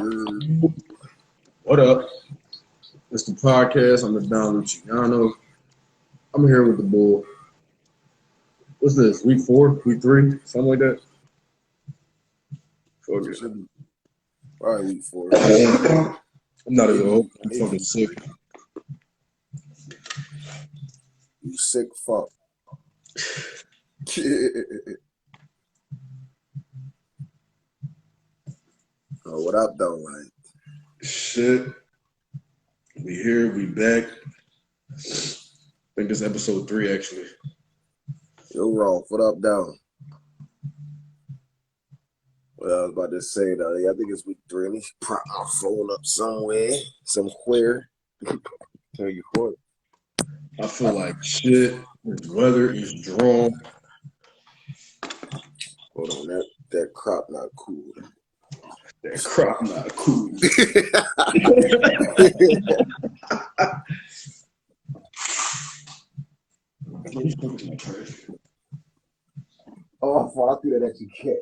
What up? It's the podcast. I'm the Don Luciano. I'm here with the bull. What's this? Week 4? Week 3? Something like that? Fuck it. All right, week 4. I'm not as old. I'm fucking sick. You sick fuck. Oh, what up, though, man? Shit. We here. We back. I think this is episode 3, actually. Yo, Rolf, what up, down? Well, I was about to say, though, I think it's week 3. Let me prop my phone up somewhere. Tell you what. I feel like shit. The weather is drawn. Hold on, that crop not cool. That crop not cool. Oh, I threw that at you, cat.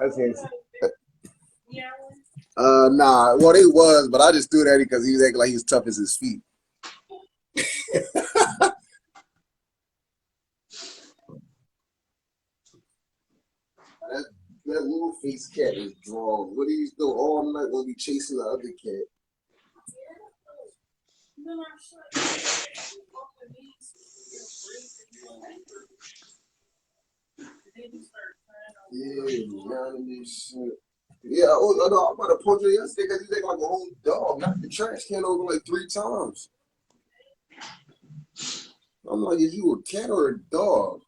That's handsome. Nah. Well, it was, but I just threw that at him because he was acting like he was tough as his feet. That little face cat is drawn. What do you do all night when we chasing the other cat? Yeah, I know. I'm about to punch you yesterday because he's acting like a whole dog. Knocked the trash can over like 3 times. I'm like, is you a cat or a dog?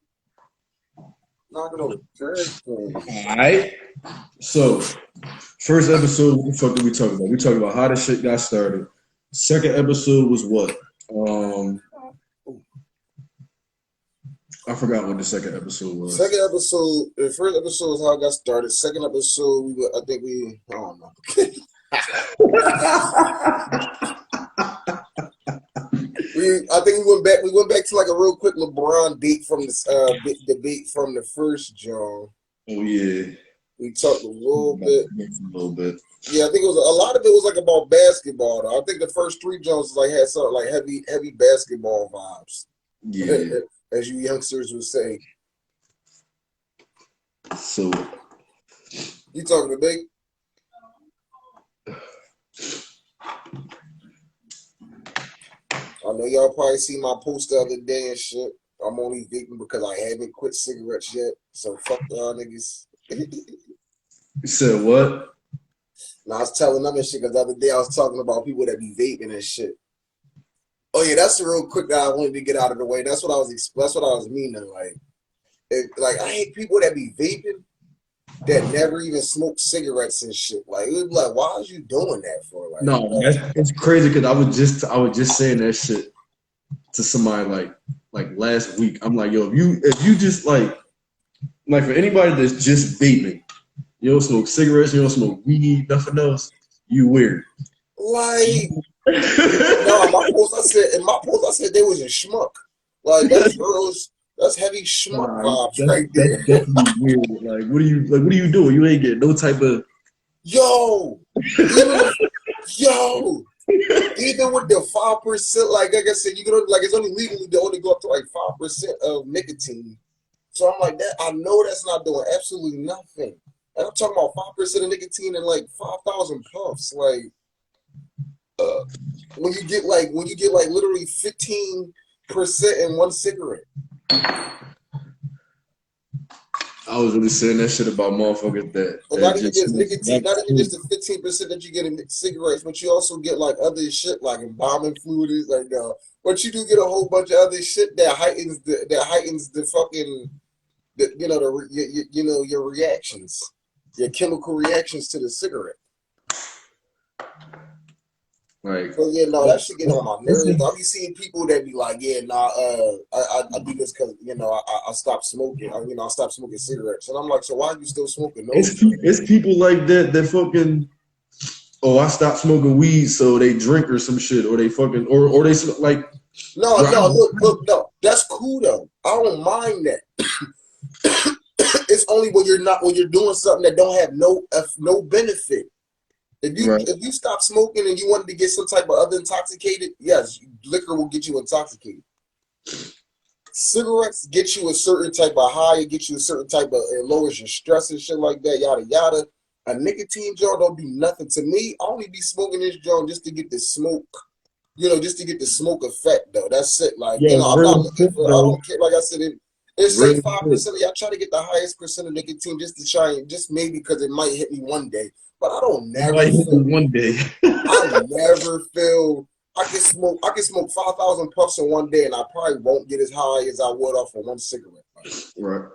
Knocking on the trash can. Alright. So, first episode, what the fuck did we talk about? We talked about how the shit got started. Second episode was what? I forgot what the second episode was. The first episode was how it got started. Second episode, I don't know. I think we went back to like a real quick LeBron debate from the first John. Oh yeah. We talked a little bit. Yeah, I think it was a lot of it was like about basketball though. I think the first 3 Jones like had something like heavy basketball vibes. Yeah. As you youngsters would say. So you talking to Big? I know y'all probably see my post the other day and shit. I'm only vaping because I haven't quit cigarettes yet. So fuck y'all niggas. You said what? And I was telling them and shit because the other day I was talking about people that be vaping and shit. Oh yeah, that's the real quick that I wanted to get out of the way. That's what I was meaning. Like I hate people that be vaping that never even smoke cigarettes and shit. Like it was like, why is you doing that for? Like, no, it's crazy because I was just saying that shit to somebody like last week. I'm like, yo, if you just like for anybody that's just vaping, you don't smoke cigarettes, you don't smoke weed, nothing else, you weird. Like no, in my post I said they was a schmuck. Like that's heavy schmuck vibes right there. That's definitely weird. Like what are you doing? You ain't getting no type of even with the 5%, like I said, you can only, like it's only legally to only go up to like 5% of nicotine. So I'm like that. I know that's not doing absolutely nothing. And I'm talking about 5% of nicotine and like 5,000 puffs. Like when you get like literally 15% in one cigarette. I was really saying that shit about motherfuckers that not even just nicotine, not even just the 15% that you get in cigarettes, but you also get like other shit like embalming fluid. Like but you do get a whole bunch of other shit that heightens the fucking your reactions, your chemical reactions to the cigarette. Like, so yeah, no, that should get on my nerves. I be seeing people that be like, yeah, nah, I do this because I stopped smoking. I stopped smoking cigarettes, and I'm like, so why are you still smoking those? It's people like that fucking. Oh, I stopped smoking weed, so they drink or some shit, or they fucking, or they like. No, look, that's cool though. I don't mind that. It's only when you're doing something that don't have no benefit. Right. If you stop smoking and you wanted to get some type of other intoxicated, yes, liquor will get you intoxicated. Cigarettes get you a certain type of high, it gets you a certain type of, it lowers your stress and shit like that, yada yada. A nicotine joint don't do nothing to me. I only be smoking this joint just to get the smoke, just to get the smoke effect though. That's it. Like, Yeah, I'm not real looking shit for. I though. don't care. Like I said, it say Real shit. 5%. I try to get the highest percent of nicotine just to try and just maybe because it might hit me one day. But I don't You never might hit feel. me one day. I never feel. I can smoke 5,000 puffs in one day, and I probably won't get as high as I would off of one cigarette. Right.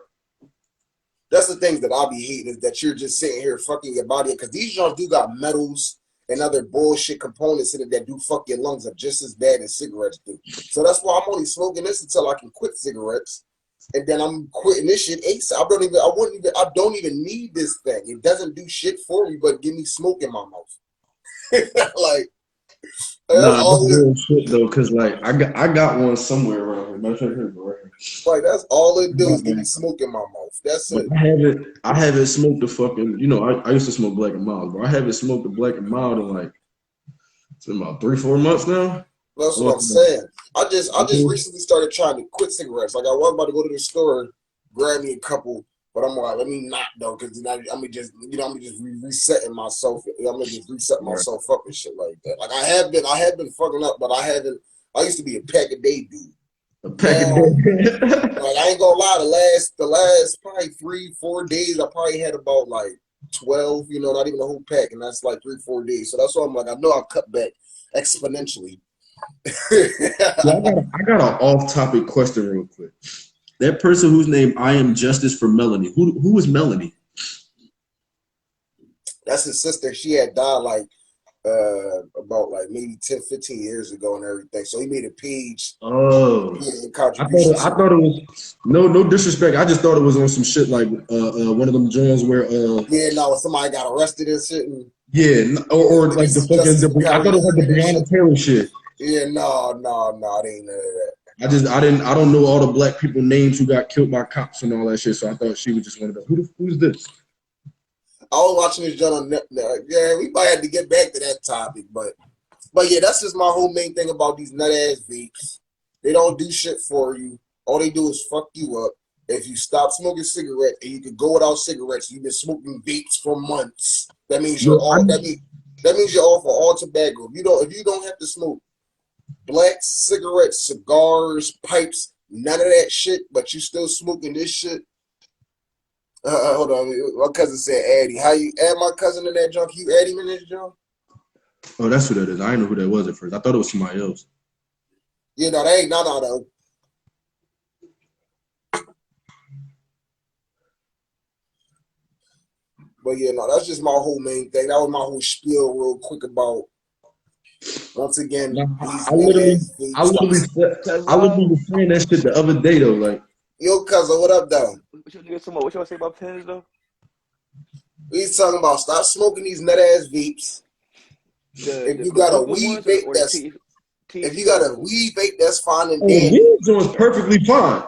That's the things that I be hating is that you're just sitting here fucking your body because these joints do got metals and other bullshit components in it that do fuck your lungs up just as bad as cigarettes do. So that's why I'm only smoking this until I can quit cigarettes, and then I'm quitting this shit ASAP. I don't even need this thing. It doesn't do shit for me, but give me smoke in my mouth. Like that's Nah, that's all it. real shit though, cause like I got one somewhere around here. Matter of fact, here, right here. Like that's all it do Got is give me one. smoke in my mouth. That's But it. I haven't smoked the fucking, I used to smoke Black and Mild, but I haven't smoked the Black and Mild in like, it's been about 3-4 months now. That's I what want I'm to like, saying. I just recently started trying to quit cigarettes. Like I was about to go to the store, grab me a couple, but I'm like, let me not though, because I'm just resetting myself. I'm gonna just reset right, myself up and shit like that. Like I have been fucking up, but I haven't. I used to be a pack a day dude. a pack of Now, dope. like I ain't gonna lie, the last probably 3-4 days, I probably had about like 12. Not even a whole pack, and that's like 3-4 days. So that's why I'm like, I know I'll cut back exponentially. Yeah, I got an off-topic question real quick. That person whose name I am justice for Melanie. Who is Melanie? That's his sister. She had died like about like maybe 10-15 years ago and everything. So he made a page Oh, contributions. I thought it was no disrespect. I just thought it was on some shit like one of them joints where Yeah, no, somebody got arrested and shit. And, yeah, or let me like the see fucking justice for I Kyrie thought it was like the Irving and shit. Breonna Taylor shit. Yeah, no, it ain't none of that. I don't know all the black people names who got killed by cops and all that shit. So I thought she was just one of them. Who's this? I was watching this joint on net. Yeah, we might have to get back to that topic, but yeah, that's just my whole main thing about these nut ass vapes. They don't do shit for you. All they do is fuck you up. If you stop smoking cigarettes and you can go without cigarettes, you've been smoking vapes for months. That means you're Yo, all that means you're off for all tobacco. If you don't have to smoke black cigarettes, cigars, pipes, none of that shit, but you still smoking this shit. Hold on, my cousin said Addy. How you add my cousin in that junk? You add him in this junk? oh, that's who that is. I didn't know who that was at first. I thought it was somebody else. Yeah, no, that ain't no though. But yeah, no, that's just my whole main thing. That was my whole spiel, real quick about once again Nah, these I nut literally, ass I vapes. literally, I literally was saying that shit the other day though. Like, Yo, cousin, what up, though? What y'all say about pens though? We talking about stop smoking these nut ass vapes. If you The got a cocoa weed ones vape, or the that's if you got a weed vape, that's fine and oh, dandy. weed joint's perfectly fine.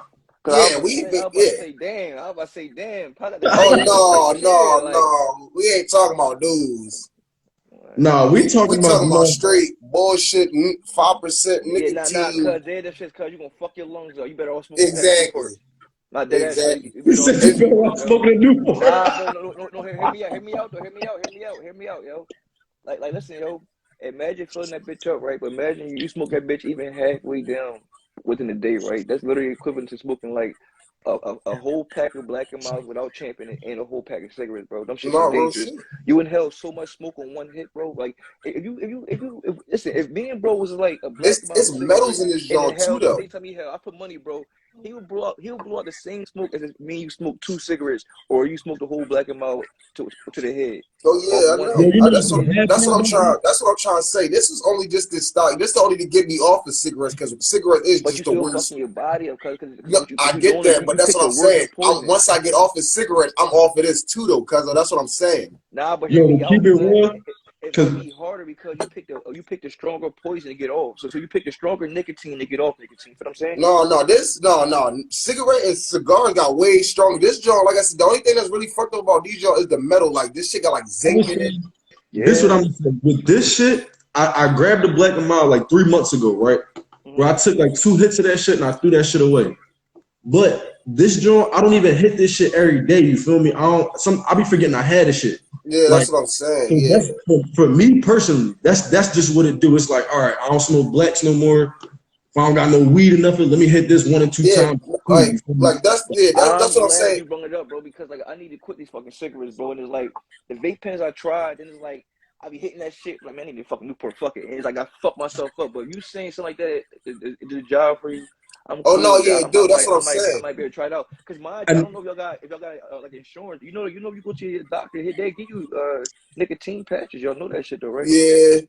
Yeah, I weed was vape, about yeah. to say damn. I was about to say damn. Probably the Oh cocoa ones right there. Like, no. We ain't talking about dudes. Nah, we We talking about talking the about mother. straight bullshit, 5% yeah, nah, nicotine. cuz they're just cuz you gonna fuck your lungs up. You better all smoke a pack of Exactly. Newport. Not dead ass, Exactly. you You better all said smoke you a better Newport, off yo. smoking a Newport. Nah, no, hear me out though. Hear me out, yo. Like, listen, yo. Imagine filling that bitch up, right? But imagine you smoke that bitch even halfway down within a day, right? That's literally equivalent to smoking like a whole pack of Black and Miles without champing and a whole pack of cigarettes, bro. Them shits is Not real dangerous. shit. You inhale so much smoke on one hit, bro. Like if listen, if me and bro was like a Black and Miles It's metals cigarette in this and joint too, inhaled at the though. same time he held, I put money, bro. He'll blow out the same smoke as if me and you smoke 2 cigarettes or you smoke the whole Black and Miles to the head Oh off yeah, I one Yo, know. hit. you know That's what Yeah. the bad that's part what I'm about trying. that? That's what I'm trying to say. This is only just this stock. This is only to get me off of cigarettes because cigarette is But you just the still worst. fucking your body up because No, what I you get doing is that, you, but you that's pick what the I'm worst saying. of poison. Once I get off of cigarettes, I'm off of this too, though. Cause that's what I'm saying. Nah, but hear Yo, to me keep out, it cuz real, it cause might be harder because you picked a stronger poison to get off. So you picked a stronger nicotine to get off nicotine. You know what I'm saying? No. Cigarette and cigars got way stronger. This joint, like I said, the only thing that's really fucked up about these joint is the metal. Like this shit got like I would zinc in it. say, This what Yeah. I'm saying. With this shit, I grabbed the black and mild like 3 months ago, right? Where I took like 2 hits of that shit and I threw that shit away. But this joint, I don't even hit this shit every day. You feel me? I be forgetting I had this shit. Yeah, Like, that's what I'm saying. so Yeah. that's for me personally. That's just what it do. It's like, all right, I don't smoke blacks no more. If I don't got no weed enough, let me hit this 1 or 2 Yeah, times. Cool, you feel me? that's I'm what I'm glad saying. you brought it up, bro, because like I need to quit these fucking cigarettes, bro. And it's like the vape pens I tried, and it's like I be hitting that shit. Like, man, I need to fucking Newport, fuck it. And it's like I fuck myself up. But if you saying something like that, it did a job for you. I'm Oh cool no, with yeah, that. dude, that's what I'm I saying. might be able to try it out. Cause mind you, I And don't know if y'all got like insurance. You know, you go to your doctor, they give you nicotine patches. Y'all know that shit though, right? Yeah,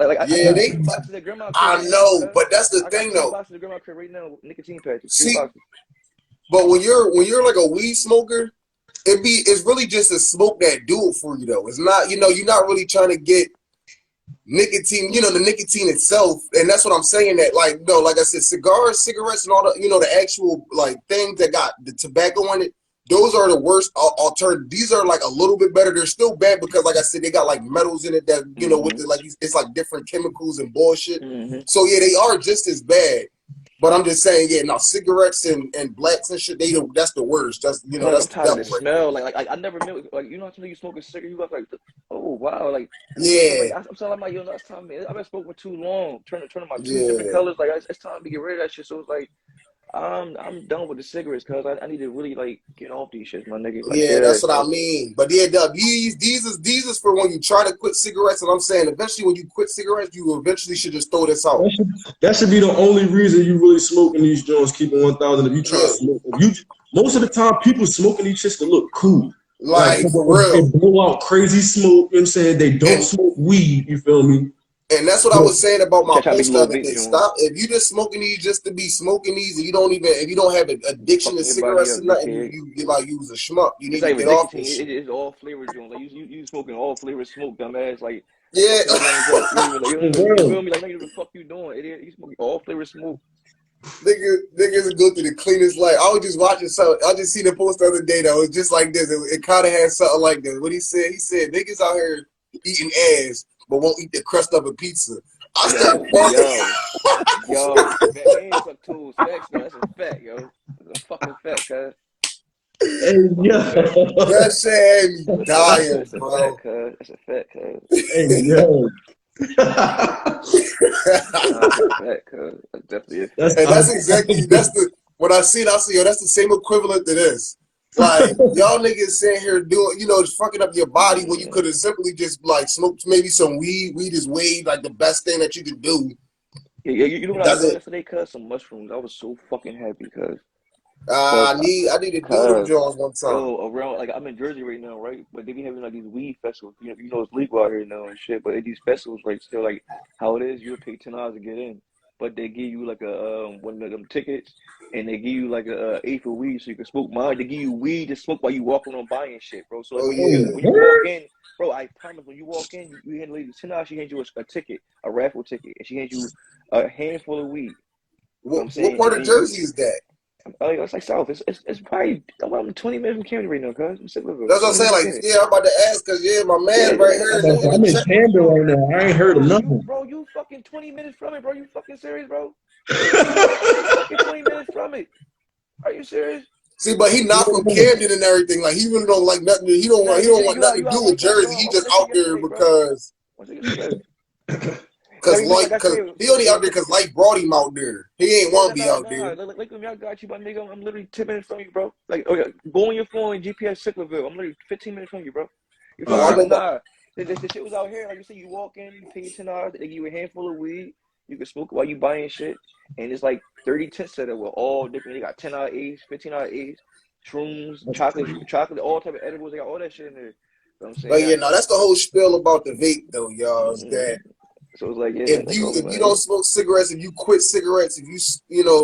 I yeah, got they. 3 boxes at grandma crib I right now, know, cuz. but that's the I got thing three though. boxes at grandma crib right now with nicotine patches. Three See, boxes. but when you're like a weed smoker, it's really just a smoke that do it for you though. It's not, you're not really trying to get nicotine, the nicotine itself, and that's what I'm saying. That like, like I said, cigars, cigarettes, and all the, the actual like things that got the tobacco in it. Those are the worst alternative. These are like a little bit better. They're still bad because, like I said, they got like metals in it that with the, like it's like different chemicals and bullshit. So yeah, they are just as bad. But I'm just saying, yeah, no, cigarettes and blacks and shit, that's the worst. That's Like I'm that's the tired of the devil right there. smell. Like I never knew. Like you know, something you smoke a cigarette, you look like, oh wow, like you know, Yeah, like I'm telling my yo, no, it's time, man. I've been smoking for too long, turning my two different yeah. colors. Like it's time to get rid of that shit. So it's like I'm done with the cigarettes, cause I need to really like get off these shits, my nigga. Like Yeah, yeah, that's what I cause mean. But yeah, these is for when you try to quit cigarettes. And I'm saying, eventually, when you quit cigarettes, you eventually should just throw this out. that should be the only reason you really smoking these joints. Keep it 1,000. If you trying to Yeah, smoke, most of the time people smoking these shits to look cool. Like like for it real. blow out crazy smoke. You know what I'm saying? They don't And smoke weed. You feel me? and that's what I But was saying about my catch out these post the little other vape day. joints, Stop. If you just smoking these just to be smoking these, and if you don't have an addiction to fucking your body cigarettes up, or nothing, dickhead. you like use a schmuck. You It's need to not even get off nicotine. this shit. It's all flavor joints. Like you smoking all flavor smoke, dumbass. Like Yeah. fucking joints up. You don't even like you bro, feel me? Like nigga, the fuck you doing, idiot? You smoking all flavor smoke. Niggas go through the cleanest life. I was just watching something. I just seen a post the other day that was just like this. It kind of had something like this. What he said, niggas out here eating ass, but won't eat the crust of a pizza. I started falling. Yo, hands suck tools. Facts, though. That's a fact, yo. That's a fucking fact, cuz. hey Fucking yo, fact. That shit had me dying, That's a bro. fact, cuz. That's a fact, cuz. hey yo. Nah, that's a fact, cuz. That's definitely a That's fact. And that's the when I see it, yo, that's the same equivalent to this. Like y'all niggas sitting here doing, just fucking up your body when you could have simply just like smoked maybe some weed. Weed is way like the best thing that you could do. Yeah, you know what I Does found it? yesterday, cuz? Some mushrooms. I was so fucking happy, cuz, I need to do them cuz, Jones one time. yo, around, like, I'm in Jersey right now, right? But they be having, like, these weed festivals. You know it's legal out here now and shit. But at these festivals, right, still, like, how it is, you'll pay $10 to get in. But they give you, like, one of them tickets, and they give you, like, a eighth of weed so you can smoke mine. They give you weed to smoke while you walking on buying shit, bro. So, like, Oh when yeah. when you walk in, bro, I promise, when you walk in, you hand the lady $10, she hands you a ticket, a raffle ticket, and she hands you a handful of weed. You know what I'm What saying? part of And you, Jersey is that? it's like South. It's probably I'm 20 minutes from Camden right now, cuz. I'm sitting with That's what I'm 20 saying. minutes from Like, Camden. yeah, I'm about to ask because yeah, my Yeah, man right like here I'm in talking the, in about I'm the in chat. Camden right now. I ain't heard of nothing. You fucking 20 minutes from it, bro. You fucking serious, bro? You fucking 20 minutes from it. Are you serious? See, but he not from Camden and everything. Like he really don't like nothing. He don't Nah, want. He don't want nothing you to out do with like that, Jersey. bro. He I just went there out there yesterday, bro. because I went there yesterday. cause I mean, like like I cause said, he only out there because light brought him out there. He ain't want to be out nah. there. Like me, I got you, but nigga, I'm literally 10 minutes from you, bro. Like, okay, go on your phone and GPS Cyclaville. I'm literally 15 minutes from you, bro. You feel Oh, me? I But know, but nah, the shit was out here. Like you said, you walk in, you pay $10, they give you a handful of weed. You can smoke while you buying shit, and it's like 30 tents set up with all different. They got $10 A's, $15 A's, shrooms, chocolate, all type of edibles. They got all that shit in there. You know what I'm but saying? yeah, no, that's the whole spiel about the vape though, y'all. Is Mm, that so it's like, yeah, if man, like, you oh if you man, don't smoke cigarettes, if you quit cigarettes, if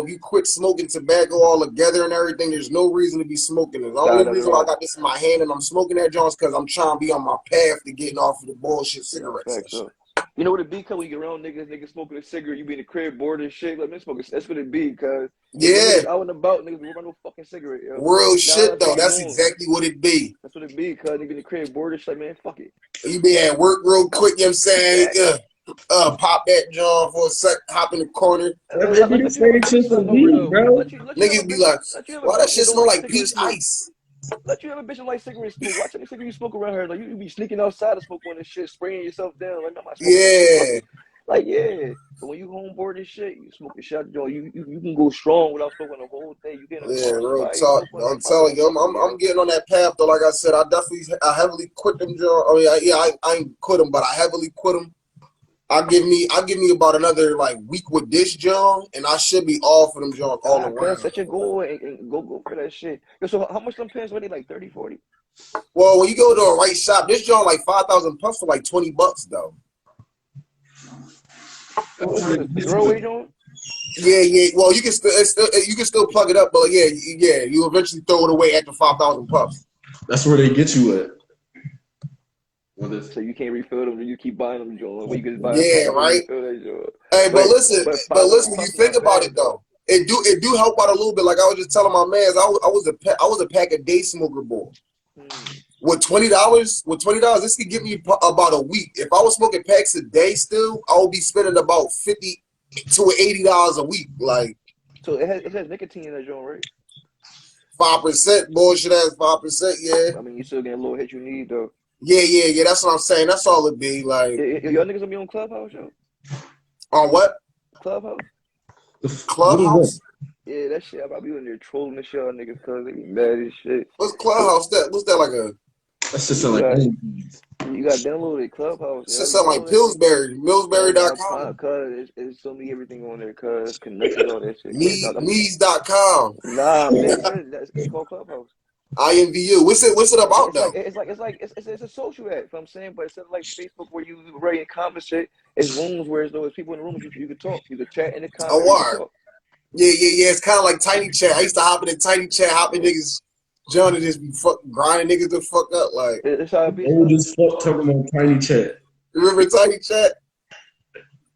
you quit smoking tobacco altogether and everything, there's no reason to be smoking it. The only not at reason why I all. got this in my hand and I'm smoking that Jones because I'm trying to be on my path to getting off of the bullshit No cigarettes and facts shit. though. You know what it be? Cause when you get around niggas smoking a cigarette, you be in the crib bored and shit. Like man, smoking. That's what it be. Cause if when Yeah, niggas out and about, niggas will run no fucking cigarette, yo. real Nah, shit that's what though. you That's doing. exactly what it be. That's what it be. Cause nigga in the crib bored and shit. Like man, fuck it. You be at work real quick, you know what I'm saying? Pop that joint for a sec, hop in the corner. They be the same shit for me, bro. Niggas be like, why that shit smell like peach ice? Let you have a bitch like cigarette smoke. Watch how many cigarettes you smoke around her. Like you be sneaking outside to smoke one of this shit, spraying yourself down. Like, no, I'm not smoking this shit. Like, yeah. But when you home board this shit, you smoke a shot joint. You can go strong without smoking the whole thing. You get in a car, real talk. I'm telling you, I'm getting on that path though. Like I said, I heavily quit them joint. I mean, I ain't quit them, but I heavily quit them. I'll give me about another like week with this joint, and I should be off of them joint all around. Set your goal and go for that shit. So how much them pants were they, like 30, 40? Well, when you go to a right shop, this joint like 5,000 plus for like $20 though. Throwaway joint? Yeah. Well, you can still plug it up, but yeah. You eventually throw it away after 5,000 puffs. That's where they get you at. So you can't refill them, you keep buying them, Joe. When you can buy right. Hey, but listen, when you think about it though, it do help out a little bit. Like I was just telling my mans, I was a pack a day smoker boy. With $20, this could give me about a week. If I was smoking packs a day still, I would be spending about $50 to $80 a week. Like, so it has nicotine in that joint, right? 5%, bullshit ass 5%, yeah. I mean, you still getting a little hit you need though. Yeah. That's what I'm saying. That's all it be. Like, y'all niggas gonna be on Clubhouse, yo? On what? Clubhouse. Clubhouse. Yeah, that shit. I'll be in there trolling the shit, niggas, cause they be mad as shit. What's Clubhouse? What's that like a? That's just like. You got downloaded Clubhouse. It's just something like Pillsbury, Millsbury.com. Cause it's so me everything on there. Cause connected all that shit. Me's.com. Nah, man, it's called Clubhouse. INVU. What's it about though? It's a social app. I'm saying, but instead of like Facebook where you write and comment shit, it's rooms where there's people in the room you can talk, you can chat in the comments. Oh, wow. Yeah. It's kind of like Tiny Chat. I used to hop in the Tiny Chat, hopping niggas. John and just be grinding niggas the fuck up. Like, it's how it be. They were just talking about Tiny Chat. Remember Tiny Chat?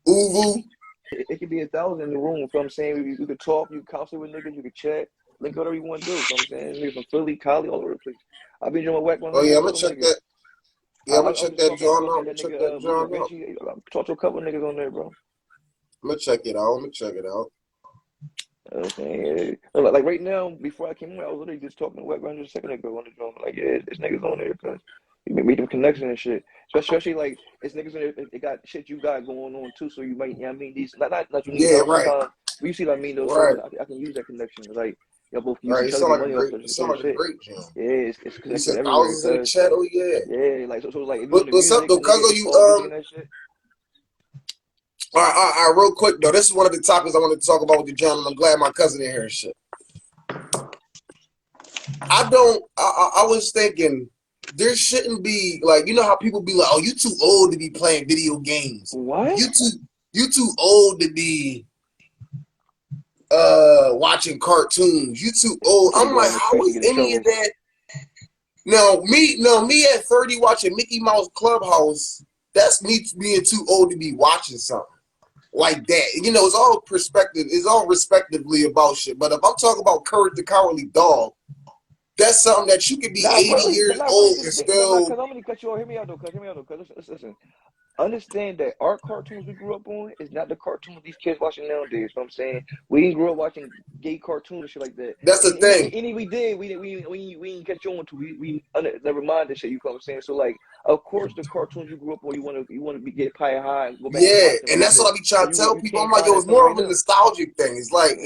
Uvu. It could be 1,000 in the room. You know what I'm saying? You could talk, you could counsel with niggas, you could chat, link whatever you want to do. You know what I'm saying? Niggas from Philly, Cali, all over the place. I've been doing whack one. Oh, yeah, I'm going to check that. Yeah, I'm going to check that John out. I'm going to check that John out. Talk to a couple of niggas on there, bro. I'm going to check it out. Okay, like right now, before I came in, I was literally just talking to Wet just a second ago on the drum. Like, yeah, there's niggas on there because you make them connections and shit. Especially like it's niggas in there. They got shit you got going on too. So you might, you know what I mean, these not you need. Yeah, right. But you see what I mean though. Right. So I can use that connection. Like y'all both use right. each other money off a great John. Yeah, it's connected everywhere. Thousands in the chat. Oh yeah. Yeah, like so like. What's up though? Cuz you All right, real quick though. This is one of the topics I wanted to talk about with the gentleman. I'm glad my cousin in here and shit. I was thinking there shouldn't be like, you know how people be like, oh, you too old to be playing video games. What? You too old to be watching cartoons. You too old. I'm like, how is any of that? No, me at 30 watching Mickey Mouse Clubhouse, that's me being too old to be watching something like that. You know, it's all perspective. It's all respectively about shit. But if I'm talking about Courage the Cowardly Dog, that's something that you could be 80 years old and still. Because I'm gonna cut you off. Hear me out though. Cause listen. Understand that our cartoons we grew up on is not the cartoons these kids watching nowadays. You know what I'm saying? We didn't grow up watching gay cartoons and shit like that. That's the thing. Any we did, we didn't catch on to. We never mind that shit. You know what I'm saying? So like, of course, the cartoons you grew up on, you want to be get pie high and go back. Yeah, and that's what I be trying to tell people. I'm like, it was more of a nostalgic thing. It's like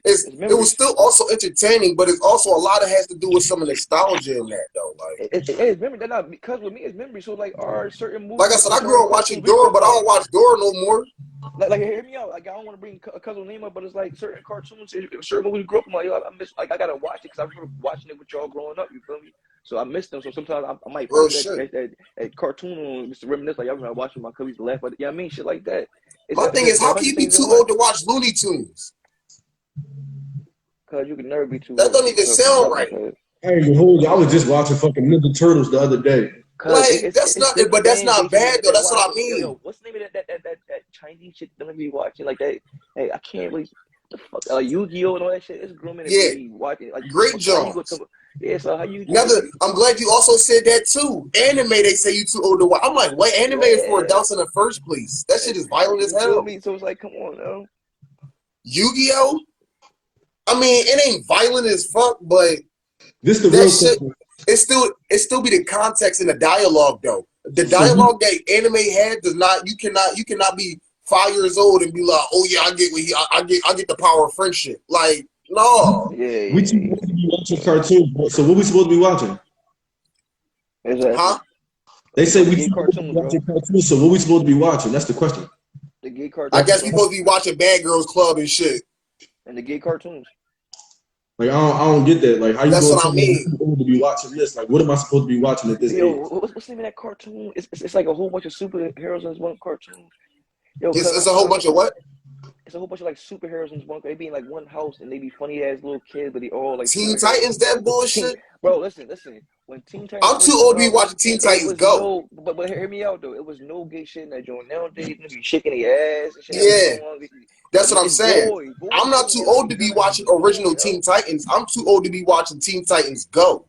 it was still also entertaining, but it's also a lot of has to do with some nostalgia in that though. Like it's memory. That's not because with me it's memory. So like, are certain movies. Like I said, I grew up watching Dora, but I don't watch Dora no more. Like hear me out. Like I don't want to bring a cousin name up, but it's like certain cartoons, certain movies grew up. I'm like, yo, I miss. Like I gotta watch it because I remember watching it with y'all growing up. You feel me? So I miss them. So sometimes I might put that cartoon on just to reminisce. Like I remember watching my cousins laugh, but yeah, I mean shit like that. My thing is, how can you be too old to watch Looney Tunes? Cause you can never be too. That don't even sound right. I ain't gonna hold you. I was just watching fucking Ninja Turtles the other day. Like that's not, but that's not bad though. That's what I mean. Yo, what's the name of that Chinese shit that be watching like that? Hey, I can't really. Fuck, Yu-Gi-Oh and all that shit. It's grooming and Yeah, baby watching. Like, great how you go Jones. to? Yeah, so how you? Another, I'm glad you also said that too. Anime, they say you too old to watch. I'm like, what? Anime is for Yeah, adults in the first place. That shit is violent as you feel hell. me? So it's like, come on, yo. Yu-Gi-Oh. I mean, it ain't violent as fuck, but This the that real shit, question. it still be the context and the dialogue though. The So dialogue that anime had does not. You cannot be 5 years old and be like, oh yeah, I get what I get the power of friendship. Like, no. Yeah, we yeah, too yeah. old to be watching cartoons. So what we supposed to be watching? Exactly. Huh? They say The we gay too old to be cartoons, bro. watching cartoons. So what we supposed to be watching? That's the question. The gay I Like, guess cartoons, we bro. supposed to be watching Bad Girls Club and shit. And the gay cartoons. I don't get that. Like, how you That's gonna what tell I me I'm mean. too old to be watching this? Like, what am I supposed to be watching at this Yo, age? what's the name of that cartoon? It's like a whole bunch of superheroes in this one cartoon. Yo, cuz It's a whole bunch of what? it's a whole bunch of like superheroes in this one. They be in like one house and they be funny ass little kids, but they all like Teen superheroes. Titans, that Teen, bullshit. bro, listen. When Teen Titans I'm too first came old to be out, watching Teen it Titans was Go. no, but hear me out though. It was no gay shit in that joint. Nowadays, they be shaking their ass and shit. Every Yeah, song, that's what I'm it's saying. boys I'm not getting too down, old getting to be down. watching Come on, original Teen yo. Titans. I'm too old to be watching Teen Titans Go.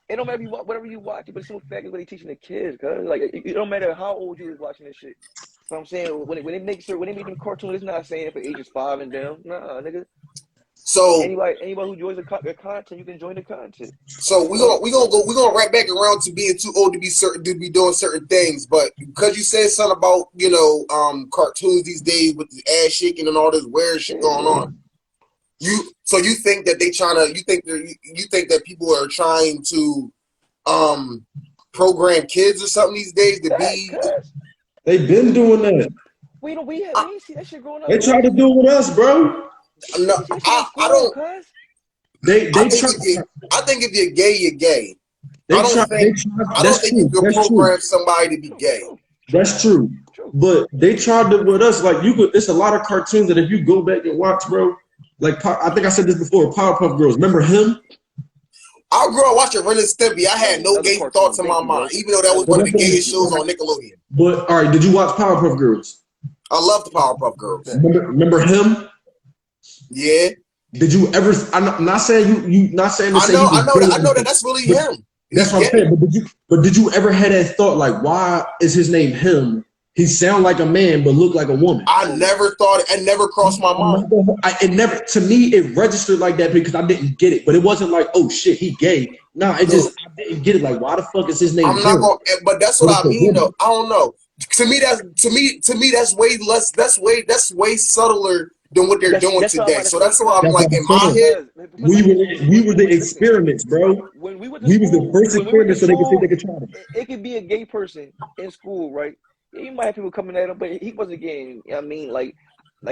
It don't matter whatever you watch, but it's some fact is what they teaching the kids, cuz like it don't matter how old you is watching this shit. So I'm saying when they make them cartoons, it's not saying for ages 5 and down. Nah, nigga. So Anybody who joins the content, you can join the content. so Fuck. we're gonna right back around to being too old to be certain to be doing certain things. But because you said something about cartoons these days with the ass shaking and all this weird shit going Yeah. on, you think that you think that people are trying to program kids or something these days to Facts, be. cuz. They been doing that. I, We ain't see that shit growing up, They tried cuz. to do it with us, bro. no, We see that shit in I school, don't. cuz. I They think tried. I think if you're gay, you're gay. They tried. They tried. I don't That's think you true. can That's true. program somebody to be True, gay. true, true, That's true. true. But they tried it with us. Like you could. It's a lot of cartoons that if you go back and watch, bro. Like I think I said this before. Powerpuff Girls. Remember him? I grew up watching Ren and Stimpy. I had no Another gay cartoon. thoughts in my Thank you, mind, bro. even though that was Another one of the cartoon. gayest Thank you, shows bro. on Nickelodeon. But all right, did you watch Powerpuff Girls? I love the Powerpuff Girls. Facts. Remember him? Yeah, Did you ever? I'm not saying you. Not saying to say he was gay or I know that anything, that's really but him. that's He's what I'm gay. saying. But did you ever had that thought like, why is his name him? He sound like a man but look like a woman. I never thought it never crossed my mind. It never to me it registered like that because I didn't get it. But it wasn't like, oh shit, he gay. No, it Look, just I didn't get it. Like, why the fuck is his name I'm not him? gonna, but that's But what it's I a mean though. woman. I don't know. To me that's way less. That's way subtler than what they're doing That's what I'm today. about to So say, that's why I'm That's cuz. like what I'm in my saying. head. Because like We were the listen, experiments, bro. when we went to We was the school, first when we went to experiments so they could see if school, they could try them. it could be a gay person in school, right? Yeah, you might have people coming at him, but he wasn't gay. You know what I mean, like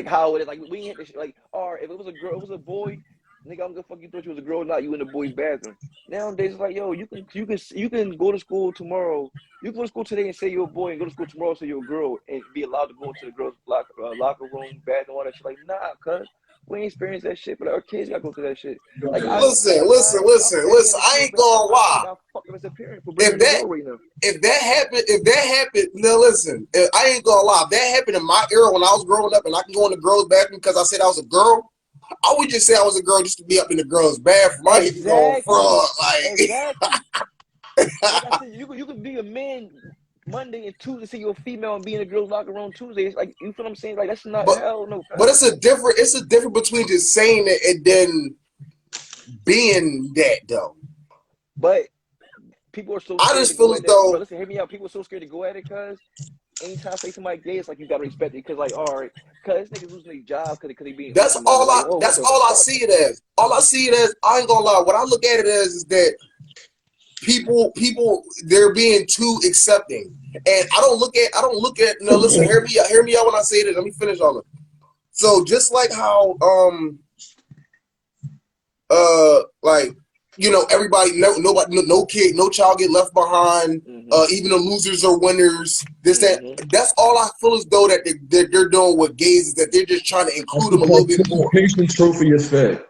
how it is. Like we ain't had to, like, all right, if it was a girl, it was a boy. Nigga, I'm gonna fuck you thought you was a girl, not you in the boys' bathroom. Nowadays, it's like, yo, you can go to school tomorrow. You can go to school today and say you're a boy, and go to school tomorrow and say you're a girl, and be allowed to go into the girls' locker room, bathroom, all that shit. Like, nah, cuz we ain't experienced that shit, but our kids gotta go through that shit. Like I'm steady Listen. at the I crib, ain't but gonna lie. I got fucked up as a parent for bringing If in the that world right now. if that happened, now listen. I ain't gonna lie. If that happened in my era when I was growing up, and I can go in the girls' bathroom because I said I was a girl, I would just say I was a girl just to be up in the girls' bathroom. I ain't going Exactly. front like. Exactly. Like I said, you could be a man Monday and Tuesday, say you're a female and be in a girl's locker room Tuesday. It's like, you feel what I'm saying? Like, that's not but hell no, but cuz. it's a difference between just saying it and then being that though. But people are so I scared to just feel go as at that. Bro, though listen, hear me out. People are so scared to go at it, cuz anytime I say somebody gay, it's like you gotta respect it. Cause like, all right, cuz this nigga's losing their job because they being open minded. Like, whoa, what that's the all I fuck? see it as. All I see it as, I ain't gonna lie, what I look at it as is that people they're being too accepting. And I don't look at no listen, hear me out when I say this. Let me finish all of it. So just like how like everybody no kid, no child get left behind, Mm-hmm. even the losers are winners, this that Mm-hmm. that's all I feel as though that they're doing with gays is that they're just trying to That's include the them a little bit more. participation trophy effect.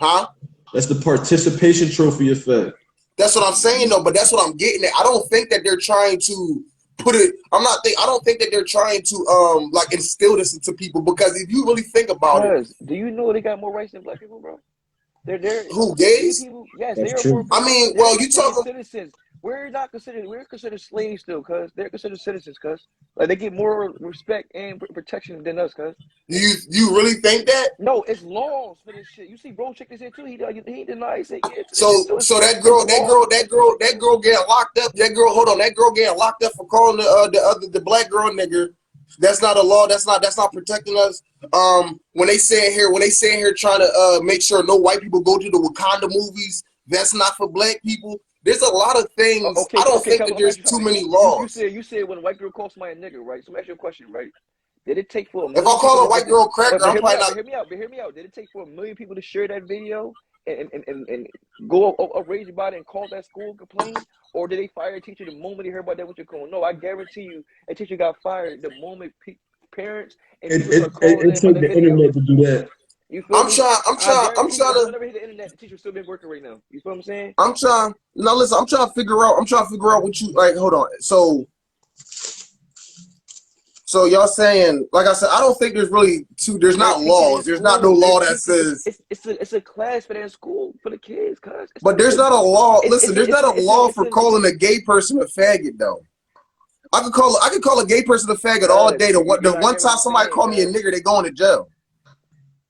Huh? That's the participation trophy effect. That's what I'm saying though, but that's what I'm getting at. I don't think that they're trying to put it. I don't think that they're trying to like instill this into people, because if you really think about it, do you know they got more rights than black people, bro? They're who these gays? people. Yes, they That's are more. true. I mean, They're well, you considered talk. citizens. We're considered slaves still, cuz they're considered citizens, cuz like they get more respect and protection than us, cuz. You really think that? No, it's laws for this shit. You see, bro, check this here too. He denied. He said, yeah, this shit So too. so It's law. that girl getting locked up. That girl, hold on, that girl getting locked up for calling the black girl nigger. That's not a law. That's not protecting us. When they saying here trying to make sure no white people go to the Wakanda movies, that's not for black people. There's a lot of things. I don't think Cuz, that I'm there's asking you too something. many laws. You said when a white girl calls somebody a nigga, right? So let me ask you a question, right? Did it take for a If I million people call a to white girl cracker, but I'm hear me probably out, not. but hear me out. Did it take for a million people to share that video and go up raise your body and call that school and complain? Or did they fire a teacher the moment they heard about that what you're calling? No, I guarantee you a teacher got fired the moment parents and It people it start calling it, in it about take that the video. internet to do that. You feel me? I I'm guarantee you trying if it to. would never hit the internet, the teacher still been working right now. You feel what I'm saying? I'm trying. Now listen, I'm trying to figure out what you like. Hold on. So y'all saying, like I said, I don't think there's really two. There's They're not teaching in laws. There's not no school. They're law that teaching. says. It's a class for that in school for the kids, cuz But there's not a law. Listen, it's there's not a law it's for an calling a gay person a faggot though. I could call a gay person a faggot all cuz day. you're The not one hearing what time I'm somebody saying, called me a cuz. nigger, they going to jail.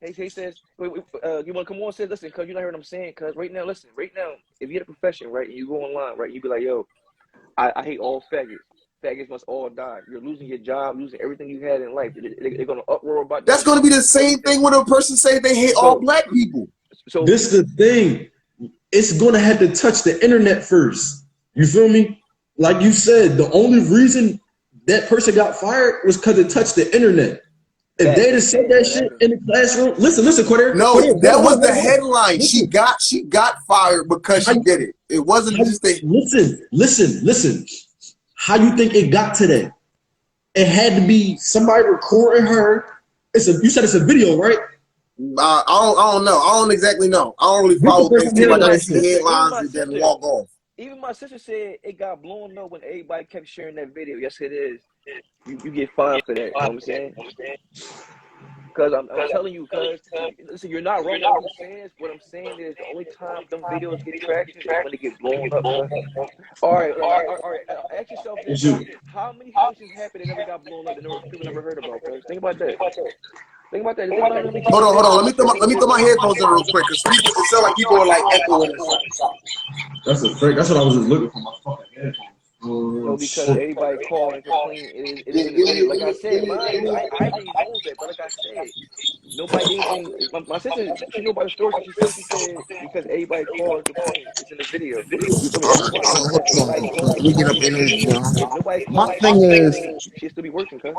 He says, you want to come on and say, listen, cuz you're not hearing what I'm saying, cuz right now, if you're in a profession, right, and you go online, right, you be like, yo, I hate all faggots. Faggots must all die. You're losing your job, losing everything you had in life. They're gonna uproar about That's that going to shit. be the same thing when a person say they hate all So black people. so This the thing. It's gonna have to touch the internet first. You feel me? Like you said, the only reason that person got fired was because it touched the internet. If facts, they'd have said that that shit happened. in the classroom, listen, No, Quader, that was the hold on. headline. Listen, She got fired because how, she did it. It wasn't how, just a. listen. How you think it got to that? It had to be somebody recording her. You said it's a video, right? I don't know. I don't exactly know. I don't really This the follow first things time too hearing much. I that just see shit. headlines and then walk off. Even my sister said it got blown up when everybody kept sharing that video. Yes, it is. You get fined for that. You know what I'm saying? Because I'm telling you, because listen, you're not wrong in what you're saying. What I'm saying is the only time them videos get traction is when they get blown up. Cause all right. Ask yourself this, It's cause you. how many situations happened that never got blown up that people never heard about? Cause think about that. Think about that. Think about how many teachers Hold did on. something Let me stupid. throw my headphones in real quick because it sounds like people are like echoing or something. That's a fake. That's what I was just looking for. My fucking headphones. No, Oh because shit. everybody call and complain. It is what it is. Like I said, mind you, I didn't know that, but like I said, nobody did anything. My sister, she knew about the story. She said because everybody called and complained. It's in the video. You feel me? That's why. Because everybody called and Let me get up complained. in this joint. If nobody's My calling and thing is, complaining, she'll still be working, cuz.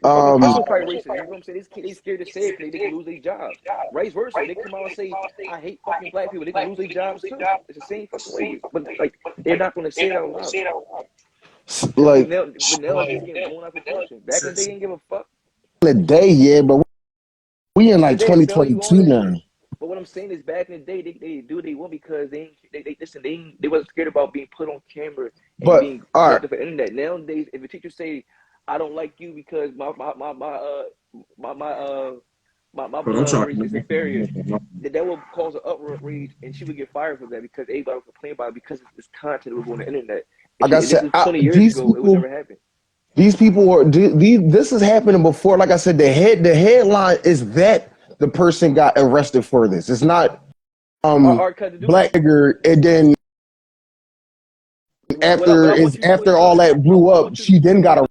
Fucking um, principal probably racist. You know what I'm saying? They scared to say it because they can lose their jobs. Vice versa. They come out and say, I hate fucking black people. They can lose their jobs too. It's the same fucking way. But like they're not gonna say it out loud. like But nowadays it's getting blown out of proportion. Back in the day, they didn't give a fuck. the day, yeah, but we in like But they'll tell you all 2022 that. now. But what I'm saying is, back in the day, they do what they want because they listen. They wasn't scared about being put on camera and But being all right, posted for the internet. Nowadays, if a teacher say, "I don't like you because my my uh my I'm blood trying race is inferior," to. that will cause an uprage, and she would get fired for that because everybody would complain about it because this content will go on the internet. like I And this said, is 20 years ago. It would never happen. these people are this is happening before. Like I said, the headline is that the person got arrested for this. It's not Our cut to do black nigger, and then what I want you to do is, after all cuz that blew I up, want you to she then got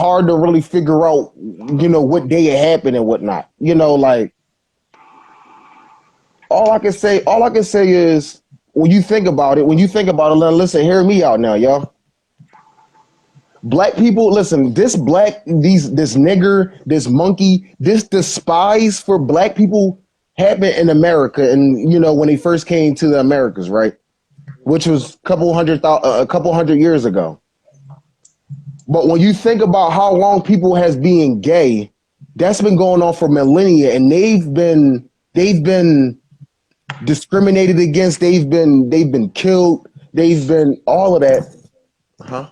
hard to really figure out, what day it happened and whatnot. Like all I can say is when you think about it, listen, hear me out now, y'all. Black people, listen, this nigger, this monkey, this despise for black people happened in America, and when they first came to the Americas, right? Which was a couple hundred years ago. But when you think about how long people has been gay, that's been going on for millennia, and they've been discriminated against, they've been killed, they've been all of that. Huh?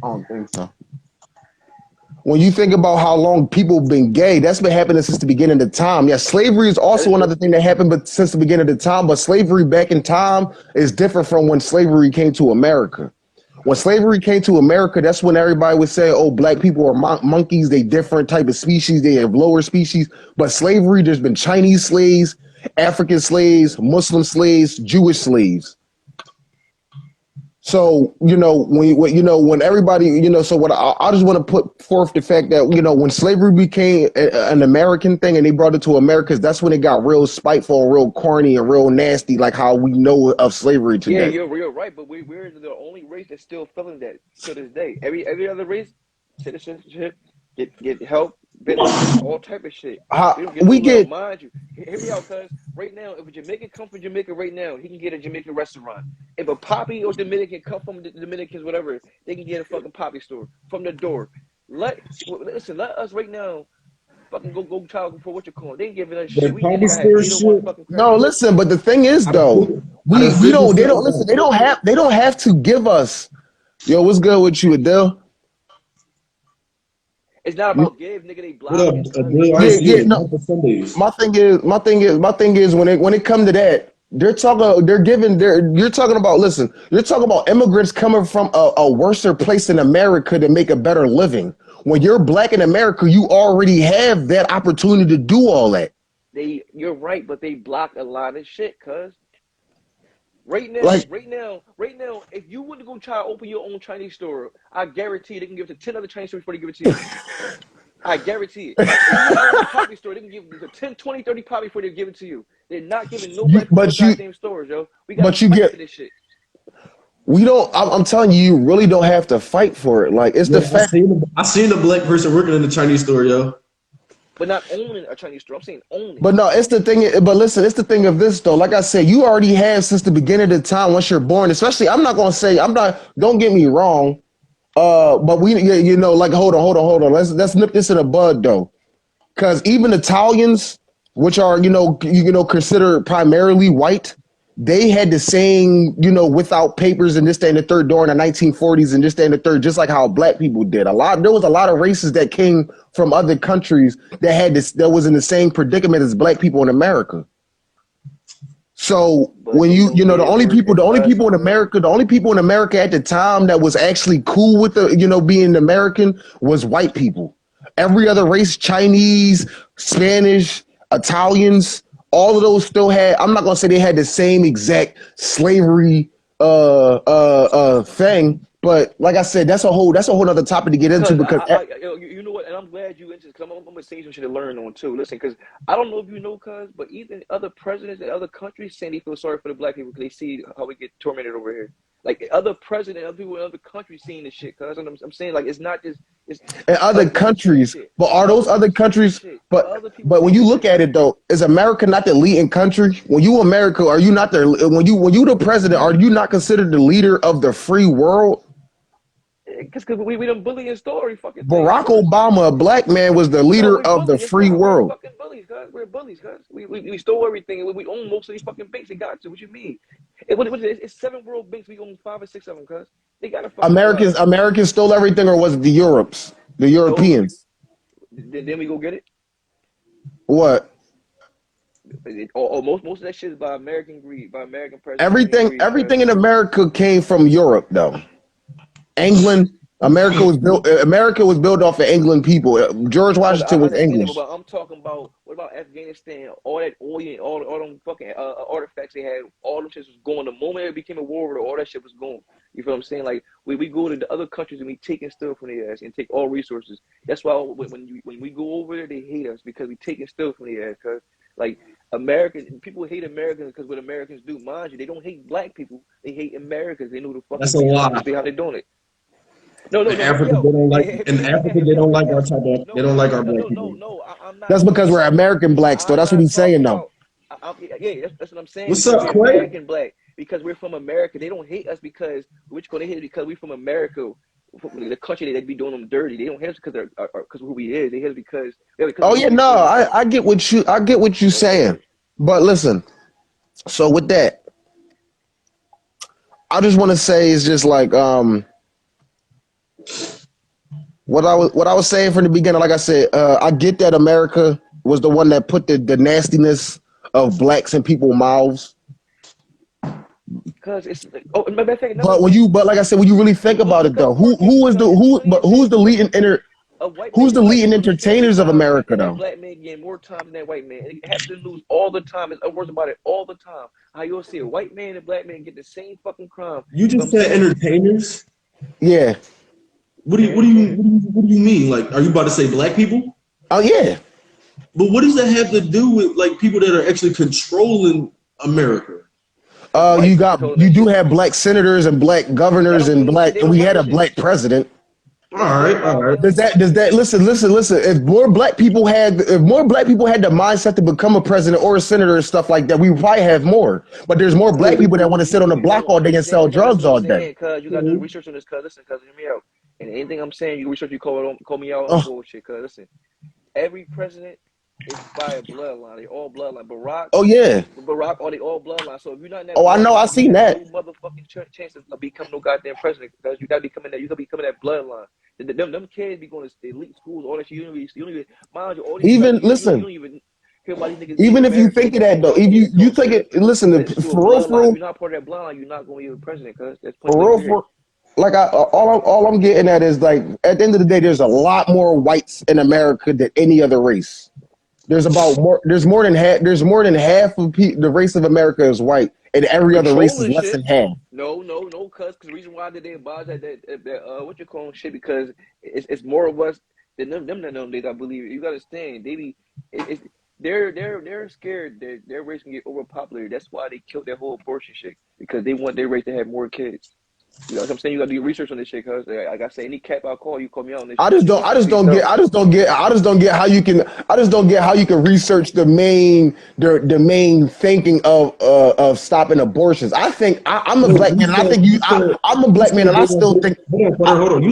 I don't think so. When you think about how long people have been gay, that's been happening since the beginning of time. Yeah, slavery is also another thing that happened, but since the beginning of the time. But slavery back in time is different from when slavery came to America. When slavery came to America, that's when everybody would say, "Oh, black people are monkeys. They different type of species. They have lower species." But slavery, there's been Chinese slaves, African slaves, Muslim slaves, Jewish slaves. So, when everybody, so what I just want to put forth the fact that, when slavery became an American thing and they brought it to Americas, that's when it got real spiteful, real corny, and real nasty, like how we know of slavery today. Yeah, you're right, but we're the only race that's still feeling that to this day. Every other race, citizenship, get help, benefits, all type of shit. We don't get no love, mind you. Hear me out, cuz right now, if a Jamaican come from Jamaica right now, he can get a Jamaican restaurant. If a Poppy or Dominican come from the Dominicans, whatever, they can get a fucking Poppy store from the door. Let us right now fucking go child for what you call. They ain't giving us shit. The We Poppy ain't store had 801 shit. fucking No, credit. listen, but the thing is, I though, done we don't, they been don't listen, they don't have to give us. Yo, what's good with you, Adele? It's not about give, nigga. They What up, blocking us. Adele? I Yeah, see yeah, you no. on Sundays. My thing is when it come to that, you're talking about, listen, you're talking about immigrants coming from a worser place in America to make a better living. When you're black in America, you already have that opportunity to do all that. You're right, but they block a lot of shit, cuz. Right now, Like, if you were to go try to open your own Chinese store, I guarantee they can give it to 10 other Chinese stores before they give it to you. I guarantee it. If you want to own a poppy store, they can give it to 10, 20, 30 poppy before they give it to you. They're not giving no you, black people no but you, goddamn stores, yo. We got to but you fight get, for this shit. we don't, I'm telling you, you really don't have to fight for it. Like, it's the Yo, fact. I seen a black person working in the Chinese store, yo. But not owning a Chinese store. I'm saying owning. But no, it's the thing. But listen, it's the thing of this though. Like I said, you already have since the beginning of the time once you're born. Especially, I'm not gonna say I'm not. Don't get me wrong. But like hold on. Let's nip this in the bud though, because even Italians, which are considered primarily white, they had the same without papers and this, that, and the third during the 1940s and this, that, and the third, just like how black people did. There was a lot of races that came from other countries that had this that was in the same predicament as black people in America. So But when they you don't know the only us, people in America at the time that was actually cool with the being American was white people. Every other race, Chinese, Spanish, Italians, all of those still had. I'm not gonna say they had the same exact slavery thing, but like I said, that's a whole other topic to get into Cause because you know what, and I'm glad you into. Cause I'm gonna say some shit to learn on too. Listen, cause I don't know if you know, cause but even other presidents in other countries saying they feel sorry for the black people because they see how we get tormented over here. Like other president, other people in other countries seeing this shit. Cause I'm saying like it's not just it's in other presidents saying countries, shit. but are those other countries? Shit. But Other people but when saying you this look shit, at cause it though, is America not the leading country? When you America, are you not the when you the president? Are you not considered the leader of the free world? we done bullying story fucking things, Barack cause. Obama, a black man, was the No, leader we're of the bullies. free We're world. fucking bullies, guys. We're bullies, guys. We stole everything. We own most of these fucking banks. They got to. What you mean? It's 7 world banks. We own 5 or 6 of them, cuz. They got to fucking chill out. Americans stole everything, or was it the No. Europeans? Then we go get it. What? Most of that shit is by American greed, by American presidents being greedy, cuz. Everything in America came from Europe, though. England, America was built off of England people. George I Washington was understand it, English. but I'm talking about what about Afghanistan? All that oil, and all them fucking artifacts they had, all them shit was going. The moment it became a war, all that shit was going. You feel what I'm saying? Like we go to the other countries and we taking stuff from their ass and take all resources. That's why when we go over there, they hate us because we taking stuff from their ass. Cause like American people hate Americans because what Americans do, mind you, they don't hate black people. They hate Americans. They know the fuck That's is a behind lie. this, how they doing it. No, no, In no. Hear me Africa, out. they don't like. In Hear Africa, me they out. don't Hear like me our out. type of. They No, don't like no, our no, black no, no, people. no. I'm not That's talking because we're about. American blacks, though. I'm That's what not he's saying, talking though. about. Yeah, that's what I'm saying. What's Because up, we're Quay? American black. Because we're from America. They don't hate us because they hate us because we're from America, from the country that be doing them dirty. They don't hate us because because who we is. They hate us because Oh of yeah, no, where we from. I get what you saying. But listen, so with that, I just want to say is just like what I was saying from the beginning. Like I said, I get that America was the one that put the nastiness of blacks in people's mouths. Because it's matter of fact, another But thing. like I said, when you really think about it, Look up though, court cases. who is You the got who? plenty But of who's shit the leading a white man who's the getting leading on the street entertainers of time America, and that though? black man getting more time than that white man. It happens in the news all the time. It's words about it all the time. How you'll see a white man and a black man get the same fucking crime. You But just I'm said saying, entertainers. Yeah. yeah, entertainers. What do you mean? Like, are you about to say black people? Oh yeah. But what does that have to do with like people that are actually controlling America? It's white You people got controlling you that do shit. have black senators and black That governors don't and mean shit. black. They And don't we run had the a shit. black president. All That's right, still all right. violating. Does that listen? If more black people had the mindset to become a president or a senator and stuff like that, we would probably have more. But there's more black people that want to sit on the You block don't all day and understand. sell Listen drugs what I'm all day. saying, cuz you gotta do the research on this, cuz listen, cuz hear me out. And anything I'm saying, you research, you call me out on Oh, bullshit, cuz listen. Every president is by a bloodline. They all bloodline. oh yeah. Barack, are they all bloodline? So if you're not in that Oh, I know. I bloodline, you seen have no that. motherfucking chance of becoming no goddamn president because you gotta be coming that. You gotta be coming that bloodline. Them kids be going to elite schools, all that shit. You don't even mind you. All these black Even people, you listen. don't even hear about these niggas being Even if you American. think of They that getting though, if getting you taught think shit. it, listen, But it's through a for real, bloodline. If you're not part of that bloodline, you're not going to be a president. Cause that's point blank for real, period. like all I'm getting at is like at the end of the day, there's a lot more whites in America than any other race. There's more than half. There's more than half of the race of America is white, and every other race is Controlling less shit. than half. No, cause the reason why did they abolish that what you call shit because it's more of us than them days. I believe you gotta understand they be it's they're scared that their race can get overpopulated. That's why they killed that whole abortion shit because they want their race to have more kids. You know what I'm saying? You gotta do research on this shit, cause like I say, any cap I call, you call me out on this I shit. just don't. I just Big don't get. dog. I just don't get how you can research the main thinking of stopping abortions. I'm a No, black man, and I think I'm a you black man, said and they I still want. think Hold on, I, hold on.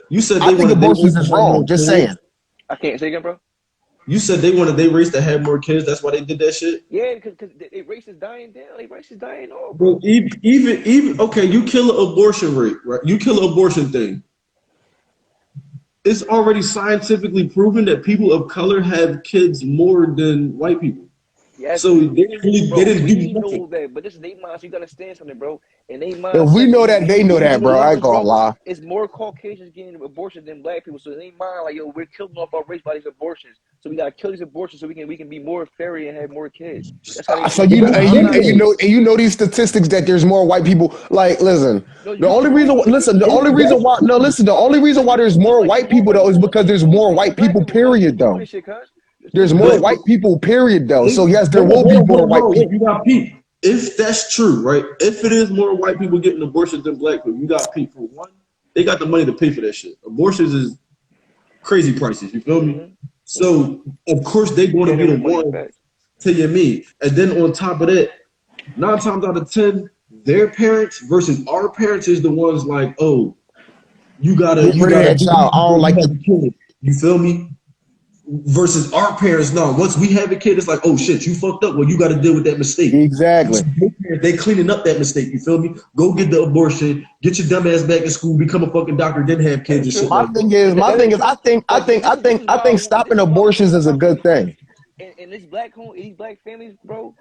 You said I they think wanted their race abortions to is have more wrong. Just saying. kids. I can't say again, bro. You said they wanted their race to have more kids. That's why they did that shit. Yeah, because the race is dying down. The race is dying off, Bro, bro. even okay, you kill an abortion rate, right? You kill an abortion thing. It's already scientifically proven that people of color have kids more than white people. Yes, So they bro, didn't do we nothing. know that, but this is their mindset. You gotta understand something, bro. And they If we mindset, know that, they know you that, know bro. what I it ain't is, gonna bro? lie. It's more Caucasians getting abortions than black people. So they mind like, yo, we're killing off our race by these abortions. So we gotta kill these abortions so we can be more fairy and have more kids. That's how they So think, bro. I'm not. you know these statistics that there's more white people. Like, listen, No, you can prove it. the It's only reason proven. why no, listen, the only reason why there's Just more like it's white more people white though is people on because it's there's more more white people white on black people. people, cuz. You Period, proving though. this shit, cuz. There's It's more But proven. white people. Period, though. So yes, there hold on, will be more hold white on. people. You got peep. If that's true, right? If it is more white people getting abortions than black people, you got peep. For one, they got the money to pay for that shit. Abortions is crazy prices. You feel me? Mm-hmm. So of course they going to Can't be have the no money, one facts. to your me. And then on top of that, 9 times out of 10, their parents versus our parents is the ones like, oh, Get you rid of gotta that do child. this I before don't you like have the. a kid. You feel me? Versus our parents, no. Once we have a kid, it's like, oh shit, you fucked up. Well, you got to deal with that mistake. Exactly. They cleaning up that mistake. You feel me? Go get the abortion, get your dumb ass back in school, become a fucking doctor, then have That kids is and shit true. My like that. thing is, That is I true. think, But this is why I think stopping this abortions is is a why good thing. in this black home, in these black families, bro,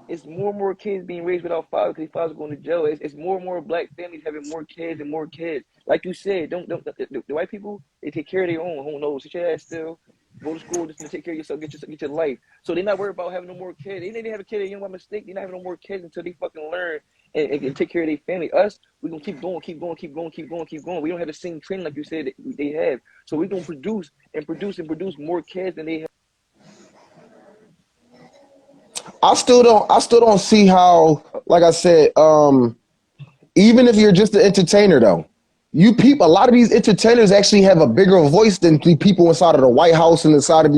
it's more and more kids being raised without fathers because fathers going to jail. It's more and more black families having more kids and more kids. Like you said, don't the white people they take care of their own. Who knows? Sit your ass still. Go to school just to take care of yourself, get your life. So they're not worried about having no more kids. They have a kid, you know, by mistake. They're not having no more kids until they fucking learn and take care of their family. Us, we're gonna keep going, keep going, keep going, keep going, keep going. We don't have the same training like you said that they have. So we're gonna produce and produce and produce more kids than they have. I still don't see how, like I said, even if you're just an entertainer though, you people, a lot of these entertainers actually have a bigger voice than the people inside of the White House and inside of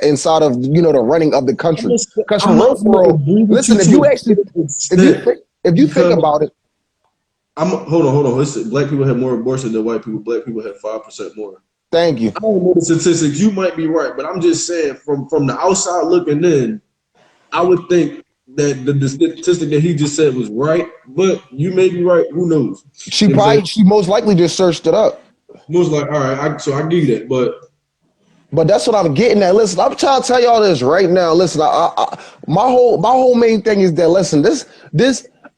inside of the running of the country. Because I'm for gonna real, agree with you listen, to a certain extent if you think because about it, hold on. Listen, black people have more abortions than white people. Black people have 5% more. thank you. I don't know the statistics. You might be right, but I'm just saying from the outside looking in, I would think that the statistic that he just said was right, but you may be right. Who knows? You know what I'm saying? She most likely just searched it up. Most like, all right, so I give you that, but But that's what I'm getting at. Listen, I'm trying to tell y'all this right now. Listen, my whole main thing is that listen, this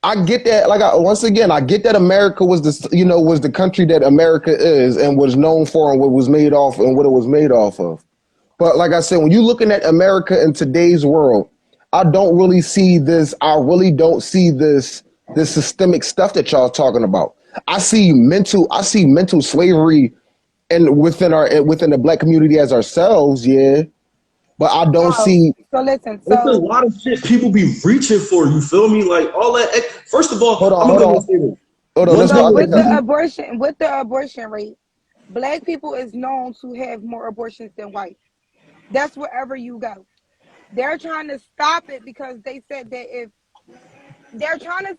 I get that. Once again, I get that America was the country that America is and was known for and what was made off and what it was made off of. But like I said, when you're looking at America in today's world, I don't really see this. I really don't see this systemic stuff that y'all talking about. I see mental slavery and within the black community as ourselves, yeah. But I don't Oh, see. so listen. it's a So lot of shit people be reaching for. You feel me? Like all that. First of all, Hold on, I'm gonna hold go ahead and on, say this. hold on. One This is so what I thing think. with that really, the abortion rate, black people is known to have more abortions than white. That's wherever you go. They're trying to stop it because they said that if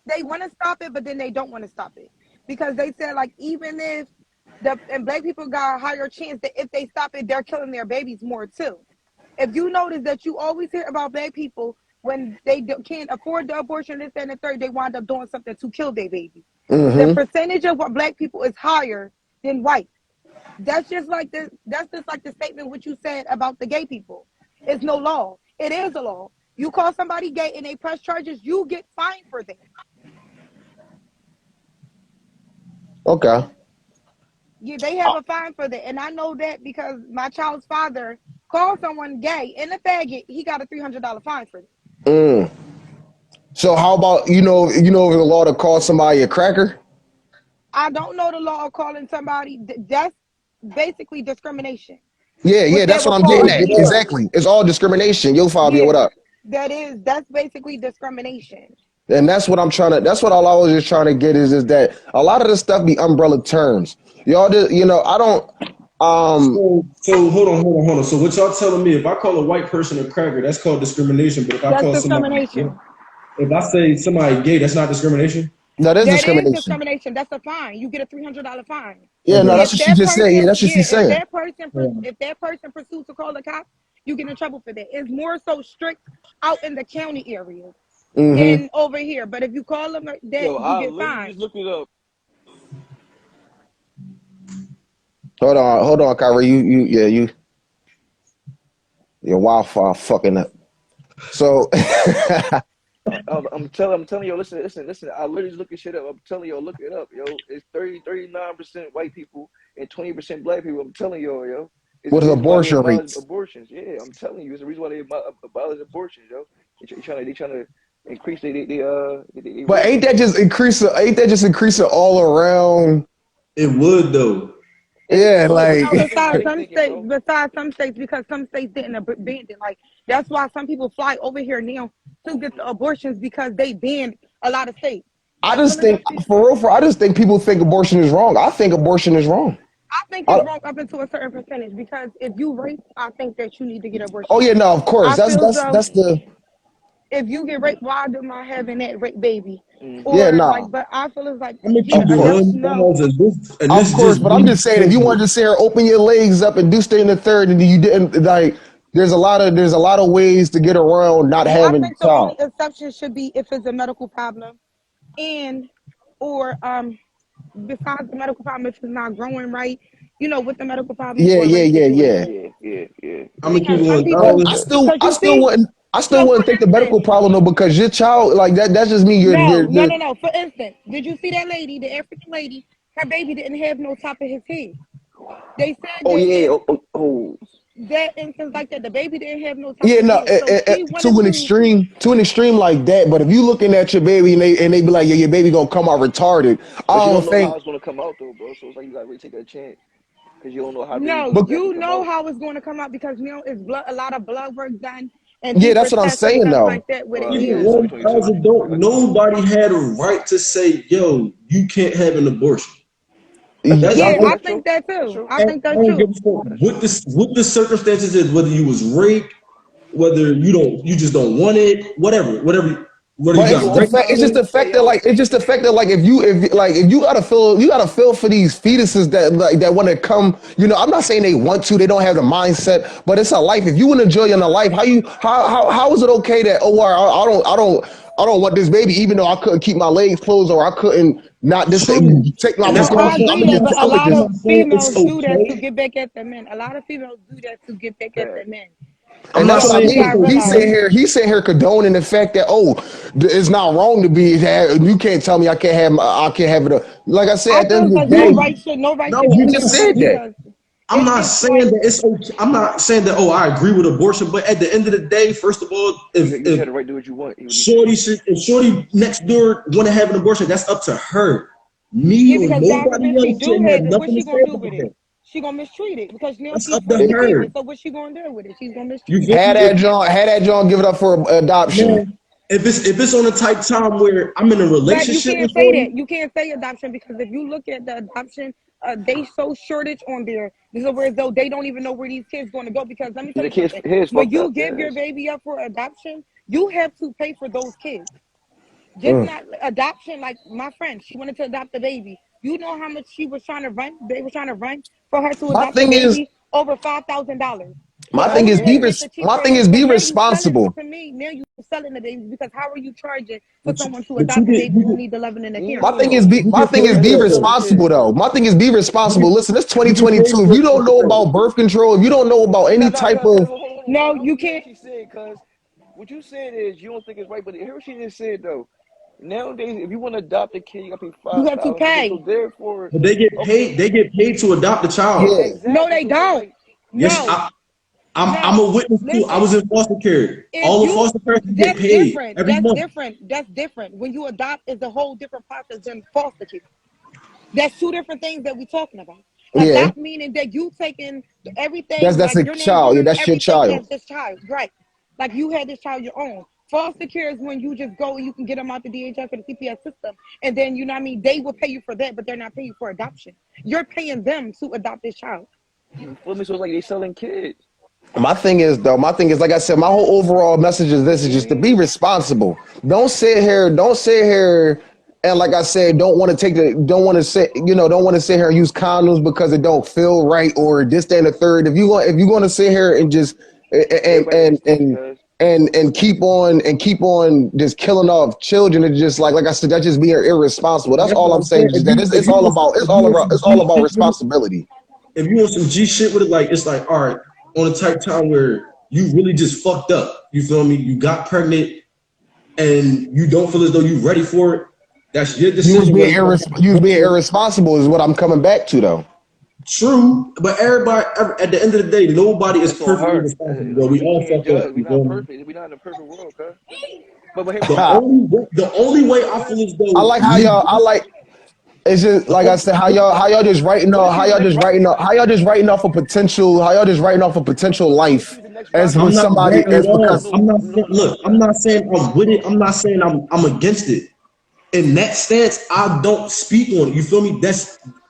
they want to stop it, but then they don't want to stop it because they said like even if and black people got a higher chance that if they stop it, they're killing their babies more too. If you notice that you always hear about black people when they can't afford the abortion, this and the third, they wind up doing something to kill their baby. The Mm-hmm. percentage of what black people is higher than white. That's just like the That's just like the statement what you said about the gay people. It's no law. It is a law. You call somebody gay and they press charges, you get fined for that. Okay. Yeah, they have a fine for that, and I know that because my child's father called someone gay in a faggot. He got a $300 fine for that. Mm. So how about the law to call somebody a cracker? I don't know the law of calling somebody. That's basically discrimination. Yeah, What yeah. they That's what will I'm call getting but it. at. Yeah, Exactly. It's all discrimination. Yo, Fabio, what yeah. up? That's basically discrimination. And that's what I'm trying to. That's what all I was just trying to get is that a lot of this stuff be umbrella terms. Y'all just, I don't. so hold on. So what y'all telling me? If I call a white person a cracker, that's called discrimination. But That's discrimination. if I say somebody gay, that's not discrimination. No, that's That is discrimination. discrimination. That's a fine. You get a $300 fine. Yeah, no, Okay. that's what she just said. Yeah, that's what she's saying. If that person pursues to call the cops, you get in trouble for that. It's more so strict out in the county areas Mm-hmm. than over here. But if you call them that, Yo, you I get literally fined. just looked it up. Hold on, Kyrie. Your Wi-Fi fucking up. So, I'm telling you, listen. I literally just looking shit up. I'm telling you, look it up, yo. It's 39% white people and 20% black people. I'm telling you, yo. It's the what is reason why they abortion abolish rates? abortions. Yeah, I'm telling you, it's the reason why they abolish abortions, yo. They trying to increase the But rates. ain't that just increasing? Ain't that just increasing all around? It would though. Yeah, It would, but No, see, like this is how they thinking, bro. besides some states, because some states didn't ban it. Like that's why some people fly over here now to get the abortions because they banned a lot of states. I Like just think Philadelphia, I just think people think abortion is wrong. I think abortion is wrong. I think I, it's wrong up into a certain percentage because if you rape, I think that you need to get an oh abortion. yeah, no, of course. I That's feel that's though that's the if you get raped, why am I having that rape baby? Mm-hmm. yeah, Or like, nah. but I feel it's like, I'm gonna yeah, keep Of it enough course. one no. thousand. And Of this course, just but I'm me just saying if you personally. want to just say open your legs up and do stay in the third and you didn't like there's a lot of ways to get around not Yeah, I having think the a only child. exception should be if it's a medical problem and or besides the medical problem if it's not growing right, with the medical problem Yeah, or yeah, rape yeah, situation. yeah. Yeah. I'm gonna keep Because it some one people, But I thousand. still because I you still see, wouldn't so for think the instance, medical problem though because your child like that's just me no, you're no, no. For instance, did you see that lady, the African lady? Her baby didn't have no top of his head. They said Oh that yeah. if Oh. that instance like that, the baby didn't have no top yeah, of his no, head. So she wanted to an extreme like that. But if you looking at your baby and they be like, yeah, your baby gonna come out retarded, But you I don't don't know how think it's gonna come out though, bro. So it's like you gotta really take a chance because you don't know how babies no, gonna exactly you come know out. how it's going to come out because it's blood, a lot of blood work done and Yeah, do that's what I'm tests and saying stuff though. like that with it. Yeah, Even Yeah. it's one 2022. don't nobody had a right to say, yo, you can't have an abortion. That's Yeah, That's I it. that's true. think that That's too. true. I And think I that's don't give true. a fuck That's true. what the circumstances is, whether you was raped, whether you just don't want it, whether you But it's You got just the all fact. It's pregnant. just time. the Hey fact that yo, like it's just the fact that like if you gotta feel for these fetuses that like that want to come. You know, I'm not saying they want to. They don't have the mindset, but it's a life. If you want to enjoy in a life, how is it okay that I don't want this baby even though I couldn't keep my legs closed or I couldn't not this True. take my And No, that's what I'm I saying. precautions. agree I'm that, not but a saying lot I'm of not saying females it's do that to okay. get back at the men. A lot of females do that to get back at the men. I'm And not that's what I saying You it's gotta mean. realize. okay. He's saying here condoning the fact that it's not wrong to be that you can't tell me I can't have it. Like I said, I at the feel end of the because No, day, no right no, should be I'm you not just taken away said saying. that. because I'm not it's saying like that it's okay. I'm not saying that. Oh, I agree with abortion, but at the end of the day, first of all, you should have the right to do what you want. What he said. if Shorty next door want to have an abortion, that's up to her. Me yeah, or because God nobody forbid she else do shouldn't have have it. What's nothing to she say gonna do about with it? that. She gonna mistreat it because now That's she's up to from the her. baby. So what's she gonna do with it? She's gonna You mistreat it. feel me? Had that John give it up for adoption. Now, if it's on a type time where I'm in a But you relationship can't with say Shorty, that. You can't say adoption because if you look at the adoption, they so shortage on there. This is where as though they don't even know where these kids going to go. Because let me tell The you kids, something. his When fucked you up. give your Yes. baby up for adoption, you have to pay for those kids. Just Mm. not adoption. Like my friend, she wanted to adopt a baby. You know how much she was trying to run? They were trying to run for her to My adopt a thing is, baby over $5,000. my The God thing only is way to damn. make the my cheaper, thing is but be now you selling responsible. to me. Now you selling the baby because how are you charging for but someone to but you adopt a get baby who needs the loving and the caring? you My get thing is paid That's for be like that selling though. responsible kids. though. My thing is be You responsible. get Listen, it's you get paid 2022. If for you it don't know though. about birth control, if you don't know about No, any no, type cuz of hold No, on. I'm you gonna hear can't. what she said, cuz what you said is you don't think it's right, but hear what she just said though. Nowadays, if you want to adopt a kid, you gotta pay You five have to thousand. So pay. therefore, But they get okay, paid. They get paid to adopt a child. yeah. No, exactly. they So it's don't. like, Yes, No, I'm no. a witness too. I Listen, was in foster care. if All the you foster parents get that's paid different. every That's month. different. That's different. When you adopt, is a whole different process than foster care. That's two different things that we're talking about. Yeah. Adopt meaning that you taking everything, That's like a your name child. going Yeah, on that's your everything as child. this child, right? Like you had this child your own. Foster care is when you just go and you can get them out the DHS or the CPS system, and then you know what I mean. They will pay you for that, but they're not paying you for adoption. You're paying them to adopt this child. you feel me? So it's like they selling kids. My thing is, like I said, my whole overall message is this: is You just to mean? be responsible. Don't sit here, and like I said, don't want to say, don't want to sit here and use condoms because it don't feel right or this, that, and the third. If you're going to sit here and just Everybody makes mistakes, cuz. and keep on just killing off children, it's just like I said, that's just being irresponsible. That's That's all what I'm I'm saying. saying. Just that it's all about responsibility. If you want some G shit with it, like it's like all right, on a type time where you really just fucked up. You feel me? You got pregnant and you don't feel as though you're ready for it. That's your decision. Whether you You was being want irresponsible is what I'm coming back to though. true, but at the end of the day, nobody is That's on perfectly her. responsible. Bro. We We all can't fuck up. judge. We're You not feel me? perfect. We're not in a perfect world, cuz. But hear me The out though. only way I feel as I though like how y'all. I like. It's just the like I only, said, how y'all just writing What off, if she's the next Rocket? how y'all just writing off a potential, how y'all just writing off a potential What if life she's the next as Rocket? with I'm not somebody writing it as No, off. because no, no, no, I'm no. not saying I'm with it. I'm not saying I'm against it. In that stance, I don't speak on it. You feel me?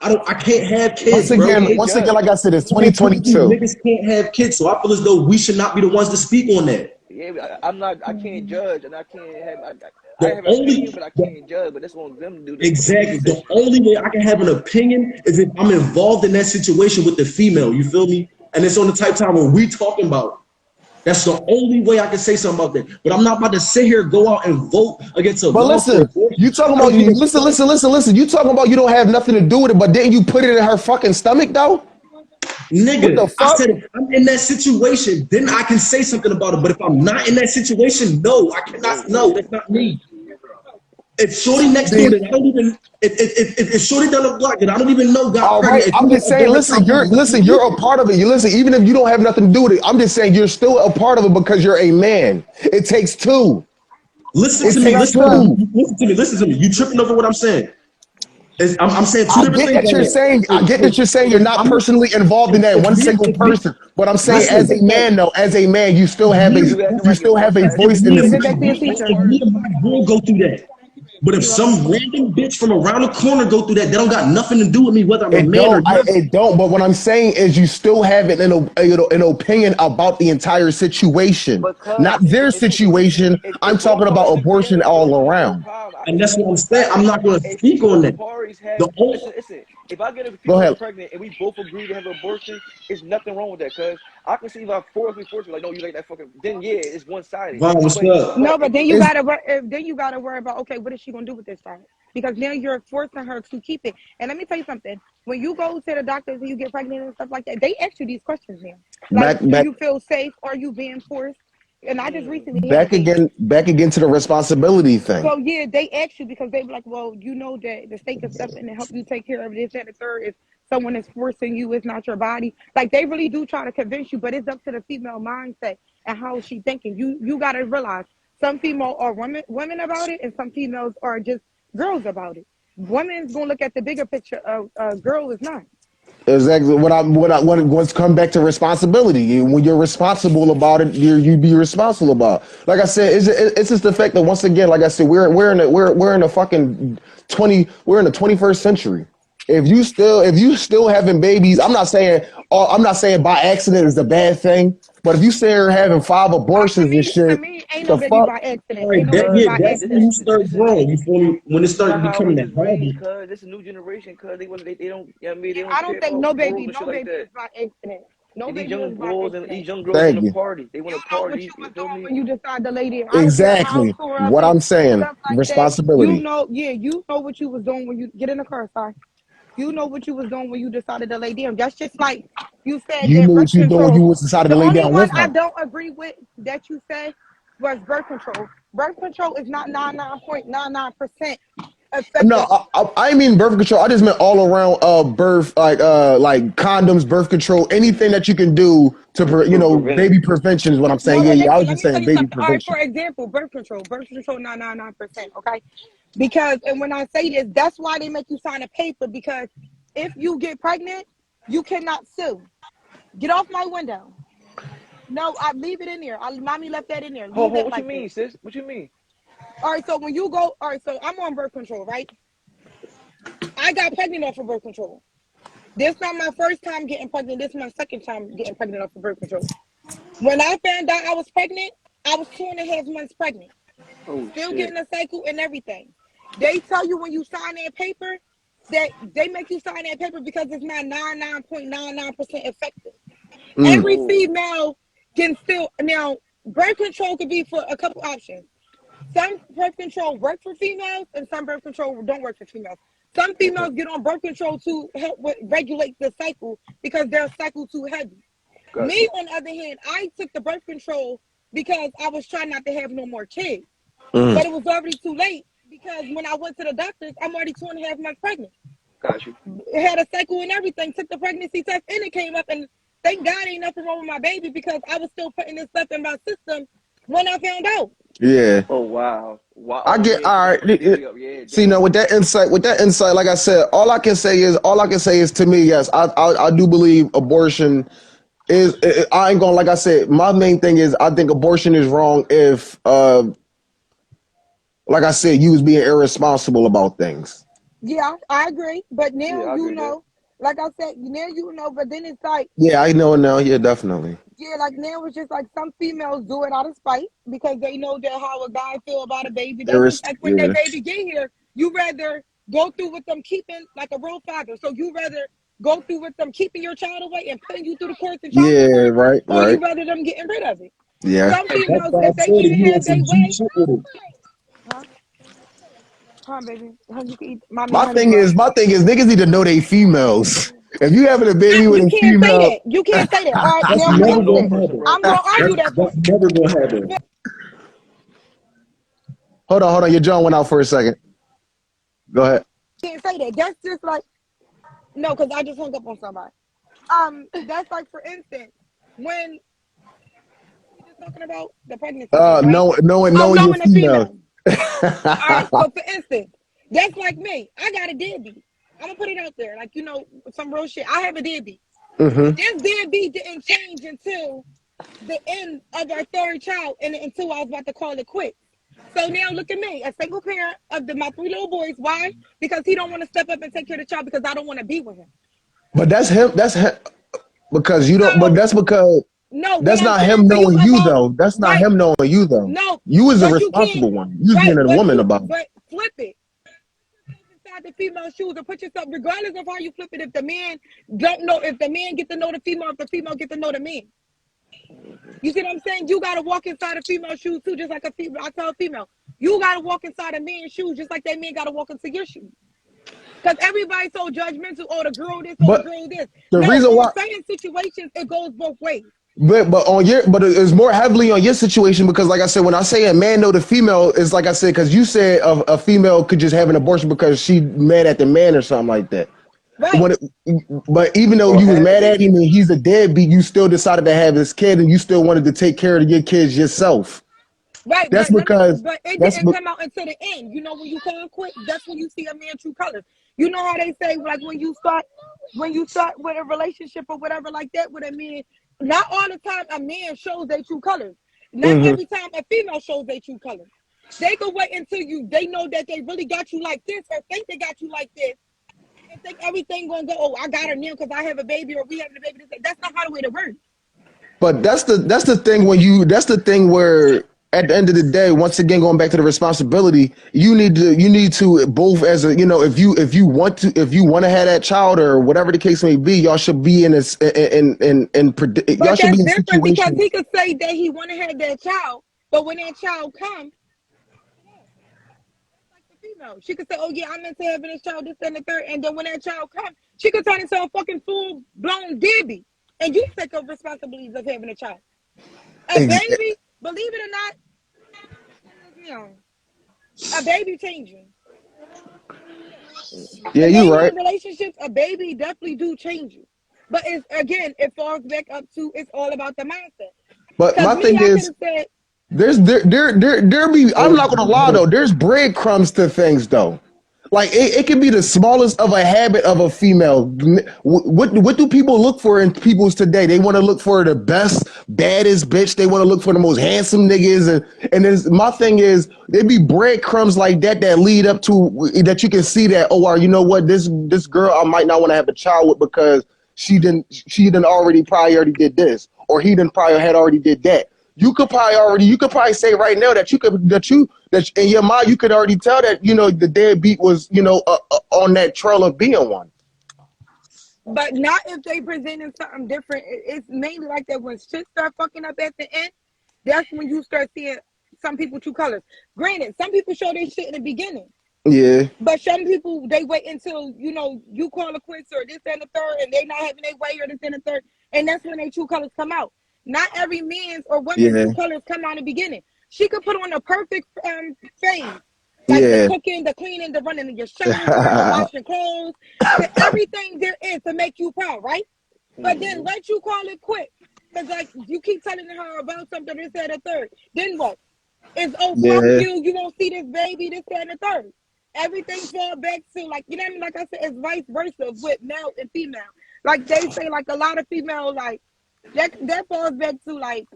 I can't have kids, bro. You can't once again, judge. like I said, it's Typically 2022. niggas can't have kids, so I feel as though we should not be the ones to speak on that. Yeah, I'm not. I can't judge, and I can't have. I The have an only opinion, but I the, can't judge. But that's on them to do to make the exactly the decision. only way I can have an opinion is if I'm involved in that situation with the female. You feel me? And it's on the type time where we talking about it. That's the only way I can say something about that. But I'm not about to sit here, go out and vote against a But law for listen, you abortion. talking I about don't give you a listen, fuck. listen, listen, listen. You talking about you don't have nothing to do with it, but didn't you put it in her fucking stomach though? What the Nigga, I said fuck? if I'm in that situation, then I can say something about it. But if I'm not in that situation, no, I cannot. No, that's not me. If Shorty next door See, that I don't even, if Shorty down the block that I don't even know got all right, pregnant, if you I'm want just to saying. adopt a child, You're a part of it. You listen, even if you don't have nothing to do with it, I'm just saying you're still a part of it because you're a man. It takes two. listen It to me, takes listen to me, two. listen to me, listen to me. You tripping over what I'm saying? I'm saying two I different get things that you're right saying. now. I get that you're saying you're not personally involved in that one single person. But I'm saying, as a man, though, as a man, you still have a You acting like your voice in the Give it back to your situation. teacher. If me and my girl go through that, but if You're welcome. some random bitch from around the corner go through that, that don't got nothing to do with me, whether I'm a man or not. It don't. But what I'm saying is, you still have an opinion about the entire situation, because not their situation. if I'm both talking about parties agree to have abortion an all abortion, no around. problem. I can And see that's what I'm both saying. I'm sides. not going to If speak on both that. parties have The only listen. If I get a Go female ahead. pregnant and we both agree to have an abortion, it's nothing wrong with that. Cause I can see if I force me like, no, you like that fucking. Then yeah, it's one sided. Vaughn, what's But up? No, but then you Is gotta then you gotta worry about, okay, what is she gonna do with this child? Because now you're forcing her to keep it. And let me tell you something. When you go to the doctors and you get pregnant and stuff like that, they ask you these questions now. Like, back do back you feel safe? Are you being forced? And I just mm, recently had a baby. back again to the responsibility thing. So yeah, they ask you because they be like, well, you know that the state can step in and help you take care of this and the third. If someone is forcing you, it's not your body. Like they really do try to convince you, but it's up to the female mindset and how she thinking. You gotta realize some female are women about it, and some females are just girls about it. Women's gonna look at the bigger picture. Of girl is not. Exactly what what's come back to responsibility. When you're responsible about it, you be responsible about it. Like I said, it's just the fact that once again, like I said, we're in a fucking 21st century. If you still having babies, I'm not saying by accident is a bad thing, but if you say you're having 5 To abortions and me, to shit, me, ain't no the baby fuck? by accident. Right, Ain't no that, baby yeah, by that's when you accident. start growing. You feel me? When it this is started not how we becoming a was raised. habit. Cause this is a new generation. Cause they don't. You know what I mean, they Yeah, don't I don't care think about morals and no shit like baby that. is by accident. No And these baby is young by boys and accident. these young girls want Thank to you. party. They want You to know what party. you You was feel doing me? when you decided to lay there. I don't care how Exactly tore up what and I'm saying. stuff like that. You Responsibility. know, yeah, you know what you was doing when you get in the car, sorry. You know what you was doing when you decided to lay down. That's just like you said You that knew what birth you were doing. control. You was decided to The lay only down one with I her. don't agree with that you said was birth control. Birth control is not 99.99% No, effective. I mean birth control. I just meant all around birth, like condoms, birth control, anything that you can do to Prevent it. baby prevention is what I'm No, saying. Yeah, but yeah. I listen, was let just me tell saying you baby something. All right, prevention. for example, birth control. Birth control 999%, okay? Because and when I say this, that's why they make you sign a paper because if you get pregnant, you cannot sue. Get off my window. No, I leave it in there. Mommy left that in there. Leave Hold, it what you like that. mean, sis? What you mean? All right, so when you go, all right, so I'm on birth control, right? I got pregnant off of birth control. This not my first time getting pregnant. This is my second time getting pregnant off of birth control. When I found out I was pregnant, I was 2.5 months pregnant. Oh Still shit. getting a cycle and everything. They tell you when you sign that paper that they make you sign that paper because it's not 99.99% effective. Mm, Every Oh. female can still now birth control could be for a couple options. Some birth control work for females and some birth control don't work for females. Some Okay. females get on birth control to help with, regulate the cycle because their cycle too heavy. Got Me, you. on the other hand, I took the birth control because I was trying not to have no more kids. But mm. it was already too late because when I went to the doctors, I'm already 2.5 months pregnant. Got you. It had a cycle and everything, took the pregnancy test and it came up. And thank God ain't nothing wrong with my baby because I was still putting this stuff in my system when I found out. Yeah, Oh wow. Wow. I Oh get yeah. So all that fucked your right. baby up. Yeah. See, now Damn. with that insight, like I said, all I can say is to me, yes, I do believe abortion is. I ain't gonna like I said. My main thing is I think abortion is wrong if, like I said, you was being irresponsible about things. Yeah, I agree. But Yeah, now I you agree with that. know, like I said, now you know, but then it's like, Yeah, I know now. Yeah, definitely. yeah, like now it's just like some females do it out of spite because they know that how a guy feel about a baby. That's just like when that Yeah, baby get here, you rather go through with them keeping like a real father. So you rather go through with them keeping your child away and putting you through the courts and child yeah, support, right, or right. you rather them getting rid of it. Yeah. Some And that's females, why I if they said want if to you have want their some G way, shit with it. huh? Come on, baby. You can eat mommy My honey thing bun. is, niggas need to know they females. If you having a baby with You a can't say female, that. You can't say that. All right, That's now You for gotta never know a gonna instance, person, happen. bro. I'm gonna argue that That's point. never gonna happen. hold on, your John went out for a second. Go ahead. Can't say that. That's just like no, because I just hung up on somebody. That's like for instance, when we just talking about the pregnancy thing, right? Oh, Knowing your knowing a female. female. All right, so for instance, that's like me. I got a deadbeat. I'm gonna put it out there, like, you know, some real shit. I have a deadbeat. Mm-hmm. This deadbeat didn't change until the end of our third child, and until I was about to call it quits. So now look at me, a single parent of my 3 little boys. Why? Because he don't want to step up and take care of the child because I don't want to be with him. But that's him. That's him because you don't. But So that's because no, what that's I'm not saying him to you knowing you about though. That's not right, him knowing you though. no, You was the but you can't responsible one. You was being right, a woman about it. but flip it. Inside the female shoes and put yourself, regardless of how you flip it, if the man don't know, if the man get to know the female, if the female get to know the man. You see what I'm saying? You gotta walk inside a female shoes too, just like a female. I tell a female, you gotta walk inside a man's shoes, just like that man gotta walk into your shoes. Because everybody's so judgmental. Oh, the girl this, oh, the But girl this. the No, reason in why. certain situations, it goes both ways. But it's more heavily on your situation because, like I said, when I say a man know the female, it's like I said because you said a female could just have an abortion because she mad at the man or something like that. Right. But even though Or you was had to mad at be. him and he's a deadbeat, you still decided to have this kid and you still wanted to take care of your kids yourself. Right, That's but because but it that's didn't come out until the end. You know, when you call quit, that's when you see a man true colors. You know how they say, like when you start with a relationship or whatever like that with a man, not all the time a man shows their true colors. Not hmm every time a female shows their true colors. They can wait until they know that they really got you like this, or think they got you like this, and think everything gonna go. Oh, I got her now because I have a baby, or we having a baby. That's not how the way it works. But that's the thing that's the thing where at the end of the day, once again going back to the responsibility, you need to both as a if you want to have that child or whatever the case may be, y'all should be in this y'all But should that's be in different because situations. he could say that he want to have that child, but when that child comes, like the female, she could say, "Oh yeah, I'm into having this child, this and the third," and then when that child comes, she could turn into a fucking full blown deadbeat, and you take up responsibilities of having a child. A Ex- baby, believe it or not, you know, a baby changing. yeah, The you way you're right. in relationships, a baby definitely do change you. But it's again, it falls back up to it's all about the mindset. But Cause my me, thing I could is have said, there be I'm Oh, not gonna lie though, there's breadcrumbs to things though. Like it can be the smallest of a habit of a female. What do people look for in people's today? They want to look for the best, baddest bitch. They want to look for the most handsome niggas. And then my thing is, there be breadcrumbs like that lead up to that you can see that. Oh, well, you know what? This girl I might not want to have a child with because she didn't already probably already did this, or he didn't probably had already did that. You could probably say right now that in your mind you could already tell that the deadbeat was on that trail of being one. but not if they presenting something different. It's mainly like that when shit start fucking up at the end. That's when you start seeing some people true colors. Granted, some people show their shit in the beginning, Yeah, but some people they wait until you call a quits or this and the third, and they not having their way or this and the third, and that's when their true colors come out. Not every man's or woman's yeah, true colors come out in the beginning. She could put on a perfect phase, like the yeah. cooking, the cleaning, the running of your shower, the washing clothes, the everything there is to make you proud, right? But then Mm-hmm. let you call it quit. Because like you keep telling her about something, this and the third. Then what? It's oh fuck Yeah, you, you won't see this baby, this and the third. Everything fall back to like you know what I mean? Like I said, it's vice versa with male and female. Like they say, like a lot of female like that falls back to like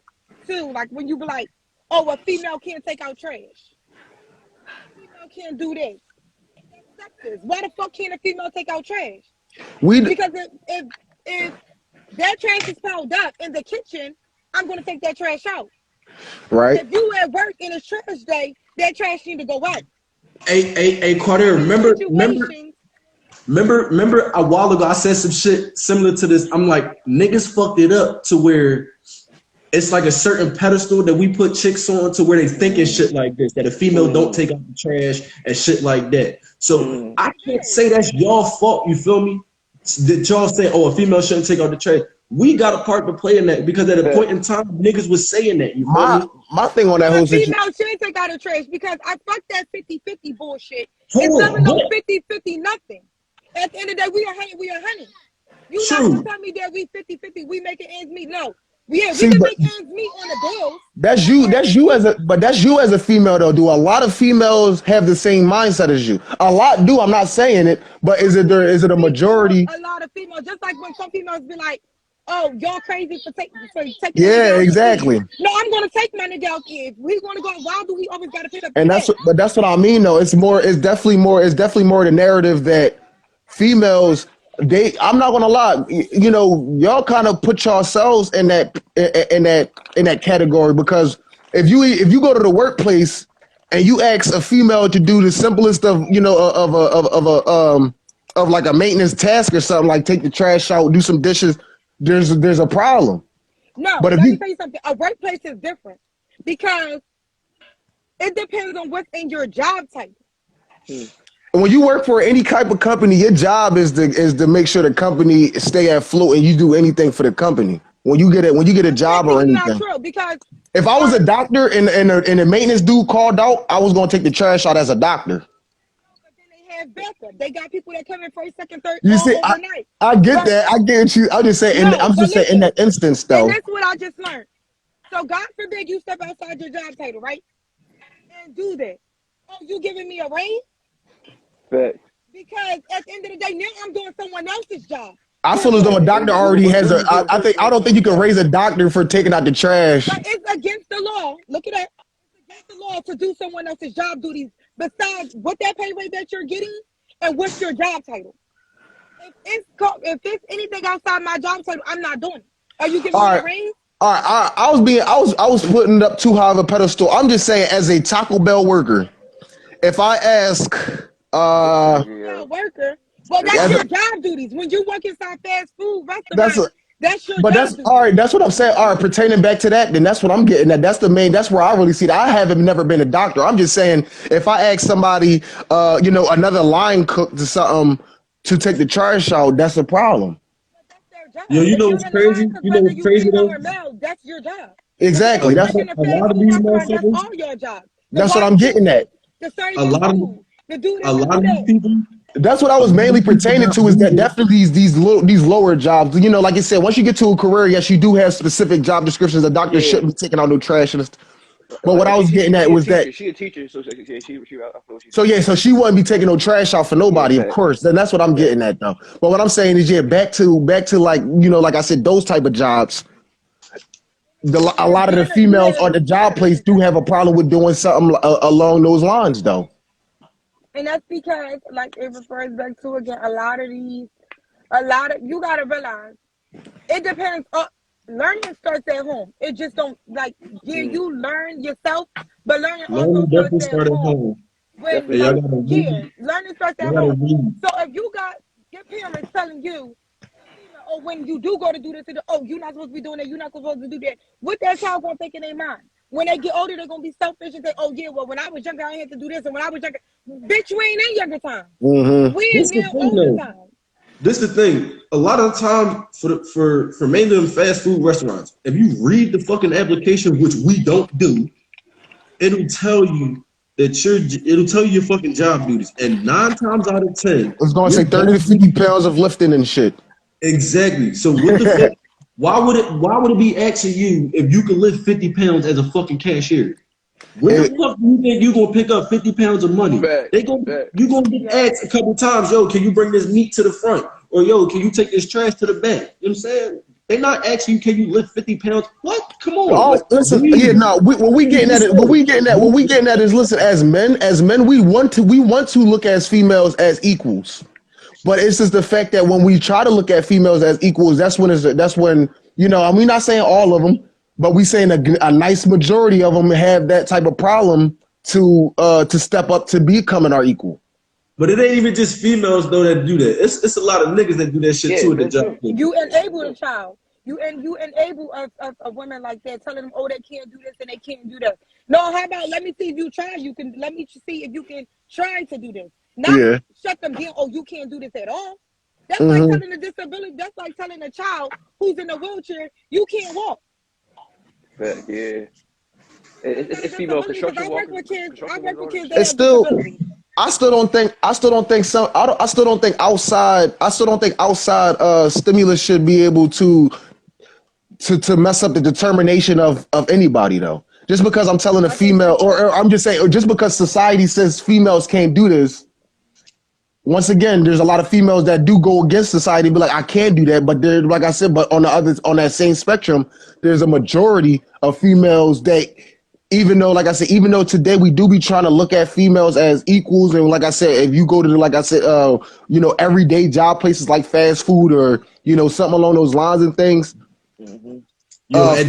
when you be like, oh, a female can't take out trash. A female can't do this. That's sexist. Why the fuck can't a female take out trash? we Because if that trash is piled up in the kitchen, I'm gonna take that trash out. right. If you at work and it's trash day, that trash need to go out. hey, Carter, Certain situations, remember a while ago I said some shit similar to this. I'm like, niggas fucked it up to where it's like a certain pedestal that we put chicks on to where they thinking shit like this, that a female don't Mm-hmm. take out the trash and shit like that. So Mm-hmm. I can't say that's y'all fault, you feel me? That y'all say, oh, a female shouldn't take out the trash. We got a part to play in that because at a point in time, niggas was saying that, you feel My me? my thing on that a whole situation. female should take out the trash because I fuck that 50-50 bullshit. It's Hold never on, no but 50-50 nothing. At the end of the day, we are honey. You not gonna true. tell me that we 50-50, we making ends meet. No. Yeah, we See, can but make ends meet on the bills. that's you as a female though. Do a lot of females have the same mindset as you? A lot do. I'm not saying it, but is it a majority? A lot of females, just like when some females be like, "Oh, y'all crazy for taking my nigga Yeah, out to eat." exactly. No, I'm gonna take my nigga out to eat. If we gonna go, why do we always gotta pick up the And tab? that's what I mean though. It's definitely more the narrative that females I'm not gonna lie, you know, y'all kind of put yourselves in that category because if you go to the workplace and you ask a female to do the simplest of of like a maintenance task or something like take the trash out, do some dishes, there's a problem. No, But if let me you tell you something. A workplace is different because it depends on what's in your job title. when you work for any type of company, your job is to make sure the company stay afloat and you do anything for the company. When you get a job or Technically not anything. true because If I was a doctor and a maintenance dude called out, I was gonna take the trash out as a doctor. but then they have backup. They got people that come in first, second, third, You all see, overnight. I get But that. I get you. I'm just saying. no, I'm but just saying in listen, that instance and though. that's what I just learned. So God forbid you step outside your job title, right? And do that. Oh, you giving me a raise? Fact. Because at the end of the day, now I'm doing someone else's job. I feel as though a doctor already has a. I don't think you can raise a doctor for taking out the trash. But it's against the law. Look at that. It's against the law to do someone else's job duties besides what that pay rate that you're getting and what's your job title. If it's anything outside my job title, I'm not doing it. Are you giving me a raise? All right, I was putting it up too high of a pedestal. I'm just saying, as a Taco Bell worker, if I ask, Worker. Well, that's your job duties. When you work inside fast food restaurants, that's your job duties. All right. That's what I'm saying. All right, pertaining back to that, then that's what I'm getting at. That's where I really see it. I haven't never been a doctor. I'm just saying, if I ask somebody, another line cook to something to take the trash out, that's a problem. Yo, you know what's crazy? You know what's crazy though? That's your job. Exactly. That's a lot of these motherfuckers. That's all your job. That's what I'm getting at. A lot of these people. That's what I was mainly pertaining to, is that definitely these lower jobs. You know, like I said, once you get to a career, yes, you do have specific job descriptions. A doctor shouldn't be taking out no trash. But what I was getting at was that she a teacher, so so she wouldn't be taking no trash out for nobody, of course. Then that's what I'm getting at though. But what I'm saying is, back to like, like I said, those type of jobs. A lot of the females on the job place do have a problem with doing something along those lines though. And that's because, like, it refers back to, again, you gotta realize, it depends. Learning starts at home. It just don't, you learn yourself, but learning also starts at home. Learning starts at home. So if you got your parents telling you, when you do go to do this, you're not supposed to be doing that, you're not supposed to do that, what that child gonna think in their mind? When they get older, they're going to be selfish and say, when I was younger, I had to do this. And when I was younger, bitch, we ain't in younger time. Mm-hmm. We in now older time. This is the thing. A lot of the time for mainly in fast food restaurants, if you read the fucking application, which we don't do, it'll tell you your fucking job duties. And 9 times out of 10, it's going to say 30 to 50 pounds of lifting and shit. Exactly. So what the fuck? Why would it be asking you if you can lift 50 pounds as a fucking cashier? Where the fuck do you think you gonna pick up 50 pounds of money? You gonna get asked a couple times, yo, can you bring this meat to the front? Or yo, can you take this trash to the back? You know what I'm saying? They're not asking you, can you lift 50 pounds? What? Come on. Oh, listen, what we getting at is listen, as men, we want to look at females as equals. But it's just the fact that when we try to look at females as equals, that's when and we're not saying all of them, but we saying a nice majority of them have that type of problem to step up to becoming our equal. But it ain't even just females though that do that. It's a lot of niggas that do that shit too at the job. You enable the child. You enable a woman like that, telling them, they can't do this and they can't do that. No, how about let me see if you try. Let me see if you can try to do this. Not shut them down. You can't do this at all. That's like telling a disability. That's like telling a child who's in a wheelchair, you can't walk. Yeah. It's female construction. I work with kids. It's still. I still don't think outside stimulus should be able to to mess up the determination of anybody though. Just because I'm telling a female, or I'm just saying, or just because society says females can't do this. Once again, there's a lot of females that do go against society, be like, I can't do that. But there, like I said, but on that same spectrum, there's a majority of females that, even though today we do be trying to look at females as equals, and like I said, if you go to everyday job places like fast food or something along those lines and things. Mm-hmm. Those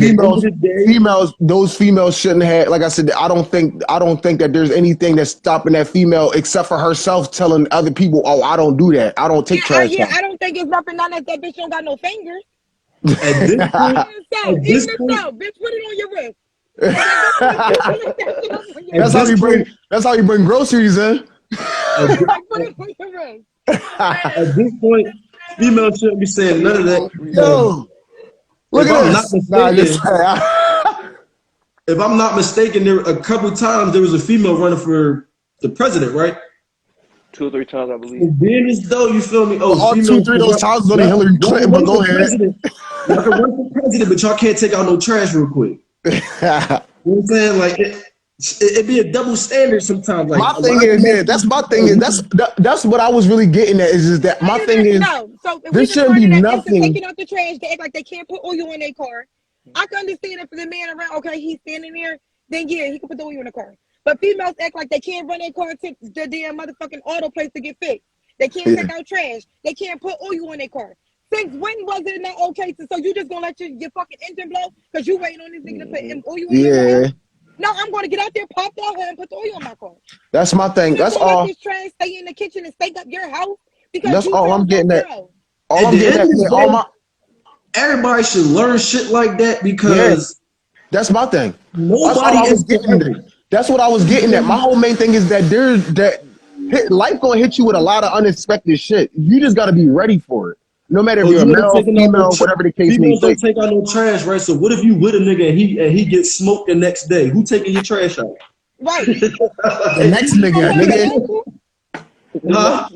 females shouldn't have. Like I said, I don't think that there's anything that's stopping that female except for herself telling other people, "Oh, I don't do that. I don't take trash." I don't think it's nothing. Not that bitch don't got no fingers. At this point, bitch, put it on your wrist. That's how you bring groceries in. Put it on your wrist. At this point, females shouldn't be saying none of that. Yo. Look at this. If I'm not mistaken, there a couple times there was a female running for the president, right? 2 or 3 times, I believe. And then as though, you feel me? Oh, all 2 or 3 of those times was only Hillary Clinton, but go ahead. Y'all can run for president, but y'all can't take out no trash real quick. You know what I'm saying? Like it'd be a double standard sometimes. Like my thing is, that's my thing is that's what I was really getting at is that my thing is so if there shouldn't be nothing taking out the trash. They act like they can't put oil in their car. I can understand if the man around, okay, he's standing there, then yeah, he can put the oil in the car. But females act like they can't run their car to the damn motherfucking auto place to get fixed. They can't take out trash. They can't put oil in their car. Since when was it not okay? So you just gonna let your fucking engine blow because you waiting on this nigga to put oil in your car? No, I'm going to get out there, pop that hood, and put the oil in my car. That's my thing. That's all. Let this trash stay in the kitchen and stink up your house because that's all I'm getting at. All I'm getting at. Everybody should learn shit like that because that's my thing. Nobody is getting it. That's what I was getting at. My whole main thing is that life gonna hit you with a lot of unexpected shit. You just gotta be ready for it. No matter if you're a male, female, whatever the case may be. Don't take out no trash, right? So what if you with a nigga and he gets smoked the next day? Who taking your trash out? Right. The next nigga. Huh?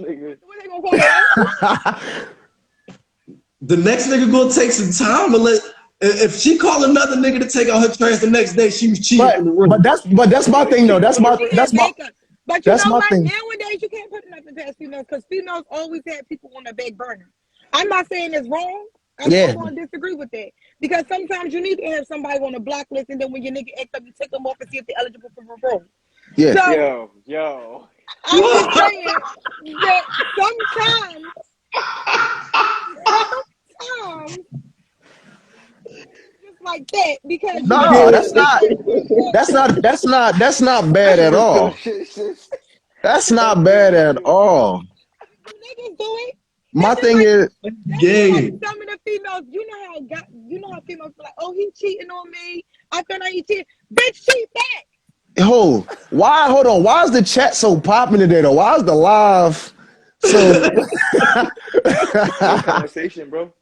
The next nigga gonna take some time and let. If she call another nigga to take out her trash the next day, she was cheating in the room. But that's my thing though. But you know what? Thing. Nowadays you can't put nothing past females because females always had people on the back burner. I'm not saying it's wrong. I'm not going to disagree with that because sometimes you need to have somebody on the block list, and then when your nigga acts up, you take them off and see if they're eligible for parole. Yeah. So, yo. I'm just saying that sometimes just like that because that's not bad at all. That's not bad at all. Niggas do it. My thing is, like some of the females, you know how females be like, oh, he cheating on me. I thought I cheated. Bitch, cheat back. Hold on. Why is the chat so popping today though? Why is the live so conversation, bro?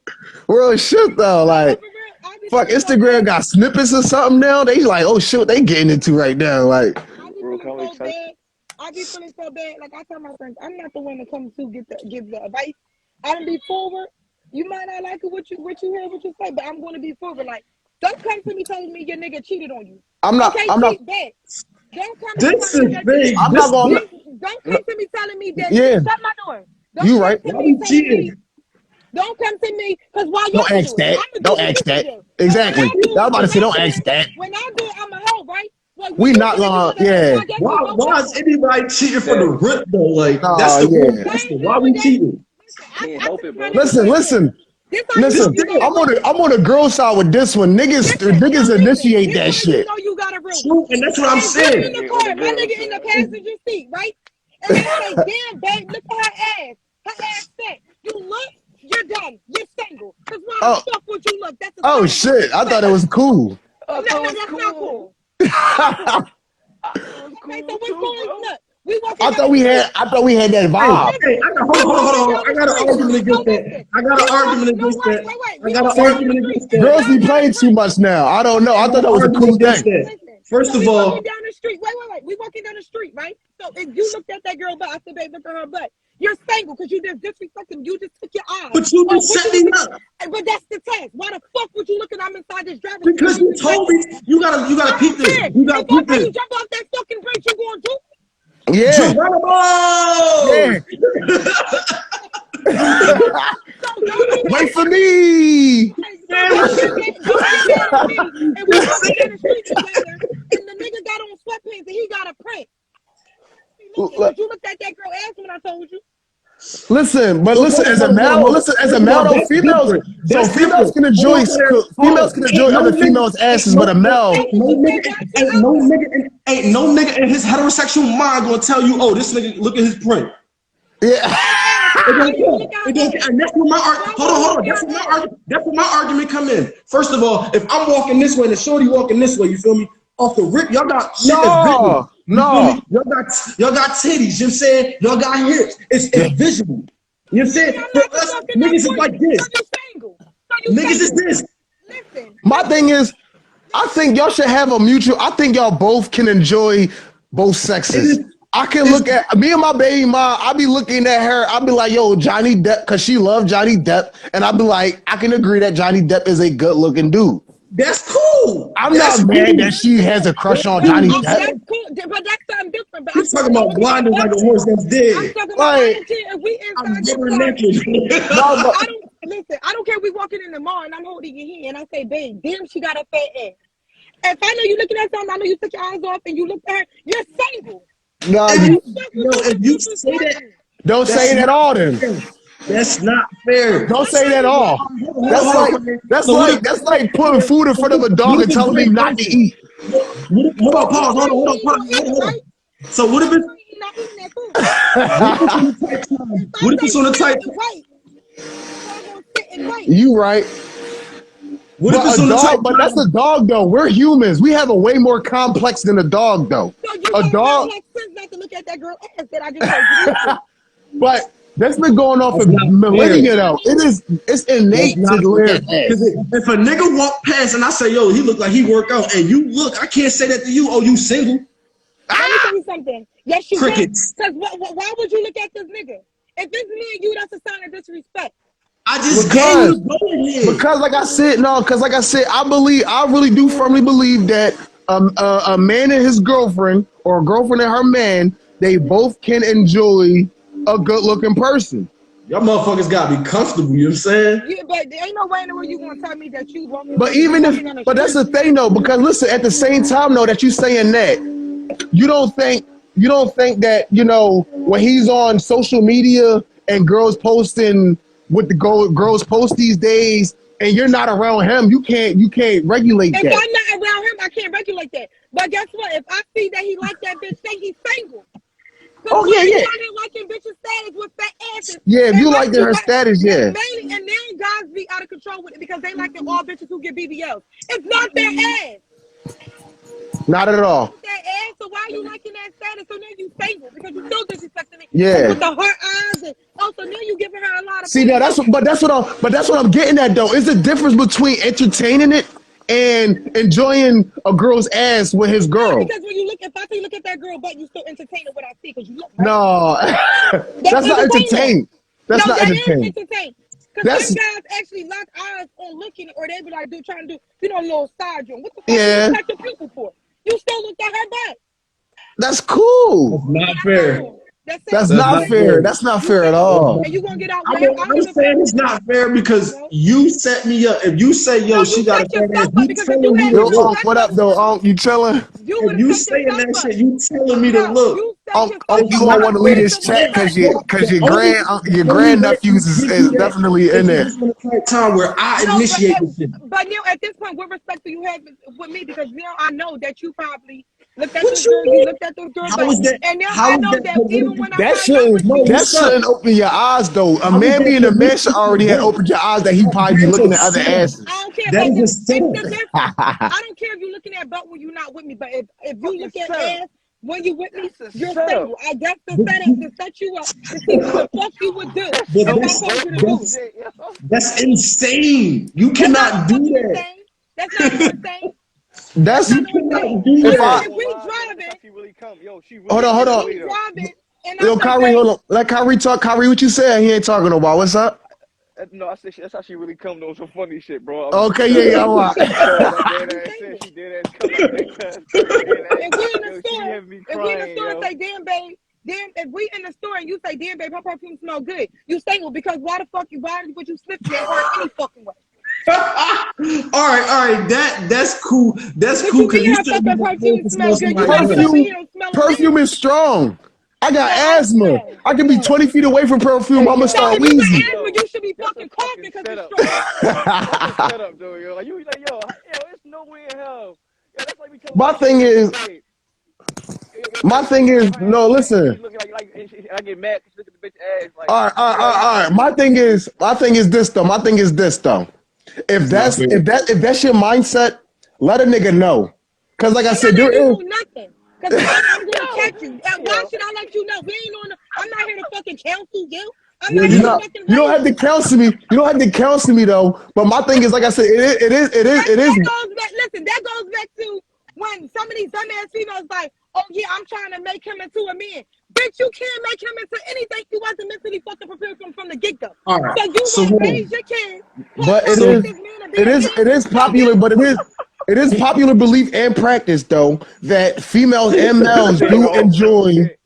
Real shit though, like fuck Instagram got snippets or something now. They like, oh shit, they getting into right now. Like I be feeling so bad. Like I tell my friends, I'm not the one to come to give the advice. I don't be forward. You might not like it what you hear, what you say, but I'm going to be forward. Like, don't come to me telling me your nigga cheated on you. I'm not. Don't come to me. I'm not going. Don't come to me telling me that. Yeah. Shut my door. You right. Don't come to me because why you don't ask that. Don't ask that. Exactly. I was about to say don't ask that. When I do it, I'm a hoe, right? Like, we not long, yeah. Why is anybody cheating for the rip though? Like that's the real question. Why we cheating? Can't help it, bro. Listen. I'm on a girl side with this one. Niggas initiate that shit. You got a room. True, and that's what I'm saying. In the car, my nigga in the passenger seat, right? And they say, damn, babe, look at her ass. Her ass fat. You look, you're done. You're single. Because why the fuck would you look? That's oh shit! I thought it was cool. No, that's not cool. Okay, so what's going on? I thought we had that vibe. Hey, hold on. I got an argument against that. Girls be playing too much now. I don't know. I thought that was a cool thing. First of all, down the street. Wait. We walking down the street, right? So if you looked at that girl butt, I said, babe, look at her butt. You're single because you just disrespected. You just took your eyes. But you just set me up. But that's the test. Why the fuck would you look at my I'm inside this driver's Because you told me you gotta peep this. You gotta peep If you this. jump off that fucking bridge, you gonna do? Yeah. Geronimo! Wait for me. Don't get mad at me. And we walking down the street together, and the nigga got on sweatpants and he got a print. But you looked at that girl ass when I told you. Listen, but listen, as a male, though, females, so females can enjoy other females' asses, but a male. Ain't no nigga in his heterosexual mind gonna tell you, oh, this nigga, look at his print. Yeah. And that's where my hold on. That's where my argument come in. First of all, if I'm walking this way and the shorty walking this way, you feel me? Off the rip, y'all got shit that's visual. No. Y'all got titties, you know what I'm saying? Y'all got hips. It's visual. You know what I'm saying? For us, niggas is like this. Niggas is this. Listen. My thing is, I think y'all should have a mutual. I think y'all both can enjoy both sexes. I can look at me and my baby mom. I be looking at her. I be like, yo, Johnny Depp, because she loved Johnny Depp. And I be like, I can agree that Johnny Depp is a good looking dude. That's cool. I'm not mad that she has a crush on Johnny Depp. That's cool, but that's something different. But I'm talking about blinding like a horse that's dead. I'm talking about if we inside this car. I don't care if we walking in the mall and I'm holding your hand and I say, babe, damn, she got a fat ass. If I know you looking at something, I know you took your eyes off and you look at her, you're single. No, if you say that, don't say it at all then. That's not fair. Don't say that at all. That's like putting food in front of a dog and telling him not to eat. Hold on, pause. Hold on. So what if it's not eating that food? What if it's on the tight? You right. What if it's on the dog? But that's a dog though. We're humans. We have a way more complex than a dog though. So you a dog. Like sense not to look at that girl ass that I just told you. But that's been going on for millennia though. It's innate to look at that. If a nigga walk past and I say, yo, he look like he work out, and you look, I can't say that to you. Oh, you single? Let me tell you something. Yes, you Crickets. Because why would you look at this nigga? If it's me and you, that's a sign of disrespect. I just because like I said, I really do firmly believe that a man and his girlfriend or a girlfriend and her man, they both can enjoy a good looking person. Y'all motherfuckers gotta be comfortable, you know what I'm saying? Yeah, but there ain't no way in the world you gonna tell me that you want me. But that's the thing though, because listen, at the same time though that you saying that, you don't think that, you know, when he's on social media and girls posting what the girls post these days, and you're not around him, you can't regulate that. If I'm not around him, I can't regulate that. But guess what? If I see that he like that bitch, say he's single. Oh yeah. Started liking bitches' status with fat asses. Yeah, if you like her status, yeah. And now guys be out of control with it because they like them all bitches who get BBLs. It's not their ass. Not at all. That ass, so why are you liking that status? So now you single because you still disrespecting me. Yeah. With the heart eyes and also now you giving her a lot of. See now that's what I'm getting at though. It's the difference between entertaining it and enjoying a girl's ass with his girl. Yeah, because when you look at that girl, but you still entertaining what I see because you look. Right? No, that's not entertaining. That's not entertaining. Because some guys actually lock eyes on looking, or they be like, trying to do, you know, a little side joint. What the fuck yeah. you look at your people for? You still looked at her back. That's cool. That's not fair. That's not fair. That's not fair at all. And you gonna get out? I'm saying it's not fair because you set me up. If you say, yo, she got a fat ass, you telling me to look. What up, though? You chilling? If you saying that shit, you telling me to look. You don't want to leave this chat because your grandnephews is definitely in there. Time where I initiate this shit. But Neil, at this point, what respect do you have with me? Because now I know that you probably looked at this girl, you looked at this girl, and now I know that even when that shouldn't open your eyes though. A man being a man should already have opened your eyes that he probably be looking at other asses. I don't care. I don't care if you're looking at butt when you're not with me, but if you look at ass when you with me, you're single. I guess to set you up to see what the fuck you would do. That's insane. You cannot do that. That's not insane. That's if we driving, hold on. Yo, Kyrie, hold on. Let Kyrie talk. Kyrie, what you said? He ain't talking about. What's up? No, I said that's how she really come on some funny shit, bro. I'm Okay, dead yeah, ass. all right. Cause I dead You ass single. said she dead ass come like that. Cause and If we in the yo, she be store, having me if we in the crying, store and yo. say, damn, babe, damn, if we in the store and you say, damn, babe, her perfume smell good, you single because why the fuck why would you sniff that hard any fucking way? All right. That's cool. That's What cool you because mean you her shouldn't fucking be afraid perfume to smell smell good? You somebody's gotta get breath. over Perfume, here and smell a perfume man. is strong. I got No, asthma. no, I can be no. 20 feet away from perfume. Hey, I'm gonna So start if you yo, wheezing. got asthma, you should be that's a fucking coughing fucking because it's setup, strong. yo. That's a setup, though, yo. Like you like, yo, it's no way in hell. Yo, that's like me telling My my thing babe, yo, is, babe, my yo, thing yo, is, her ass no, fat and she listen. looking like and I get mad because she look at the bitch ass like, All right, all right, yo, all right, you, all right. My thing is this though. My thing is this though. If It's not that's fair. if that's your mindset, let a nigga know. Cause like I I'm not said, there letting you is. know nothing. Because I'm going to yo, catch you. And why yo, should I let you know? We ain't on the, I'm not here to fucking counsel you. I'm Yeah, not you here to know. fucking You don't have raise to you. counsel me. You don't have to counsel me though. But my thing is, like I said, it is. That goes back, listen, that goes back to when some of these dumbass females like, oh yeah, I'm trying to make him into a man. Bitch, you can't make him into anything you wasn't mentally fucking prepared from the get-go. All right. So you So want to hold raise on. your kids, But trying it to So make is. this man to be It a is. man. It is So popular, but it is. It is popular belief and practice though that females and males say do all real enjoy. shit.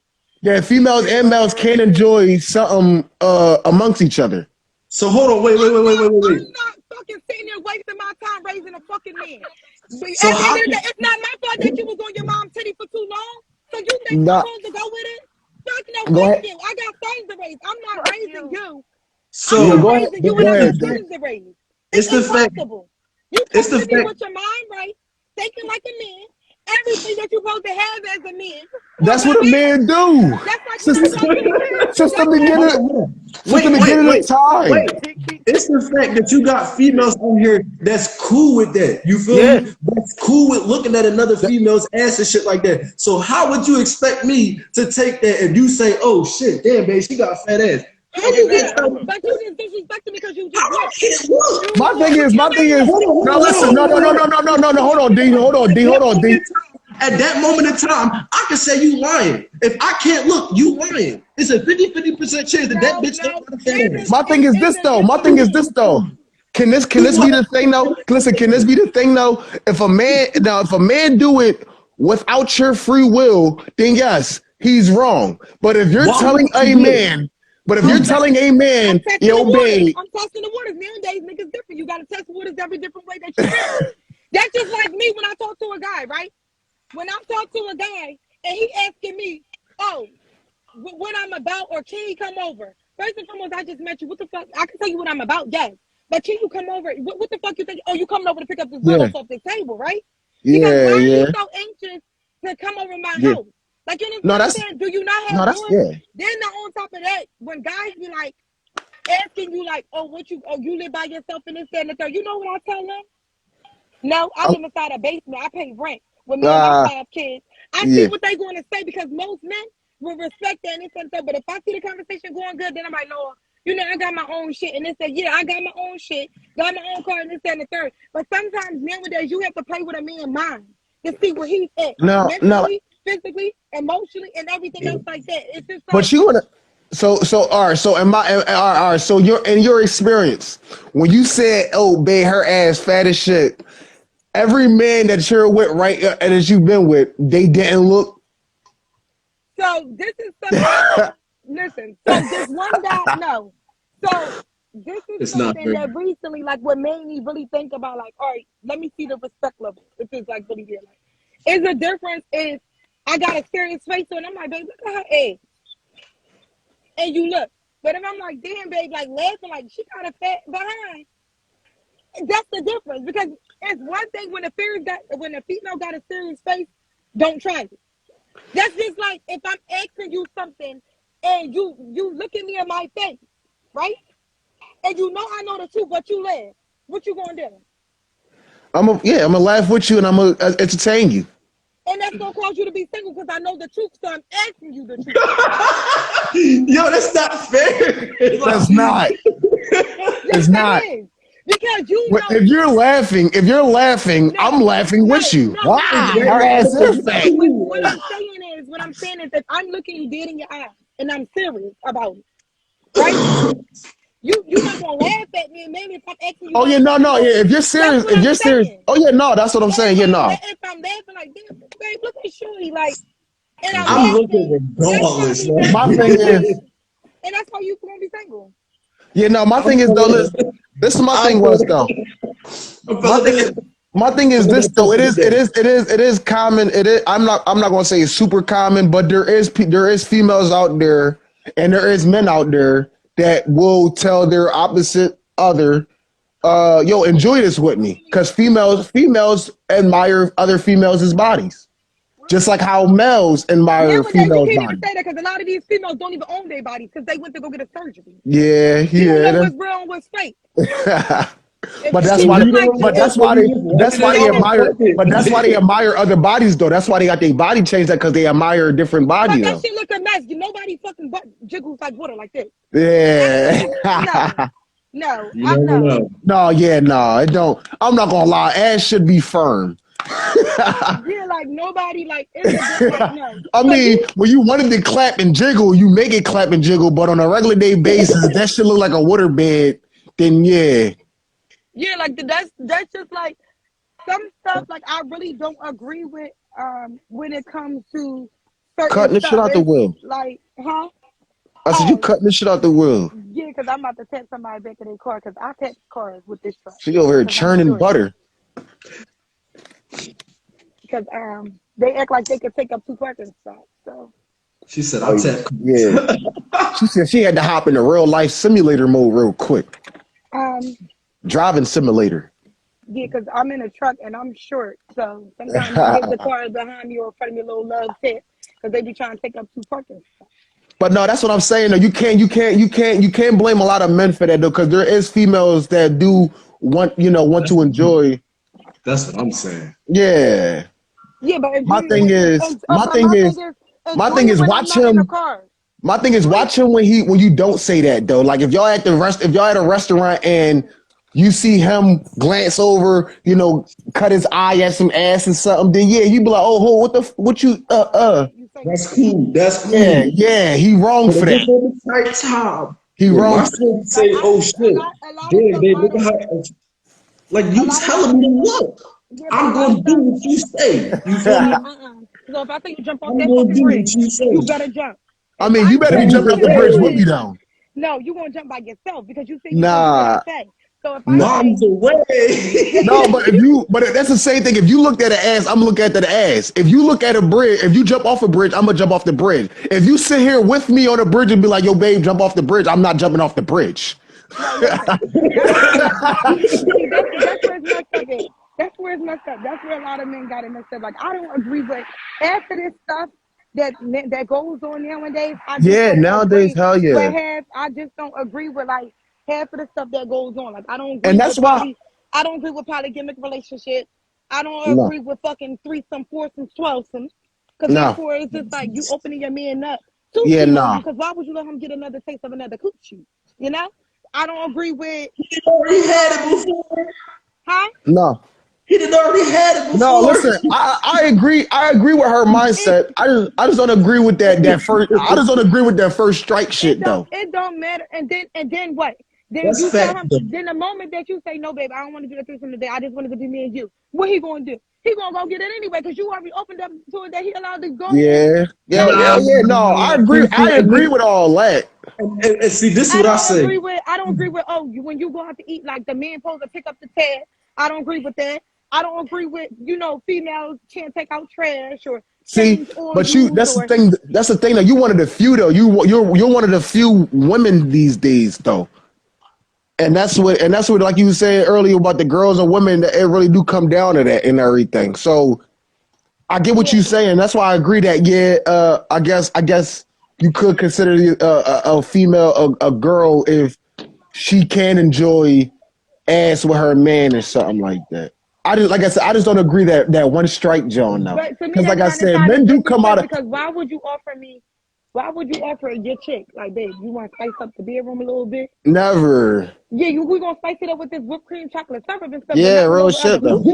Yeah, females Say and all males real can shit. enjoy something amongst each other. hold on. Wait. I'm not fucking sitting there wasting my time raising a fucking man. But So at the end how of the can day, it's not my fault that you was on your mom's titty for too long. So you think I'm Not supposed to go with it? Fuck no, go fuck ahead. you. I got sons to raise. I'm not Fuck raising you. you. I'm Yeah, not so go ahead. raising you, and Go I it's the got ahead, fact Dave. kids to raise. it's It's the fact impossible. You it's come the to me fact with your mind right, thinking like a man, everything that you're supposed to have as a man on That's my what a back. man do. That's like when I Since talk to the kids. since the That's like beginning, hold on. since the beginning of time. Wait. It's the fact that you got females on here that's cool with that. You feel Yeah. me? That's cool with looking at another female's ass and shit like that. So how would you expect me to take that if you say, "Oh shit, damn, babe, she got a fat ass"? How and Get you you mad get? at look, her. but you just disrespecting because you How just I look. can't look? You My thing look. is, You my thing may is. look. Now listen, no, no, no, no, no, no, no, no. Hold on, D. Hold on, D. Hold on, D. At that moment in time, I can say you lying. If I can't look, you lying. It's a 50% chance that that No, bitch no. ain't got a fat ass. My thing is It's this a though. My difference thing is between. this though. Can this be You the thing though? Listen, can this be the thing though? If a man do it without your free will, then yes, he's wrong. But if you're Why telling would a you do it? man, but if you're Prove that. telling a I'm man, testing the yo, waters. babe, I'm testing the waters. Nowadays, niggas different. You gotta test waters every different way that you feel. That's just like me when I talk to a guy, right? When I'm talking to a guy and he asking me, oh, what I'm about, or can he come over? First and foremost, I just met you. What the fuck? I can tell you what I'm about, yes. But can you come over? What the fuck you think? Oh, you coming over to pick up this yeah, little off the table, right? Because yeah, why are you yeah, so anxious to come over my yeah. house? Like, you understand No, what I'm that's saying? Do you not no, have that's yours? yeah. Then on top of that, when guys be like asking you like, oh, you live by yourself and this, that, and the third. You know what I tell them? No, I live inside a basement. I pay rent with me and my Uh, 5 kids. I see yeah. what they going to say because most men will respect that and this and that. But if I see the conversation going good, then I'm like, no, I got my own shit. And they say, yeah, I got my own shit, got my own car and this, that, and the third. But sometimes nowadays you have to play with a man's mind to see where he's at No, mentally, physically, emotionally, and everything else like that. It's just but like, you wanna. So all right. So all right. So in your experience, when you said, "Oh, babe, her ass fat as shit," every man that you're with, right, and that you've been with, they didn't look. so this is something. Listen, so this one guy, no. So this is It's not something fair. that recently, like, what made me really think about, like, all right, let me see the respect level. If it's like really there, like, is the difference is I got a serious face on. I'm like, babe, look at her egg, and you look. But if I'm like, damn, babe, like laughing, like she got a fat behind, that's the difference. Because it's one thing when a female got a serious face, don't try it. That's just like if I'm asking you something and you look at me in my face, right? And you know I know the truth, but you laugh. What you gonna do? I'm gonna laugh with you and I'm gonna entertain you. And that's gonna cause you to be single because I know the truth, so I'm asking you the truth. Yo, that's not fair. That's not. Yes, It's that not. is. Because you know, If you're laughing, I'm no, laughing with no, you. no, Wow, listen, her ass is fat. what I'm saying is that I'm looking you dead in your eyes and I'm serious about it, right? you're not gonna laugh at me, and maybe if I'm asking you. Oh yeah, no, yeah. If you're serious, That's what I'm saying. oh yeah, no, that's what I'm saying. Yeah, no. If I'm laughing like this, babe, look at Shorty, like, and I'm I'm laughing. looking That's gonna regardless, be man. My that's thing why is, and that's why you gonna be single. yeah, no. My I'm thing is though. feeling- This is my I'm thing was feeling- though. I'm My feeling thing is. it. My thing is this though. It is common. It is. I'm not gonna say it's super common, but there is females out there, and there is men out there that will tell their opposite other, yo, enjoy this with me, because females admire other females' bodies, just like how males admire Nowadays, you females' can't even bodies. say that because a lot of these females don't even own their bodies because they went to go get a surgery. Yeah, You don't know yeah. what's real and what's fake. But that's She why, look like that's why they admire. But that's why they admire other bodies, though. That's why they got their body changed, that because they admire a different body, But that though. shit look a mess. Nobody fucking butt jiggles like water like this. Yeah. No, You I never know. know. No, yeah, no, it don't. I'm not gonna lie. Ass should be firm. Yeah, like nobody like it's a bit like no. I But mean, when you wanted to clap and jiggle, you make it clap and jiggle. But on a regular day basis, that should look like a water bed. Then yeah. yeah, like that's just like some stuff like I really don't agree with when it comes to certain Cutting the shit stuff. out the It's wheel. like, huh? I said, you cutting the shit out the wheel. Yeah, because I'm about to tap somebody back in their car because I tap cars with this truck. She over here 'Cause I'm churning sure. butter. Because they act like they could take up 2 parking spots. So She said, "I'll tap." Yeah. She said she had to hop into real life simulator mode real quick. Driving simulator. yeah, because I'm in a truck and I'm short. So sometimes I give the cars behind me or in front of me a little love tip because they be trying to take up 2 parking spots. But no, that's what I'm saying. Though you can't blame a lot of men for that though, because there is females that do want to enjoy. That's what I'm saying. Yeah. Yeah, but My thing is watch him. My thing is watch him when you don't say that though. Like if y'all at a restaurant and you see him glance over, cut his eye at some ass or something, then yeah, you be like, oh, what you That's cool. That's cool. Yeah, he wrong for that. Right time. He wrong. My friend say, "Oh shit, damn, babe, look at her." Like you telling me what? I'm gonna do what you say. You feel me? So if I say you jump off I'm that gonna fucking do bridge, what you say. you better jump. I mean, you better be jumping off the bridge with me though. No, you gonna jump by yourself because you think Nah. what I say. So if Mom's away. No, but that's the same thing. If you look at an ass, I'm looking at the ass. If you look at a bridge, if you jump off a bridge, I'm gonna jump off the bridge. If you sit here with me on a bridge and be like, yo, babe, jump off the bridge, I'm not jumping off the bridge. No, listen. That's where it's messed up. That's where a lot of men got it messed up. Like I don't agree with after this stuff that goes on nowadays. I just don't nowadays, agree hell yeah. with I just don't agree with like half of the stuff that goes on. Like I don't agree And that's why I don't agree with polygamic relationships. I don't agree with fucking threesome, foursomes, twelvesomes. Because therefore it's just like you opening your man up. Because why would you let him get another taste of another coochie? You know? I don't agree with. He already had it before. Huh? No. He did already had it before. No, listen. I agree. I agree with her mindset. I just don't agree with that first. I just don't agree with that first strike shit though. It don't matter. And then what? Then That's you tell him. fact. Then the moment that you say no, babe, I don't want to do a threesome today. I just wanted to be me and you. What he gonna do? He gonna go get it anyway because you already opened up to it that he allowed to go. Yeah. No, I agree with all that. And see, this is what I say. I don't agree with. Oh, when you go out to eat, like the man supposed to pick up the tab. I don't agree with that. I don't agree with females can't take out trash or. See, but that's the thing. That's the thing that you wanted a few though. You're one of the few women these days though. And that's what like you said earlier about the girls and women, that it really do come down to that and everything. So I get what you're saying. That's why I agree that I guess you could consider a female a girl if she can enjoy ass with her man or something like that. I just don't agree that one strike John though. Because like I said, men do come out of. Because why would you offer your chick like, babe, you want to spice up the bedroom a little bit? Never. Yeah, we're gonna spice it up with this whipped cream chocolate syrup and stuff. Yeah, real shit though. What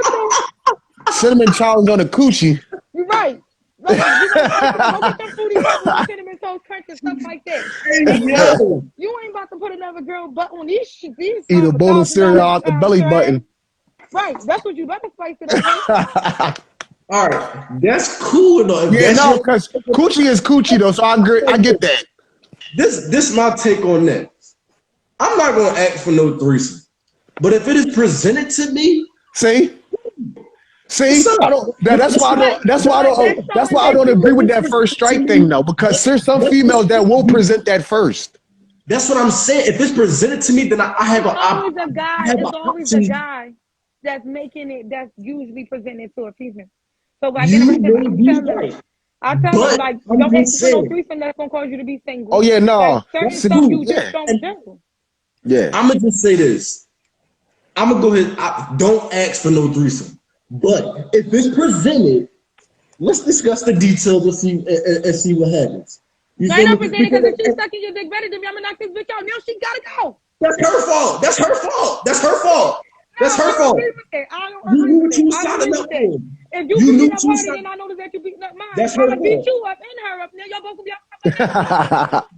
the? Cinnamon challenge on the coochie. You're right. Like, Go get them fruity pebbles and cinnamon toast crunch and stuff like that. Hey, yo. You ain't about to put another girl butt on these Eat a bowl of cereal out the belly button. Right, that's what you better spice it up with. All right, that's cool though. If Yeah, that's no, your- because coochie is coochie though, so I agree. I get that. this my take on that. I'm not gonna ask for no threesome, but if it is presented to me, See, I don't. That's why I don't agree with that first strike thing though, because there's some females that will present that first. that's what I'm saying. If it's presented to me, then I have an Always a option. guy. It's always a guy that's making it. That's usually presented to a female. So like, You I may be tell them, right. I tell But them like, I'm don't just ask for no saying. threesome. That's gonna cause you to be single. Oh yeah, no, Like, certain That's stuff cool, you just yeah. don't do. Yeah. I'm gonna just say this. I'm gonna go ahead. Don't ask for no threesome. But if it's presented, let's discuss the details and see what happens. You Right feel up me? and then because if she's sucking your dick better than me, I'm gonna knock this bitch out. Now she gotta go. That's her fault. That's her fault. That's her fault. That's her fault. I don't You agree knew with what you it. was I don't signing agree up with that. for. If you You knew beating what up you was harder signing and I notice that you beating up mine, That's I'm her gonna beat fault. you up and her up. Now y'all both gonna be out.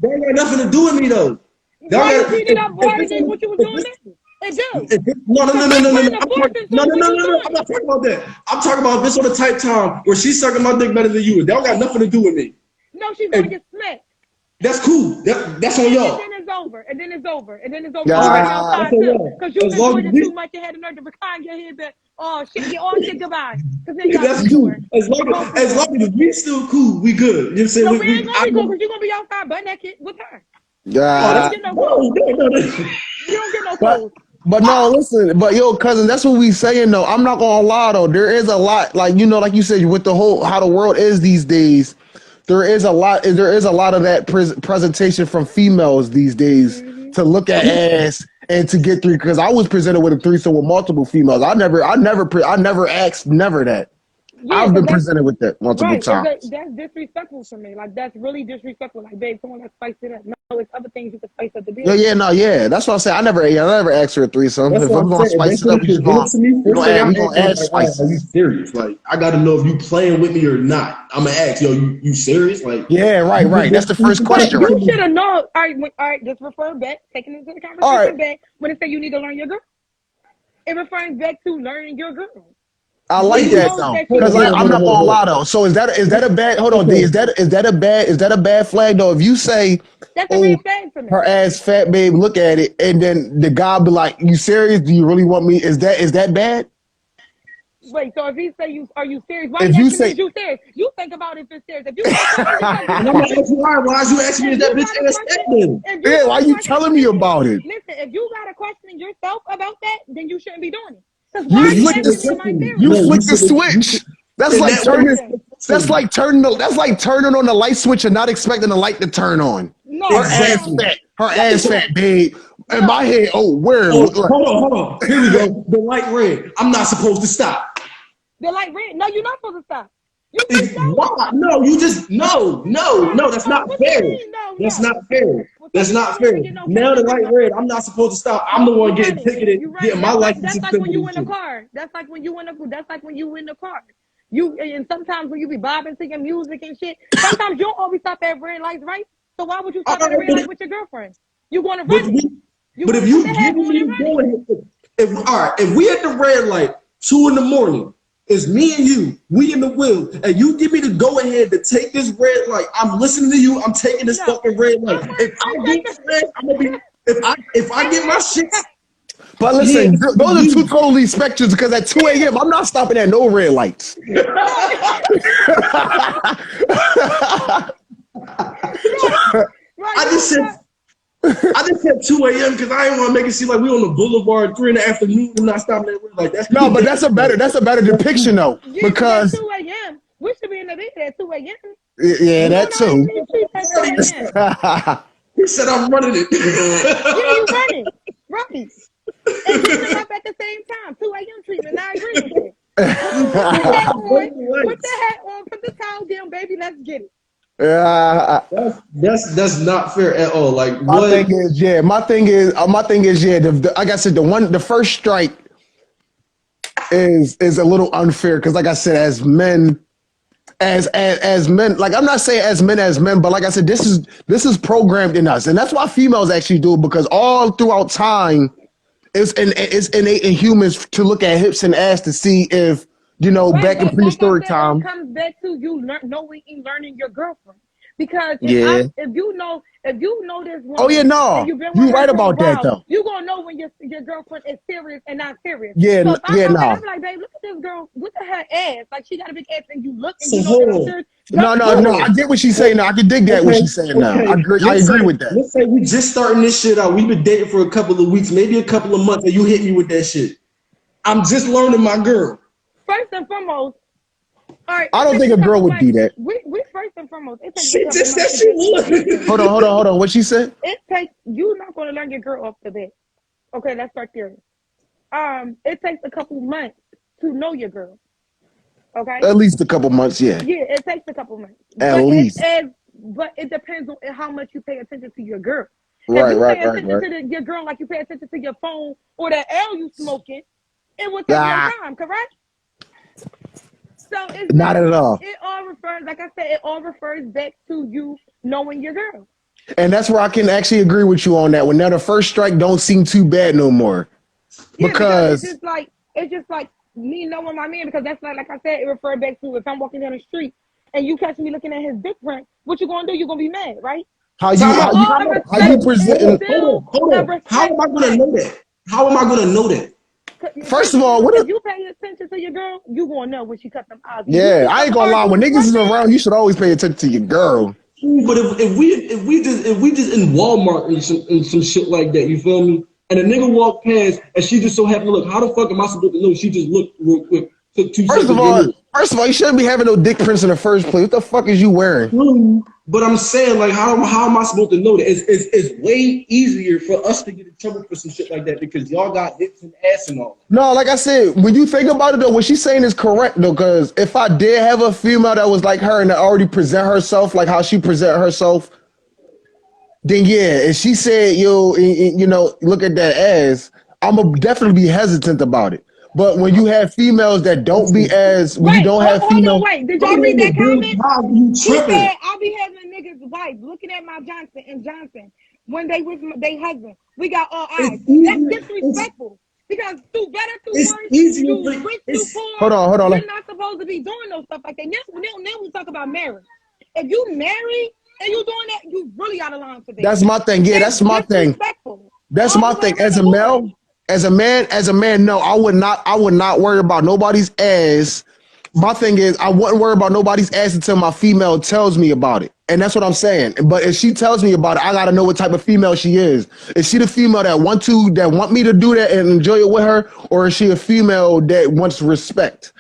That ain't got nothing to do with me though. Why you beating up harder than what you was doing now? It do. No. Putting I'm the force into no. what you doing. I'm not talking about that. I'm talking about this on the type time where she's sucking my dick better than you. That don't got nothing to do with me. No, she's gonna And get smacked. that's cool. That's on y'all. And then it's over. And then it's over. And then it's over. All You right, right outside that's on too. y'all. Because you As long enjoyed as it we, too much. You had the nerve to recline your head that, oh shit, all shit goodbye. Because then y'all that's be cool. doing. As long as we still cool, we good. You know what I'm saying? No, we ain't gonna be cool because you're gonna be outside butt naked with her. Oh, You that's don't get no clothes. no. You don't get no But clothes. no, listen, but yo, cousin, that's what we saying though. I'm not gonna lie though. There is a lot, like like you said, with the whole how the world is these days. There is a lot of that presentation from females these days to look at ass and to get through. Because I was presented with a threesome with multiple females. I never asked that. Yeah, I've been that's presented with that multiple right. times. That's disrespectful for me. Like that's really disrespectful. Like, babe, come on, let's spice it up. No, it's other things you can spice up the deal. Yeah. That's what I'm saying. I never asked for a threesome. That's If what I'm I'm gonna saying. If spice that's it up, what we you just present to me, first thing I'm gonna asking, add like, are you spices. serious? Like, I got to know if you playing with me or not. I'm gonna ask, yo, you serious? Like, Yeah, right. That's the first But question. you should have known. All right, just refer back, taking into the All conversation right. back when it say you need to learn your girl. It refers back to learning your girl. I like You that know though, that because you I'm not gonna lie though. So is that a bad? Hold on, D. Is that a bad flag though? If you say, That's a "Oh, red flag for me. her ass fat, babe," look at it, and then the guy be like, "You serious? Do you really want me?" Is that bad? Wait, so if he say are you serious? Why If you you asking me say, is you serious? You think about if it's serious. If you got a question, just like and I'm gonna ask you, all right, why is you asking me if if that you bitch got a ass question, fat then? if you yeah, got why a you question, telling me about it? listen, if you got a question yourself about that, then you shouldn't be doing it. Because You why are you flick asking me the in my question. you theory? No, flick the switch. That's and like that turning. Listen, That's like turning on the light switch and not expecting the light to turn on. no, Her ass Exactly. fat. Her ass fat, babe. In no. my head, oh, where? Oh, hold on. Here we go. The light red. I'm not supposed to stop. They're like red. No, you're not supposed to stop. You It's just know it. why? No, you just no. That's not What fair. you mean? No. That's not fair. Well, so That's you not don't want fair. to get no Now the question. light red. I'm not supposed to stop. I'm the Nope, one you getting running. ticketed, You getting running. my license That's like when suspended you and in the shit. car. That's like when you in the car. You and sometimes when you be bobbing, singing music and shit. Sometimes you don't always stop at red lights, right? So why would you All stop at a right, red light with your girlfriend? You going to but run it? You but want if to put you the hat give on me and the run it? go ahead, if we at the red light 2 a.m, it's me and you, we in the wheel, and you give me the go ahead to take this red light. I'm listening to you. I'm taking this No. fucking red light. I'm If I get red, I'm gonna be. If I get my shit. But Yeah, listen, those are two totally spectrums because at 2 a.m., I'm not stopping at no red lights. Right, I just said 2 a.m. because I didn't want to make it seem like we on the boulevard 3 in the afternoon and not stopping at red light. That's No, but that's a better depiction though, yeah, because at 2 a.m. We should be in the bed at 2 a.m. yeah, that too. At 2 a.m. He said I'm running it. Yeah, you running. Right. And getting up at the same time. 2 a.m. treatment. I agree with you. Put the hat on, put the towel down, baby. Let's get it. That's not fair at all. Like My what? thing is, yeah. Like I said, the first strike is a little unfair because, like I said, as men, as men. Like I'm not saying as men, but like I said, this is programmed in us, and that's why females actually do it because all throughout time, it's innate in humans to look at hips and ass to see if Right, back in but like I prehistoric said, it time. comes back to you knowing and learning your girlfriend. Because Yeah. if you know this Oh yeah, woman and no, you've been with you her right for a about that while, though. you gonna know when your girlfriend is serious and not serious. Yeah, So if I yeah, come back, no. I'm like, babe, look at this girl with her ass. Like she got a big ass and you look and So you know that hold she's on. serious. No, Don't no, do no. it. I get what she's saying now. I can dig that what Okay, she's saying now. okay. I agree with that. Let's say we just starting this shit out. We've been dating for a couple of weeks, maybe a couple of months, and you hit me with that shit. I'm just learning my girl. First and foremost, all right, I it don't takes think a a girl couple would like do that. we first and foremost, it takes a She couple just said months to she get would. Hold on. What she said? it takes you not gonna learn your girl off the bat. Okay, let's start there. It takes a couple months to know your girl. Okay. At least a couple months, yeah. Yeah, it takes a couple months, At but least. it depends on how much you pay attention to your girl. If Right, you right, pay right, attention right. to your girl like you pay attention to your phone or that L you smoking, it will take more Ah, time. Correct? So it's not just at all. it all refers, like I said, it all refers back to you knowing your girl. And that's where I can actually agree with you on that. When now the first strike don't seem too bad no more. Yeah, because Because it's just like me knowing my man because that's like I said, it referred back to if I'm walking down the street and you catch me looking at his dick print, what you gonna do? You gonna be mad, right? how So you Time how out. you all Time out. how you respect is Hold on. presenting. Hold still on. Hold a on. How respect am I gonna check. know that? How am I gonna know that? First of all, If you pay attention to your girl, you gonna know when she cut them eyes. When you yeah, see I ain't something gonna hard lie. to When niggas explain is it, around, you should always pay attention to your girl. But if we just in Walmart and some shit like that, you feel me? And a nigga walk past and she just so happened to look. How the fuck am I supposed to know? She just looked real quick, took 2 seconds First of to all, look. first of all, you shouldn't be having no dick prints in the first place. What the fuck is you wearing? But I'm saying, like, how am I supposed to know that? It's way easier for us to get in trouble for some shit like that because y'all got hips and ass and all. No, like I said, when you think about it though, what she's saying is correct though, because if I did have a female that was like her and that already present herself like how she present herself, then yeah, if she said, yo, look at that ass, I'm gonna definitely be hesitant about it. But when you have females that don't be as, when you right? don't have Hold on, female, wait. Did y'all Talking read on the that Bill comment? Cosby, you He tripping. said, "I'll be having niggas' wife looking at my Johnson and Johnson when they with they husband. We got all eyes. It's That's easier. disrespectful because through better, through It's worse, easier for through rich, through it's poor, hold on. we're not supposed to be doing no stuff like that. Now we talk about marriage. If you married and you doing that, you really out of line for that. That's my thing. Yeah, That's that's my thing. disrespectful That's all my the way thing. around As the a board. male, as a man, no, I would not worry about nobody's ass. My thing is, I wouldn't worry about nobody's ass until my female tells me about it. And that's what I'm saying. But if she tells me about it, I gotta know what type of female she is. Is she the female that want me to do that and enjoy it with her, or is she a female that wants respect?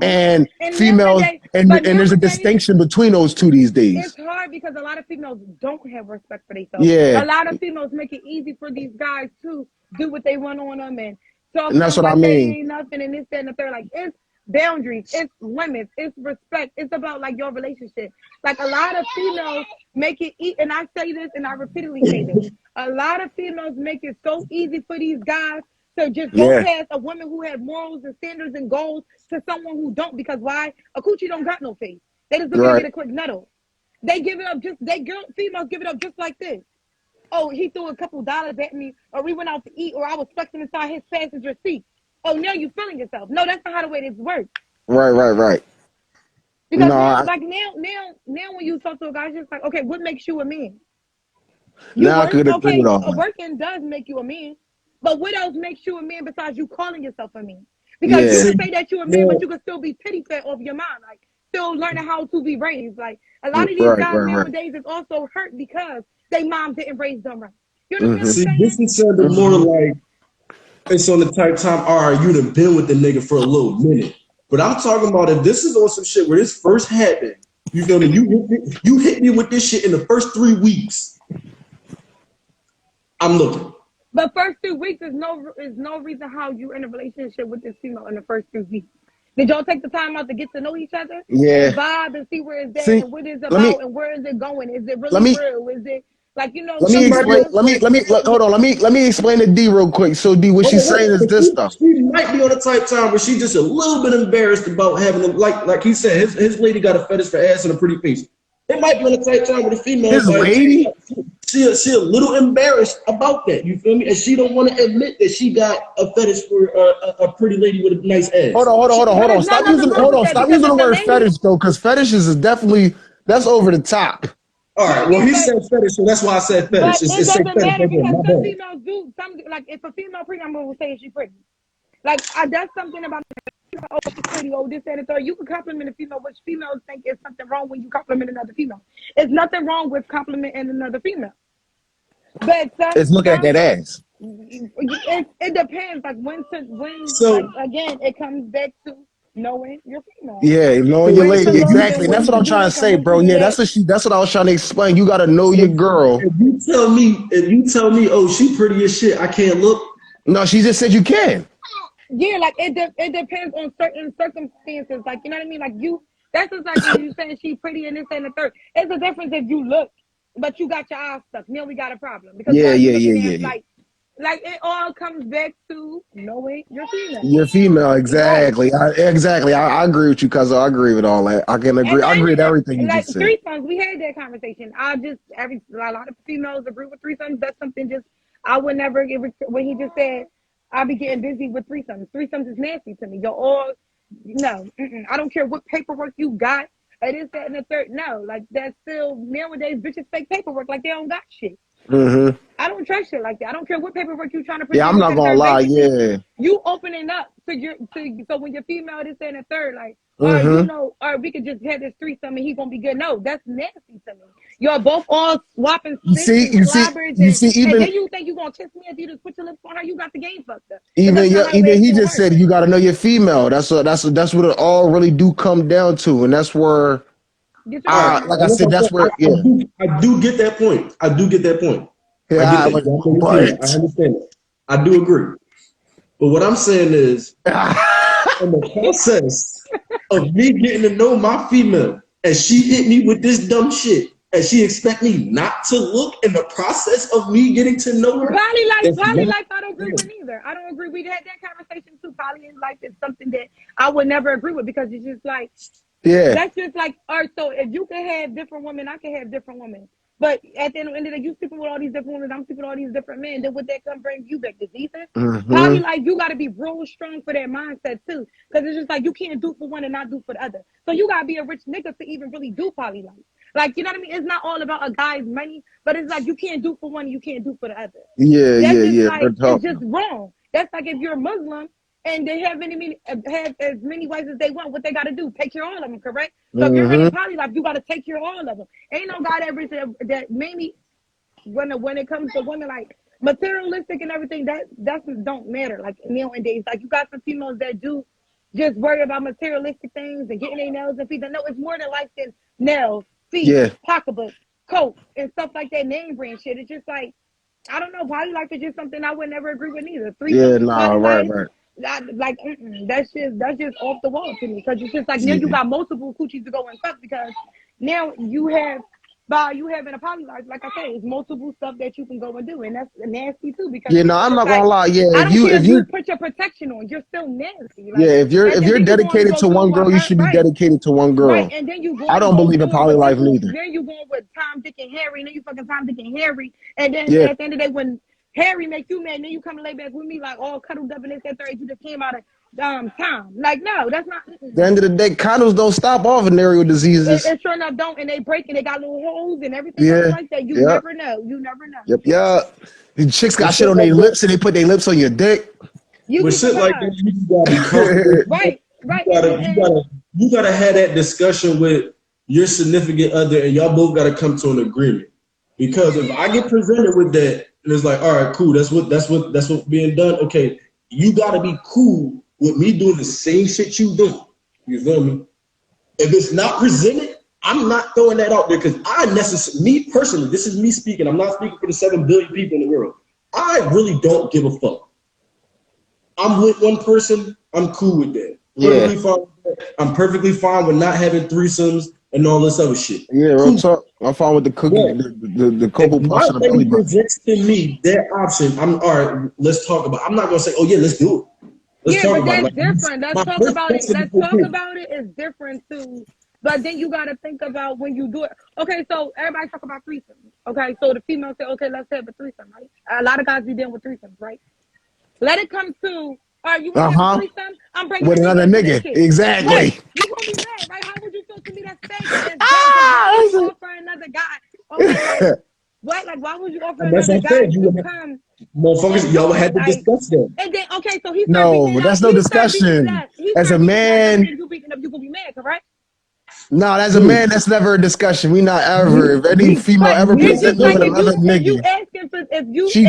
And And females, nowadays, and but and there's a nowadays distinction between those two these it's days. hard because a lot of females don't have respect for themselves. A Yeah, lot of females make it easy for these guys to do what they want on them and talk and to that's them what I like they mean. ain't nothing and this, that, and the third. Like it's boundaries, it's limits, it's respect. It's about like your relationship. Like a lot of females make it, and I say this and I repeatedly say this. A lot of females make it so easy for these guys to just go Yeah, past a woman who has morals and standards and goals to someone who don't. Because why? A coochie don't got no face. They just looking to right. get a quick nuttle. They give it up just females give it up just like this. Oh, he threw a couple dollars at me, or we went out to eat, or I was flexing inside his passenger seat. Oh, now you feeling yourself. No, that's not how the way this works. Right. Because No, now when you talk to a guy, it's just like, okay, what makes you a man? You now I work, could agree with okay, all that. working does make you a man. But what else makes you a man besides you calling yourself a man? Because you Yeah, see, can say that you're a man, yeah, but you can still be pity fed over your mind. Like still learning how to be raised. Like a lot of these guys right. nowadays is also hurt because they mom didn't raise them right. You understand what Hmm. I'm see, saying? this is sounding more Hmm. like it's on the type time. All right, you'd have been with the nigga for a little minute, but I'm talking about if this is on some shit where this first happened. You feel me? You hit me with this shit in the first 3 weeks. I'm looking. But first 2 weeks is no reason how you're in a relationship with this female in the first 2 weeks. Did y'all take the time out to get to know each other and Yeah. vibe and see where it's at See, and what it's let me about and where is it going? Is it let really me real? Is it Like, you know, Let some me She might be explain. females. on Hold on. Let me explain to D real quick. So D, what she's saying is this stuff. She might be on a type time where she's just a little bit embarrassed about having a, like he said, his lady got a fetish for ass and a pretty face. It might be on a type time where the female His like lady. she a little embarrassed about that. You feel me? And she don't want to admit that she got a fetish for a pretty lady with a nice ass. But it's not nothing wrong with that Stop because using if the the word lady, fetish though, because fetishes is definitely that's over the top. All right. Well, yeah, he said fetish, so that's why I said fetish. but It's it say doesn't fetish matter right there. because My some bad. females do some like if a female pretty, I'm gonna say she pretty. Like that's something about oh she's pretty, oh this and the third. You can compliment a female, which females think is something wrong when you compliment another female. There's nothing wrong with complimenting another female. But It's looking at some that ass. it depends. Like when like So again, it comes back to knowing your female. Yeah, knowing your When so to lady. look Exactly. and And that's when what to I'm do trying to this and say, when to bro. do Yeah, that. that's what I was trying to explain. You gotta know your girl. if you tell me, oh, she pretty as shit, I can't look. No, she just said you can. Yeah, like it depends on certain circumstances. Like you know what I mean? Like you, that's just like you saying she pretty and this and the third. It's a difference if you look, but you got your eyes stuck. Now we got a problem because why Yeah, are you yeah, yeah, looking yeah, at yeah. like it all comes back to knowing your female, You're female, right? exactly. I agree with you, cuz I agree with all that. I can agree. And I agree with everything you like just said. threesomes, we had that conversation. A lot of females agree with threesomes. That's something just I would never give when he just said I'll be getting busy with threesomes. Threesomes is nasty to me. You're all no. I don't care what paperwork you got. It is that and the third. No, like that's still nowadays bitches fake paperwork like they don't got shit. Mm-hmm. I don't trust shit like that. I don't care what paperwork you trying to Yeah, I'm present not into the gonna third. lie. Basically, Yeah. you opening up to your so when your female is saying a third, like, or you Mm-hmm. know, or we could just have this threesome and he gonna be good. No, that's nasty to me. Y'all both all swapping spits and slobbers You see, and even then you think you gonna kiss me if you just put your lips on her, you got the game fucked up. Because even that's not yeah, how the way even it's he gonna just work. said you got to know your female. That's what it all really do come down to, and that's where Get your All right. female. like I said, that's where yeah, I do get that point. I do get that point. I get yeah, that. like, You know your female. I but understand that. I do agree. But what I'm saying is, in the process of me getting to know my female, and she hit me with this dumb shit, and she expect me not to look in the process of me getting to know her, it's Poly not life, I don't agree fair. with neither. I don't agree. We had that conversation too. Poly life is something that I would never agree with because it's just like yeah. that's just like, all right, so if you can have different women, I can have different women. But at the end of the day, you sleeping with all these different women, I'm sleeping with all these different men, then would that come bring you back to decent? Probably Mm-hmm. like you got to be real strong for that mindset too. Because it's just like you can't do for one and not do for the other. So you got to be a rich nigga to even really do poly life. Like, you know what I mean? It's not all about a guy's money, but it's like you can't do for one, you can't do for the other. Yeah, That's yeah, just yeah. like, Real it's talk. just wrong. That's like if you're a Muslim and they have have as many wives as they want. What they got to do? Take care of all of them, correct? So if you're in Mm-hmm. poly life, you got to take care of all of them. Ain't no guy that maybe when it comes to women like materialistic and everything that don't matter. Like nowadays, like you got some females that do just worry about materialistic things and getting their nails and feet. No, it's more than life than nails, feet, Yeah, pocketbooks, coats, and stuff like that. Name brand shit. It's just like I don't know. Poly life is just something I would never agree with neither. yeah. Threesomes, Nah, poly right, life, right. that's just off the wall to me because it's just like now you Yeah, got multiple coochies to go and fuck because now you have by you having a poly life, like I said, it's multiple stuff that you can go and do, and that's nasty too because yeah. it's No, I'm just not gonna like lie. Yeah, I don't care if if you you put your protection on, you're still nasty. yeah, Like if and you're then you going to dedicated go to doing one what girl, you her should be right. dedicated to one Right, girl. and then you I going to don't go believe in do it poly with life people. neither. Then you going with Tom, Dick, and Harry. Then you fucking Tom, Dick, and Harry. And then Yeah. at the end of the day, when Harry make you mad, then you come to lay back with me like all cuddled up and this that third. You just came out of Tom. Like no, that's not. At the end of the day, condoms don't stop all venereal diseases. It sure enough don't, and they break and they got little holes and everything else Yeah. like that. You Yep. never know. You never know. Yep. Yeah. The chicks With got shit shit on like their that, lips and they put their lips on your dick. You with be shit like that, surprised. you just gotta be comfortable. Right, You right, gotta, you gotta, you gotta have that discussion with your significant other, and y'all both gotta come to an agreement. Because if I get presented with that, and it's like, all right, cool, that's what's being done. Okay, you gotta be cool with me doing the same shit you do. You feel me? If it's not presented, I'm not throwing that out there because me personally, this is me speaking. I'm not speaking for the 7 billion people in the world. I really don't give a fuck. I'm with one person. I'm cool with that. Yeah. Perfectly fine with that. I'm perfectly fine with not having threesomes and all this other shit. Yeah, real Cool. talk. I'm fine with the cookie, Yeah. the cocoa If my puffs and the belly lady button. presents to me that option, I'm all right. Let's talk about. I'm not gonna say, oh yeah, let's do it. Let's Yeah, talk but about it. that's Like different. my Let's talk first about it. question Let's is talk okay. about it is different too. But then you gotta think about when you do it. Okay, so everybody talk about threesomes. Okay, so the female say, okay, let's have a threesome, right? A lot of guys be dealing with threesomes, right? Let it come to, all right, you want to have a threesome? I'm bringing With a another nigga into this nigga. shit. Exactly. Right. You gonna be mad, right? How would you feel to me? That's fake. That's gay. Because why would you offer another guy? Okay, like what? Like why would you offer And that's another what I'm guy saying. You to would have, come motherfuckers, and y'all do would it? have to Like, discuss that. and then okay, so he start beating No, it up. that's no He start beating it discussion. up. He As a start beating it up, man, and you beating up. You gonna be mad, correct? no, as a Dude, man, that's never a discussion. We not ever. me, If any me, female But ever me it's as a just present me like with man, another if you nigga, asking for she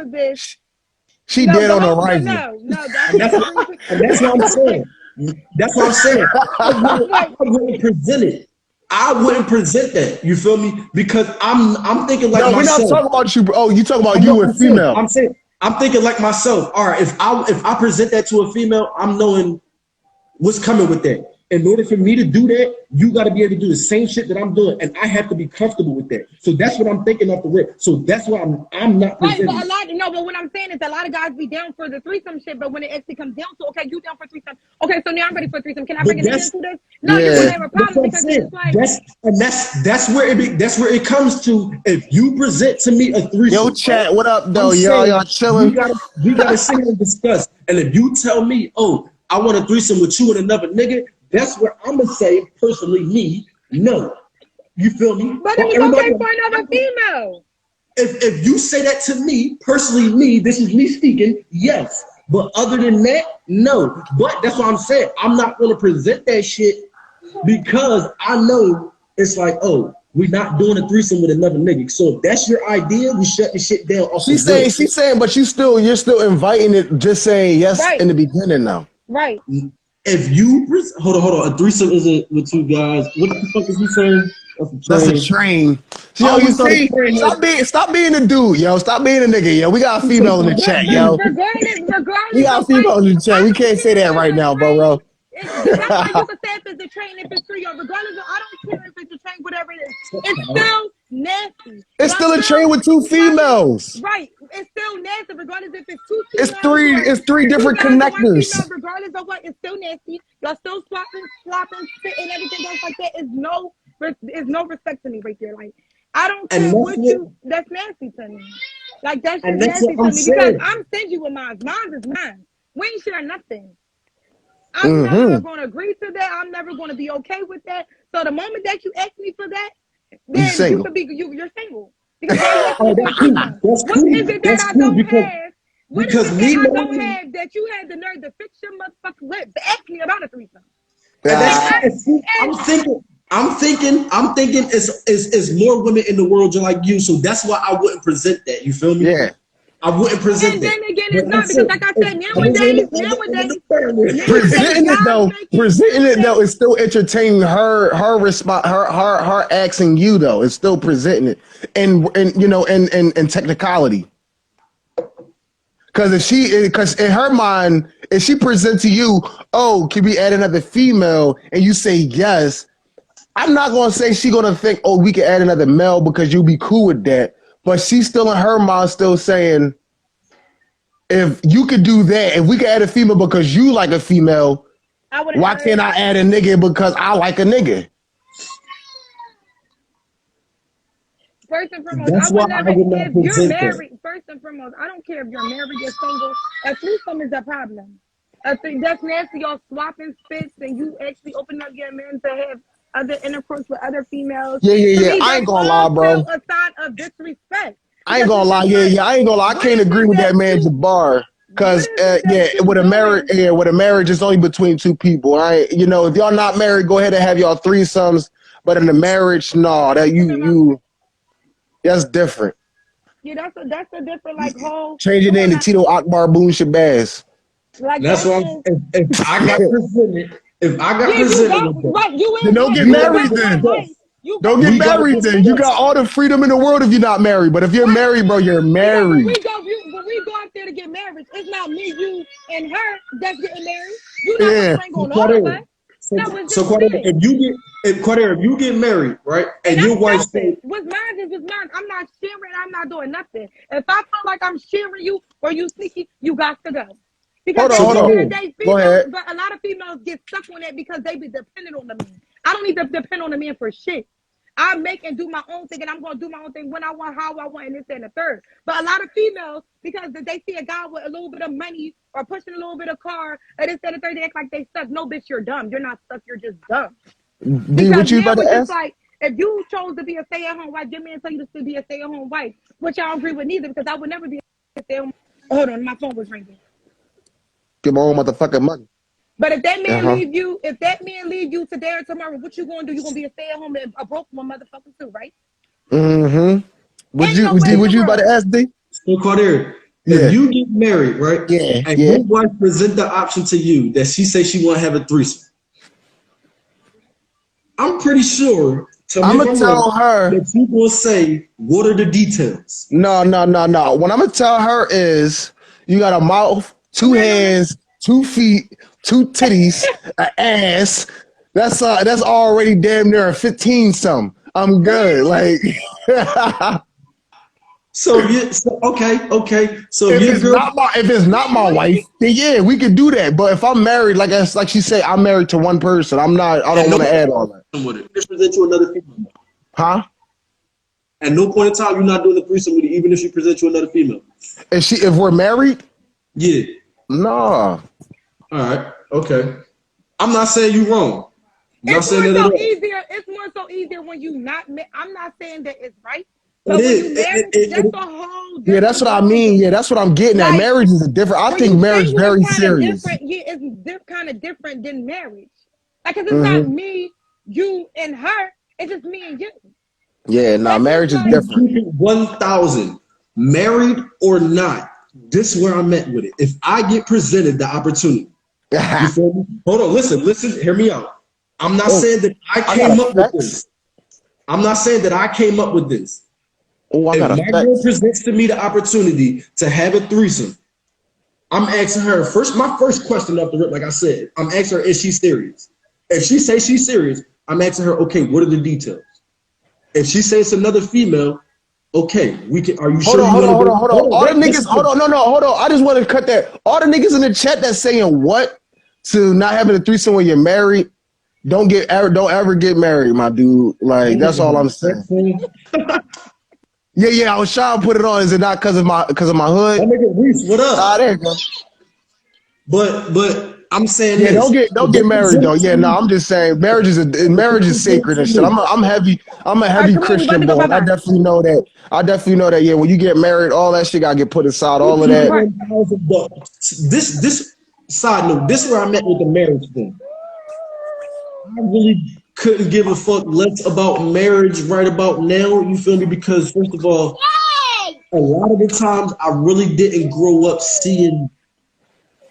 this. she No, did go on on. But arrival. no, that's and I that's what, agree with. and that's what I'm saying. That's what I'm saying. But I wouldn't present it. I wouldn't present that. You feel me? Because I'm thinking like No, we're not myself. talking about you, bro. Oh, you talking I about know you and female. I'm thinking like myself. All right, if I present that to a female, I'm knowing what's coming with that. In order for me to do that, you got to be able to do the same shit that I'm doing, and I have to be comfortable with that. So that's what I'm thinking off the rip. So that's why I'm not right, but presenting. but what I'm saying is a lot of guys be down for the threesome shit, but when it actually comes down to okay, you down for threesome. Okay, so now I'm ready for threesome. Can I But bring a nigga that's into this? No, you're but gonna Yeah. have a that's problem what I'm because it's saying. just like That's where it comes to. If you present to me a Yo, threesome, right? chat, what up, I'm though? Y'all saying chilling? we gotta sit here and discuss. And if you tell me, oh, I want a threesome with you and another nigga, that's where I'm gonna say personally, me, no. You feel me? but if But it's everybody okay else, for another female. if you say that to me, personally, me, this is me speaking, yes. But other than that, no. But that's what I'm saying. I'm not gonna present that shit because I know it's like, oh, we're not doing a threesome with another nigga. So if that's your idea, we shut the shit down off the rip. She's saying, but you're still inviting it, just saying yes in Right, the beginning now. right. If you hold on, a threesome isn't with two guys. What the fuck is he saying? That's a That's a train. train. I Yo, you always thought a see, train had stop being a dude, yo. Stop being a nigga, yo. We got a female in the But chat, yo. We regardless got a of what, female in the chat. I We don't can't say care if that right it's a now, train. bro. That's why you can say if it's a train, if it's three, or regardless of, I don't care if it's a train, whatever it is. It's still nasty. It's still a train with two Slopping, females. right. It's still nasty, regardless if it's two females or It's three two different guys and one female, connectors. regardless of what, it's still nasty. Y'all still slopping, spitting, everything else like that. Is no respect to me right there. Like, I don't and care that's what what that's nasty to me. Like, that's and just that's what nasty I'm to me because saying. I'm stingy with mine. Mine is mine. We ain't share nothing. I'm never Mm-hmm. going to agree to that. I'm never going to be okay with that. So the moment that you ask me for that, You then you single. could be you're single. Because why are you asking Oh, me for a that's cool. threesome? That's What cool. is it that That's I cool don't have? What is because it that me I don't knowing have that you had the nerve to fix your motherfucking lips to ask me about a threesome? and And that's Ah, I and see, and I'm thinking it's more women in the world just like you. So that's why I wouldn't present that. You feel me? yeah. I wouldn't present and that. then again, But it's I not because, said, like I if said, hoes nowadays, Presenting it though is still entertaining her response her asking you though. It's still presenting it. And you know and technicality. Because in her mind, if she presents to you, oh, can we add another female, and you say yes, I'm not gonna say she gonna think, oh, we can add another male because you'll be cool with that. But she's still in her mind, still saying, if you could do that, if we could add a female because you like a female, I would why have. can't I add a nigga because I like a nigga? First and foremost, I That's why would I never. would not If you're present that. married, first and foremost, I don't care if you're married, you're single. A threesome is a problem. I think that's nasty. Y'all swapping spits, and you actually open up your man to have other intercourse with other females. To Yeah. me, I that's ain't gonna lie, also bro. a sign of disrespect. I ain't Because gonna it's lie. just like, I ain't gonna lie. I what can't is agree it with that that man you? Jabbar. What Cause is it that you doing? with a marriage, it's only between two people. If y'all not married, go ahead and have y'all threesomes. But in a marriage, no, that that's different. Yeah, that's a different like whole. Change your Come name on to now, Tito Akbar Boone Shabazz. like That's that's why just. if I got Yeah, you presented got with that, right. You Then is don't right. get You we gotta married got one then. life. discuss. You Don't got get We one gotta life married to then. You got discuss. live. all the freedom in the world if you're not married. But if you're What? married, bro, you're Because when married. we go out there to get married, it's not me, you, and her that's getting married. You're not gonna Yeah. bring on Cut all of us. in. No, it's So just Quadera, shit. if you get married, right, and And your that's wife nothing. says, What's mine is mine. I'm not sharing. I'm not doing nothing. If I feel like I'm sharing you or you sneaky, you got to go. Because Hold on, at so the hold end go on. of the ahead. day, Go females, ahead. but a lot of females get stuck on that because they be dependent on the man. I don't need to depend on the man for shit. I make and do my own thing, and I'm going to do my own thing when I want, how I want, and this and the third. But a lot of females, because they see a guy with a little bit of money or pushing a little bit of car, or this and the third, they act like they stuck. No, bitch, you're dumb. You're not stuck. You're just dumb. D, Because what you now about to it's just ask? like, if you chose to be a stay-at-home wife, your man tell you to be a stay-at-home wife, which I don't agree with neither, because I would never be a stay-at-home. Hold on, my phone was ringing. Get my own motherfucking money. But if that man Uh-huh. leave you, today or tomorrow, what you gonna do? You gonna be a stay-at-home and a broke one motherfucker too, right? Mm-hmm. Would Ain't you no was way D, in what the you about to world. ask, D? So Quadera, if Yeah. you get married, right, Yeah. and Yeah. your wife present the option to you that she says she want to have a threesome, I'm pretty sure, tell me if I'ma I'm wrong, tell her. that you will say, what are the details? No. What I'm gonna tell her is you got a mouth, two Okay, no, hands, 2 feet, two titties, an ass. That's already damn near a 15 some. I'm good. Like So okay. So if your girl, if it's not my wife, then yeah, we could do that. But if I'm married, like she said, I'm married to one person. I at don't no want to point add all that. with it, just present you another female. Huh? At no point in time, you're not doing the threesome with it, even if she presents you another female. If we're married, Yeah. nah. All right. Okay. I'm not saying you wrong. I'm not it's saying more that at so all. easier. It's more so easier when you not. I'm not saying that it's right, It but when is. you married, that's a whole Yeah, that's different what I ball mean. Yeah, game. that's what I'm getting at. Like Marriage is a different. I when think you marriage single, it's very kind of serious. different. Yeah, it's kind of different than marriage. Like, cause it's not Hmm. me, you, and her. It's just me and you. Yeah, nah, That's just marriage is like different. Keep it 1,000. Married or not, this is where I'm at with it. If I get presented the opportunity, you feel me? Hold on, listen, hear me out. I'm not Oh, saying that I I got came up with effects. this. I'm not saying that I came up with this. Oh, I got If my girl effects. presents to me the opportunity to have a threesome, I'm asking her first. My first question off the rip, like I said, I'm asking her, is she serious? If she says she's serious, I'm asking her, okay, what are the details? If she says it's another female, okay, we can. Are you Hold sure on, you hold want on, to hold go? on, hold on. Hold on, All the wait, niggas, listen. hold on, no, hold on. I just want to cut that. All the niggas in the chat that's saying what to not having a threesome when you're married. Don't ever get married, my dude. Like that's all I'm saying. Yeah. I was trying to put it on. Is it not because of my That hood? nigga Reese, what Ah, up? there you go. But I'm saying Yeah, this. don't If get they married though. present to Yeah, no, me, I'm just saying marriage is if they present sacred to and shit. me, I'm a all right, heavy come on, we about Christian to go boy, and I bye-bye. definitely know that. Yeah, when you get married, all that shit gotta get put aside. All of keep it that. Right. 1,000 bucks. This side note, this is where I'm at with the marriage thing. I really couldn't give a fuck less about marriage right about now. You feel me? Because first of all, a lot of the times I really didn't grow up seeing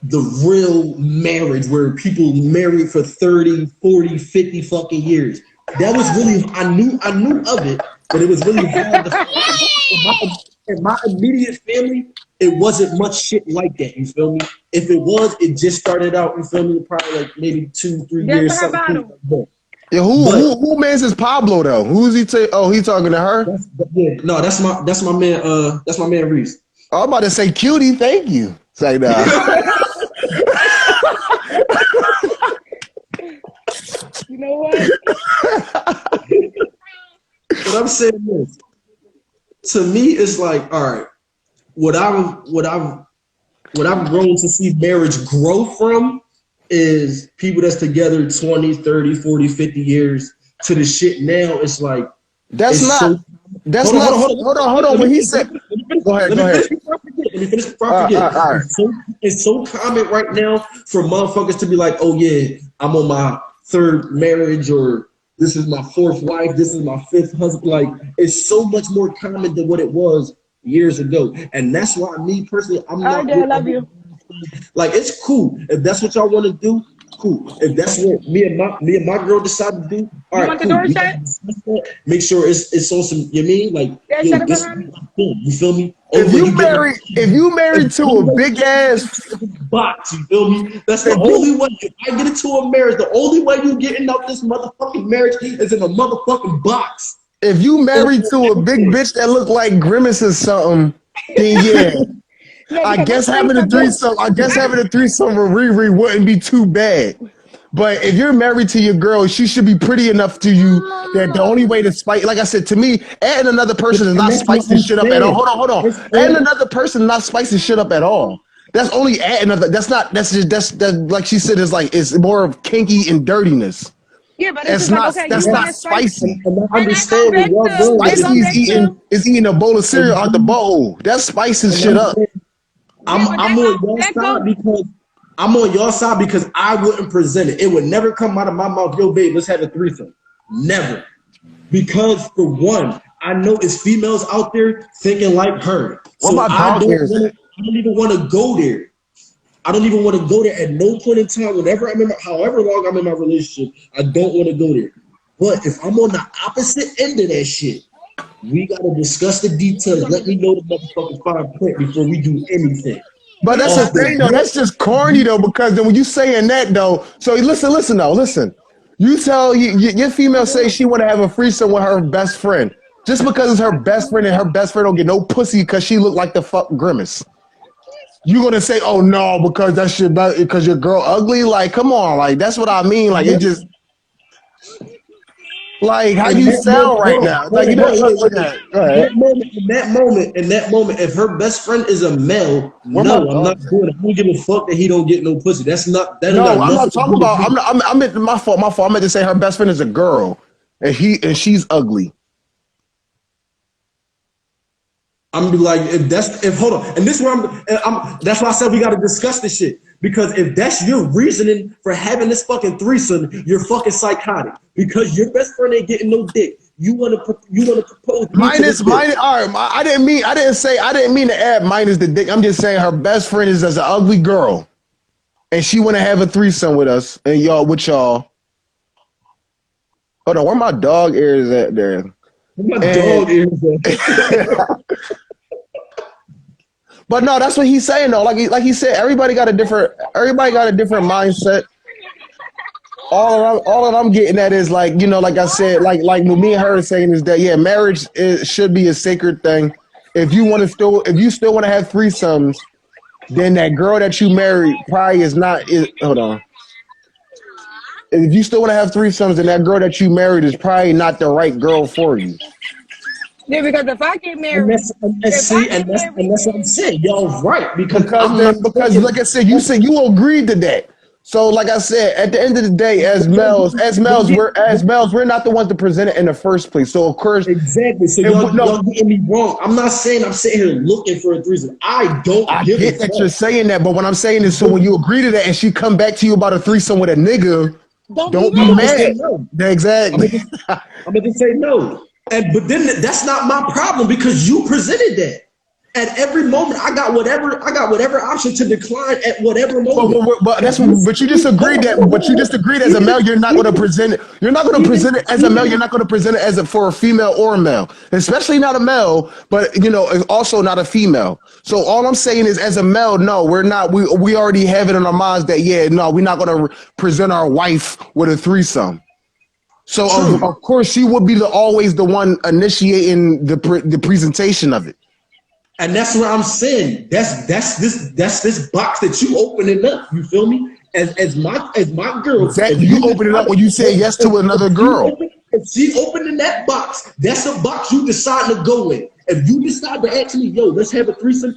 the real marriage where people married for 30, 40, 50 fucking years. That was really I knew of it, but it was really hard to find. In my immediate family, it wasn't much shit like that. You feel me? If it was, it just started out. You feel me? Probably like maybe 2, 3 Get to years, her something bottle. like that. Yeah, But who mans is Pablo though? Who's he? Oh, he talking to her. yeah, no, that's my man. That's my man Reese. Oh, I'm about to say cutie. Thank you. Say nah. You know what? But I'm saying this. To me, it's like, all right, what I've grown to see marriage grow from is people that's together 20, 30, 40, 50 years to the shit now. It's like, That's it's not. so. That's Hold on, hold not. on, hold on. Hold on. Let me When he finish. Let said, me finish. go ahead. Let Go me ahead. finish before I forget. Let me finish before I forget. All right. It's so common right now for motherfuckers to be like, oh yeah, I'm on my third marriage, or this is my fourth wife, this is my fifth husband. Like, it's so much more common than what it was years ago. And that's why me personally, I'm All right, not Dad, with the love whole, you. like, it's cool. If that's what y'all want to do, cool. If that's what me and my girl decide to do, all You right, want the cool. door We have shut? to discuss that. Make sure it's on some. You mean like, Dad, yo, shut it this is behind me. what I'm doing. You feel me? Oh, If when you you get married, if you married to a big ass, box. You feel me? That's the only way. If I get into a marriage, the only way you getting out this motherfucking marriage is in a motherfucking box. If you married to a big bitch that look like Grimace or something, then yeah. No, I because guess I'm having a threesome with Riri wouldn't be too bad. But if you're married to your girl, she should be pretty enough to you that the only way to spice, like I said, to me, adding another person is And not that's what spicing I'm shit up at all. saying. Hold on. It's Adding all, another person is not spicing shit up at all. That's only adding another. That's like she said, is like it's more of kinky and dirtiness. yeah, but it's It's just like not. okay, you That's want not to spice, spicy. and I and that go understand where back y'all to going with that it. go Spicy back to is eating a bowl of cereal And out the bowl. That's spicing and shit I'm up. saying, yeah, but I'm on your side because I'm on your side because I wouldn't present it. It would never come out of my mouth, yo, babe, let's have a threesome. Never. Because for one, I know it's females out there thinking like her. What So my dog ears at? I don't even want to go there. I don't even want to go there at no point in time. Whenever I'm in however long I'm in my relationship, I don't want to go there. But if I'm on the opposite end of that shit, we gotta discuss the details. Let me know the motherfucking fine print before we do anything. But that's the Off the thing though. That's just corny though, because then when you saying that though, so listen. You tell your female say she want to have a threesome with her best friend, just because it's her best friend and her best friend don't get no pussy because she look like the fuck Grimace. You gonna say, oh no, because that shit, because your girl ugly? Like, come on, like that's what I mean. Like it just like how in you that moment, sound right now. Like you know, look at it. All right. in that moment, if her best friend is a male, Where my no, I'm not dogs at? doing it. I don't give a fuck that he don't get no pussy. That don't got No, I'm not nothing to talking do with about. me. I meant my fault. My fault. I meant to say her best friend is a girl, and she's ugly. I'm gonna be like, if hold on, and this is where I'm that's why I said we gotta discuss this shit. Because if that's your reasoning for having this fucking threesome, you're fucking psychotic. Because your best friend ain't getting no dick. You wanna propose me to this bitch. Minus. All right, I didn't mean to add minus the dick. I'm just saying her best friend is as an ugly girl, and she want to have a threesome with us and y'all. Hold on, where my dog ears at there? My And dog is but no, that's what he's saying though. Like he said, everybody got a different mindset. All that I'm getting at is like, you know, like I said, like what me and her are saying is that yeah, marriage should be a sacred thing. If you still want to have threesomes, then that girl that you married probably is not. Hold on. If you still want to have threesomes, then that girl that you married is probably not the right girl for you. yeah, because if I get and married, that's and if I see get and married, that's what I'm saying. Y'all right because I'm not Because saying like I said, you agreed to that. So like I said, at the end of the day, we're not the ones to present it in the first place. So of course, exactly. So no, y'all getting me wrong. I'm not saying I'm sitting here looking for a threesome. I don't I give a get that you're fuck. saying that, but what I'm saying is, so when you agree to that and she come back to you about a threesome with a nigga, don't be don't be I'm gonna mad. just say mad. no. I'm Exactly. gonna just I'm gonna just say no. But then that's not my problem because you presented that. At every moment, I got whatever option to decline at whatever moment. If you But you just see, agreed but you just agreed as a male you're not going to present it. You're not going to present it as a male. You're not going to present it as for a female or a male, especially not a male. But you know, also not a female. So all I'm saying is, as a male, no, we're not. We already have it in our minds that yeah, no, we're not going to present our wife with a threesome. So true. of course she would be always the one initiating the presentation of it. And that's what I'm saying. That's this box that you opening up. You feel me? As my girl, Exactly. if You you open it up decide when you say yes to another girl. if she opening that box, that's a box you decide to go in. If you decide to ask me, yo, let's have a threesome,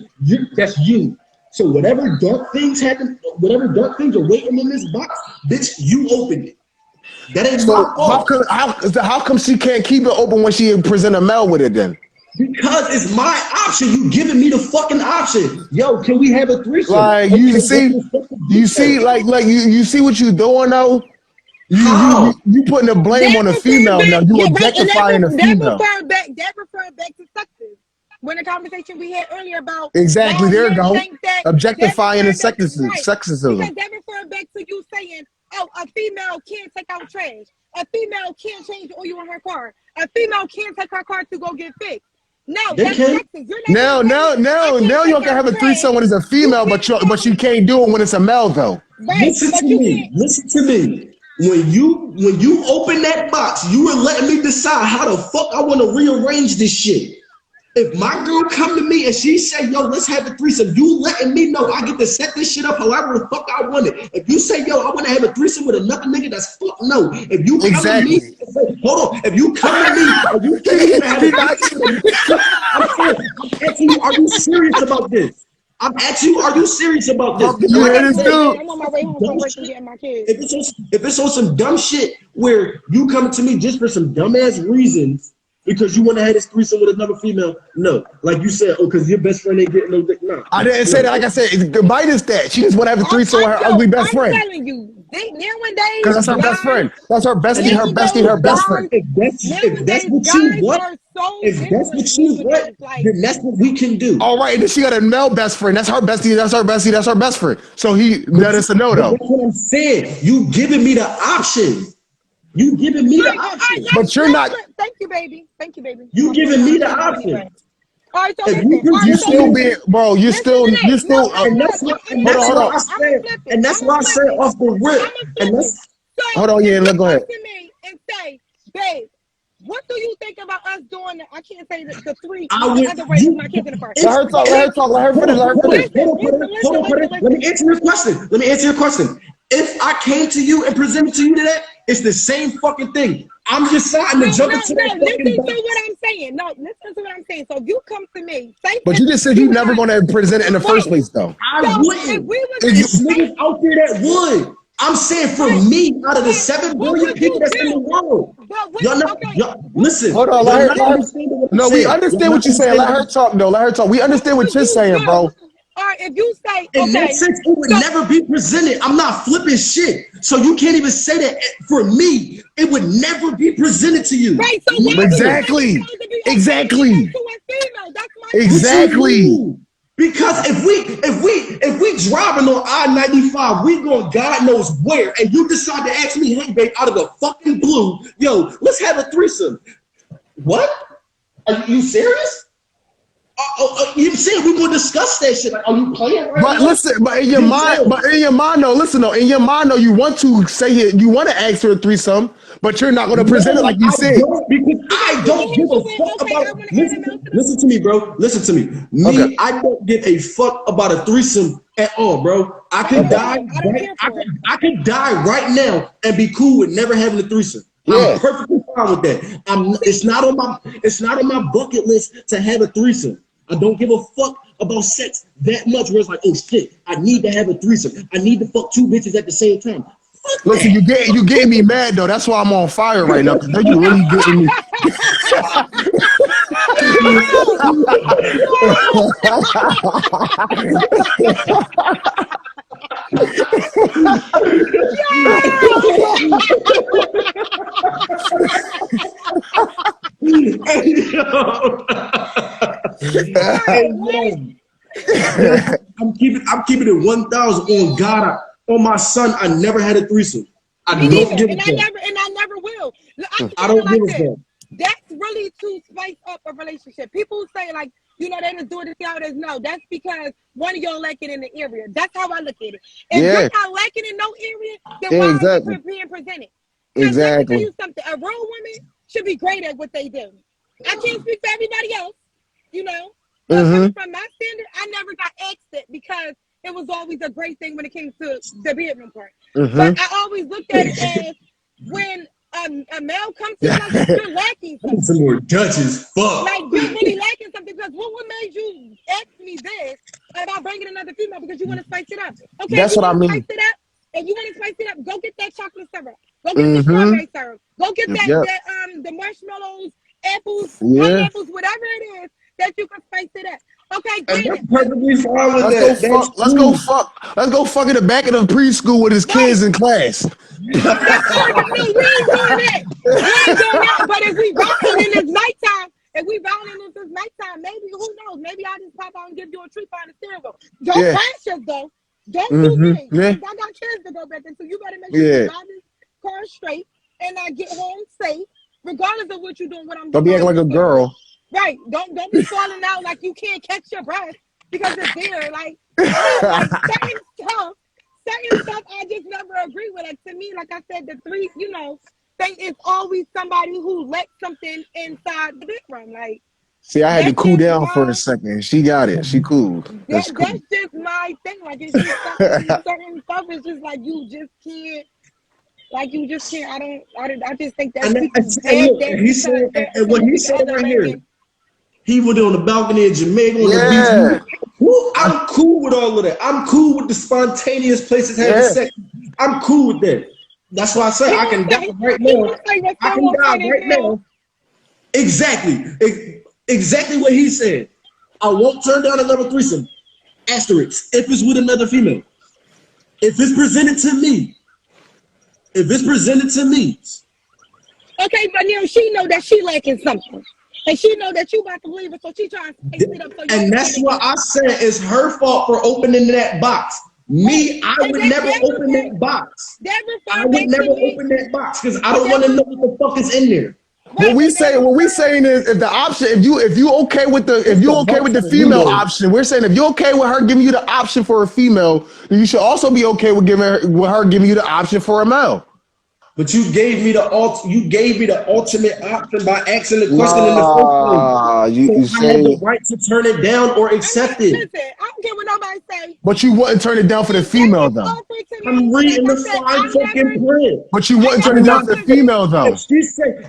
that's you. So whatever dark things happen, whatever dark things are waiting in this box, bitch, you opened it. That ain't my So fault. how come she can't keep it open when she present a mail with it then? Because it's my option. You giving me the fucking option. Yo, can we have a threesome? Like Okay, let's discuss the details. you see what you doing though? How? You putting the blame That on a refer female now. back, You yeah, right, and objectifying a that female. refer back to sexism. When the conversation we had earlier about Exactly. why There you men go. think that Objectifying and referred back to right, because sexism. that referred back to you saying, "Oh, a female can't take out trash. A female can't change the oil in her car. A female can't take her car to go get fixed." No, They that's can. sexist. You're Now not you can have a threesome when it's a female, but you can't do it when it's a male though. Right, Listen but to you me. can't. Listen to me. When you open that box, you are letting me decide how the fuck I want to rearrange this shit. If my girl come to me and she say, yo, let's have a threesome, you letting me know I get to set this shit up however the fuck I want it. If you say, yo, I want to have a threesome with another nigga, that's fuck no. If you come to me, Exactly. hold on. If you come to me and you say you want to have a He not- threesome with I'm asking you, are you serious about this? I'm asking you, are you serious about this? Pumpkin, And you like hear I this said, dude? I'm on my way home from work and getting my kids. if it's on some dumb shit where you come to me just for some dumbass reasons because you want to have this threesome with another female, no. Like you said, oh, because your best friend ain't getting no dick. No. I didn't say that. Like I said, goodbye is that. She just want to have a threesome with her I'm ugly best friend. telling you, Because nowadays, that's her best guys, friend. That's her bestie, her bestie, her best friend. If that's nowadays, what you guys want, are so if that's different what you want, nowadays. Like, then that's what we can do. All right, and then she got a male best friend. That's her bestie. That's her bestie. That's her best friend. So that is a no But though. that's what I'm saying. You giving me the option. You giving me the all right, option. But you're not. Thank you, baby. Thank you, baby. You giving me the option. All right, so If listen. you All You right, present so me still with being, listen. bro. You Listen still. to You this. still. and No. that's what and Hold on, that's hold why on. I I'm gonna said flip it. and that's why I said off the I'm rip. gonna And flip it. that's So Hold on, yeah, if look, you go come ahead. to me and say, babe, what do you think about us doing? I can't say the three, I the would other way because you my kids in the car. Let it's her talk. Let it, her talk. Let her hold finish. on, Let her hold on, finish. hold on, Let me answer your question. Let me answer your question. If I came to you and presented to you today, it's the same fucking thing. I'm deciding to jump into that Listen fucking to what box. I'm saying. No, listen to what I'm saying. So if you come to me, say But you just said you you was never like, going to present it in the first place, though. I so if wouldn't. we was If It's say, niggas out there that would. I'm saying for right, me, out of the but 7 what billion would people you that's in the do? world, But what? y'all not, Okay, y'all, what listen, Hold on. would Let y'all you her. not Let do? her. understanding what I'm No, we saying. Y'all understand not what you're saying. Let understanding. her talk. No, let her talk. We What understand what would you're you saying, bro. do? Or if you say, In that okay, sense, it would so never be presented. I'm not flipping shit. So you can't even say that for me, it would never be presented to you. right, so why do you Never. think it's Exactly. supposed to be okay to go Exactly. to a female? That's my What question. you Exactly. mean? Because if we driving on I-95, we going God knows where, and you decide to ask me, hey babe, out of the fucking blue, yo, let's have a threesome. What? Are you serious? You said we gonna discuss that shit. Like, are you playing right But now? listen, but in your Then mind, no. no, listen, though, in your mind, no, you want to say it, you want to ask for a threesome, but you're not going to present it No, like you I said. don't because Okay, I so don't give here's a the way. fuck Okay, I about. want to add a Listen, mouth to listen to me, bro. Listen to me. Okay. Me, I don't give a fuck about a threesome at all, bro. I Neither could do Okay. die. I don't care for it. I could die right now and be cool with never having a threesome. I'm Yeah. perfectly fine with that. It's not on my bucket list to have a threesome. I don't give a fuck about sex that much where it's like, oh shit, I need to have a threesome. I need to fuck 2 bitches at the same time. Fuck Listen, that. you getting me mad though. That's why I'm on fire right now. Cause you really getting me. Hey, yo. All Hey, right, what? yo. I'm keeping it 1,000 on God. On my son, I never had a threesome. Me I don't neither, give a and fuck. I never will. I look I at it don't give like a this. fuck. That's really to spice up a relationship. People say like, they just do it to see how it is. No, that's because one of y'all like it in the area. That's how I look at it. If you're Yeah. not liking it in no area, then Yeah. why are you Exactly. being presented? Because let me tell Exactly. you something. A real woman should be great at what they do. I can't speak for everybody else, but coming from my standard, I never got asked it because it was always a great thing when it came to the bedroom part. But I always looked at it as when a male comes to you like this, you're lacking I need something. some more Dutches. Fuck. Like you're really lacking something because what made you ask me this about bringing another female because you want to spice it up? Okay, if That's you what I want to spice mean. it up, go get that chocolate syrup, go get the strawberry syrup, go get Yep. the marshmallows, apples, Yeah. pineapples, whatever it is that you can spice it up. Okay, And granted, I'm perfectly fine with Let's go that. That's fuck. Let's go cool. fuck. Let's go fuck in the back of the preschool with his right. kids in class. That's perfect. No, we ain't doing that. We ain't doing that. But if we riding in this nighttime, maybe who knows? Maybe I'll just pop out and give you a treat behind the steering wheel. Don't Yeah. crash us though. Don't do me. Yeah. Because I got kids to go back into. You better make sure you Yeah. drive this car straight and I get home safe, regardless of what you're doing, what I'm Don't doing, be how acting like you a feel. girl. Right. Don't be falling out like you can't catch your breath because it's there. Like, no, like certain stuff I just never agree with. Like to me, like I said, the three, thing is always somebody who let something inside the bedroom. Like See, I had to that's cool just down for a my second. She got it. She cool. That's cool. that's just my thing. Like it's just certain stuff is just like you just can't. Like you just can't. I just think that people And have look, that and he because said, they're and what he said significant other right here, making. he was on the balcony in Jamaica on the beach. Yeah. I'm cool with all of that. I'm cool with the spontaneous places having Yeah. sex. I'm cool with that. That's why I say I can die right He now. gonna say what's I so can die funny right now. now. Exactly what he said. I won't turn down another threesome. Asterisk. If it's with another female. If it's presented to me. Okay, but now she know that she lacking something. And she know that you about to leave her, so she trying to spice it up so you And can get that's it what in. I said is her fault for opening that box. Right. Me, I And would never open that box. that I refer would back to never me. open that box because I But don't want to know what the fuck is in there. right, but that What we refer saying is if the option, if you okay with the It's the okay with box the on me female though. option, we're saying if you're okay with her giving you the option for a female, then you should also be okay with her giving you the option for a male. But you gave me the ultimate option by asking the question in the first place. Nah, So you I had the say, right to turn it down or I accept mean, it. listen, I don't care what nobody say. but you wouldn't turn it down for the If they female was though. offered to I'm me, like reading I the said, fine fucking print. But you I wouldn't turn never it down I'm for the not listen. female though.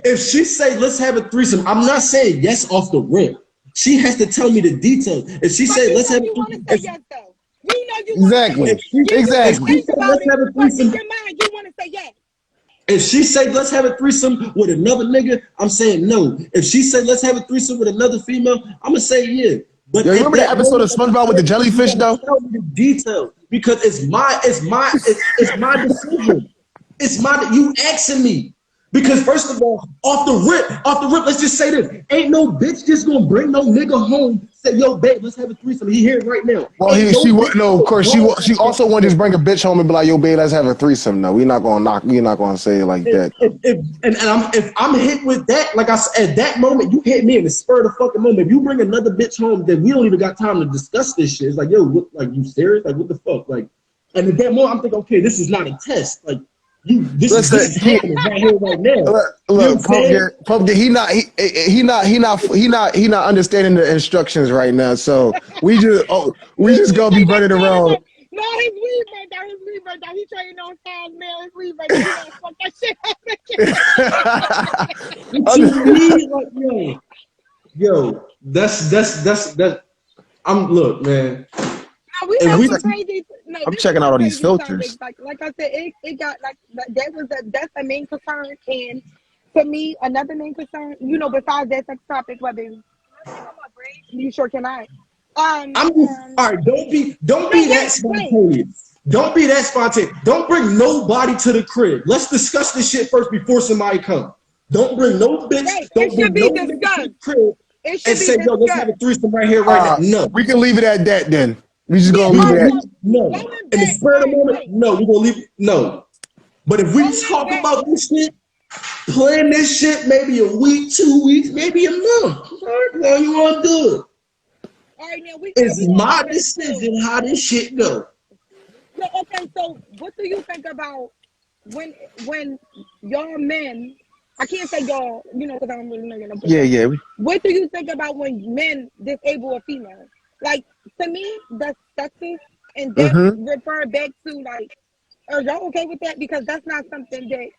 if she say let's have a threesome, I'm not saying yes off the rip. She has to tell me the details. If she But say you let's know have a you want to threesome, say yes though. You know you want to say yes. Exactly. You may Exactly. she think say about let's it, have a but in threesome, your mind you want to say yes. if she say let's have a threesome with another nigga, I'm saying no. If she say let's have a threesome with another female, I'm gonna say yeah. But Yo, you at remember the that episode of moment, like I SpongeBob with the said, you jellyfish gotta though? tell me the details because it's my decision. It's my you asking me. Because first of all, off the rip, let's just say this. Ain't no bitch just gonna bring no nigga home, say, yo, babe, let's have a threesome. He here right now. Well, Ain't no she would bitch no. Of gonna course, ball she like also want to that. just bring a bitch home and be like, "Yo, babe, let's have a threesome." No, we're not gonna knock. You're not gonna say it like that. If I'm hit with that, like I said, at that moment, you hit me in the spur of the fucking moment. If you bring another bitch home, then we don't even got time to discuss this shit. It's like, yo, what, like you serious? Like what the fuck? Like, and at that moment, I'm thinking, okay, this is not a test. Like, this Listen, is happening right here, right now. You know what I'm look, saying? Pumpkin. He not understanding the instructions right now. So we just gonna be running around. No, his weed burnt out. His weed burnt out. He trading on time now. His weed burnt out. He gonna fuck that shit up. What you mean? Like, yo, that's. I'm look, man. No, we If have we some crazy. No, I'm this is checking out some all these crazy topics. filters. Like I said, it got like that's the main concern. And for me, another main concern, besides that sex topic, whether you sure can I. I'm just all right. Don't No, be that wait. spontaneous. Don't be that spontaneous. Don't bring nobody to the crib. Let's discuss this shit first before somebody come. Don't bring no bitch. Right. It Don't should bring be no nigga to the discussed. crib It and should be say, yo, let's have a discussed. threesome right here, right now. No, We can leave it at that then. We just Yeah, gonna we leave all it right, gonna at. so leave. No, going in the back, spur of the moment, wait. no, we gonna leave. No, but if we Going talk back, about this shit, plan this shit, maybe a week, 2 weeks, maybe a month. All right, now you wanna do it? all right, now It's we gonna my do this too. decision how this shit go. So okay, so what do you think about when y'all men? I can't say y'all, because I don't really know your number. Yeah, yeah. What do you think about when men disable a female? Like to me, that's sexist, and that Mm-hmm. refer back to like, are y'all okay with that? Because that's not something that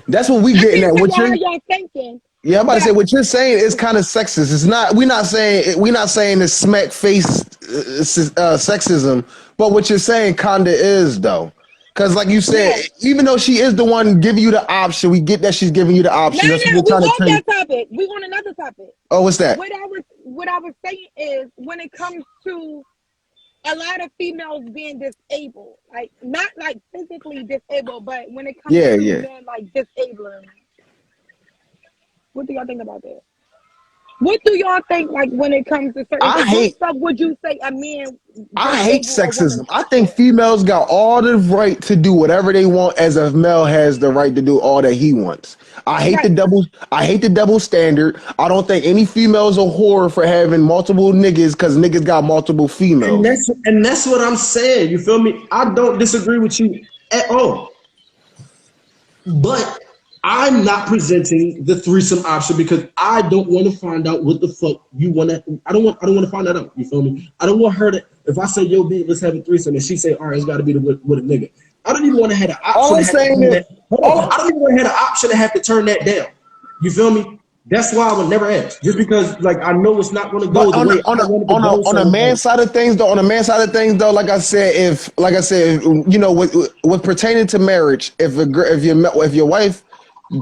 That's what we I getting can't at. say y'all how y'all thinking, Yeah, I'm about to say but what you're saying is kind of sexist. It's not. We're not saying it's smack face sexism, but what you're saying kinda is though. Because like you said, no, even though she is the one giving you the option, we get that she's giving you the no, option. That's what no. we're We trying to off tell you. that topic. We on another topic. Oh, what's that? What I was saying is when it comes to a lot of females being disabled, like not like physically disabled, but when it comes to Yeah. men like disabling, what do y'all think about that? What do y'all think? Like when it comes to certain I things, what hate stuff would you say a man would I hate enable a woman sexism. I to think do? females got all the right to do whatever they want, as a male has the right to do all that he wants. Right. I hate the double standard. I don't think any female's a whore for having multiple niggas because niggas got multiple And females. that's what I'm saying. You feel me? I don't disagree with you at all. But I'm not presenting the threesome option because I don't want to find out what the fuck you want to. I don't want to find that out. You feel me? I don't want her to. If I say, "Yo, B, let's have a threesome," and she say, "All right, it's got to be with a nigga," I don't even want to have the All option to I'm have to saying turn is, that. Hold on. all I don't even want to have the option to have to turn that down. You feel me? That's why I would never ask, just because like I know it's not going to go But the way I want it to go. on a So man like, side of things though, like I said, you know, with pertaining to marriage, if your wife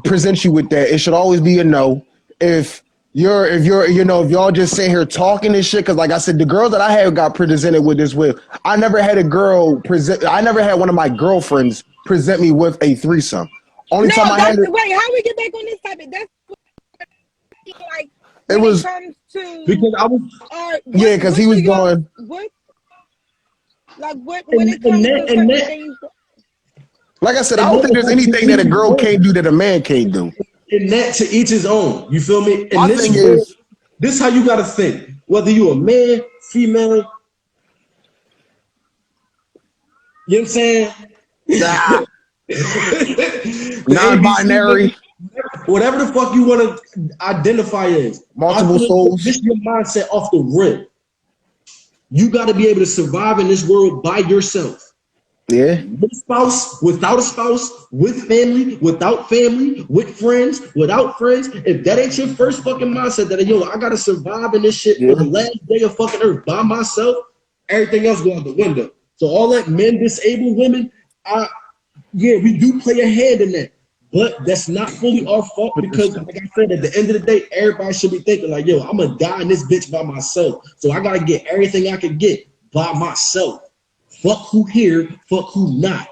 presents you with that, it should always be a no. If y'all just sit here talking and shit, because like I said, the girl that I had got presented with this with, I never had one of my girlfriends present me with a threesome. Only No, time I had that's it, wait. How we get back on this topic? That's like it when it was comes to because I was what yeah, because he was do y'all going. what like what when it and comes to that and certain that things. Like I said, I and don't that think was there's like to anything that each a his girl own. can't do that a man can't do. And that to each his own. You feel me? In My this thing world, is, this how you gotta think. Whether you a man, female, you know what I'm saying? nah, The ABC, non-binary, whatever the fuck you want to identify as. I multiple feel like souls. this is your mindset off the rip. You got to be able to survive in this world by yourself. Yeah, With a spouse, without a spouse, with family, without family, with friends, without friends. If that ain't your first fucking mindset that yo, I gotta survive in this shit on yeah. the last day of fucking earth by myself, everything else go out the window. So all that men disable women, yeah, we do play a hand in that. But that's not fully our fault Put this because, down. like I said, at the end of the day, everybody should be thinking like, yo, I'm gonna die in this bitch by myself. So I gotta get everything I can get by myself. Fuck who here, fuck who not.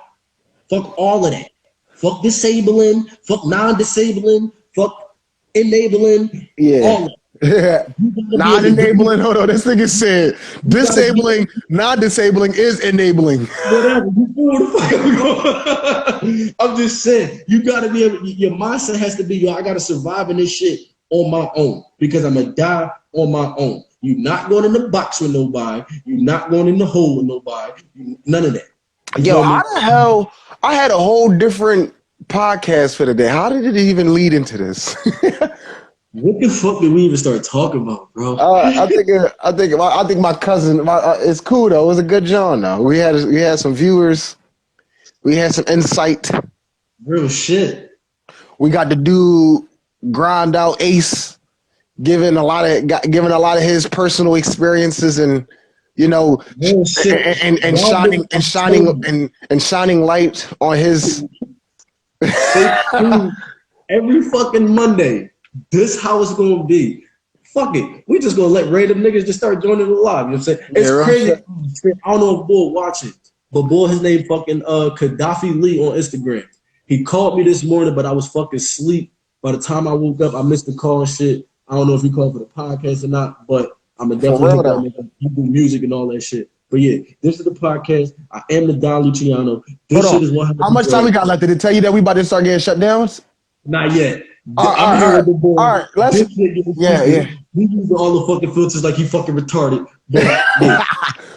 Fuck all of that. Fuck disabling, fuck non-disabling, fuck enabling, Yeah. all of it. You gotta be able to get Non-enabling. Hold on, this nigga said you gotta get disabling, non-disabling is enabling. whatever. You fool the fuck I'm going. I'm just saying, you gotta be able your mindset has to be, yo, I gotta survive in this shit on my own because I'm gonna die on my own. You're not going in the box with nobody, you're not going in the hole with nobody, none of that. You Yo, feel how me? the hell? I had a whole different podcast for the day. How did it even lead into this? What the fuck did we even start talking about, bro? I think my cousin. It's cool though. It was a good John though. We had some viewers. We had some insight. Real shit. We got to do grind out Ace, giving a lot of his personal experiences and you know Real shit. and Y'all shining niggas, I'm telling you, and shining light on his. stay tuned every fucking Monday. This how it's gonna be. Fuck it. We just gonna let random niggas just start joining the live. You know what I'm saying? Yeah, It's real crazy. shit. I don't know if Bull watching, but Bull, his name fucking Gaddafi Lee on Instagram. He called me this morning, but I was fucking asleep. By the time I woke up, I missed the call and shit. I don't know if he called for the podcast or not, but I'm gonna For definitely real hit that though. nigga. He do music and all that shit. But yeah, this is the podcast. I am the Don Luciano. Hold This shit on. is 100 How much time we real. got left? Did it tell you that we about to start getting shut down? Not yet. All I'm right, here all right, with the boy. all right. Let's. This nigga is Yeah, yeah. he using all the fucking filters like he fucking retarded. But yeah,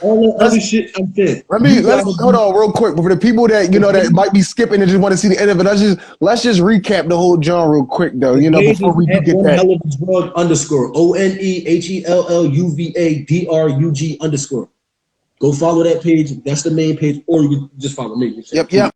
all that other let's shit, I'm fit. let's hold on real quick. But for the people that that might be skipping and just want to see the end of it, let's just recap the whole genre real quick though. The page Before is we do at get one that. hell of a drug underscore ONEHELLUVADRUG underscore. Go follow that page. That's the main page, or you can just follow me. Yep, yep.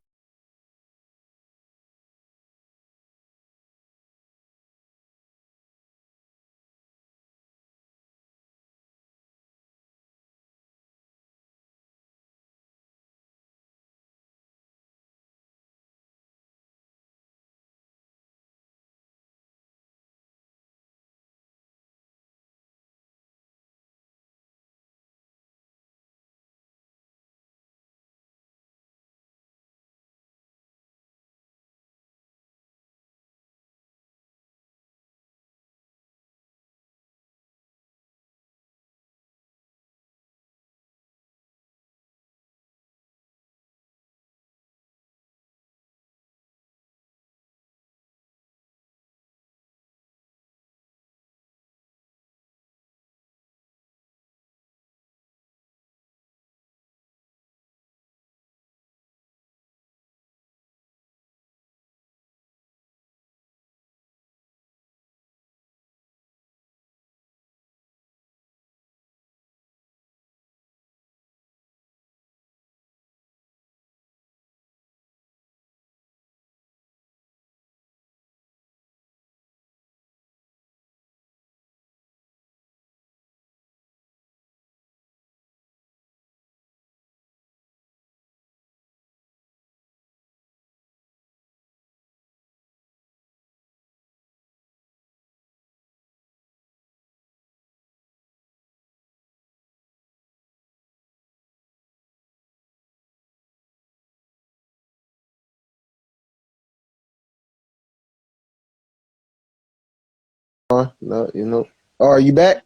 No, you know. Oh, are you back?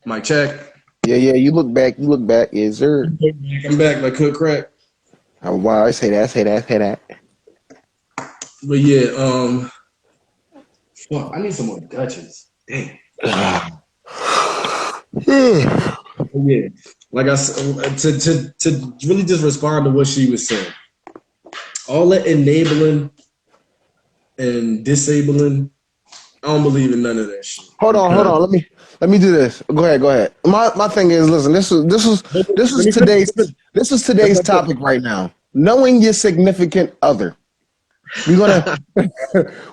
Mic check. Yeah, yeah. You look back. You look back. Yes, sir. I'm back like cook crack. Oh, wow. I say that. I say that. I say that. But yeah, fuck, I need some more Dutchess. Damn. Yeah, like I said, to really just respond to what she was saying, all that enabling and disabling, I don't believe in none of that shit. Hold on. Let me do this. Go ahead. My thing is, listen. This is today's topic right now. Knowing your significant other. We're gonna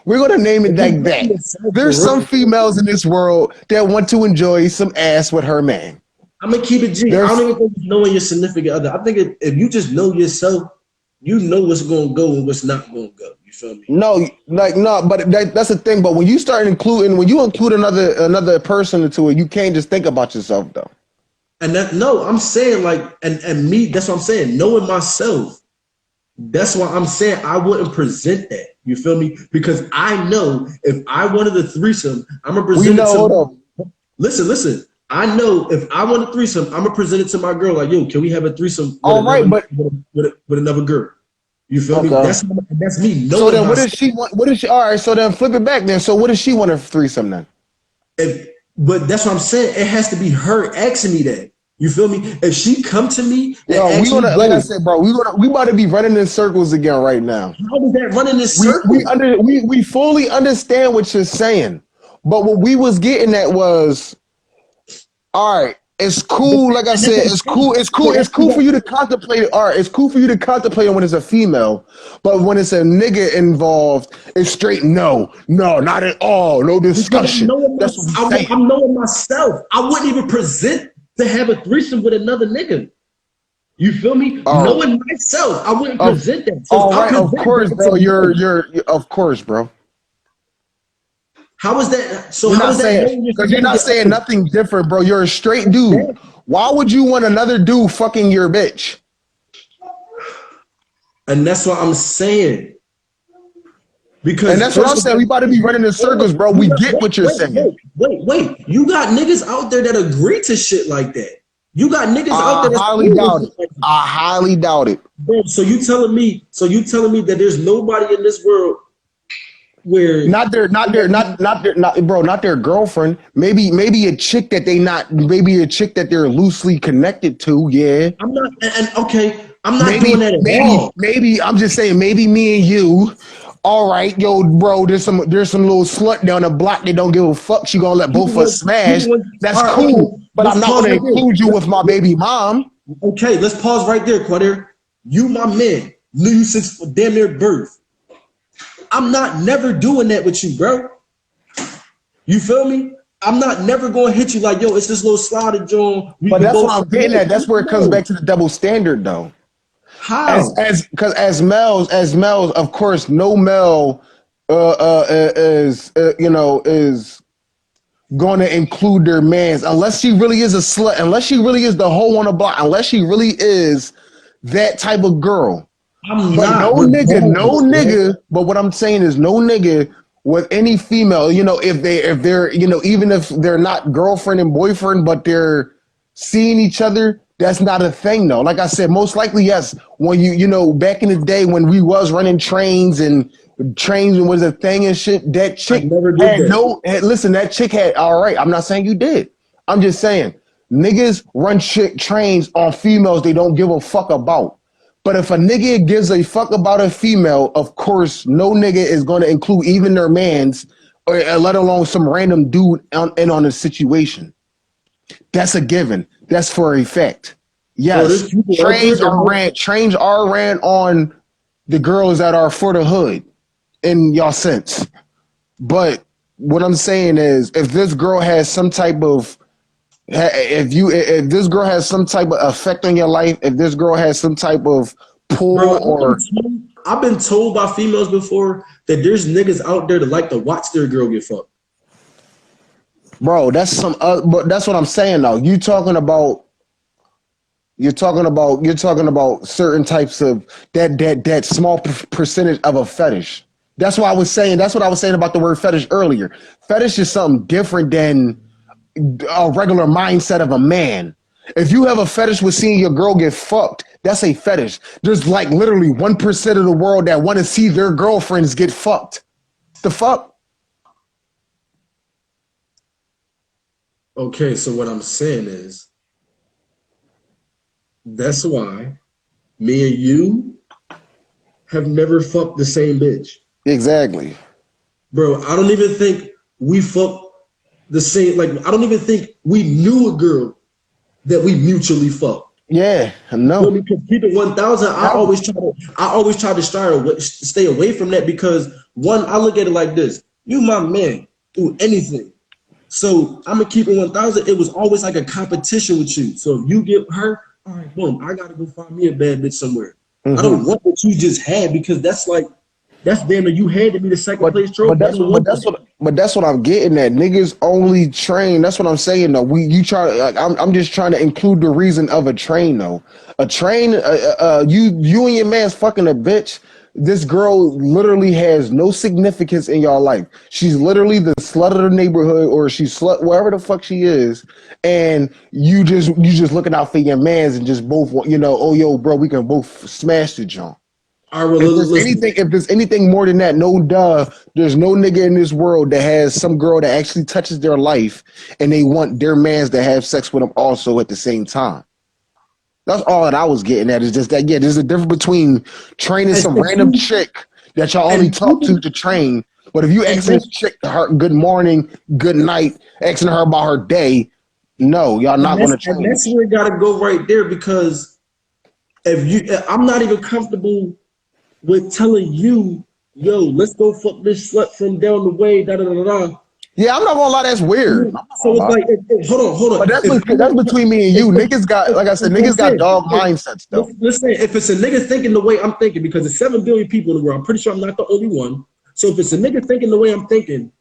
we're gonna name it like that. There's some females in this world that want to enjoy some ass with her man. I'm gonna keep it G. I don't even think knowing your significant other. I think if you just know yourself, you know what's gonna go and what's not gonna go. You feel me? No, but that's the thing. But when you include another person into it, you can't just think about yourself though. And I'm saying like, and me, that's what I'm saying. Knowing myself, that's why I'm saying I wouldn't present that. You feel me? Because I know if I wanted a threesome, I'm gonna present it to. Hold on. Listen. I know if I want a threesome, I'm gonna present it to my girl. Like, yo, can we have a threesome? With another girl. You feel me? That's me. So then, what does she want? What does she? All right. So then, flip it back then. So what does she want a threesome then? But that's what I'm saying. It has to be her asking me that. You feel me? If she come to me, like I said, bro, we about to be running in circles again right now. How is that running in circles? We fully understand what you're saying, but what we was getting at was, all right, it's cool. Like I said, it's cool. It's cool for you to contemplate. All right, it's cool for you to contemplate when it's a female, but when it's a nigga involved, it's straight no, not at all, no discussion. That's what I'm saying. I'm knowing myself. I wouldn't even present to have a threesome with another nigga. You feel me? Knowing myself, I wouldn't present that. So all right, of course, bro. You're of course, bro. How is that? So how is that? Because you're not saying nothing different, bro. You're a straight dude. Why would you want another dude fucking your bitch? And that's what I'm saying. And that's what I'm saying. We about to be running in circles, bro. We get what you're saying. Wait. You got niggas out there that agree to shit like that. You got niggas out there. I highly doubt it. Bro, so you telling me that there's nobody in this world where not their girlfriend. Maybe a chick that they're loosely connected to. Yeah. I'm not. And okay, I'm not doing that at all. Maybe I'm just saying. Maybe me and you. All right, yo, bro. There's some little slut down the block that don't give a fuck. She gonna let both of us smash. That's cool. But I'm not gonna include you with my baby mom. Okay, let's pause right there, Quadir. You, my man, knew you since damn near birth. I'm not never doing that with you, bro. You feel me? I'm not never going to hit you like, yo, it's this little slotted joint. But that's what I'm getting at. That's where it comes back to the double standard, though. How? Because as males, of course, no male is going to include their mans unless she really is a slut, unless she really is the hoe on the block, unless she really is that type of girl. No nigga. But what I'm saying is no nigga with any female, if they're, even if they're not girlfriend and boyfriend, but they're seeing each other, that's not a thing though. Like I said, most likely, yes. When back in the day when we was running trains was a thing and shit, that chick that chick had, all right, I'm not saying you did. I'm just saying niggas run trains on females they don't give a fuck about. But if a nigga gives a fuck about a female, of course, no nigga is going to include even their mans, or let alone some random dude in on a situation. That's a given. That's for a fact. Yes, trains are ran on the girls that are for the hood, in y'all sense. But what I'm saying is, if this girl has some type of if this girl has some type of effect on your life, if this girl has some type of pull, I've been told by females before that there's niggas out there that like to watch their girl get fucked. Bro, that's but that's what I'm saying though. You're talking about certain types of that small percentage of a fetish. That's why I was saying. That's what I was saying about the word fetish earlier. Fetish is something different than a regular mindset of a man. If you have a fetish with seeing your girl get fucked, that's a fetish. There's like literally 1% of the world that want to see their girlfriends get fucked. The fuck? Okay, so what I'm saying is that's why me and you have never fucked the same bitch. Exactly. Bro, I don't even think we fucked the same. Like, I don't even think we knew a girl that we mutually fucked. Yeah, I know. Because keep it 1,000. I always try to stay away from that because one, I look at it like this: you my man through anything. So I'm gonna keep it 1,000. It was always like a competition with you. So if you get her, all right, boom, I gotta go find me a bad bitch somewhere. I don't want what you just had because that's damn it. You had to be the second place trophy. But that's what I'm getting at. Niggas only train. That's what I'm saying though. I'm just trying to include the reason of a train though. A train. You and your man's fucking a bitch. This girl literally has no significance in your life. She's literally the slut of the neighborhood, or she's slut wherever the fuck she is, and you just looking out for your man's and just both oh yo bro, we can both smash the junk. If there's anything more than that, no duh. There's no nigga in this world that has some girl that actually touches their life and they want their mans to have sex with them also at the same time. That's all that I was getting at. Is just that there's a difference between training some random chick that y'all only talk to train. But if you asking this chick her good morning, good night, asking her about her day, no, y'all not going to train. And that's where it got to go right there because I'm not even comfortable with telling you, yo, let's go fuck this slut from down the way, da da da da. Yeah, I'm not gonna lie, that's weird. So it's like, hold on. But that's between me and you. Niggas got, like I said, niggas got dog mindsets though. Let's say if it's a nigga thinking the way I'm thinking, because there's 7 billion people in the world, I'm pretty sure I'm not the only one. So if it's a nigga thinking the way I'm thinking,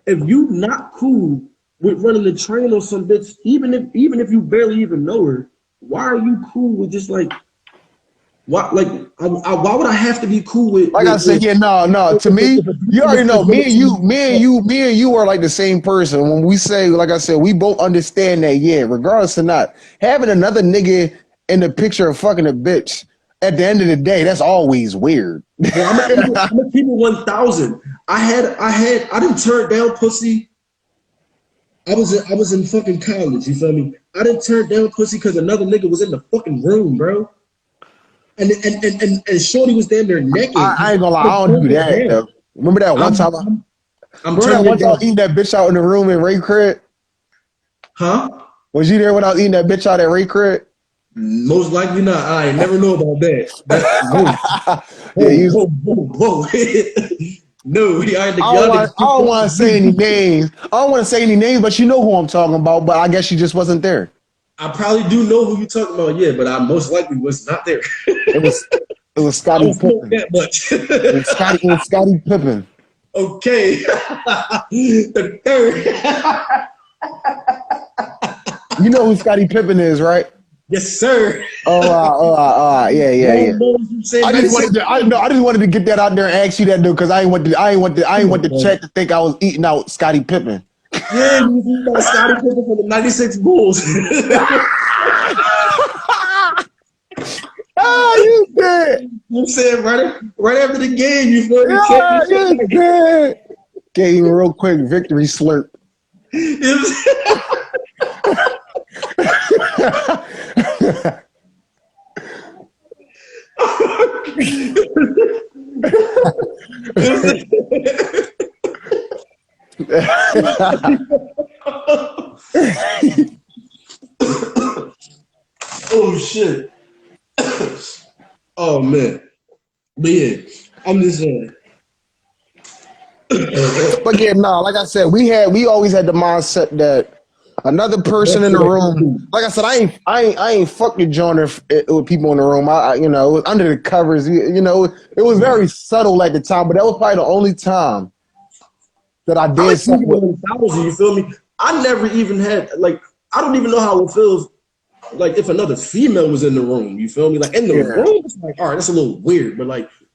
if you not cool with running the train on some bitch, even if you barely even know her, why are you cool with just like? Why would I have to be cool with? Like I said, no. To me, you already know. Me and you are like the same person. When we say, like I said, we both understand that. Yeah, regardless or not, having another nigga in the picture of fucking a bitch. At the end of the day, that's always weird. Yeah, I'm gonna keep it 1,000. I didn't turn down pussy. I was in fucking college. You feel me? I didn't turn down pussy because another nigga was in the fucking room, bro. And Shorty was damn near naked. I ain't gonna lie, I don't do that. Though. Remember that one time? Remember that one time I was eating that bitch out in the room in Ray crib? Huh? Was you there when I was eating that bitch out at Ray crib? Most likely not. I ain't never know about that. Whoa. No, I don't want to say any names. I don't want to say any names, but you know who I'm talking about. But I guess she just wasn't there. I probably do know who you're talking about, yeah, but I most likely was not there. It was Scottie Pippen. That much. It was Scottie Pippen. Okay. The third. You know who Scottie Pippen is, right? Yes, sir. Yeah. I just wanted to get that out there and ask you that, dude, because I ain't want the chat to think I was eating out Scottie Pippen. Yeah, you was eating out Scottie Pippen for the '96 Bulls. Oh, you did. You said right after the game, you feel me? Yeah, you did. Gave him a real quick victory slurp. Oh shit. Oh man. But yeah, I'm just saying. But yeah, no, like I said, we always had the mindset that another person in the room. Like I said, I ain't fucking joining with people in the room. It was under the covers. It was very subtle at the time, but that was probably the only time that I did something. You feel me? I never even had I don't even know how it feels if another female was in the room. You feel me? Like in the room, it's like, all right, that's a little weird, but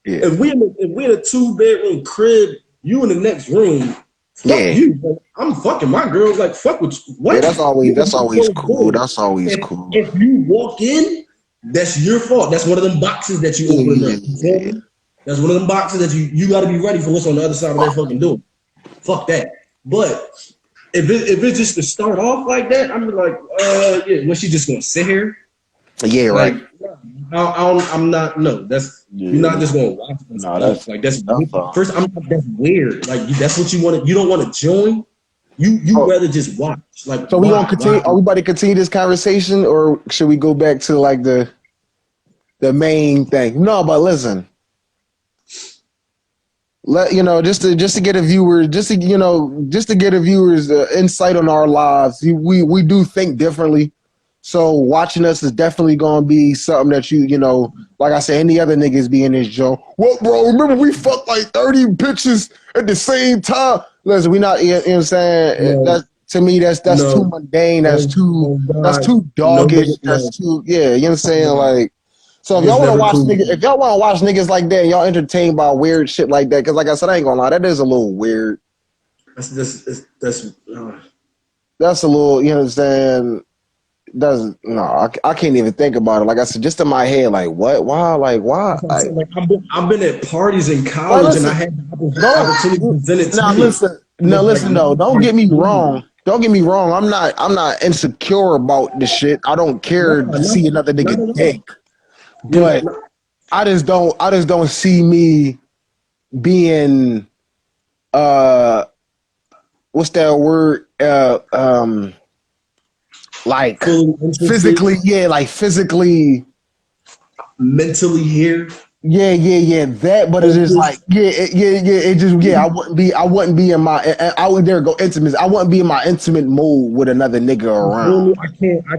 Yeah. If we in a 2-bedroom crib, you in the next room, fuck Yeah. you. Bro. I'm fucking my girl. Like fuck with you. What? Yeah, that's You can always close the cool. door. That's always cool. If you walk in, that's your fault. That's one of them boxes that you Yeah, open yeah, up. You feel yeah. me? That's one of them boxes that you got to be ready for what's on the other side of that fucking door. Fuck that. But if it's just to start off like that, I'm like, yeah, was she just gonna sit here? Yeah, Like, right. I'm not. No, that's Yeah, you're not just gonna watch this no, off. Like that's all. first. That's weird. Like that's what you want. You don't want to join. You Oh, rather just watch. Like so we gonna continue? Why? Are we about to continue this conversation, or should we go back to like the main thing? No, but listen. Let just to get a viewer, just to get a viewer's insight on our lives. We do think differently, so watching us is definitely gonna be something that like I said, any other niggas be in this joke. What, bro? Remember we fucked like 30 bitches at the same time? Listen, we not. You know what I'm saying? No, That to me, that's too no, mundane. That's no, too oh that's God, too no, doggish. no, That's too yeah. You know what I'm saying? no. Like. So It if y'all was want to never watch cool. niggas, if y'all want to watch niggas like that, y'all entertained by weird shit like that. Because like I said, I ain't gonna lie, that is a little weird. That's That's a little, you know what I'm saying? Doesn't no, I can't even think about it. Like I said, just in my head, like what, why, like why, That's what I'm like saying. Like I've been at parties in well, college and I listen, had the opportunity don't presented to now me. listen, And no it's like, listen though. no, Don't like, get me no, wrong. Don't get me wrong. I'm not insecure about the shit. I don't care to see another not nigga at all. dick, Yeah, but I just don't see me being what's that word? Like fully interested, physically, yeah, like physically, mentally here, yeah. That, but it's just like, focused. It just, yeah. I wouldn't be in my. I would there go intimate. I wouldn't be in my intimate mode with another nigga You feel around. me? I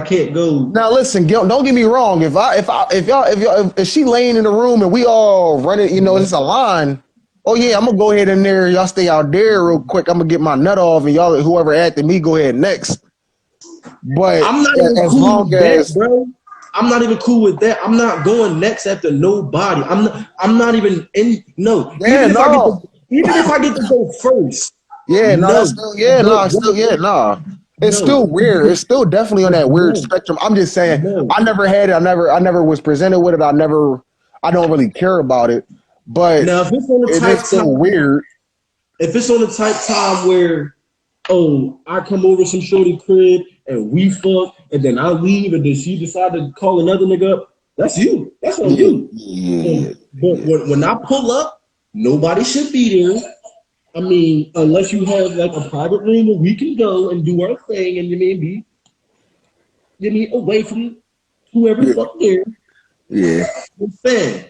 can't go. Now listen, don't get me wrong. If she laying in the room and we all running, it's a line. Oh yeah, I'm gonna go ahead in there. Y'all stay out there real quick. I'm gonna get my nut off, and y'all, whoever after me, go ahead next. But I'm not even as cool long with that, as bro. I'm not even cool with that. I'm not going next after nobody. I'm not even in no. yeah, no, Even if I get to go first, yeah, no, no. that's still yeah, no, still yeah, no. It's No. still weird. It's still definitely on that weird No. spectrum. I'm just saying, No. I never had it. I never was presented with it. I don't really care about it. But Now if it's on the it is type still time weird. if it's on the type time where I come over some shorty crib and we fuck and then I leave and then she decide to call another nigga up, that's you. That's on Yeah, you. yeah, But yeah. when I pull up, nobody should be there. I mean, unless you have like a private room where we can go and do our thing and you mean away from whoever Yeah, fuck there. yeah, I'm saying,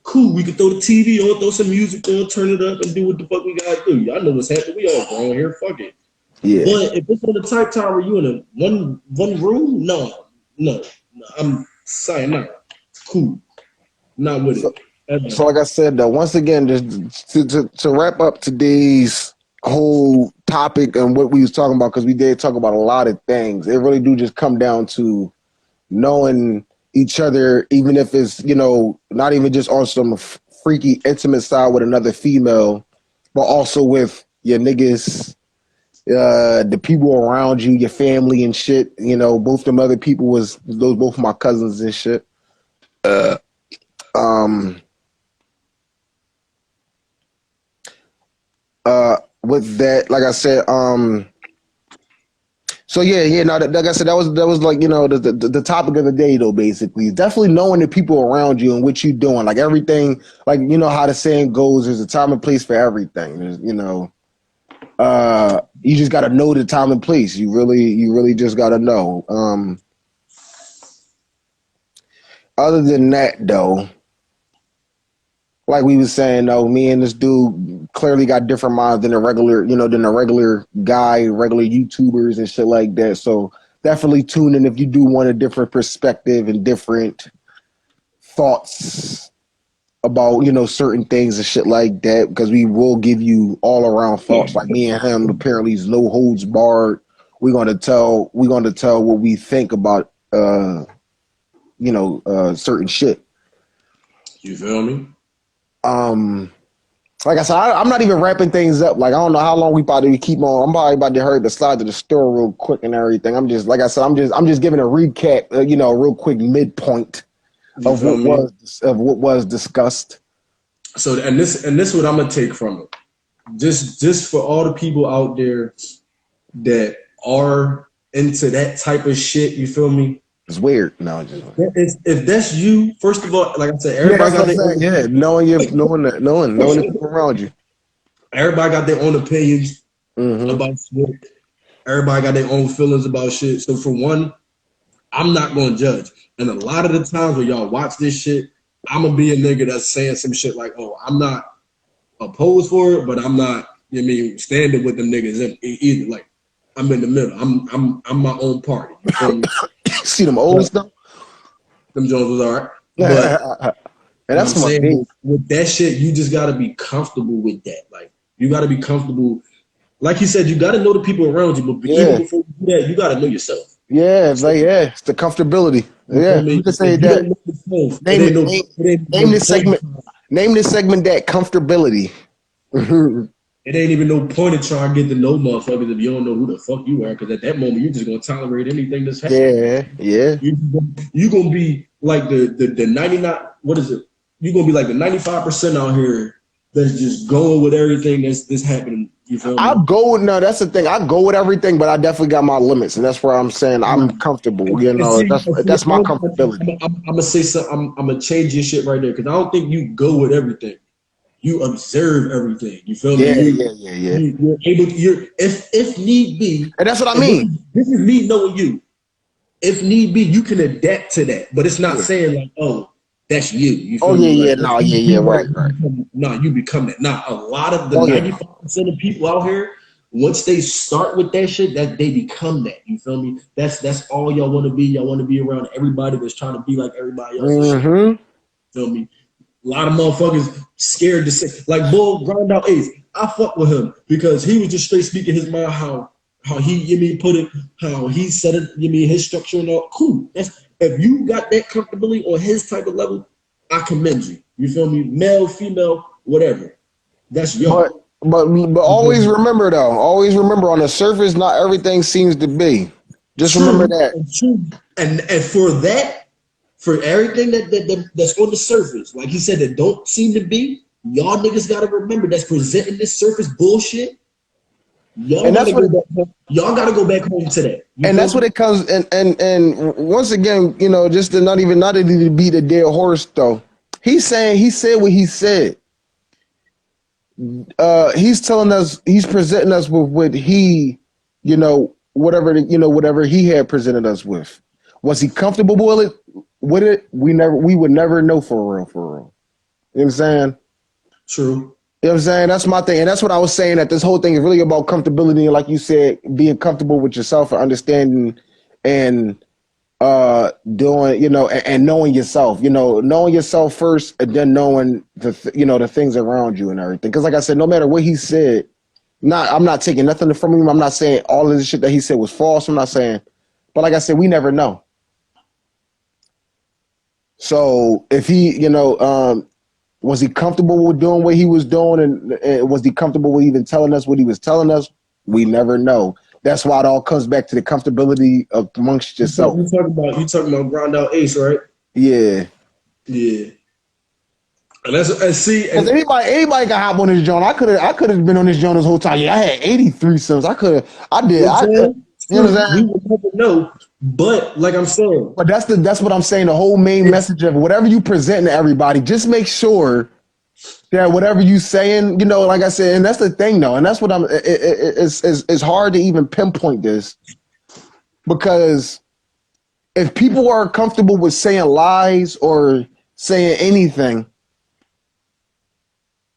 cool, we can throw the TV on, throw some music on, turn it up, and do what the fuck we gotta do. Y'all know what's happening. We all grown here, fuck it. yeah. But if it's on the type time where you in a one room, no. I'm saying no. Cool. Not with So, it. so like I said, though, once again, just to wrap up today's whole topic and what we was talking about, because we did talk about a lot of things. It really do just come down to knowing each other, even if it's not even just on some freaky intimate side with another female, but also with your niggas, the people around you, your family and shit. Both them other people was those both my cousins and shit. Um. With that, like I said, so yeah, no, like I said, that was like the topic of the day though. Basically, definitely knowing the people around you and what you doing, like everything, like how the saying goes, there's a time and place for everything. There's you just got to know the time and place. You really just got to know. Other than that, though, like we was saying, though, me and this dude clearly got different minds than than a regular guy, regular YouTubers and shit like that. So definitely tune in if you do want a different perspective and different thoughts about, certain things and shit like that, because we will give you all around thoughts. Like me and him, apparently is no holds barred. We're gonna tell what we think about certain shit. You feel me? Like I said, I'm not even wrapping things up. Like I don't know how long we about to keep on. I'm probably about to hurry to slide to the store real quick and everything. I'm just like I said, I'm just giving a recap, a real quick midpoint You of feel me? what was discussed. So and this what I'm gonna take from it. Just for all the people out there that are into that type of shit, you feel me? It's weird. No, just If that's you, first of all, like I said, yeah, everybody that's got what I'm their saying. own, Yeah, knowing the people around you. everybody got their own opinions Mm-hmm. about shit. Everybody got their own feelings about shit. So for one, I'm not gonna judge. And a lot of the times when y'all watch this shit, I'm gonna be a nigga that's saying some shit like, "Oh, I'm not opposed for it, but I'm not, you know what I mean, standing with them niggas either. Like, I'm in the middle. I'm my own party. You feel me? See them old But stuff, them Jones was all right. But and what I'm that's my saying big. is, with that shit, you just gotta be comfortable with that. Like, you gotta be comfortable. Like you said, you gotta know the people around you, but even Yeah, before you do that, you gotta know yourself. yeah, So, like it's the comfortability. you feel Yeah, we me? can say If you that. don't know yourself, Name it. Name, it ain't name no this point. segment. Name this segment that comfortability. It ain't even no point in trying to get to know motherfuckers if you don't know who the fuck you are. Because at that moment, you're just gonna tolerate anything that's happening. Yeah, yeah. You gonna be like the 99. What is it? You gonna be like the 95% out here that's just going with everything that's happening. You feel I me? go with no. That's the thing. I go with everything, but I definitely got my limits, and that's where I'm saying I'm comfortable. And see, That's my comfortability. I'm gonna say something. I'm gonna change your shit right there because I don't think you go with everything. You observe everything. You feel me? Yeah, yeah, yeah, yeah. You're able. You're if need be, And that's what I and mean. this is me knowing you. If need be, you can adapt to that. But it's not Yeah. saying like, oh, that's you. You Oh feel yeah, me? yeah. Like No, yeah, you yeah. be that. Right, right. You become that. Now, a lot of the Oh yeah. 95% of people out here, once they start with that shit, that they become that. You feel me? That's all y'all want to be. Y'all want to be around everybody that's trying to be like everybody else and shit. Mm-hmm. Feel me? A lot of motherfuckers scared to say, like Bull grind out Ace. I fuck with him because he was just straight speaking his mind how he put it, how he said it, his structure and all. Cool. That's if you got that comfortability on his type of level, I commend you. You feel me? Male, female, whatever. That's But y'all. but always remember though. Always remember on the surface, not everything seems to be. Just remember True that. and true. And for that, for everything that's on the surface, like he said, that don't seem to be, y'all niggas gotta remember that's presenting this surface bullshit. Y'all And that's gotta what go it, back home. Y'all gotta go back home to that. You and feel that's what me? it comes and once again, just to not to beat a dead horse though. He said what he said. He's telling us, he's presenting us with what he, whatever he had presented us with. Was he comfortable with it? We would never know for real, for real. You know what I'm saying? True. You know what I'm saying? That's my thing. And that's what I was saying, that this whole thing is really about comfortability. And like you said, being comfortable with yourself and understanding and doing, and knowing yourself, knowing yourself first and then knowing the things around you and everything. Because like I said, no matter what he said, I'm not taking nothing from him. I'm not saying all of the shit that he said was false. I'm not saying, but like I said, we never know. So if he, was he comfortable with doing what he was doing, and was he comfortable with even telling us what he was telling us? We never know. That's why it all comes back to the comfortability of amongst yourself. You talking about grind out Ace, right? Yeah. Yeah. And see Because and anybody can hop on this joint. I could have been on this joint this whole time. Yeah, I had 83 cents. I did. You know what I'm we saying? will never know. But like I'm saying, But that's what I'm saying. The whole main it's message of whatever you present to everybody, just make sure that whatever you saying, like I said, and that's the thing though, and that's what it's hard to even pinpoint this, because if people are comfortable with saying lies or saying anything,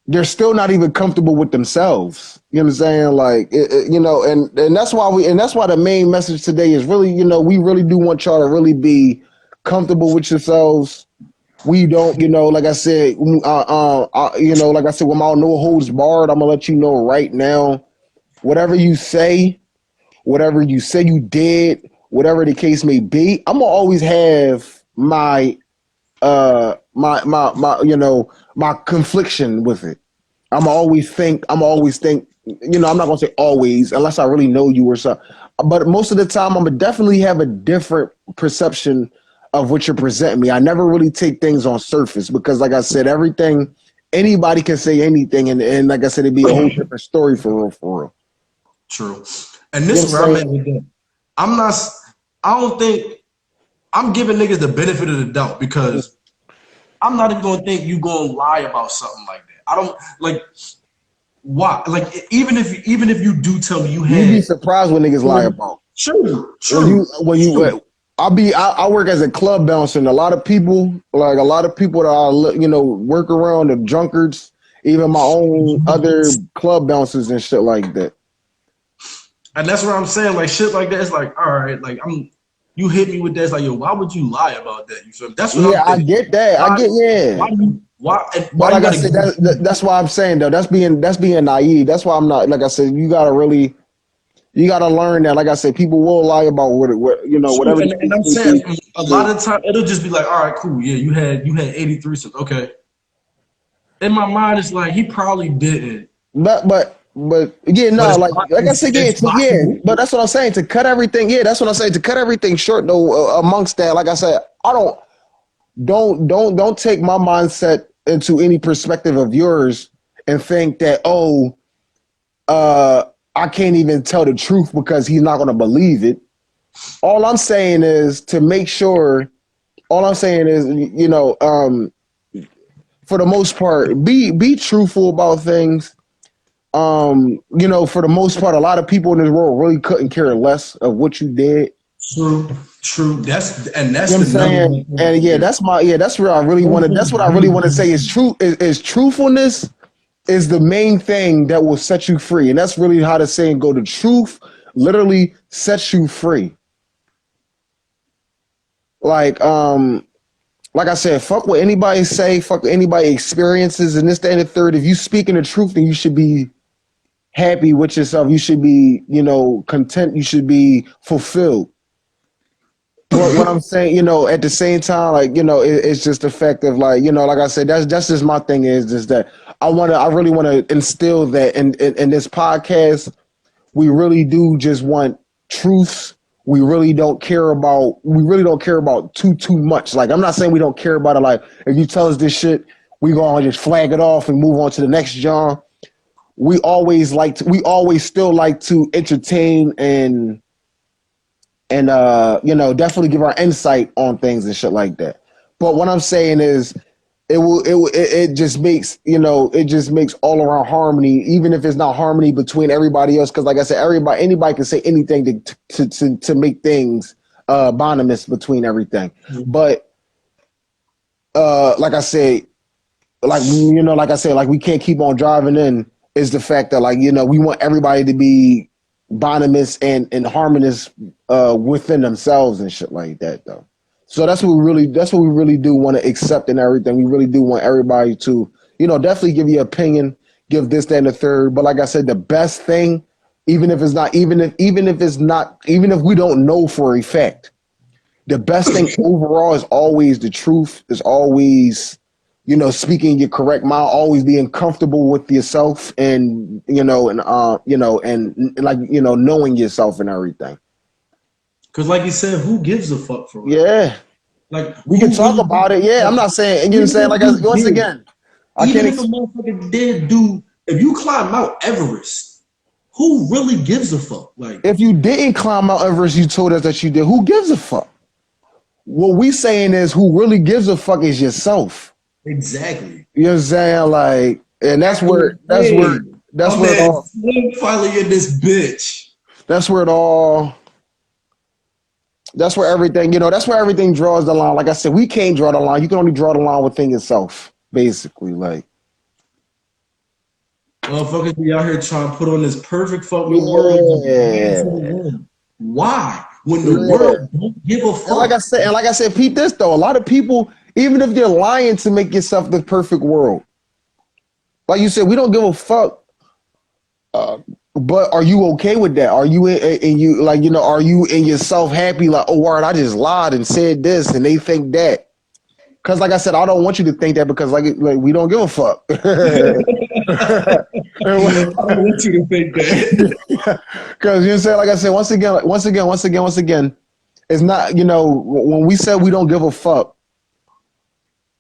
they're still not even comfortable with themselves. You know what I'm saying? Like, and that's why the main message today is really, we really do want y'all to really be comfortable with yourselves. We don't, like I said, like I said, with my no holds barred, I'm gonna let you know right now, whatever you say you did, whatever the case may be, I'm gonna always have my my confliction with it. I'm always think, I'm not gonna say always, unless I really know you or something. But most of the time, I'm gonna definitely have a different perception of what you're presenting me. I never really take things on surface because, like I said, everything, anybody can say anything, and like I said, it'd be a whole different story for real, for real. True. And this is where I'm at with that. I don't think I'm giving niggas the benefit of the doubt because I'm not even gonna think you gonna lie about something like that. I don't like why. Like even if you do tell me you had, You'd be surprised what niggas lie about. True. I work as a club bouncer, and a lot of people that I work around, the drunkards, even my own other club bouncers and shit like that. And that's what I'm saying. Like shit like that. It's like, all right, like you hit me with that. It's like, yo, why would you lie about that? You feel me? That's what I'm thinking. I get that. Why like I said, that's why I'm saying though. That's being naive. That's why I'm not. Like I said, you gotta learn that. Like I said, people will lie about whatever. And I'm saying a lot of the time it'll just be like, all right, cool, yeah, you had 83 cents, okay. In my mind, it's like he probably didn't. But again, no, like I said, but that's what I'm saying. To cut everything, that's what I'm saying. To cut everything short, though, amongst that, like I said, I don't take my mindset into any perspective of yours and think that I can't even tell the truth because he's not going to believe it. All I'm saying is to make sure. All I'm saying is, for the most part, be truthful about things. For the most part, a lot of people in this world really couldn't care less of what you did. True. That's you know what I'm saying. And that's where I really want to. That's what I really want to say is true. Is truthfulness is the main thing that will set you free, and that's really how the saying go. The truth literally sets you free. Like I said, fuck what anybody say, fuck what anybody experiences, and this, that, and the third. If you speaking the truth, then you should be happy with yourself. You should be, content. You should be fulfilled. But what I'm saying, at the same time, like, it's just the fact of like, like I said, that's just my thing is just that I really want to instill that in this podcast. We really do just want truths. We really don't care about too much. Like, I'm not saying we don't care about it. Like, if you tell us this shit, we gonna just flag it off and move on to the next genre. We always still like to entertain and definitely give our insight on things and shit like that. But what I'm saying is it just makes all around harmony, even if it's not harmony between everybody else. Cause like I said, anybody can say anything to make things bondamous between everything. Mm-hmm. But like I said, we can't keep on driving in is the fact that we want everybody to be bondamous and harmonious within themselves and shit like that though. So that's what we really do want to accept in everything. We really do want everybody to, definitely give your opinion, give this, that, and the third. But like I said, the best thing, even if we don't know for a fact, the best thing overall is always the truth, is always, speaking your correct mind, always being comfortable with yourself and, knowing yourself and everything. Cause like you said, who gives a fuck for it? Yeah. Like we can talk about it. Yeah, I'm not saying, once again, even if a motherfucker did if you climb Mount Everest, who really gives a fuck? Like, if you didn't climb Mount Everest, you told us that you did. Who gives a fuck? What we saying is, who really gives a fuck is yourself. Exactly. You know what I'm saying? Like, and that's where it all. Finally in this bitch. That's where everything draws the line. Like I said, we can't draw the line. You can only draw the line within yourself, basically. Like, motherfuckers be out here trying to put on this perfect fucking world. Why? When the world don't give a fuck. And like I said, Pete, this though, a lot of people, even if you're lying to make yourself the perfect world, like you said, we don't give a fuck. But are you okay with that? Are you are you in yourself happy? Like, oh, word, I just lied and said this, and they think that. Because like I said, I don't want you to think that because like we don't give a fuck. I don't want you to think that. Because you say, like I said, once again, it's not, you know, when we said we don't give a fuck,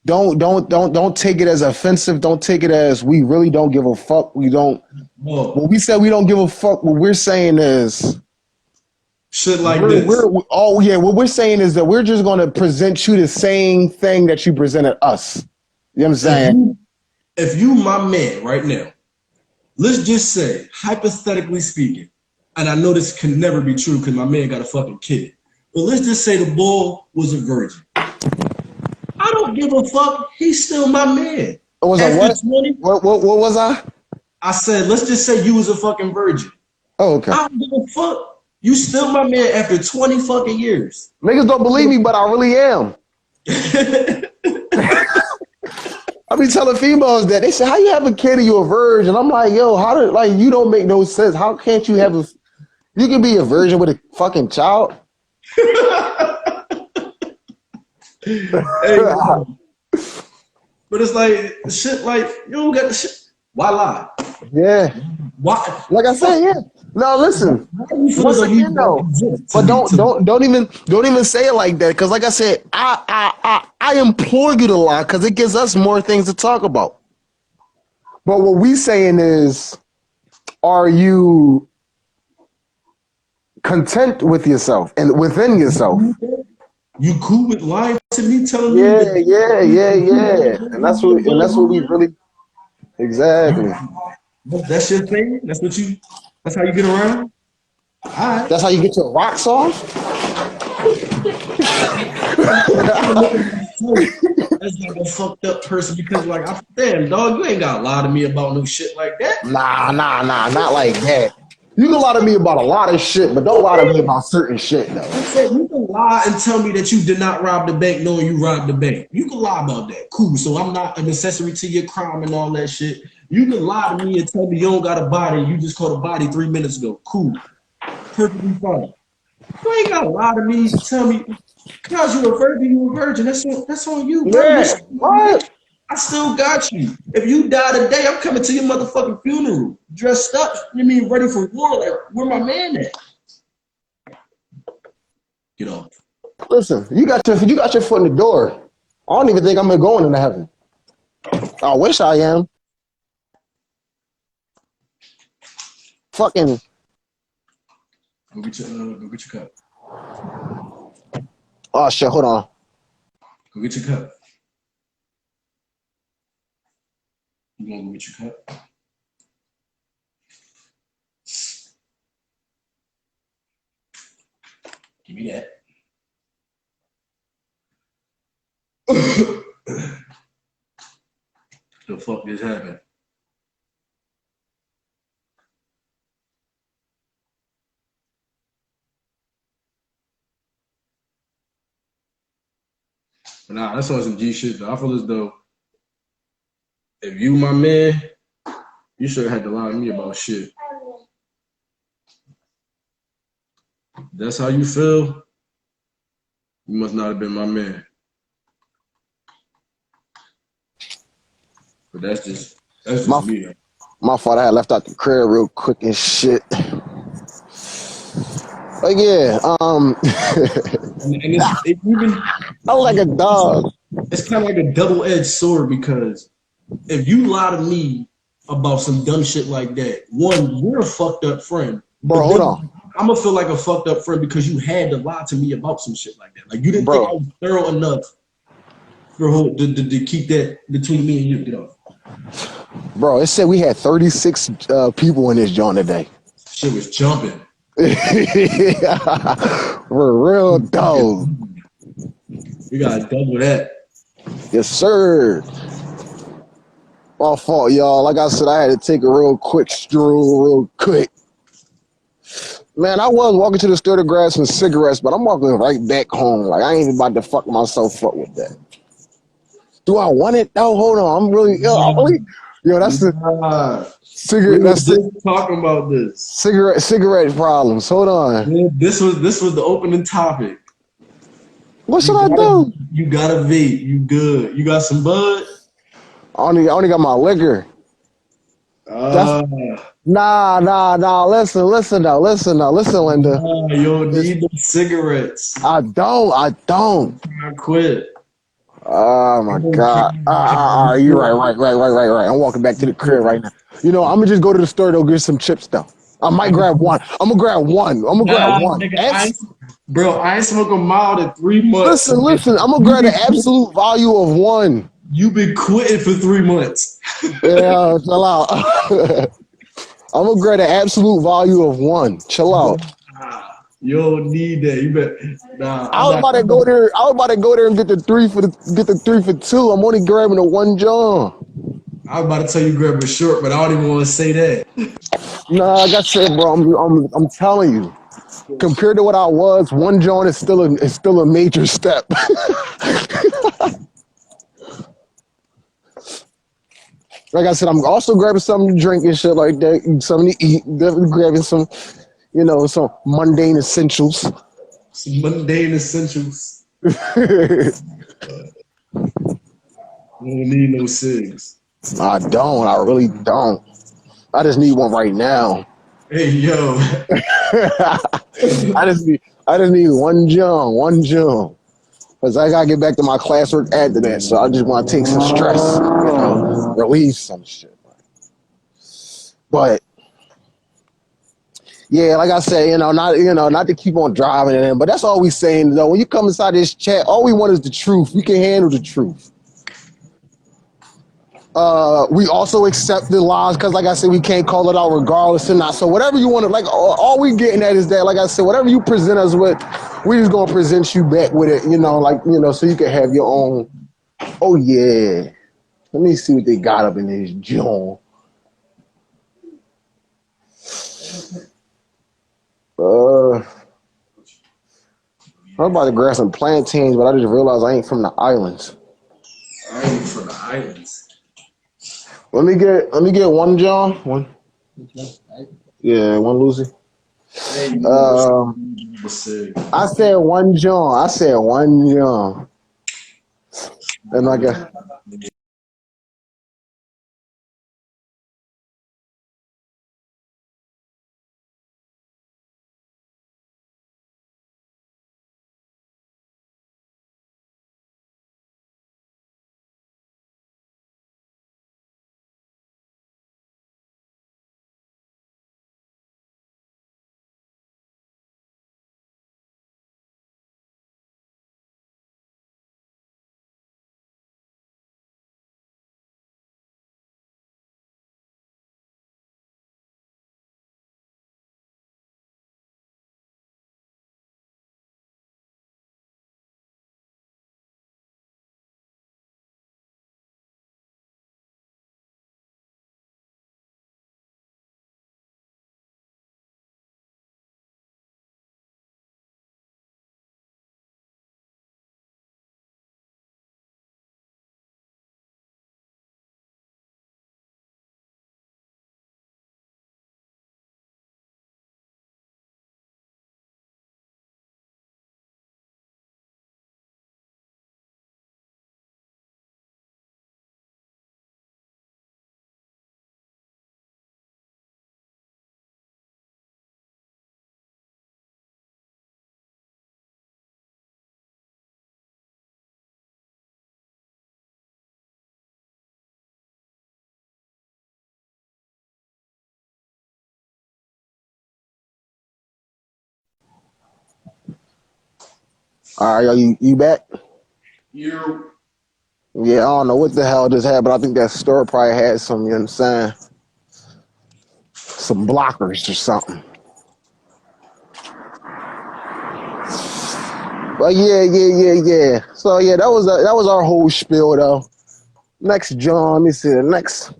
don't take it as offensive. Don't take it as we really don't give a fuck. We don't. Whoa. When we said we don't give a fuck, what we're saying is shit like this. What we're saying is that we're just going to present you the same thing that you presented us. You know what I'm saying? If you my man right now, let's just say, hypothetically speaking, and I know this can never be true because my man got a fucking kid, but let's just say the boy was a virgin. I don't give a fuck. He's still my man. Was I what? 20, what was I? I said, let's just say you was a fucking virgin. Oh, okay. I don't give a fuck. You still my man after 20 fucking years. Niggas don't believe me, but I really am. I be telling females that. They say, how you have a kid and you a virgin? I'm like, yo, how did, like, you don't make no sense. How can't you have you can be a virgin with a fucking child? Hey, but it's like, shit like, you don't got the shit. Why lie? Yeah. Why? Like I said, yeah. No, listen. Once again, though, but don't even say it like that. Because, like I said, I implore you to lie because it gives us more things to talk about. But what we saying is, are you content with yourself and within yourself? You cool with lying to me, telling me? Yeah. And that's what we really exactly. That's your thing. That's how you get around. All right. That's how you get your rocks off. That's like a fucked up person because, like, damn, dog, you ain't gotta lie to me about no shit like that. Nah, not like that. You can lie to me about a lot of shit, but don't lie to me about certain shit, though. I said you can lie and tell me that you did not rob the bank knowing you robbed the bank. You can lie about that. Cool. So I'm not an accessory to your crime and all that shit. You can lie to me and tell me you don't got a body. You just caught a body 3 minutes ago. Cool. Perfectly fine. You ain't gotta lie to me. Tell me because you a virgin. That's on you, bro. Yeah. What? I still got you. If you die today, I'm coming to your motherfucking funeral, dressed up. You mean ready for war? Like, where my man at? Get off. Listen, you got your foot in the door. I don't even think I'm going into heaven. I wish I am. Fucking. Go get your cup. Oh shit! Hold on. Go get your cup. You gonna go get your cup? Give me that. The fuck just happened? But nah, that's on some G shit though. I feel as though if you my man, you should have had to lie to me about shit. If that's how you feel, you must not have been my man. But that's just me. My fault. I had left out the crib real quick and shit. But yeah, and it's even I'm like a dog. It's kind of like a double-edged sword because if you lie to me about some dumb shit like that, one, you're a fucked up friend. Bro, hold on. I'm gonna feel like a fucked up friend because you had to lie to me about some shit like that. Like you didn't think I was thorough enough to keep that between me and you. Get off. Bro, it said we had 36 people in this joint today. Shit was jumping. We're real dog. We gotta double that. Yes, sir. My fault, y'all. Like I said, I had to take a real quick stroll, real quick. Man, I was walking to the store to grab some cigarettes, but I'm walking right back home. Like, I ain't even about to fuck myself up with that. Do I want it? No, hold on. I'm really ill. Yo, that's the cigarette. That's talking about this cigarette problems. Hold on. Man, this was the opening topic. What should I do? You gotta vape. You good. You got some bud? I only got my liquor. That's Uh, nah. Listen, Linda. you don't need no cigarettes. I don't. I quit. Oh my God. You're right. I'm walking back to the crib right now. You know, I'm gonna just go to the store to get some chips though. I might grab one. I'm gonna grab one. Nah, nigga, I ain't smoking mild in 3 months. Listen. I'm gonna grab the absolute value of one. You been quitting for 3 months. Yeah, chill out. I'm gonna grab the absolute value of one. Chill out. You don't need that. You bet. Nah, I was about to go there and get the 3 for 2. I'm only grabbing the one John. I was about to tell you grab a short, but I don't even want to say that. Nah, like I said, bro, I'm telling you. Compared to what I was, one John is still a major step. Like I said, I'm also grabbing something to drink and shit like that, something to eat. Definitely grabbing some, some mundane essentials. Some mundane essentials. You don't need no cigs. I don't. I really don't. I just need one right now. Hey, yo. I just need one John. Because I gotta get back to my classwork after that. So I just want to take some stress, relieve some shit. But yeah, like I said, not to keep on driving it in, but that's all we saying though. When you come inside this chat, all we want is the truth. We can handle the truth. We also accept the lies because, like I said, we can't call it out regardless or not. So whatever you want to, like, all we getting at is that, like I said, whatever you present us with, we just gonna present you back with it, so you can have your own. Oh yeah, let me see what they got up in this joint. I'm about to grab some plantains, but I just realized I ain't from the islands. I ain't from the islands. Let me get one John. One. Yeah, one Lucy. I said one John. And I got. All right, you back? You. Yeah, I don't know what the hell just happened. I think that store probably had some, some blockers or something. But yeah. So yeah, that was our whole spiel though. Next, John, let me see the next.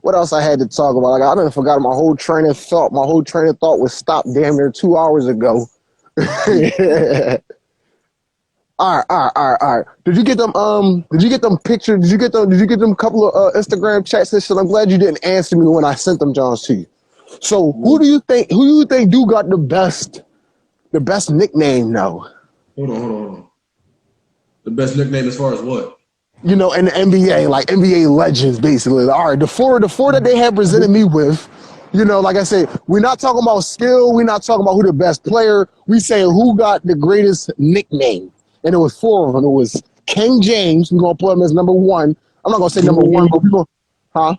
What else I had to talk about? Like I done forgot my whole train of thought. My whole train of thought was stopped damn near 2 hours ago. All right. Did you get them? Did you get them pictures? Did you get them couple of Instagram chats and shit? I'm glad you didn't answer me when I sent them Johns to you. So who do you think do got the best nickname now? Hold on. The best nickname as far as what? You know, in the NBA, like NBA legends, basically. All right, the four that they have presented me with, you know, like I said, we're not talking about skill. We're not talking about who the best player. We say who got the greatest nickname. And it was four of them. It was King James. We're going to put him as number one. I'm not going to say number one, but people, huh?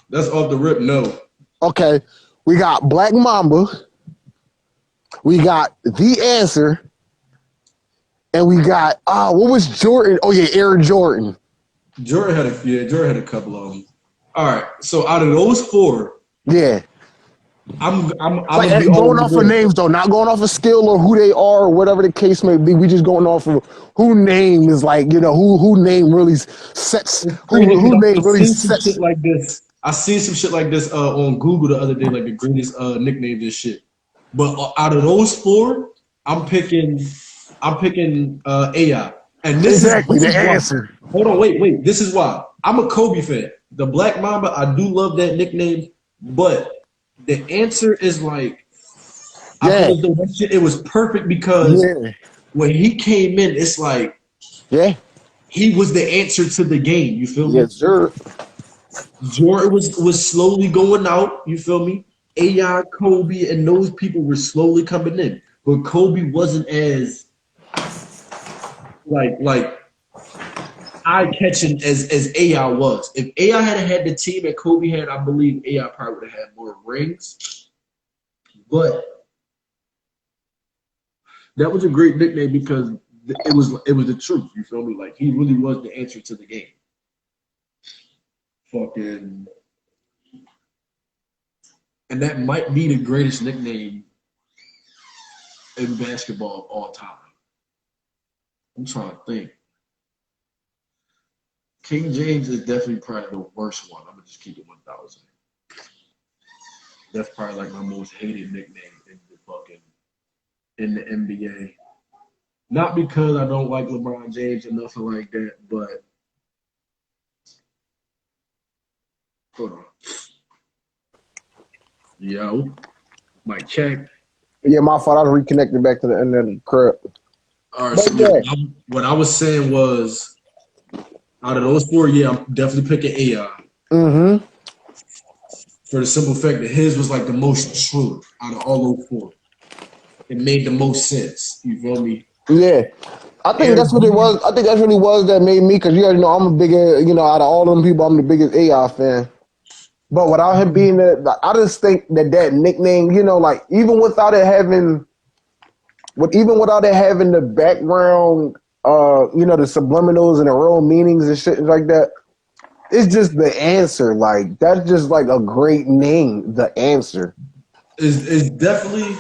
That's off the rip, no. Okay. We got Black Mamba. We got The Answer. And we got, what was Jordan? Oh, yeah, Aaron Jordan. Jordan had a couple of them. All right, so out of those four, yeah, I'm like going off of names though, not going off of skill or who they are or whatever the case may be. We just going off of who name is like, you know, who name really sets who name really sets shit like this. I seen some shit like this on Google the other day, like the greatest nicknames and shit. But out of those four, I'm picking AI. And this exactly is the why. answer. Hold on, wait. This is why. I'm a Kobe fan. The Black Mamba, I do love that nickname, but the answer is like, I feel as though that shit, it was perfect because when he came in, it's like, he was the answer to the game. You feel me? Yes, sir. Jordan was slowly going out. You feel me? AI, Kobe, and those people were slowly coming in, but Kobe wasn't as like eye-catching as AI was. If AI had the team that Kobe had, I believe AI probably would have had more rings. But that was a great nickname because it was the truth. You feel me? Like he really was the answer to the game. Fucking, and that might be the greatest nickname in basketball of all time. I'm trying to think. King James is definitely probably the worst one. I'm gonna just keep it 1,000. That's probably like my most hated nickname in the NBA. Not because I don't like LeBron James or nothing like that, but hold on. Yo, mic check. Yeah, my fault. I was reconnected back to the end of the crib. All right, so what I was saying was, out of those four, I'm definitely picking AI. Mm-hmm. For the simple fact that his was like the most true out of all those four. It made the most sense. You feel me? Yeah. I think that's what it was. I think that's what it was that made me, because you already know I'm a bigger, you know, out of all them people, I'm the biggest AI fan. But without him being there, I just think that nickname, you know, like even without it having the background, you know, the subliminals and the real meanings and shit like that, it's just the answer. Like that's just like a great name. The answer is definitely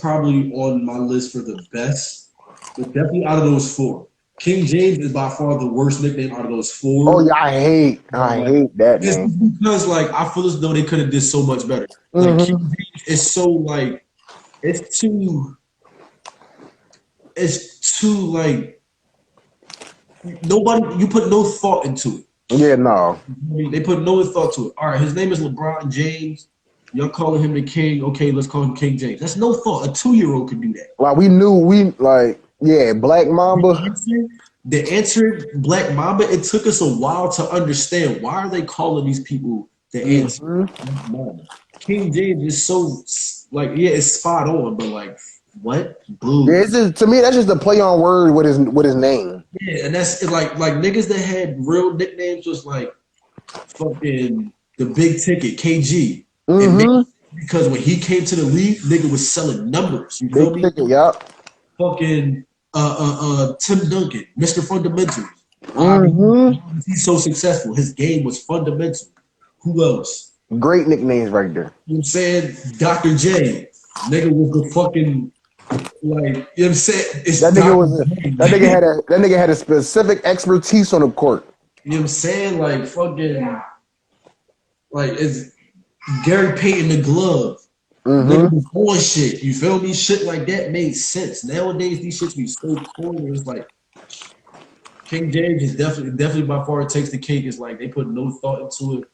probably on my list for the best, but definitely out of those four. King James is by far the worst nickname out of those four. Oh yeah, I hate that name. It's because like I feel as though they could have did so much better. Like King James is so like it's too like nobody, you put no thought into it. Yeah, no. I mean, they put no thought to it. All right, his name is LeBron James. Y'all calling him the king. Okay, let's call him King James. That's no thought. A 2-year-old could do that. Like Black Mamba. The answer, Black Mamba, it took us a while to understand why are they calling these people the answer. King James is so like, it's spot on, but like what? Boo. Yeah, it's just, to me, that's just a play on word with his name. Yeah, and that's like niggas that had real nicknames was like fucking the big ticket, KG. Because when he came to the league, nigga was selling numbers. You feel me? Ticket, yep. Fucking Tim Duncan, Mr. Fundamentals. He's so successful. His game was fundamental. Who else? Great nicknames right there. You know what I'm saying? Dr. J. Nigga was the fucking like, you know what I'm saying? It's that nigga had a specific expertise on the court. You know what I'm saying? Like fucking like it's Gary Payton the glove. Nigga was on shit. You feel me? Shit like that made sense. Nowadays these shits be so corny. It's like King James is definitely by far it takes the cake. It's like they put no thought into it.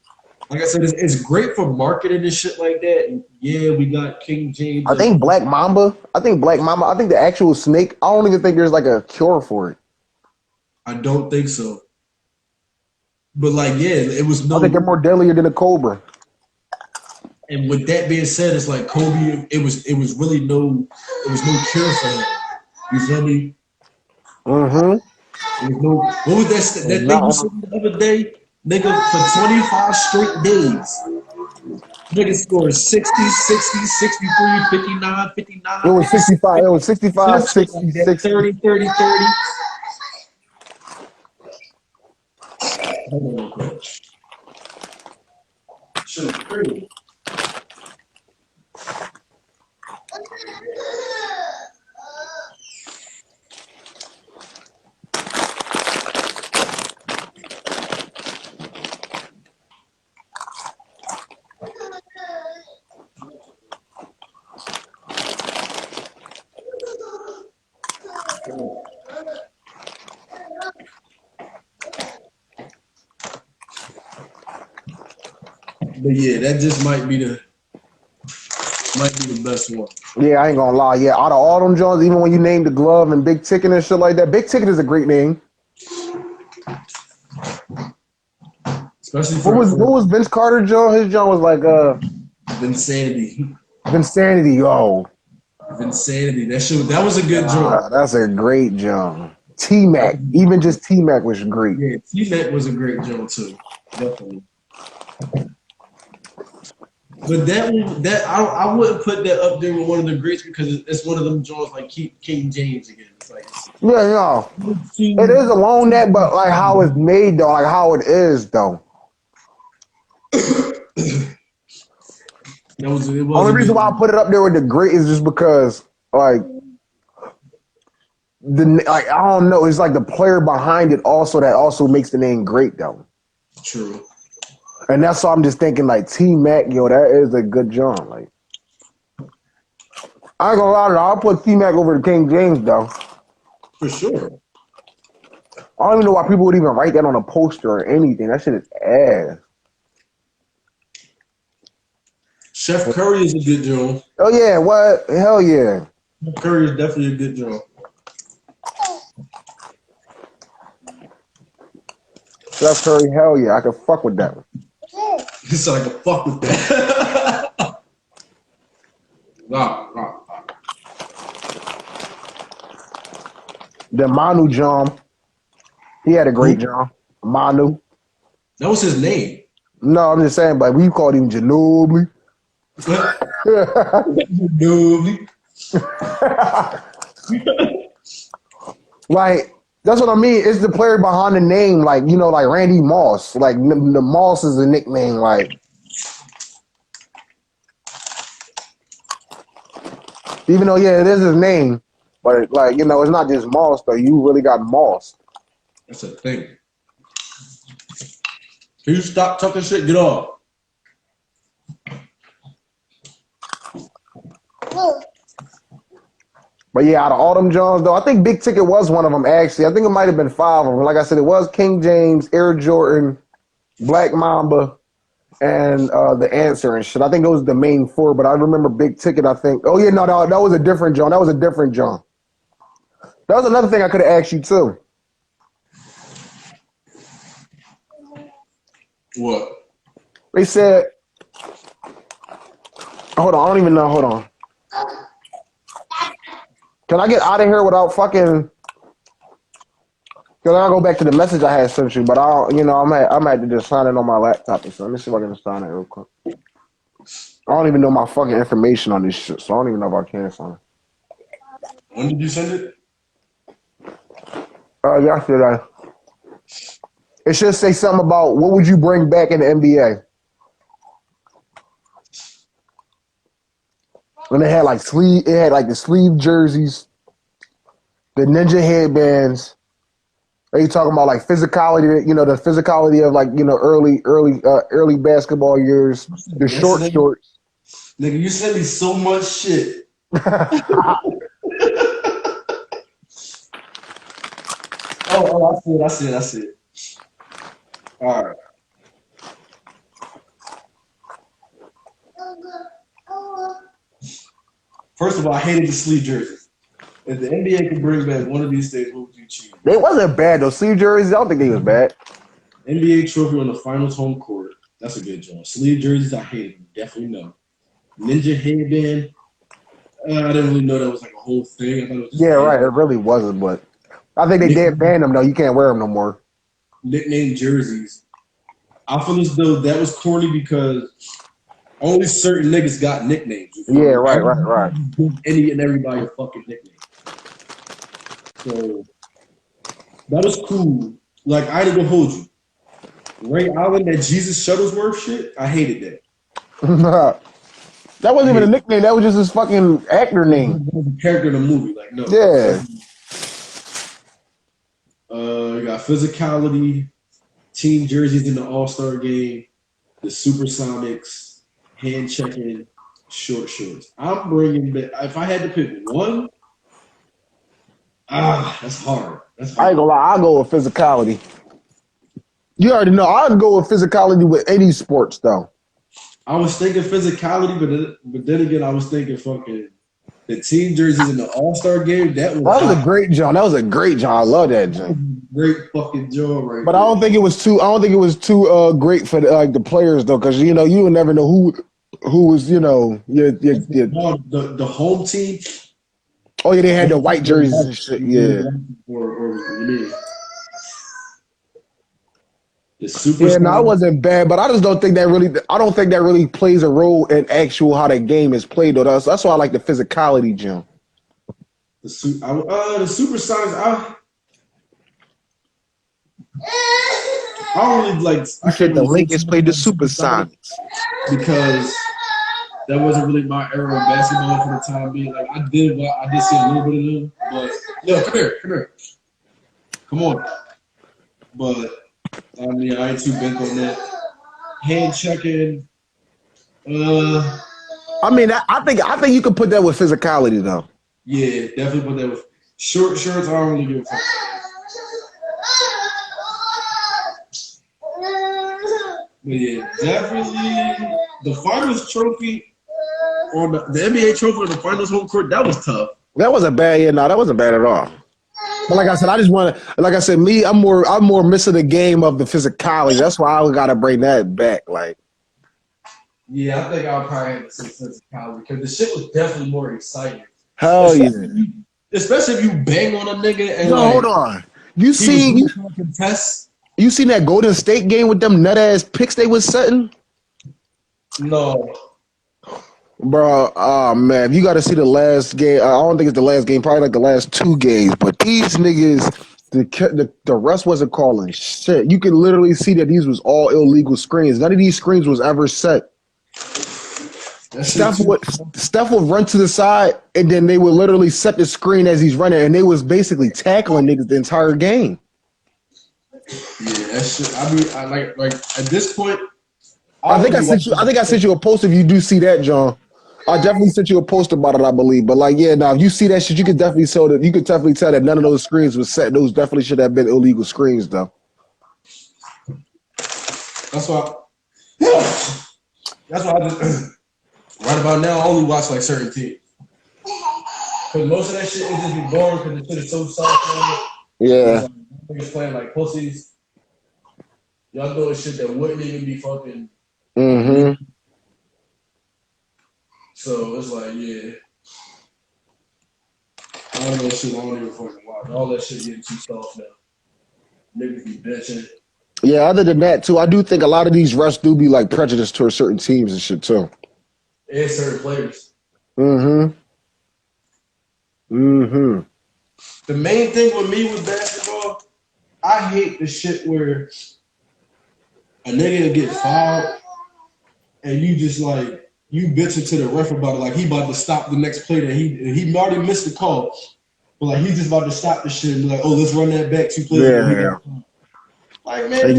Like I said, it's great for marketing and shit like that. And yeah, we got King James. I think Black Mamba. I think the actual snake. I don't even think there's like a cure for it. I don't think so. But like, yeah, it was I think they're no. more deadlier than a cobra. And with that being said, it's like Kobe. It was really no. It was no cure for him. You feel me? Mm-hmm. There was no. What was that thing you Not said the other day, nigga? For 25 straight days, nigga scored 60, 60, 63, 59, It 59, was 65. It was 65, some shit like 60, that. 60. 30, 30, 30. Hold on real quick. Shit was crazy. But yeah, that just might be the best one. Yeah, I ain't gonna lie. Yeah, out of all them Jones, even when you name the glove and Big Ticket and shit like that, Big Ticket is a great name. Especially What for was Vince Carter Joe? His Joe was like Vinsanity. Vinsanity. Yo, Vinsanity. That was a good joint. that's a great Joe. T That Mac, was, even just T Mac was great. yeah, T-Mac was a great joint too. Definitely. But I wouldn't put that up there with one of the greats because it's one of them joints like King James again. It's like Yeah, no, it two, is alone that, but like how it's made though, like how it is though. it was Only a reason good why I joint. put it up there with the great is just because like like I don't know, it's like the player behind it also that also makes the name great though. True. And that's why I'm just thinking like T Mac, yo, that is a good John. Like I ain't gonna lie to you, I'll put T Mac over to King James though. For sure. I don't even know why people would even write that on a poster or anything. That shit is ass. Chef Curry is a good joint. Oh yeah, what? Hell yeah. Chef Curry is definitely a good joint. Steph Curry, hell yeah, I can fuck with that one. So I can fuck with that. Nah. The Manu John, he had a great Who? John. Manu. That was his name. No, I'm just saying, but we called him Ginobili. Ginobili. Like, that's what I mean. It's the player behind the name, like, you know, like Randy Moss. Like, the Moss is a nickname. Like, even though, yeah, it is his name, but, like, you know, it's not just Moss, though. You really got Moss. That's a thing. Can you stop talking shit? Get off. But, yeah, out of all them Johns, though, I think Big Ticket was one of them, actually. I think it might have been 5 of them. Like I said, it was King James, Air Jordan, Black Mamba, and the answer and shit. I think those were the main 4, but I remember Big Ticket, I think. Oh, yeah, no, that was a different John. That was a different John. That was another thing I could have asked you, too. What? They said, hold on, I don't even know. Hold on. Can I get out of here without fucking? Cause I'll go back to the message I had sent you, but I'll, you know, I'm at to just sign in on my laptop and so let me see if I can sign it real quick. I don't even know my fucking information on this shit, so I don't even know if I can sign it. When did you send it? Yesterday. It should say something about what would you bring back in the NBA. And it had like the sleeve jerseys, the ninja headbands. Are you talking about like physicality? You know, the physicality of like, you know, early basketball years, the short Yesterday? shorts. Nigga, you sent me so much shit. I see it. All right. First of all, I hated the sleeve jerseys. If the NBA could bring back one of these things, what would you choose? They wasn't bad though. Sleeve jerseys, I don't think they was bad. NBA trophy on the finals home court. That's a good joint. Sleeve jerseys, I hate them. Definitely no. Ninja headband. I didn't really know that was like a whole thing. I thought it was just Yeah, right. It really wasn't, but I think they did ban them though. You can't wear them no more. Nickname jerseys. I feel as though that was corny because only certain niggas got nicknames. Yeah, right. Any and everybody a fucking nickname. So that was cool. Like I didn't hold you. Ray Allen, that Jesus Shuttlesworth shit, I hated that. That wasn't even a nickname. That was just his fucking actor name. That was a character in the movie. Like no. Yeah. You got physicality, team jerseys in the All-Star game, the Supersonics, hand checking, short shorts. I'm bringing back. If I had to pick one, that's hard. That's hard. I ain't gonna lie. I'll go with physicality. You already know. I'd go with physicality with any sports though. I was thinking physicality, but then again, I was thinking fucking the team jerseys in the All-Star game. That was a great job. That was a great job. I love that job. Great fucking job, right? But there. I don't think it was too great for the players though, because you would never know who was your the home team. Oh yeah, they had the white jerseys and shit. Yeah. The super. Yeah, no, it wasn't bad, but I just don't think that really. I don't think that really plays a role in actual how that game is played. Though that's why I like the physicality, Jim. The Supersonics. I don't really like. I said the Lakers played the Supersonics because that wasn't really my era of basketball for the time being. Like I did see a little bit of them, but no, come here, come on. But I mean, I ain't too bent on that. Hand checking. I mean, I think you could put that with physicality though. Yeah, definitely put that with short shorts. I don't really give a fuck. But yeah, definitely the finals trophy on the NBA trophy on the finals home court. That was tough. That wasn't bad. Yeah, no, that wasn't bad at all. But like I said, I just want to. Like I said, I'm more missing the game of the physicality. That's why I gotta bring that back. Like, yeah, I think I'll probably have to say physicality because the shit was definitely more exciting. Hell especially if you bang on a nigga and hold on. You seen that Golden State game with them nut ass picks they was setting? No. Bro, oh man, you got to see the last game. I don't think it's the last game, probably like the last two games. But these niggas, the rest wasn't calling shit. You can literally see that these was all illegal screens. None of these screens was ever set. Steph would run to the side, and then they would literally set the screen as he's running, and they was basically tackling niggas the entire game. Yeah, that shit. I mean, like at this point, I think I sent you a post if you do see that, John. I definitely sent you a post about it, I believe. But like, yeah, now if you see that shit, you could definitely tell that none of those screens was set. Those definitely should have been illegal screens, though. That's why. That's why I just right about now I only watch like certain teams. Cause most of that shit is just be boring because the shit is so soft. Yeah. Niggas playing like pussies. Y'all doing shit that wouldn't even be fucking. Mm-hmm. So it's like, yeah. I don't know shit I don't even fucking watch. All that shit getting too soft now. Niggas be bitching. Yeah, other than that too, I do think a lot of these refs do be like prejudiced towards certain teams and shit too. And certain players. Mm-hmm. Mm-hmm. The main thing with me with basketball, I hate the shit where a nigga will get fouled and you just like you bitching to the ref about it like he about to stop the next play that he already missed the call. But like he's just about to stop the shit and be like, oh, let's run that back 2 plays. Yeah. Like man,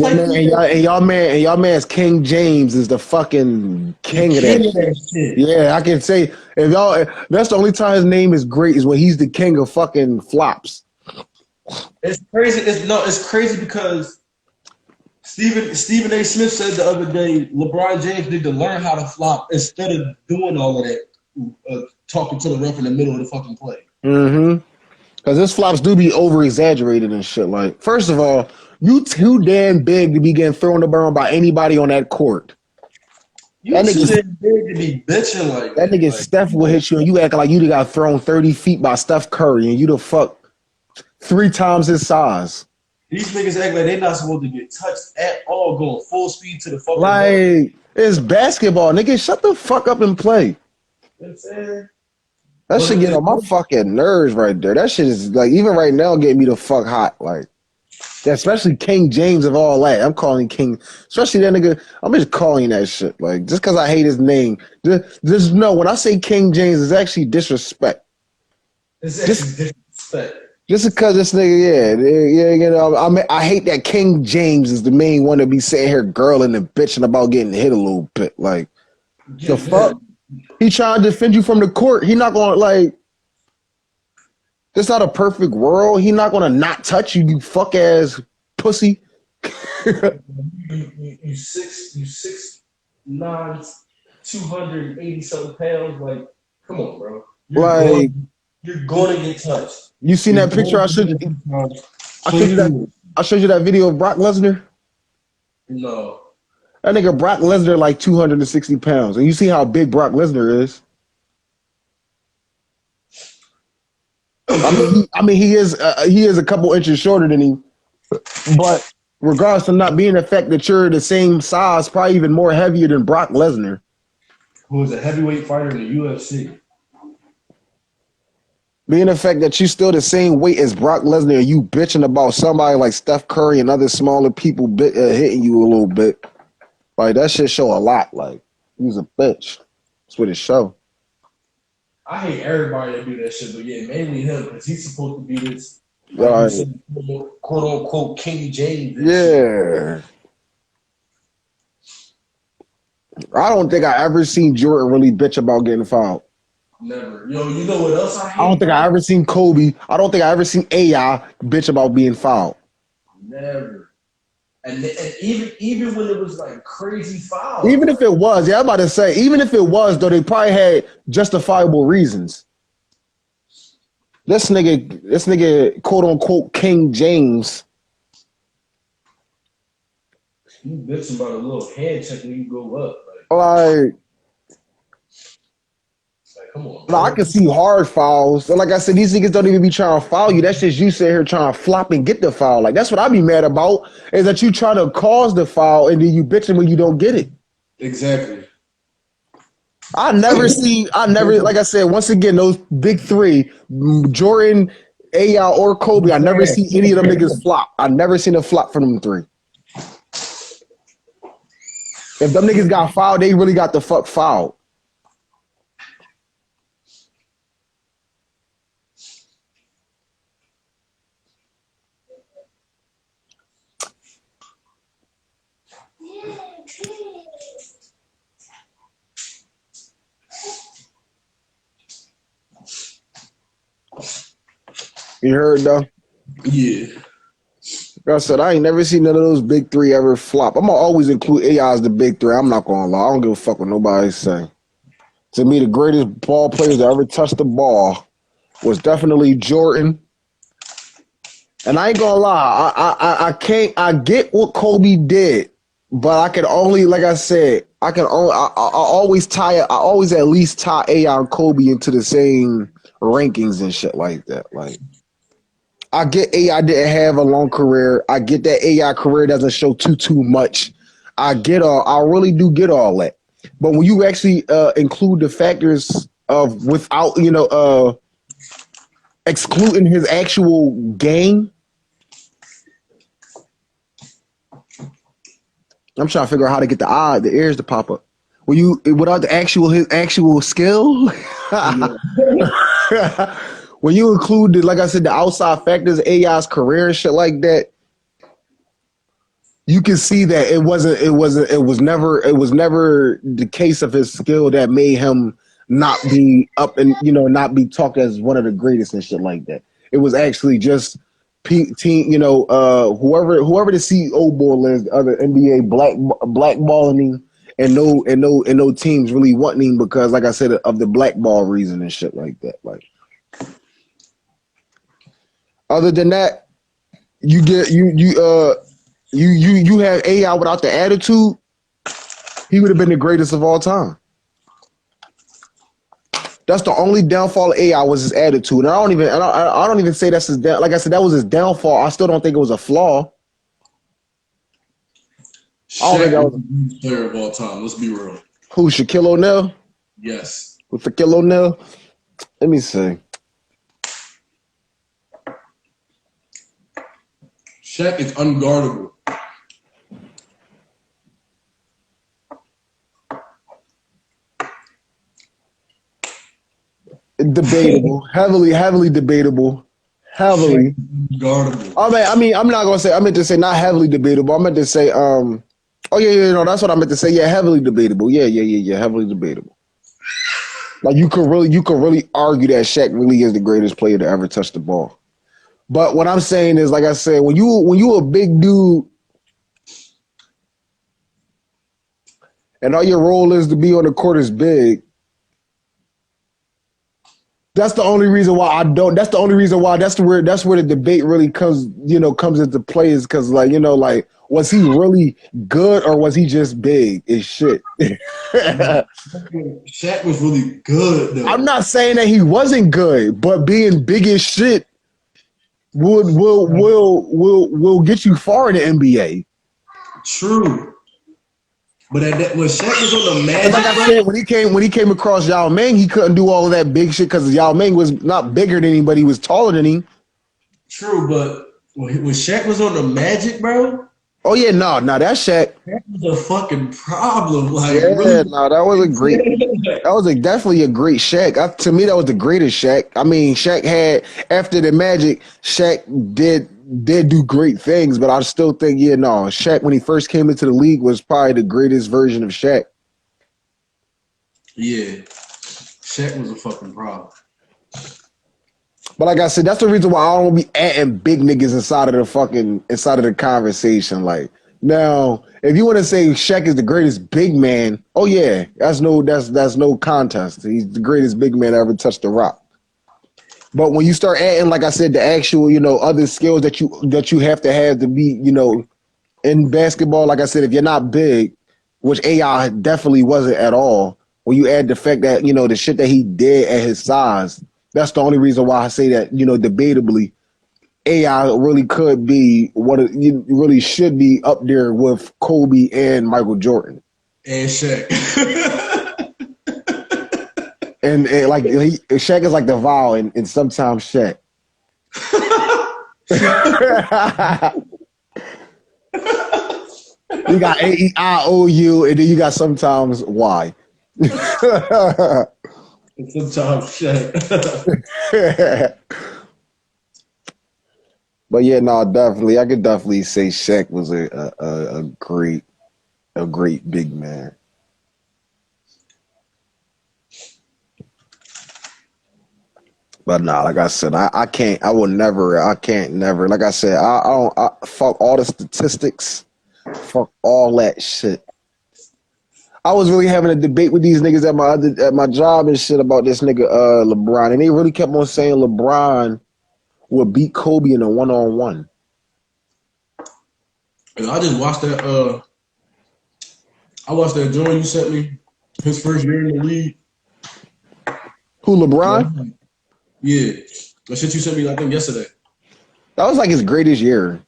y'all man's King James is the fucking king of that shit. Yeah, I can say if y'all that's the only time his name is great is when he's the king of fucking flops. It's crazy. It's crazy because Stephen A. Smith said the other day LeBron James need to learn how to flop instead of doing all of that, talking to the ref in the middle of the fucking play. Mm-hmm. Because his flops do be over exaggerated and shit. Like, first of all, you too damn big to be getting thrown around by anybody on that court. You too damn big to be bitching like that. That nigga like, Steph will hit you and you acting like you got thrown 30 feet by Steph Curry and you the fuck 3 times his size. These niggas act like they not supposed to get touched at all, going full speed to the fucking ball. Like, it's basketball. Nigga, shut the fuck up and play. You know what I'm saying? That shit get on my fucking nerves right there. That shit is, like, even right now getting me the fuck hot. Like, especially King James of all that. I'm calling King, especially that nigga, I'm just calling that shit. Like, just because I hate his name. Just know, when I say King James, it's actually disrespect. It's actually disrespect. Just because this nigga, yeah, you know, I hate that King James is the main one to be sitting here girling and bitching about getting hit a little bit. Like, the fuck? He trying to defend you from the court. He not going to, like, it's not a perfect world. He not going to not touch you, you fuck ass pussy. you 6'9", 280 something pounds. Like, come on, bro. You're going to get touched. You seen that picture? I showed you that video of Brock Lesnar. No. That nigga Brock Lesnar like 260 pounds, and you see how big Brock Lesnar is. I mean, he is a couple inches shorter than him, but regardless of not being the fact that you're the same size, probably even more heavier than Brock Lesnar, who is a heavyweight fighter in the UFC. Being the fact that you still the same weight as Brock Lesnar, and you bitching about somebody like Steph Curry and other smaller people hitting you a little bit, like that shit show a lot. Like, he's a bitch. That's what it show. I hate everybody that do that shit, but yeah, mainly him because he's supposed to be this quote unquote King James. Yeah. I don't think I ever seen Jordan really bitch about getting fouled. Never. Yo, you know what else I hate? I don't think I ever seen Kobe. I don't think I ever seen AI bitch about being fouled. Never. And even when it was like crazy foul. Even if it was, I'm about to say, even if it was, though, they probably had justifiable reasons. This nigga, quote unquote, King James. You bitching about a little hand check when you go up. Like come on. No, I can see hard fouls. And like I said, these niggas don't even be trying to foul you. That's just you sitting here trying to flop and get the foul. Like, that's what I be mad about, is that you try to cause the foul and then you bitching when you don't get it. Exactly. I never, like I said, once again, those big three, Jordan, AI, or Kobe, I never see any of them niggas flop. I never seen a flop from them three. If them niggas got fouled, they really got the fuck fouled. You heard though? Yeah. Like I said, I ain't never seen none of those big three ever flop. I'm gonna always include AI as the big three. I'm not gonna lie. I don't give a fuck what nobody's saying. To me, the greatest ball players that ever touched the ball was definitely Jordan. And I ain't gonna lie, I get what Kobe did, but I can only, like I said, I always at least tie AI and Kobe into the same rankings and shit like that. Like, I get AI didn't have a long career. I get that AI career doesn't show too much. I really do get all that. But when you actually include the factors of without, excluding his actual game, I'm trying to figure out how to get the ears to pop up. Without his actual skill, when you include like I said, the outside factors, AI's career and shit like that, you can see that it was never the case of his skill that made him not be up and not be talked as one of the greatest and shit like that. It was actually just whoever the CEO board is, other NBA blackballing him, and no teams really wanting him because, like I said, of the blackball reason and shit like that. Like, Other than that, you get you have AI without the attitude. He would have been the greatest of all time. That's the only downfall of AI was his attitude. And I don't even say that's his like I said, that was his downfall. I still don't think it was a flaw. I don't think Shaq that was the best player of all time. Let's be real. Who, Shaquille O'Neal? Yes. With Shaquille O'Neal? Let me see. Shaq is unguardable. Debatable. heavily debatable. Heavily. Guardable. I mean, I'm not gonna say. I meant to say not heavily debatable. I meant to say, oh yeah, no, that's what I meant to say. Yeah, heavily debatable. Yeah, heavily debatable. Like you could really argue that Shaq really is the greatest player to ever touch the ball. But what I'm saying is, like I said, when you a big dude, and all your role is to be on the court is big. That's the only reason why I don't. That's the only reason why. That's where the debate really comes into play is because like was he really good or was he just big as shit? Shaq was really good though. I'm not saying that he wasn't good, but being big as shit will get you far in the NBA. True. But when Shaq was on the Magic, like I said, when he came across Yao Ming, he couldn't do all of that big shit because Yao Ming was not bigger than him, but he was taller than him. True, but when Shaq was on the Magic, bro. Oh yeah, no, that's Shaq. That was a fucking problem. Like, yeah, really? no, that was a great. That was definitely a great Shaq. To me, that was the greatest Shaq. I mean, Shaq had after the Magic, Shaq did do great things, but I still think, Shaq when he first came into the league was probably the greatest version of Shaq. Yeah, Shaq was a fucking problem. But like I said, that's the reason why I don't be adding big niggas inside of the conversation. Like now, if you want to say Shaq is the greatest big man, oh yeah, that's no contest. He's the greatest big man ever touched the rock. But when you start adding, like I said, the actual, other skills that you have to be, in basketball, like I said, if you're not big, which AI definitely wasn't at all, when you add the fact that, the shit that he did at his size, that's the only reason why I say that, debatably, AI really could be really should be up there with Kobe and Michael Jordan. And Shaq. and like Shaq is like the vowel and sometimes Shaq. You got A-E-I-O-U and then you got sometimes Y. Sometimes Shaq. But yeah, no, definitely. I could definitely say Shaq was a great big man. But nah, like I said, I can't never. Like I said, I fuck all the statistics, fuck all that shit. I was really having a debate with these niggas at my job and shit about this nigga LeBron, and they really kept on saying LeBron would beat Kobe in a 1-on-1. And I just watched that. I watched that joint you sent me. His first year in the league. Who, LeBron? Yeah, the shit you sent me, I think yesterday. That was like his greatest year.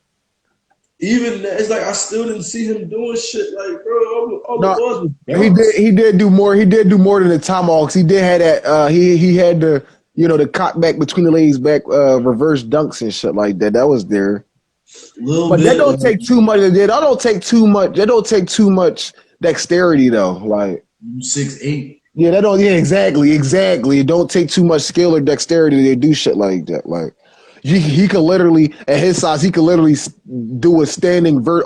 Even it's like I still didn't see him doing shit. Like, bro, all it was he did do more. He did do more than the tomahawks. He did have that. He had the the cock back between the legs back reverse dunks and shit like that. That was there. But that don't take too much. That don't take too much. That don't take too much dexterity though. Like 6'8". Yeah, that don't. Yeah, exactly. It don't take too much skill or dexterity to do shit like that. Like he could literally, at his size, he could literally do a standing vert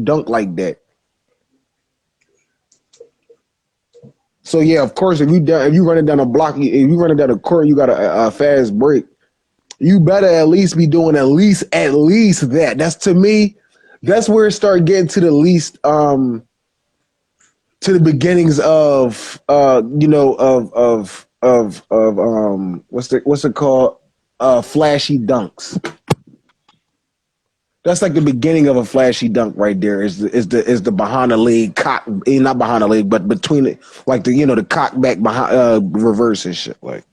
dunk like that. So yeah, of course, if you running down a block, if you running down a court, you got a fast break. You better at least be doing at least that. That's to me. That's where it started getting to the least. To the beginnings of what's it called? Flashy dunks. That's like the beginning of a flashy dunk right there. Is the behind the leg cock, not behind the leg, but between it, like the cock back behind reverse and shit. Like,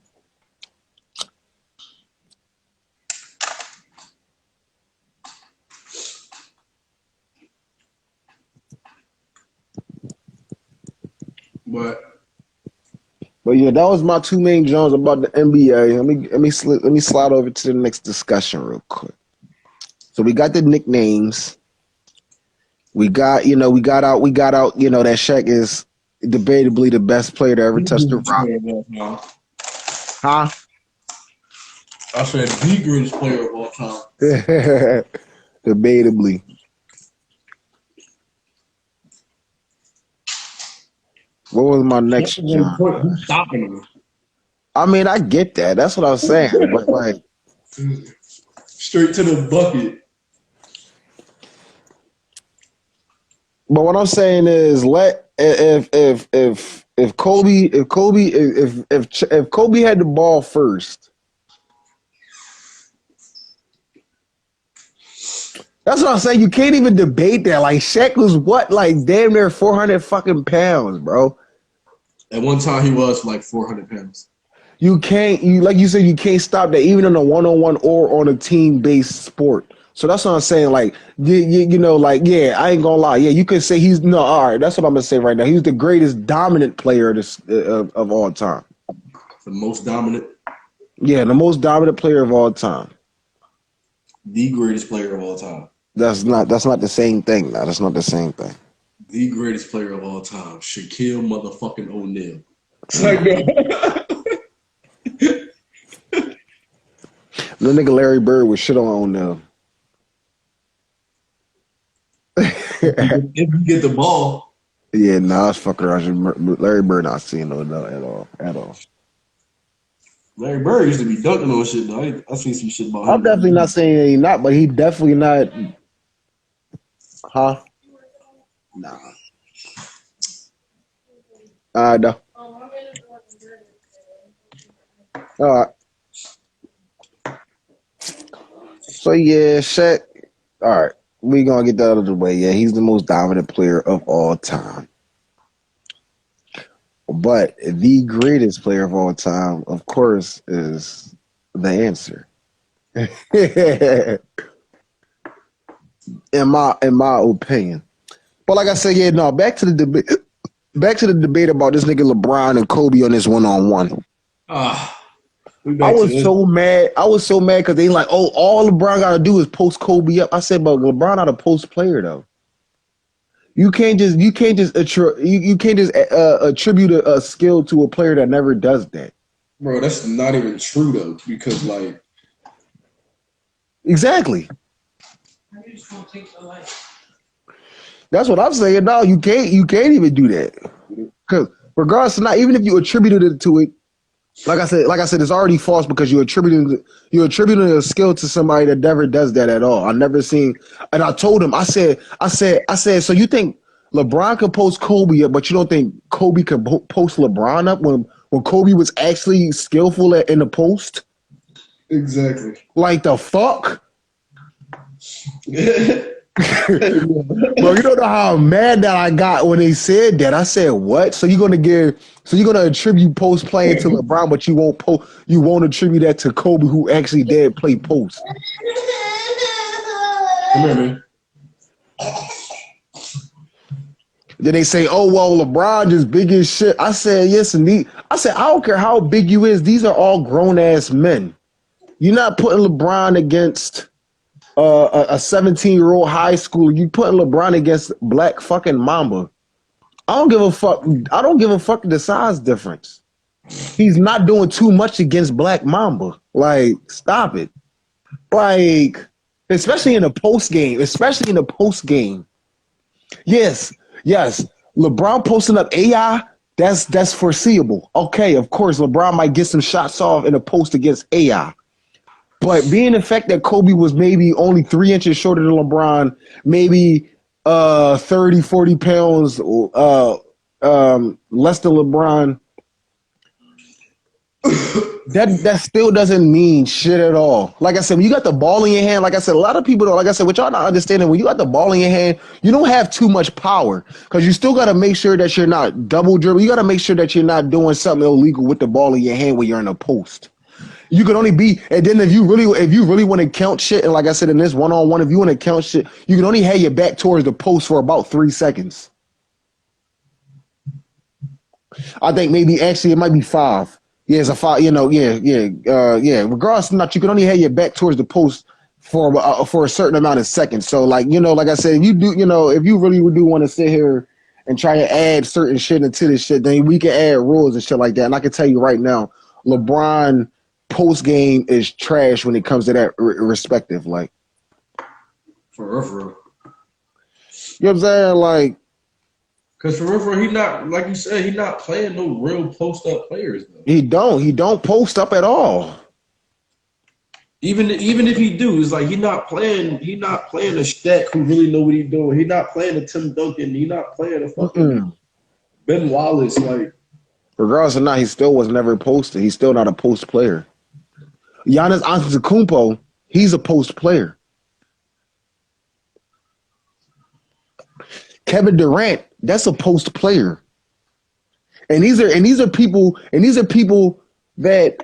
But yeah, that was my two main Jones about the NBA. Let me slide over to the next discussion real quick. So we got the nicknames. We got out, that Shaq is debatably the best player to ever touch the rock. Huh? I said the greatest player of all time. Debatably. What was my next John? Who's stopping him? I mean, I get that. That's what I was saying. But like, straight to the bucket. but what I'm saying is, if Kobe had the ball first, that's what I'm saying. You can't even debate that. Like, Shaq was like damn near 400 fucking pounds, bro. At one time, he was like 400 pounds. Like you said, you can't stop that even in a one-on-one or on a team-based sport. So that's what I'm saying. Like, I ain't gonna lie. Yeah, you could say all right. That's what I'm gonna say right now. He's the greatest dominant player of all time. The most dominant. Yeah, the most dominant player of all time. The greatest player of all time. That's not the same thing. No, that's not the same thing. The greatest player of all time, Shaquille motherfucking O'Neal. Like The nigga Larry Bird was shit on O'Neal. If you get the ball. Yeah, nah, I was fucking around. Larry Bird not seeing O'Neal at all. Larry Bird used to be dunking on shit, though. I seen some shit about him. I'm definitely not saying he not, but he definitely not. Huh? Nah. No. All right. So yeah, Shaq. All right, we gonna get that out of the way. Yeah, he's the most dominant player of all time. But the greatest player of all time, of course, is the answer. in my opinion. But like I said, yeah, no. Back to the debate. Back to the debate about this nigga LeBron and Kobe on this one-on-one. I was so mad. I was so mad because they like, oh, all LeBron got to do is post Kobe up. I said, but LeBron not a post player though. You can't just attribute a skill to a player that never does that. Bro, that's not even true though, because like exactly. That's what I'm saying. No, you can't even do that. Because regardless of not, even if you attributed it to it, like I said, it's already false because you're attributing a skill to somebody that never does that at all. I never seen, and I told him, I said, so you think LeBron could post Kobe up, but you don't think Kobe could post LeBron up when Kobe was actually skillful in the post? Exactly. Like the fuck? Bro, you don't know how mad that I got when they said that. I said, "What? So you're gonna attribute post playing to LeBron, but you won't attribute that to Kobe, who actually did play post." Come here, man. Then they say, "Oh well, LeBron just big as shit." I said, "Yes, indeed." I said, "I don't care how big you is. These are all grown ass men. You're not putting LeBron against." A 17-year-old high schooler, you putting LeBron against Black fucking Mamba. I don't give a fuck. I don't give a fuck the size difference. He's not doing too much against Black Mamba. Like, stop it. Like, especially in the post game. Yes. LeBron posting up AI. That's foreseeable. Okay, of course, LeBron might get some shots off in a post against AI. But being the fact that Kobe was maybe only 3 inches shorter than LeBron, maybe 30, 40 pounds less than LeBron, That still doesn't mean shit at all. Like I said, when you got the ball in your hand, like I said, a lot of people don't. Like I said, what y'all not understanding, when you got the ball in your hand, you don't have too much power because you still got to make sure that you're not double dribble. You got to make sure that you're not doing something illegal with the ball in your hand when you're in a post. You can only be, and then if you really want to count shit, and like I said in this 1-on-1, if you want to count shit, you can only have your back towards the post for about 3 seconds. I think maybe actually it might be 5. Yeah, it's a 5. You know, yeah. Regardless of not, you can only have your back towards the post for a certain amount of seconds. So, like, you know, like I said, if you do, you know, if you really do want to sit here and try to add certain shit into this shit, then we can add rules and shit like that. And I can tell you right now, LeBron post game is trash when it comes to that respective. Like, For real. you know what I'm saying? Like, Because for real, he not, like you said, he not playing no real post-up players, though. he don't post up at all. Even if he do, it's like he not playing a Shaq who really know what he doing. He not playing a Tim Duncan. He not playing a fucking Ben Wallace. Like, Regardless or not, he still was never posted. He's still not a post player. Giannis Antetokounmpo, he's a post player. Kevin Durant, that's a post player. And these are people that,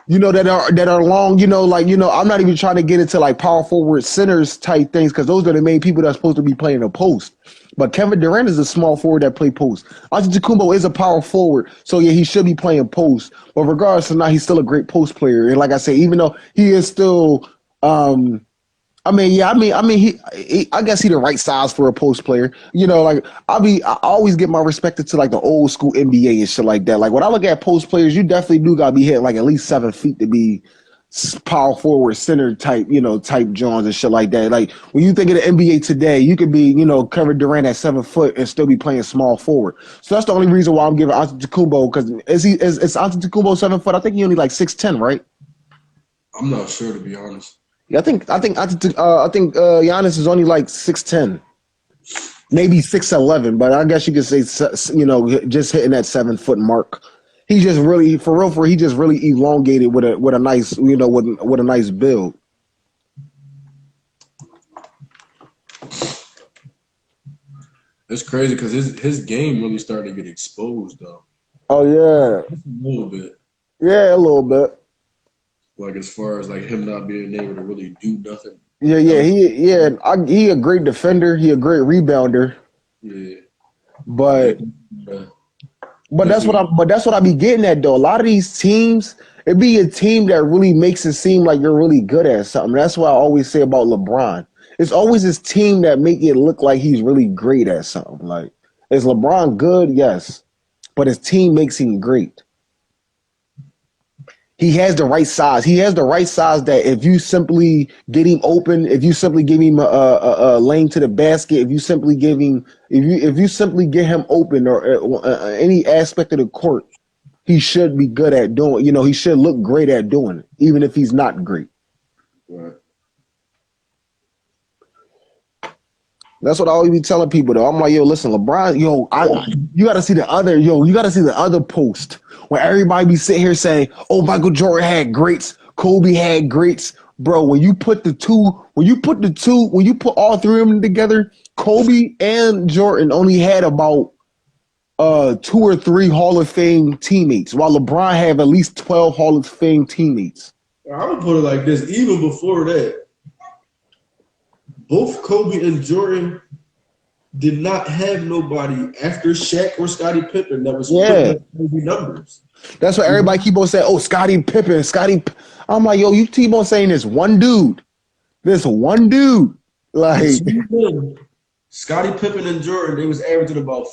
you know, that are long, you know, like, you know, I'm not even trying to get into like power forward centers type things because those are the main people that's supposed to be playing a post. But Kevin Durant is a small forward that play post. Antetokounmpo is a power forward, so yeah, he should be playing post. But regardless of not, he's still a great post player. And like I say, even though he is still, I guess he the right size for a post player. You know, like I always get my respect to like the old school NBA and shit like that. Like when I look at post players, you definitely do gotta be hitting like at least 7 feet to be power forward center type, you know, type Johns and shit like that. Like when you think of the NBA today, you could be, you know, Kevin Durant at 7 foot and still be playing small forward. So that's the only reason why I'm giving Antetokounmpo, because is Antetokounmpo 7 foot? I think he only like 6'10", right? I'm not sure, to be honest. Yeah, I think Giannis is only like 6'10", maybe 6'11", but I guess you could say, you know, just hitting that 7 foot mark. He just really, he just really elongated with a nice, you know, with a nice build. It's crazy because his game really started to get exposed, though. Oh yeah, A little bit. yeah, a little bit. Like as far as like him not being able to really do nothing. Yeah, he a great defender. He a great rebounder. Yeah. But that's what I be getting at though. A lot of these teams, it be a team that really makes it seem like you're really good at something. That's what I always say about LeBron. It's always his team that make it look like he's really great at something. Like, is LeBron good? Yes, but his team makes him great. He has the right size. He has the right size that if you simply get him open, if you simply give him a lane to the basket, if you simply give him, if you simply get him open or any aspect of the court, he should be good at doing. You know, he should look great at doing it, even if he's not great. Right. That's what I always be telling people though. I'm like, yo, listen, LeBron, you gotta see the other post where everybody be sitting here saying, oh, Michael Jordan had greats, Kobe had greats. Bro, when you put all three of them together, Kobe and Jordan only had about 2 or 3 Hall of Fame teammates, while LeBron had at least 12 Hall of Fame teammates. I would put it like this, even before that, both Kobe and Jordan did not have nobody after Shaq or Scottie Pippen that was putting up Kobe numbers. That's what everybody keep on saying. Oh, Scottie Pippen, I'm like, yo, you keep on saying this one dude. Like Scottie Pippen and Jordan, they was averaging about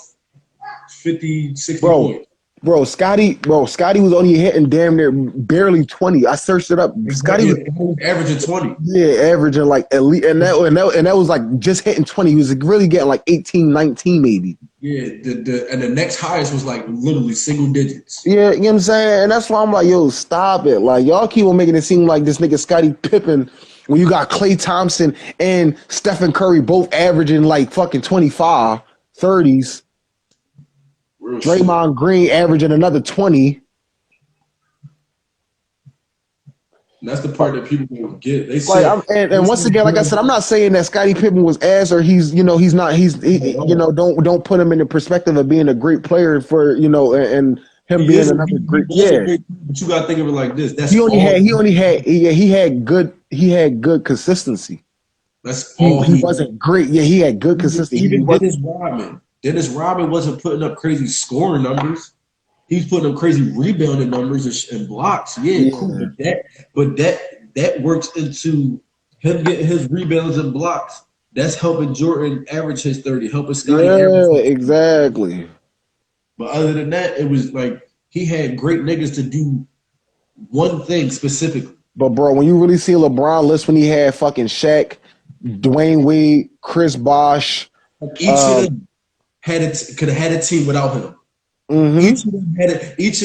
50, 60 points. Bro, Scotty was only hitting damn near barely 20. I searched it up. Scotty was averaging 20. Yeah, averaging like at least, and that was like just hitting 20. He was really getting like 18, 19 maybe. Yeah, and the next highest was like literally single digits. Yeah, you know what I'm saying? And that's why I'm like, yo, stop it. Like, y'all keep on making it seem like this nigga Scottie Pippen, when you got Klay Thompson and Stephen Curry both averaging like fucking 25, 30s. Draymond Green averaging another 20. And that's the part that people don't get. They Like said, and once again, like I said, I'm not saying that Scottie Pippen was ass or he's not don't put him in the perspective of being a great player for and him he being is. another He great was a great player, but you gotta think of it like this. he had good consistency. That's He all he he. wasn't great. Yeah, he had good consistency. He Even was Dennis Rodman. Dennis Rodman wasn't putting up crazy scoring numbers. He's putting up crazy rebounding numbers and blocks. Yeah, cool. But that works into him getting his rebounds and blocks. That's helping Jordan average his 30, helping Scotty average. exactly. But other than that, it was like he had great niggas to do one thing specifically. But bro, when you really see LeBron list when he had fucking Shaq, Dwayne Wade, Chris Bosh, Each of them could have had a team without him. Each of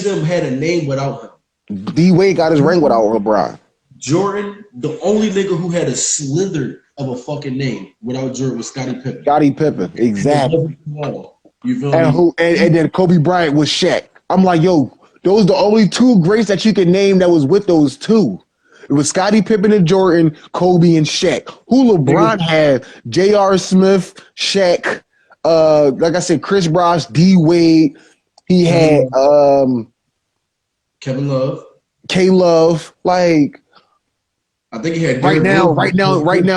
them had a name without him. D Wade got his ring without LeBron. Jordan, the only nigga who had a slither of a fucking name without Jordan was Scottie Pippen. Scottie Pippen, exactly. You feel And me? and then Kobe Bryant was Shaq. I'm like, yo, those are the only two greats that you could name that was with those two. It was Scottie Pippen and Jordan, Kobe and Shaq. Who LeBron had? J.R. Smith, Shaq, like I said, Chris Bosh, D Wade. He had Kevin Love. K Love. Like I think he had right now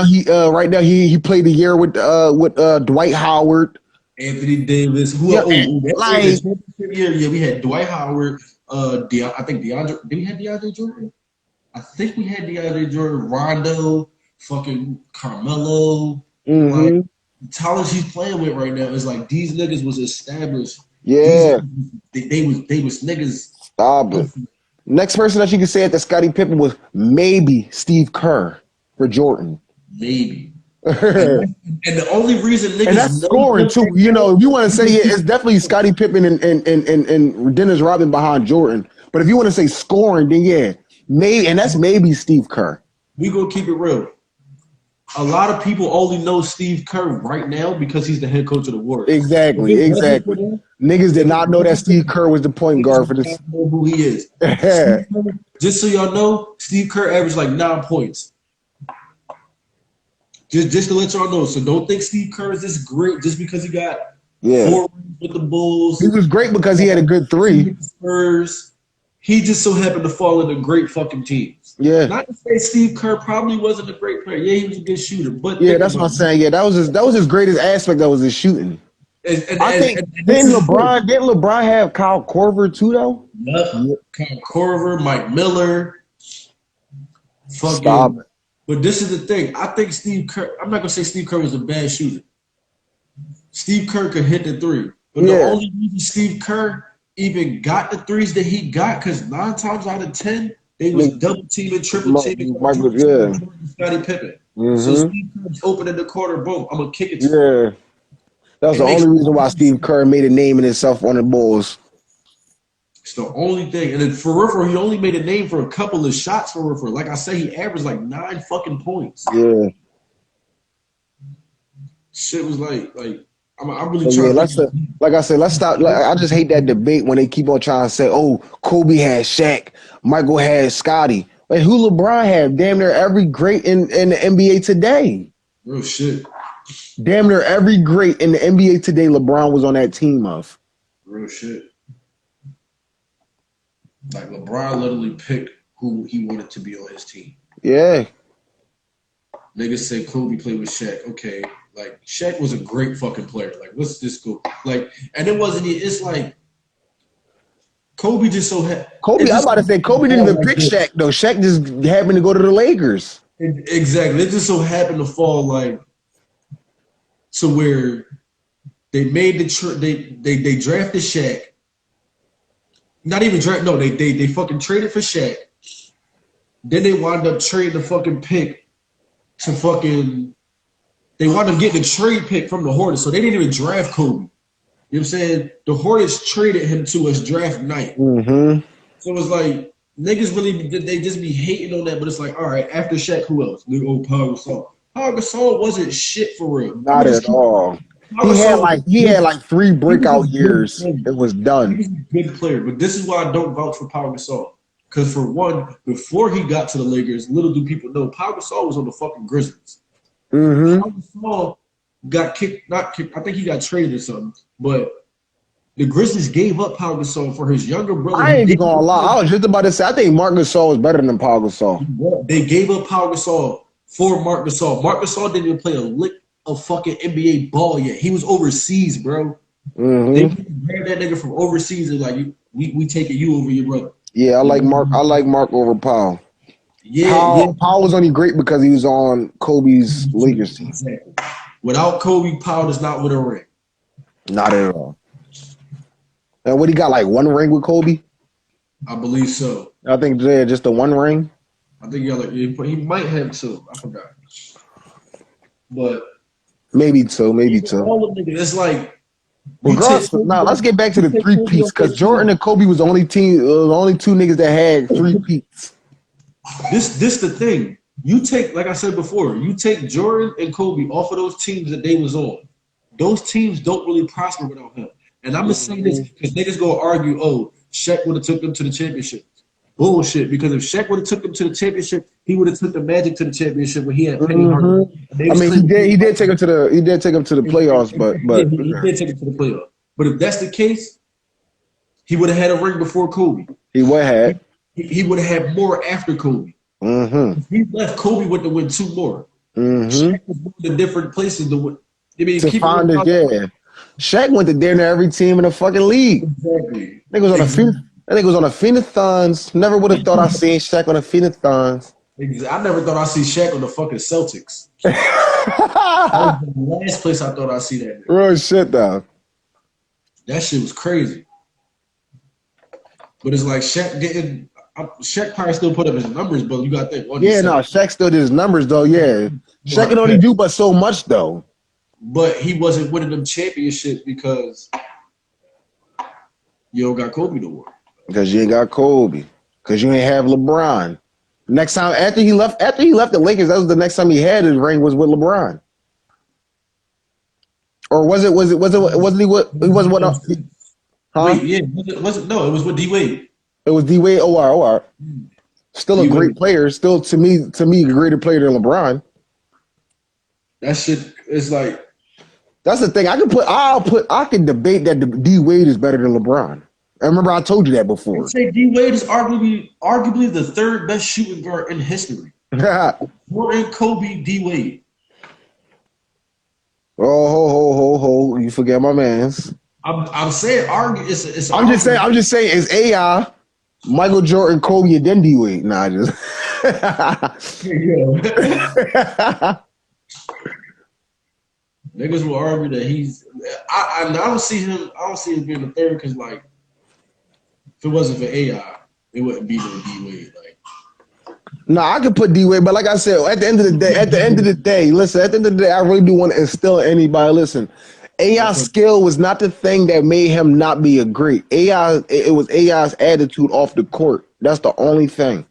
he played a year with Dwight Howard. Anthony Davis. Yeah, we had Dwight Howard. I think DeAndre. Did we have DeAndre Jordan? I think we had DeAndre Jordan, Rondo, fucking Carmelo. Like, the talent he's playing with right now is like these niggas was established. Yeah, they was niggas. Stop it. Next person that you could say that Scottie Pippen was maybe Steve Kerr for Jordan. Maybe. and the only reason niggas and that's scoring too. You know, if you want to say it's definitely Scottie Pippen and Dennis Rodman behind Jordan. But if you want to say scoring, then yeah, maybe, and that's maybe Steve Kerr. We gonna keep it real. A lot of people only know Steve Kerr right now because he's the head coach of the Warriors. Exactly. Niggas did not know that Steve Kerr was the point guard for this. Know who he is. Just so y'all know, Steve Kerr averaged like 9 points. Just to let y'all know. So don't think Steve Kerr is this great just because he got 4 rings with the Bulls. He was great because he had a good 3. Spurs. He just so happened to fall into great fucking teams. Yeah. Not to say Steve Kerr probably wasn't a great player. Yeah, he was a good shooter. But yeah, that's what I'm saying. Yeah, that was his greatest aspect. That was his shooting. I think didn't LeBron have Kyle Korver too though? Yep. Kyle Korver, Mike Miller. Stop it. But this is the thing. I think Steve Kerr. I'm not gonna say Steve Kerr was a bad shooter. Steve Kerr could hit the 3, but the only reason Steve Kerr even got the 3s that he got, because 9 times out of 10 they was double teaming, triple teaming, Scottie Pippen. So Steve Kerr's open in the corner, boom, I'm gonna kick it to him. That was the only reason why Steve Kerr made a name in himself on the Bulls. It's the only thing. And then for real, he only made a name for a couple of shots for real. Like I say, he averaged like 9 fucking points. Yeah. Shit was like I'm really trying to like I said, let's stop. I just hate that debate when they keep on trying to say, oh, Kobe had Shaq, Michael had Scotty. Like who LeBron had? Damn near every great in the NBA today. Real shit. Damn near every great in the NBA today, LeBron was on that team of. Real shit. Like LeBron literally picked who he wanted to be on his team. Yeah. Niggas say Kobe played with Shaq. Okay. Like Shaq was a great fucking player. Like, what's this go? Like, and it wasn't. It's like Kobe just so had. Kobe, I'm about to say Kobe didn't even pick Shaq though. Shaq just happened to go to the Lakers. Exactly. It just so happened to fall like to where they made they drafted Shaq. Not even draft. No, they fucking traded for Shaq. Then they wound up trading the fucking pick to fucking. They wound up getting a trade pick from the Hornets, so they didn't even draft Kobe. You know what I'm saying? The Hornets traded him to us draft night. So it was like, niggas really, they just be hating on that, but it's like, all right, after Shaq, who else? Little old Pau Gasol. Pau Gasol wasn't shit for real. Not at all. He had like 3 breakout years. It was done. He was a good player, but this is why I don't vouch for Pau Gasol. Because for one, before he got to the Lakers, little do people know, Pau Gasol was on the fucking Grizzlies. Mm-hmm. Pau Gasol got not kicked. I think he got traded or something. But the Grizzlies gave up Pau Gasol for his younger brother. I ain't gonna lie. I was just about to say, I think Marc Gasol is better than Pau Gasol. They gave up Pau Gasol for Marc Gasol. Marc Gasol didn't even play a lick of fucking NBA ball yet. He was overseas, bro. Mm-hmm. They grabbed that nigga from overseas and like, we taking you over your brother. Yeah, I like Mark. I like Mark over Pau. Yeah, Pau was only great because he was on Kobe's Lakers team. Exactly. Without Kobe, Pau does not win a ring. Not at all. And what he got, like one ring with Kobe? I believe so. I think just the one ring. I think he might have two. I forgot. But maybe two. All of niggas, it's like. Now let's get back to the three-peats because Jordan and Kobe was the only two niggas that had three-peats. This the thing. You take, like I said before, you take Jordan and Kobe off of those teams that they was on. Those teams don't really prosper without him. And I'm gonna say this because niggas gonna argue, oh, Shaq would have took them to the championship. Bullshit. Because if Shaq would have took them to the championship, he would have took the Magic to the championship when he had Penny Hardaway. I mean, he did take him to the playoffs, but he did take him to the playoffs. But if that's the case, he would have had a ring before Kobe. He would have. He would have had more after Kobe. Mm-hmm. If he left, Kobe would have win two more. Mm-hmm. Shaq was going to different places to win. I mean, to find it, yeah. Shaq went to damn near every team in the fucking league. Exactly. I think it was on the Phoenix Suns. Never would have thought I'd seen Shaq on the Phoenix Suns. I never thought I'd see Shaq on the fucking Celtics. That was the last place I thought I'd see that. Real shit, though. That shit was crazy. But it's like Shaq probably still put up his numbers, but you got to think. Shaq still did his numbers, though, yeah. Shaq can only do but so much, though. But he wasn't winning them championships because you don't got Kobe no more. Because you ain't got Kobe. Because you ain't have LeBron. Next time after he left the Lakers, that was the next time he had his ring was with LeBron. Or wasn't he what he wasn't what else? Huh? Wait, yeah, no, it was with D Wade. It was D Wade. All right. Still a great player. Still to me a greater player than LeBron. That shit is like. That's the thing. I can debate that D Wade is better than LeBron. I remember I told you that before. I'd say D Wade is arguably the third best shooting guard in history. Jordan, Kobe, D Wade. Oh, ho. You forget my mans. I'm saying argue. It's I'm just saying it's AI, Michael Jordan, Kobe, and then D Wade. Nah, I just. Niggas will argue that he's. I don't see him. I don't see him being the third because like, if it wasn't for AI, it wouldn't be no D Wade. Like, no, I could put D Wade, but like I said, at the end of the day, listen. At the end of the day, I really do want to instill in anybody. Listen, AI's skill was not the thing that made him not be a great. It was AI's attitude off the court. That's the only thing.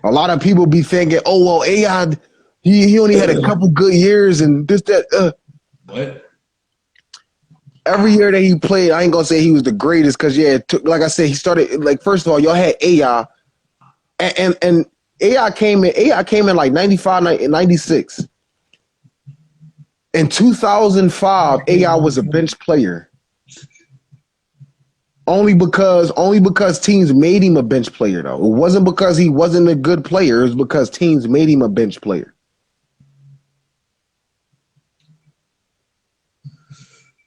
A lot of people be thinking, oh well, AI. He only had a couple good years and this, that. What? Every year that he played, I ain't gonna say he was the greatest because like I said, he started like first of all, y'all had AI, and AI came in like 95, 96. In 2005, AI was a bench player. Only because teams made him a bench player though. It wasn't because he wasn't a good player. It was because teams made him a bench player.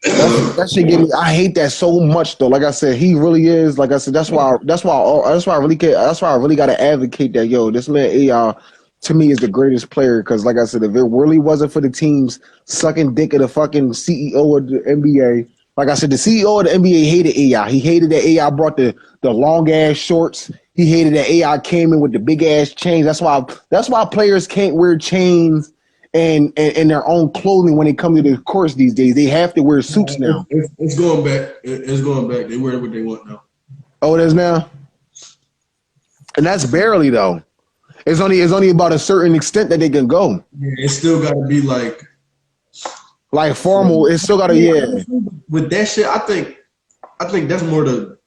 That shit get me. I hate that so much though. Like I said, he really is. Like I said, that's why I really got to advocate that. Yo, this man AI to me is the greatest player. Because like I said, if it really wasn't for the teams sucking dick of the fucking CEO of the NBA, like I said, the CEO of the NBA hated AI. He hated that AI brought the long ass shorts. He hated that AI came in with the big ass chains. That's why players can't wear chains and their own clothing when they come to the courts these days. They have to wear suits now. It's going back. It's going back. They wear what they want now. Oh, it is now? And that's barely though. It's only about a certain extent that they can go. Yeah, it's still got to be like formal. It's still got to With that shit, I think that's more the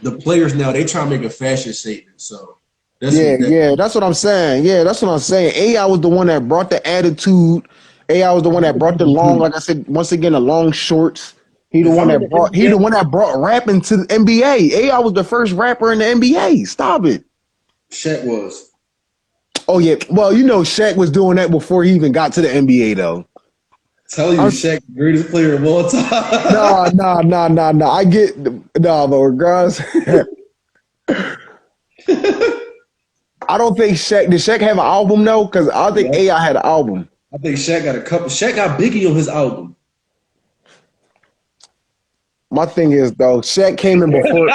the players now they try to make a fashion statement. So that's Yeah, what that. yeah, that's what I'm saying. Yeah, that's what I'm saying. AI was the one that brought the attitude. AI was the one that brought the long, like I said, once again, the long shorts. If I'm in the He the NBA, one that brought rapping to the NBA. AI was the first rapper in the NBA. Stop it. Shaq was. Oh yeah. Well, you know, Shaq was doing that before he even got to the NBA though. Tell you, I'm, Shaq, the greatest player of all time. no. I get no, but regardless, I don't think Shaq did Shaq have an album though? Because I think Yep. AI had an album. I think Shaq got a couple. Shaq got Biggie on his album. My thing is though, Shaq came in before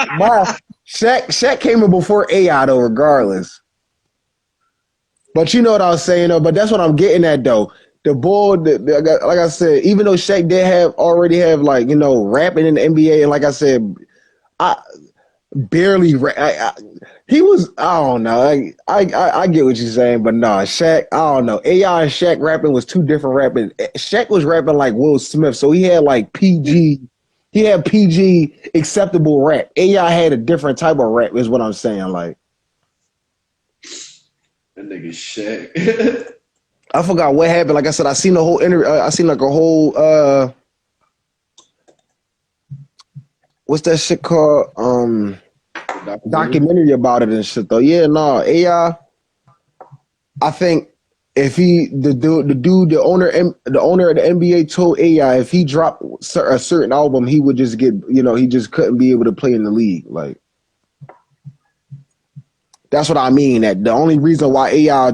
Shaq came in before AI though, regardless. But you know what I was saying though. But that's what I'm getting at though. The bull, like I said, even though Shaq did already have like rapping in the NBA, and like I said, I barely. He was. I don't know. I get what you're saying, but nah, Shaq. I don't know. AI and Shaq rapping was two different rapping. Shaq was rapping like Will Smith, so he had like PG. He had PG acceptable rap. AI had a different type of rap, is what I'm saying. Like That nigga Shaq. I forgot what happened. Like I said, I seen the whole interview. I seen like a whole what's that shit called? Documentary about it and shit though. Yeah, no, AI. I think if the owner of the NBA told AI if he dropped a certain album, he would just get he just couldn't be able to play in the league. Like that's what I mean. That the only reason why AI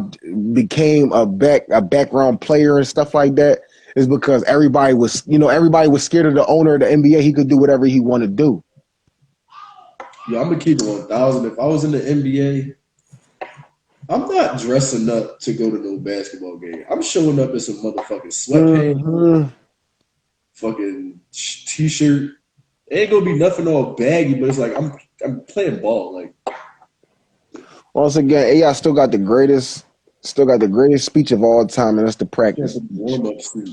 became a background player and stuff like that is because everybody was scared of the owner of the NBA. He could do whatever he wanted to do. Yo, I'm gonna keep it 1,000. If I was in the NBA, I'm not dressing up to go to no basketball game. I'm showing up in some motherfucking sweatpants, fucking t-shirt. It ain't gonna be nothing all baggy, but it's like I'm playing ball. Like Once again, AI still got the greatest speech of all time, and that's the practice. warm up suit.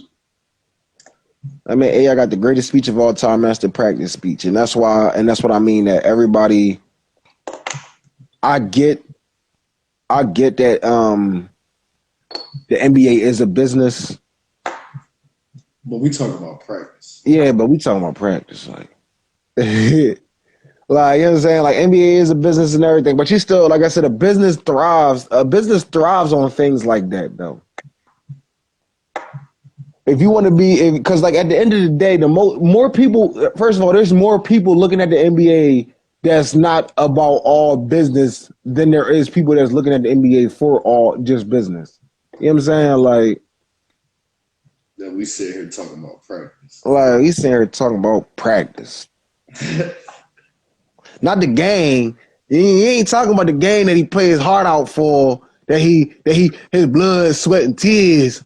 I mean, AI got the greatest speech of all time, and that's the practice speech, and that's what I mean that everybody. I get that the NBA is a business. But we talking about practice. Yeah, but we talking about practice, like, like you know what I'm saying. Like NBA is a business and everything, but you still, like I said, a business thrives. A business thrives on things like that, though. If you want to be, because like at the end of the day, the more people. First of all, there's more people looking at the NBA that's not about all business than there is people that's looking at the NBA for all just business. You know what I'm saying? Like. Then we sit here talking about practice. Like he's sitting here talking about practice, not the game. He ain't talking about the game that he plays his heart out for. That his blood, sweat, and tears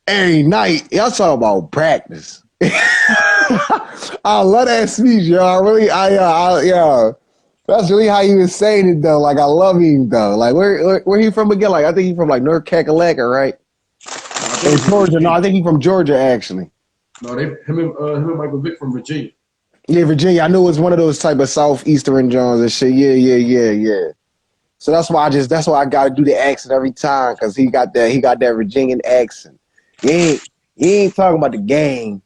every night. Y'all talking about practice. I love that speech, y'all. Yeah. That's really how he was saying it though. Like I love him though. Like where he from again? Like I think he's from like North Carolina, right? In Georgia. No, I think he's from Georgia, actually. No, him and Michael Vick from Virginia. Yeah, Virginia. I knew it was one of those type of southeastern Jones and shit. Yeah. So that's why I got to do the accent every time because he got that Virginian accent. He ain't talking about the game.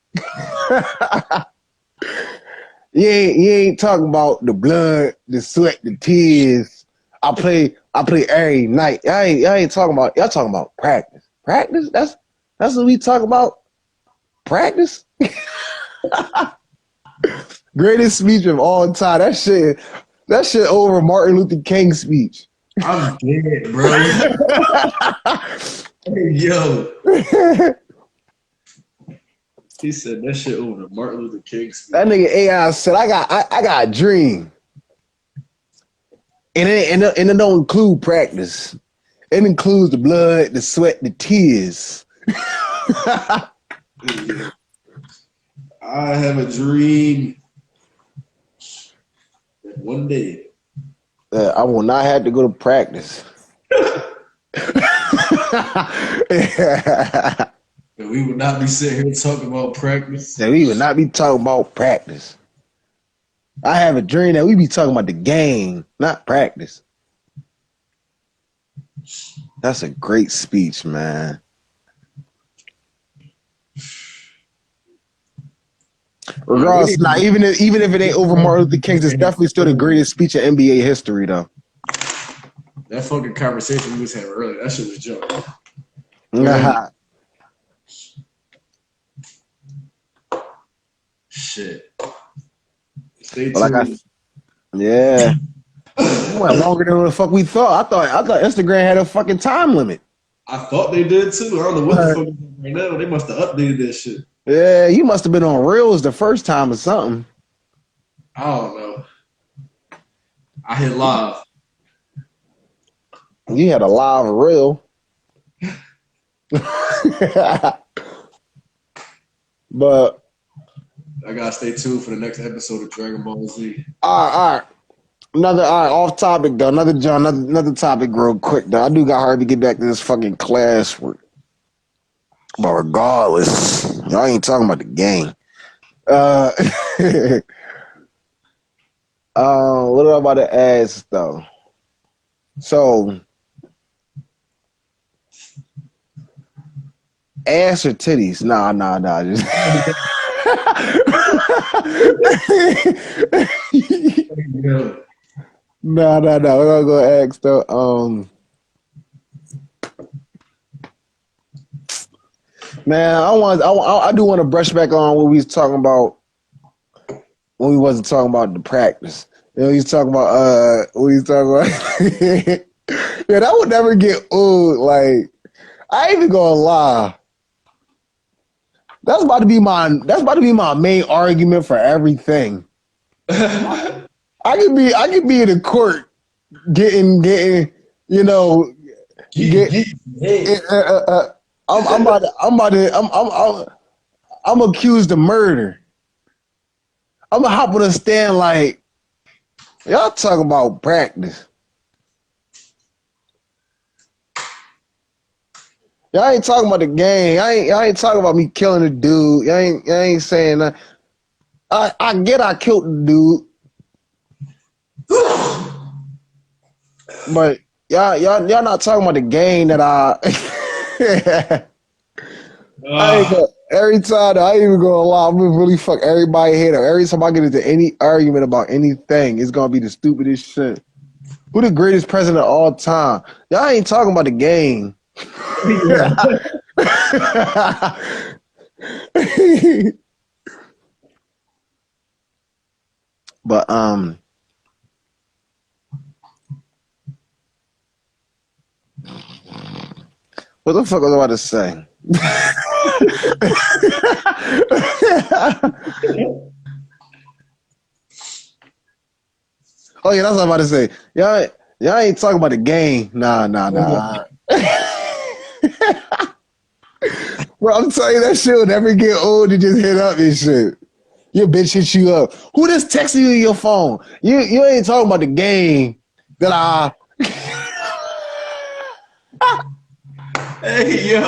he ain't talking about the blood, the sweat, the tears. I play every night. I ain't talking about. Y'all talking about practice. Practice? That's what we talk about. Practice? Greatest speech of all time. That shit over Martin Luther King's speech. I'm dead, bro. Hey, yo. He said that shit over Martin Luther King's speech. That nigga AI said, I got a dream. And it don't include practice. It includes the blood, the sweat, the tears. I have a dream that one day I will not have to go to practice. and we would not be sitting here talking about practice. That we would not be talking about practice. I have a dream that we be talking about the game, not practice. That's a great speech, man. Regardless, nah, even if it ain't over Martin Luther King's, it's definitely still the greatest speech in NBA history, though. That fucking conversation we was having earlier, that shit was joke. Shit. Stay tuned. Yeah. It went longer than the fuck we thought. I thought Instagram had a fucking time limit. I thought they did too. I don't know what the fuck is right now. They must have updated that shit. Yeah, you must have been on Reels the first time or something. I don't know. I hit live. You had a live reel. But I gotta stay tuned for the next episode of Dragon Ball Z. All right. Off topic though. Another topic real quick though. I do got hard to get back to this fucking classwork. But regardless, y'all ain't talking about the game. What am I about to ask though? So, ass or titties? Nah. Just No. We're gonna go ask though. Man, I do want to brush back on what we was talking about when we wasn't talking about the practice. You know, we was talking about yeah, that would never get old. Like, I ain't even gonna lie. That's about to be my main argument for everything. I could be in the court getting you know I'm accused of murder. I'm gonna hop on a stand like, y'all talking about practice. Y'all ain't talking about the game. Y'all ain't talking about me killing a dude. Y'all ain't saying that. I get I killed the dude. But y'all not talking about the game that every time I ain't even gonna lie, I'm gonna really fuck everybody head up. Every time I get into any argument about anything, it's gonna be the stupidest shit. Who the greatest president of all time? Y'all ain't talking about the game. But what the fuck was I about to say? Oh yeah, that's what I'm about to say. Y'all ain't talking about the game. Nah. Bro, I'm telling you, that shit will never get old to just hit up and shit. Your bitch hit you up. Who just texting you on your phone? You ain't talking about the game that I. Hey yo.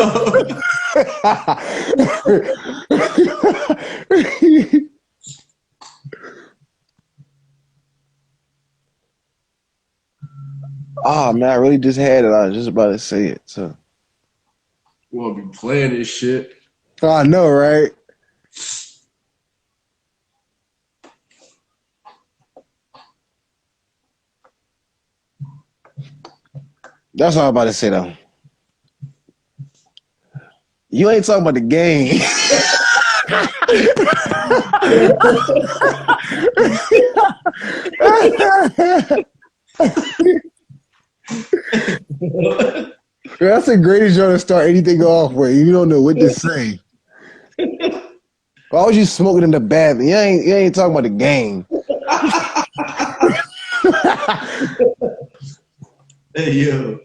Oh man, I really just had it. I was just about to say it. So. We'll be playing this shit. I know, right? That's all I'm about to say, though. You ain't talking about the game. That's the greatest joke to start anything off with. You don't know what to say. Why was you smoking in the bathroom? You ain't talking about the game. Hey yo.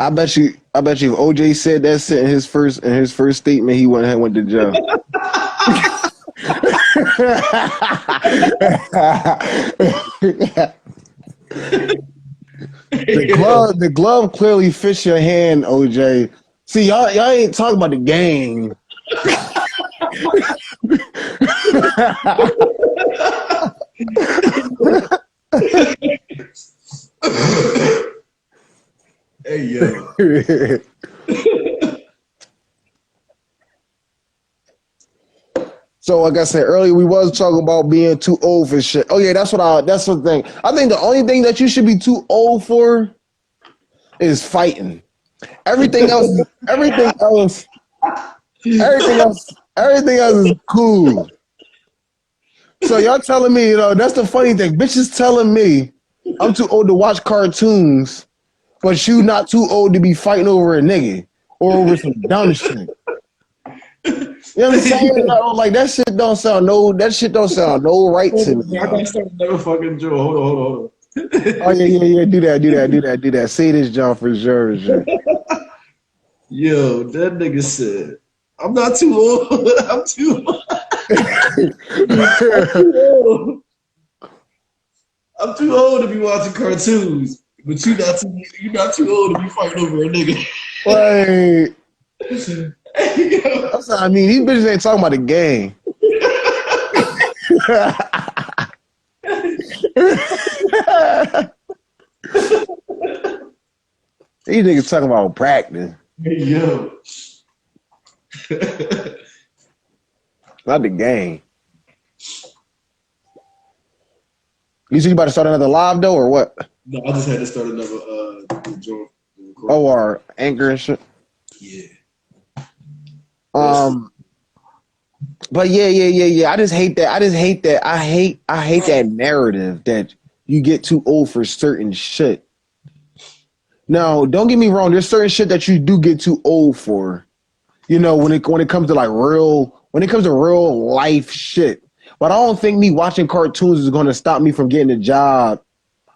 I bet you if OJ said that shit in his first statement, he went to jail. The glove clearly fits your hand, OJ. See, y'all ain't talking about the game. Hey yo. So, like I said earlier, we was talking about being too old for shit. Oh yeah, that's the thing. I think the only thing that you should be too old for is fighting. Everything else, everything else, everything else is cool. So y'all telling me, that's the funny thing. Bitches telling me I'm too old to watch cartoons, but you not too old to be fighting over a nigga or over some dumb shit. You know what I'm saying? No, like that shit don't sound no right to me. I gotta start another fucking joke. Hold on. Oh yeah. Do that. Say this, John, for sure. Yo, that nigga said, I'm not too old. I'm too old. I'm too old to be watching cartoons. But you not too old to be fighting over a nigga. Right. That's what I mean. These bitches ain't talking about the game. These niggas talking about practice. Hey, yo. Not the game. You see you about to start another live though, or what? No, I just had to start another joint. Oh, or Anchor and shit. Yeah. But yeah. I just hate that. I hate that narrative that you get too old for certain shit. Now, don't get me wrong. There's certain shit that you do get too old for. When it comes to real life shit. But I don't think me watching cartoons is going to stop me from getting a job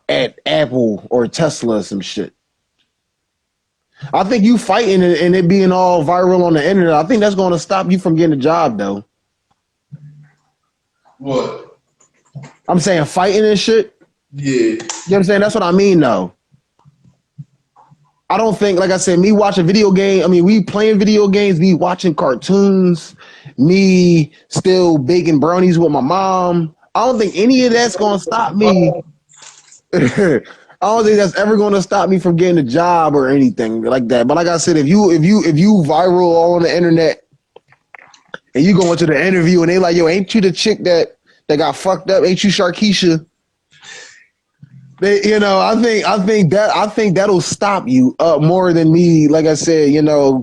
at Apple or Tesla or some shit. I think you fighting and it being all viral on the internet, I think that's going to stop you from getting a job, though. What? I'm saying fighting and shit. Yeah. You know what I'm saying? That's what I mean, though. I don't think, like I said, me watching we playing video games, me watching cartoons, me still baking brownies with my mom. I don't think any of that's going to stop me. I don't think that's ever going to stop me from getting a job or anything like that. But like I said, if you viral all on the internet and you go into the interview and they like, yo, ain't you the chick that got fucked up? Ain't you Sharkeisha? I think that'll stop you more than me. Like I said,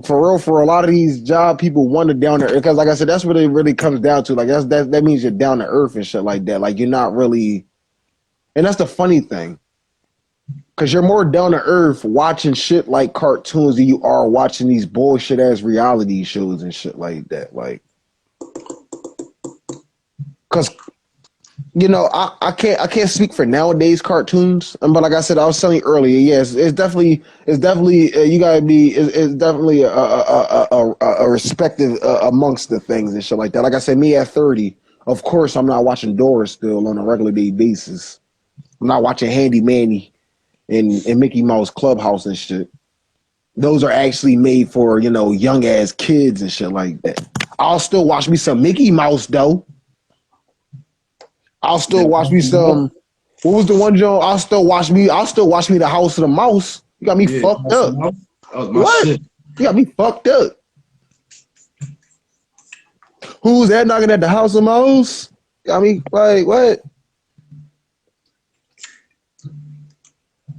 for real, for a lot of these job people want to down to earth, because like I said, that's what it really comes down to. Like that means you're down to earth and shit like that. Like you're not really, and that's the funny thing, because you're more down to earth watching shit like cartoons than you are watching these bullshit ass reality shows and shit like that. Like, because. I can't speak for nowadays cartoons, but like I said, I was telling you earlier, yes, it's definitely you gotta be it's definitely a respective amongst the things and shit like that. Like I said, me at 30, of course, I'm not watching Doris still on a regular day basis. I'm not watching Handy Manny and Mickey Mouse Clubhouse and shit. Those are actually made for young ass kids and shit like that. I'll still watch me some Mickey Mouse though. I'll still watch me some. What was the one, Joe? I'll still watch me The House of the Mouse. You got me fucked up. That was my What? shit. You got me fucked up. Who's that knocking at the House of Mouse? Got me like what?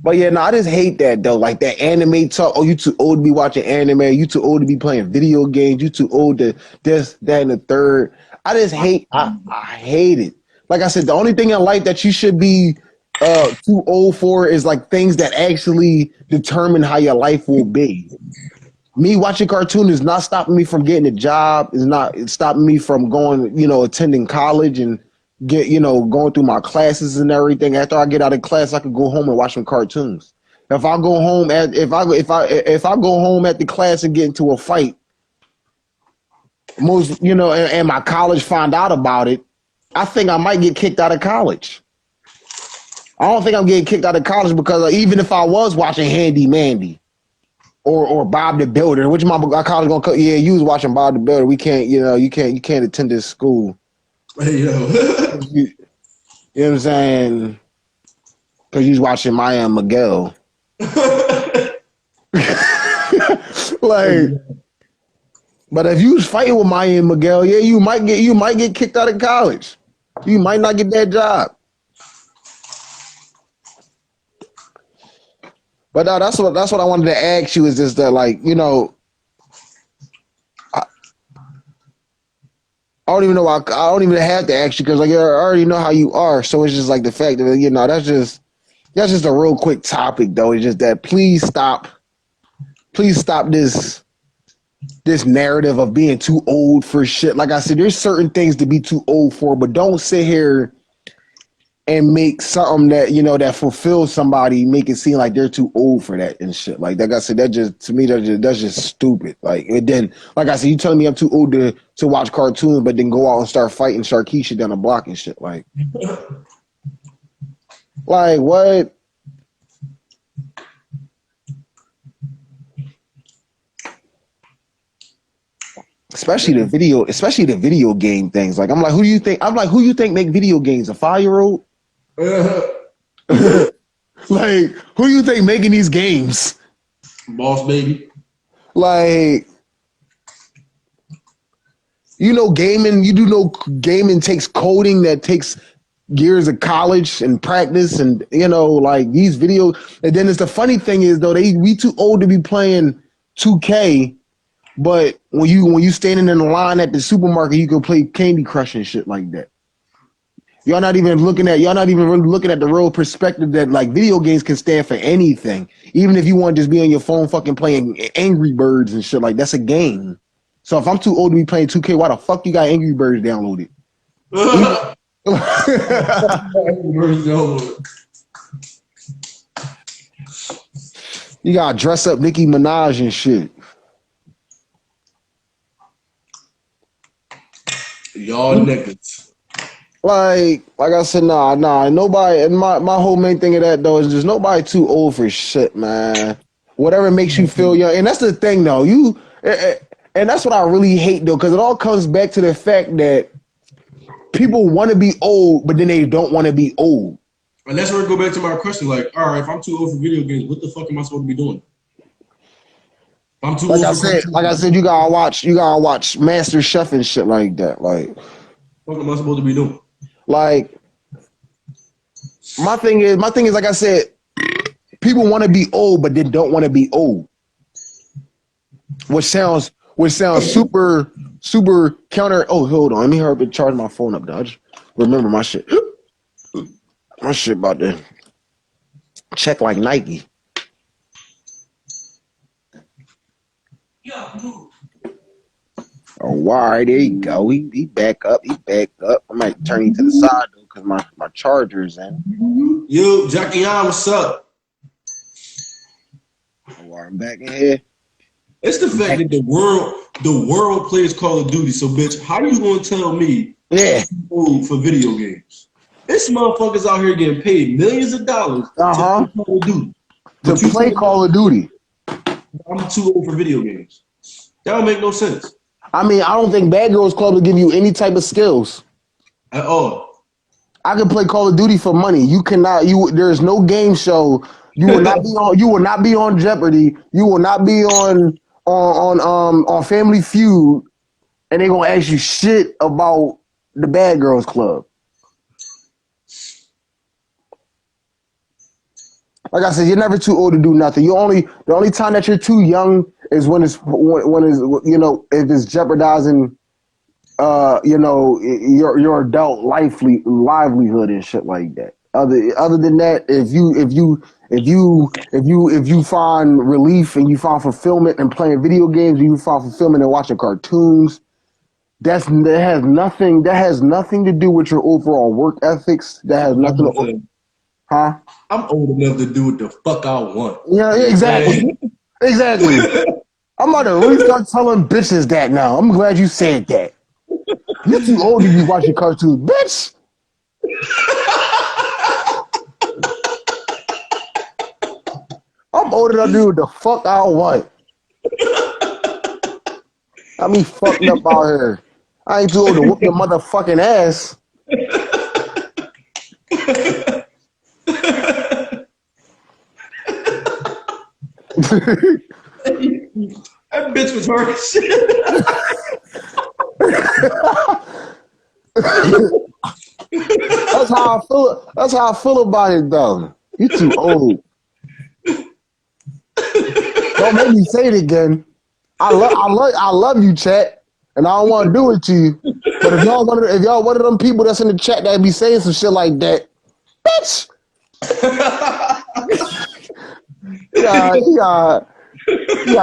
But yeah, no, I just hate that though. Like that anime talk. Oh, you too old to be watching anime. You too old to be playing video games. You too old to this, that, and the third. I just hate. I hate it. Like I said, the only thing in life that you should be too old for is like things that actually determine how your life will be. Me watching cartoon is not stopping me from getting a job. It's stopping me from going, attending college and going through my classes and everything. After I get out of class, I could go home and watch some cartoons. If I go home if I go home at the class and get into a fight, and my college find out about it, I think I might get kicked out of college. I don't think I'm getting kicked out of college because even if I was watching Handy Mandy or Bob the Builder, which my college gonna you was watching Bob the Builder. We can't, you can't attend this school. Hey, yo. You know what I'm saying? Because you was watching Maya and Miguel. Like, but if you was fighting with Maya and Miguel, yeah, you might get kicked out of college. You might not get that job. But no, that's what I wanted to ask you is just that, like, you know, I, I don't even know. I don't even have to ask you because, like, I already know how you are. So it's just like the fact that, you know, that's just a real quick topic, though. It's just that please stop this narrative of being too old for shit. Like I said, there's certain things to be too old for, but don't sit here and make something that, you know, that fulfills somebody, make it seem like they're too old for that and shit. Like I said, that just, to me, that's just stupid. Like, it then, like I said, you telling me I'm too old to watch cartoons, but then go out and start fighting Sharkeisha down the block and shit. Like what? Especially the video game things. Like, I'm like, who you think make video games? A 5-year-old? Like, who do you think making these games? Boss baby. Like, you know, gaming takes coding that takes years of college and practice, and, you know, like these videos. And then it's the funny thing is, though, we too old to be playing 2K, but when you standing in the line at the supermarket, you can play Candy Crush and shit like that. Y'all not even really looking at the real perspective that, like, video games can stand for anything. Even if you want to just be on your phone fucking playing Angry Birds and shit, like, that's a game. So if I'm too old to be playing 2K, why the fuck you got Angry Birds downloaded? You gotta dress up Nicki Minaj and shit. Y'all niggas. Like I said, nah. Nobody. And my whole main thing of that, though, is just nobody too old for shit, man. Whatever makes you feel young, and that's the thing, though. And that's what I really hate, though, because it all comes back to the fact that people want to be old, but then they don't want to be old. And that's where I go back to my question. Like, all right, if I'm too old for video games, what the fuck am I supposed to be doing? I'm too old for cartoons. Like I said, you gotta watch Master Chef and shit like that. Like, What am I supposed to be doing? like, my thing is, like I said, people want to be old, but they don't want to be old. Which sounds super counter. Oh, hold on, let me hurry up and charge my phone up, Dodge. Remember my shit. My shit about to check like Nike. Oh, why? There you go. He back up. I might turn you to the side though, because my charger's in. Yo, Jackie, what's up? Oh, I'm back in here. It's the fact that the world plays Call of Duty. So, bitch, how you gonna tell me Yeah. I'm old for video games? This motherfuckers out here getting paid millions of dollars to play Call of Duty. To play Call of Duty. I'm too old for video games. That don't make no sense. I mean, I don't think Bad Girls Club will give you any type of skills at all. I can play Call of Duty for money. You cannot. There is no game show. You will not be on. You will not be on Jeopardy. You will not be on Family Feud, and they're gonna ask you shit about the Bad Girls Club. Like I said, you're never too old to do nothing. The only time that you're too young is when it's if it's jeopardizing your adult livelihood and shit like that. Other than that, if you find relief and you find fulfillment in playing video games, you find fulfillment in watching cartoons, that has nothing to do with your overall work ethics. That has nothing to Huh? I'm old enough to do what the fuck I want. Yeah, exactly. Exactly. I'm about to really start telling bitches that now. I'm glad you said that. You're too old to be watching cartoons, bitch. I'm old enough to do what the fuck I want. I mean, fucked up out here. I ain't too old to whoop your motherfucking ass. That bitch was hard as shit. That's how I feel. That's how I feel about it, though. You too old. Don't make me say it again. I love you, chat, and I don't want to do it to you. But if y'all one of them people that's in the chat that be saying some shit like that, bitch. Yeah,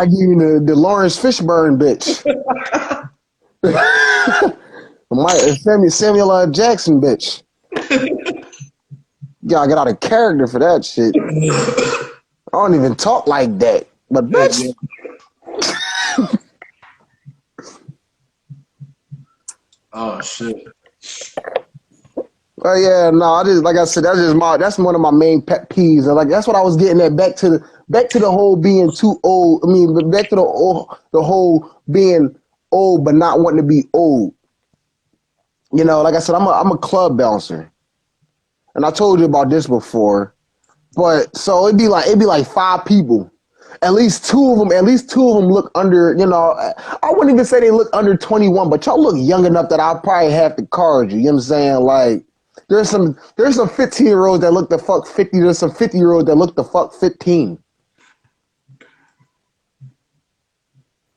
give you the Lawrence Fishburne bitch. Samuel L. Jackson bitch. You gotta get out of character for that shit. I don't even talk like that. But bitch. Oh shit. Oh yeah, no, I just like I said, that's one of my main pet peeves. And like that's what I was getting at back to the whole being too old. I mean, back to the whole being old but not wanting to be old. You know, like I said, I'm a club bouncer. And I told you about this before. But so it'd be like 5 people. At least two of them look under, you know, I wouldn't even say they look under 21, but y'all look young enough that I'll probably have to card you. You know what I'm saying? Like there's some 15-year-olds that look the fuck 50. There's some 50-year-olds that look the fuck 15.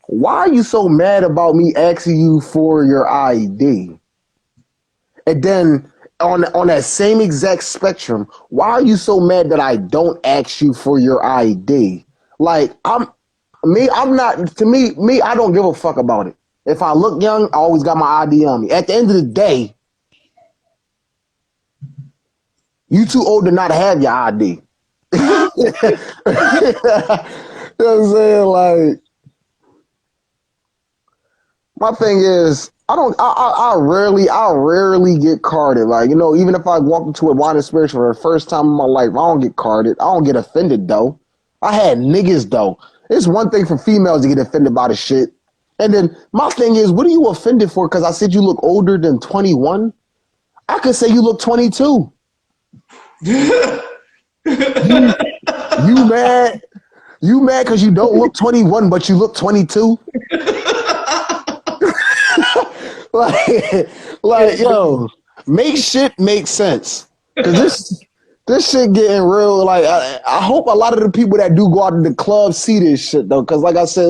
Why are you so mad about me asking you for your ID? And then on that same exact spectrum, why are you so mad that I don't ask you for your ID? Like I don't give a fuck about it. If I look young, I always got my ID on me. At the end of the day, you too old to not have your ID. You know what I'm saying? Like, my thing is, I rarely get carded. Like, you know, even if I walk into a wine experience for the first time in my life, I don't get carded. I don't get offended though. I had niggas though. It's one thing for females to get offended by the shit. And then my thing is, what are you offended for? Because I said you look older than 21? I could say you look 22. You mad? You mad because you don't look 21, but you look 22? like, yo, make shit make sense. Because this shit getting real. Like, I hope a lot of the people that do go out to the club see this shit, though. Because, like I said,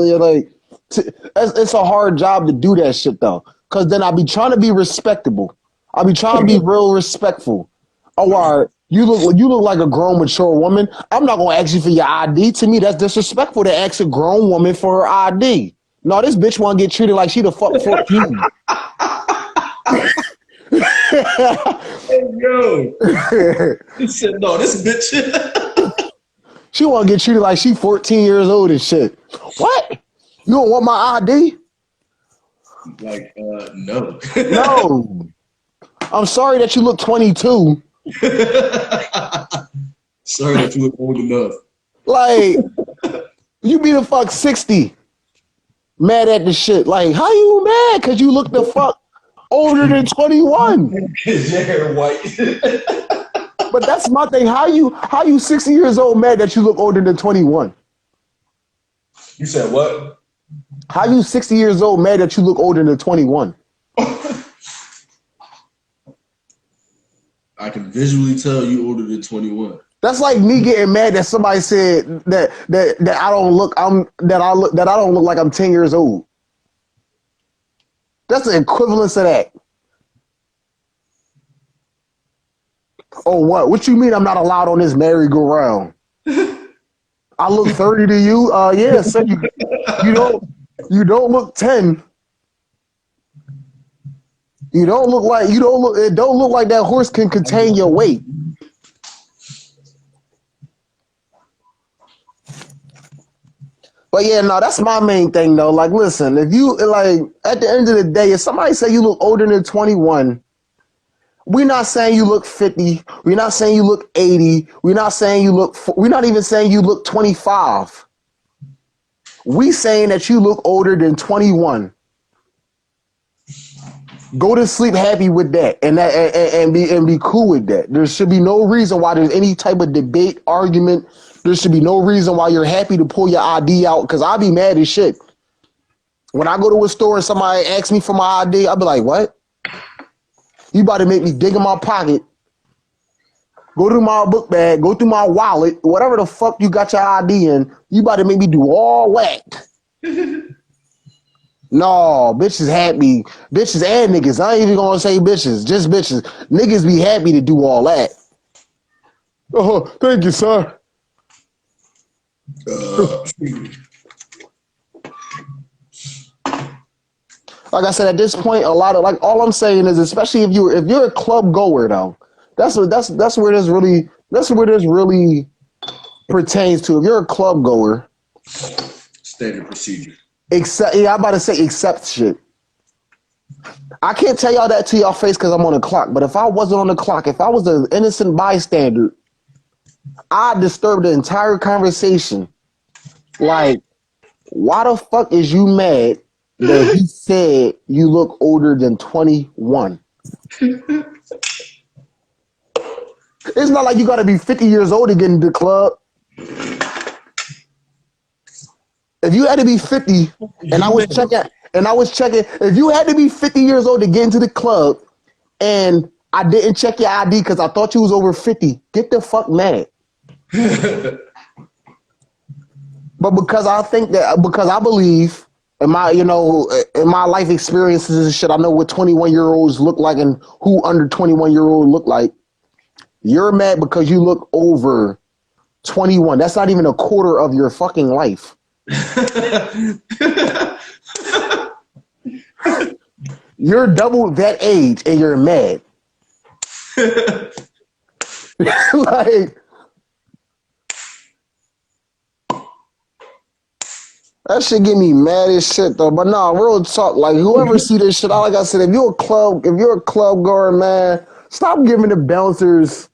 it's a hard job to do that shit, though. Because then I be trying to be respectable. I be trying to be real respectful. Oh, all right. You look like a grown, mature woman. I'm not gonna ask you for your ID. To me, that's disrespectful to ask a grown woman for her ID. No, this bitch wanna get treated like she the fuck 14. Hey, yo. He said, no, this bitch. She wanna get treated like she 14 years old and shit. What? You don't want my ID? Like, no. No. I'm sorry that you look 22. Sorry that you look old enough. Like, you be the fuck 60. Mad at the shit. Like, how you mad? Because you look the fuck older than 21. Because your hair white. But that's my thing. How you 60 years old mad that you look older than 21? You said what? How you 60 years old mad that you look older than 21? I can visually tell you older than 21. That's like me getting mad that somebody said that I don't look like I'm 10 years old. That's the equivalence of that. Oh, what? What you mean I'm not allowed on this merry-go-round? I look 30 to you? Yeah, so you don't look 10. It don't look like that horse can contain your weight. But yeah, no, that's my main thing though. Like, listen, if you like at the end of the day, if somebody say you look older than 21, we're not saying you look 50. We're not saying you look 80. We're not even saying you look 25. We saying that you look older than 21. Go to sleep happy with that, and be cool with that. There should be no reason why there's any type of debate, argument. There should be no reason why you're happy to pull your ID out. Because I'll be mad as shit when I go to a store and somebody asks me for my ID. I'll be like, "What? You about to make me dig in my pocket? Go through my book bag, go through my wallet, whatever the fuck you got your ID in. You about to make me do all that." No, bitches happy. Bitches and niggas. I ain't even gonna say bitches, just bitches. Niggas be happy to do all that. Oh, thank you, sir. Like I said, at this point, a lot of all I'm saying is, especially if you're a club goer though, that's where this really pertains to. If you're a club goer, Standard procedure. I'm about to say accept shit. I can't tell y'all that to y'all face because I'm on the clock. But if I wasn't on the clock, if I was an innocent bystander, I'd disturb the entire conversation. Like, why the fuck is you mad that he said you look older than 21? It's not like you got to be 50 years old to get into the club. If you had to be 50, and I was checking, if you had to be 50 years old to get into the club, and I didn't check your ID because I thought you was over 50, get the fuck mad. But because I believe in my life experiences and shit, I know what 21-year-olds look like and who under 21-year-old look like. You're mad because you look over 21. That's not even a quarter of your fucking life. You're double that age and you're mad. Like, that shit get me mad as shit though. But nah, real talk. Like, whoever see this shit, like I said, if you're a club goer, man, stop giving the bouncers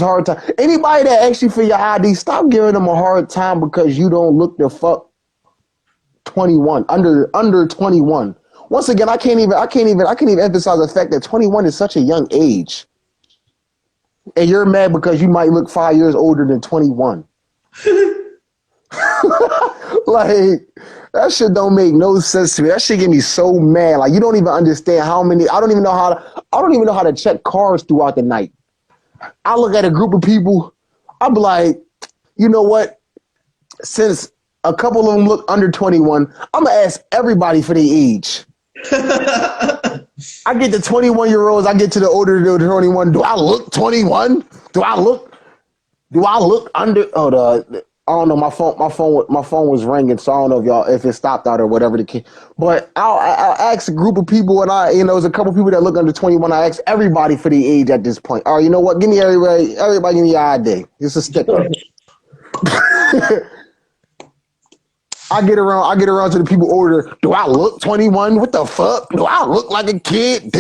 hard time. Anybody that asks you for your ID, stop giving them a hard time because you don't look the fuck 21, under 21. Once again, I can't even emphasize the fact that 21 is such a young age. And you're mad because you might look 5 years older than 21. Like, that shit don't make no sense to me. That shit get me so mad. Like, you don't even understand how many. I don't even know how to check cars throughout the night. I look at a group of people, I'm like, you know what? Since a couple of them look under 21, I'm going to ask everybody for their age. I get the 21-year-olds, I get to the older than 21. Do I look 21? Do I look under? I don't know. My phone was ringing, so I don't know if it stopped out or whatever the case. But I'll ask a group of people, and there's a couple people that look under 21. I ask everybody for the age at this point. All right, you know what? Give me everybody give me your ID. It's a sticker. I get around to the people older. Do I look 21? What the fuck? Do I look like a kid?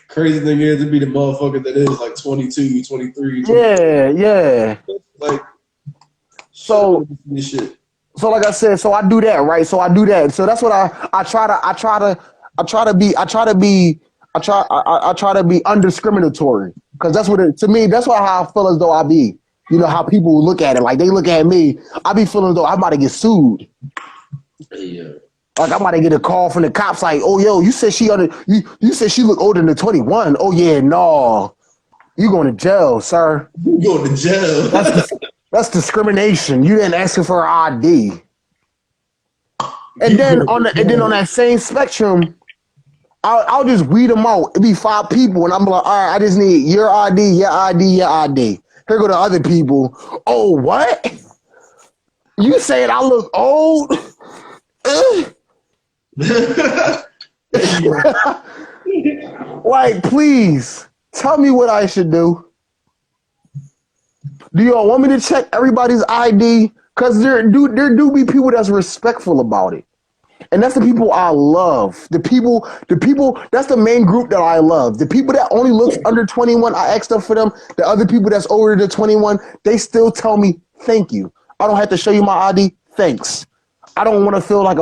Crazy thing is, to be the motherfucker that is like 22, 23. Yeah. Like, so shit. So like I said, so I do that, right? So I do that. So that's what I try to be undiscriminatory, because that's what to me, that's how I feel as though I be. You know how people look at it, like they look at me, I be feeling as though I'm about to get sued. Yeah. Like I'm about to get a call from the cops, like, oh yo, you said she look older than 21. Oh yeah, no, you going to jail, sir. You going to jail? That's discrimination. You didn't ask her for her ID. And then on that same spectrum, I'll just weed them out. It'd be 5 people, and I'm like, all right, I just need your ID, your ID, your ID. Here go the other people. Oh, what? You saying I look old? Like, please tell me what I should do. Do y'all want me to check everybody's ID? Because there do be people that's respectful about it. And that's the people I love. The people, that's the main group that I love. The people that only looks under 21, I ask them for them. The other people that's older than 21, they still tell me, thank you. I don't have to show you my ID. Thanks. I don't want to feel like a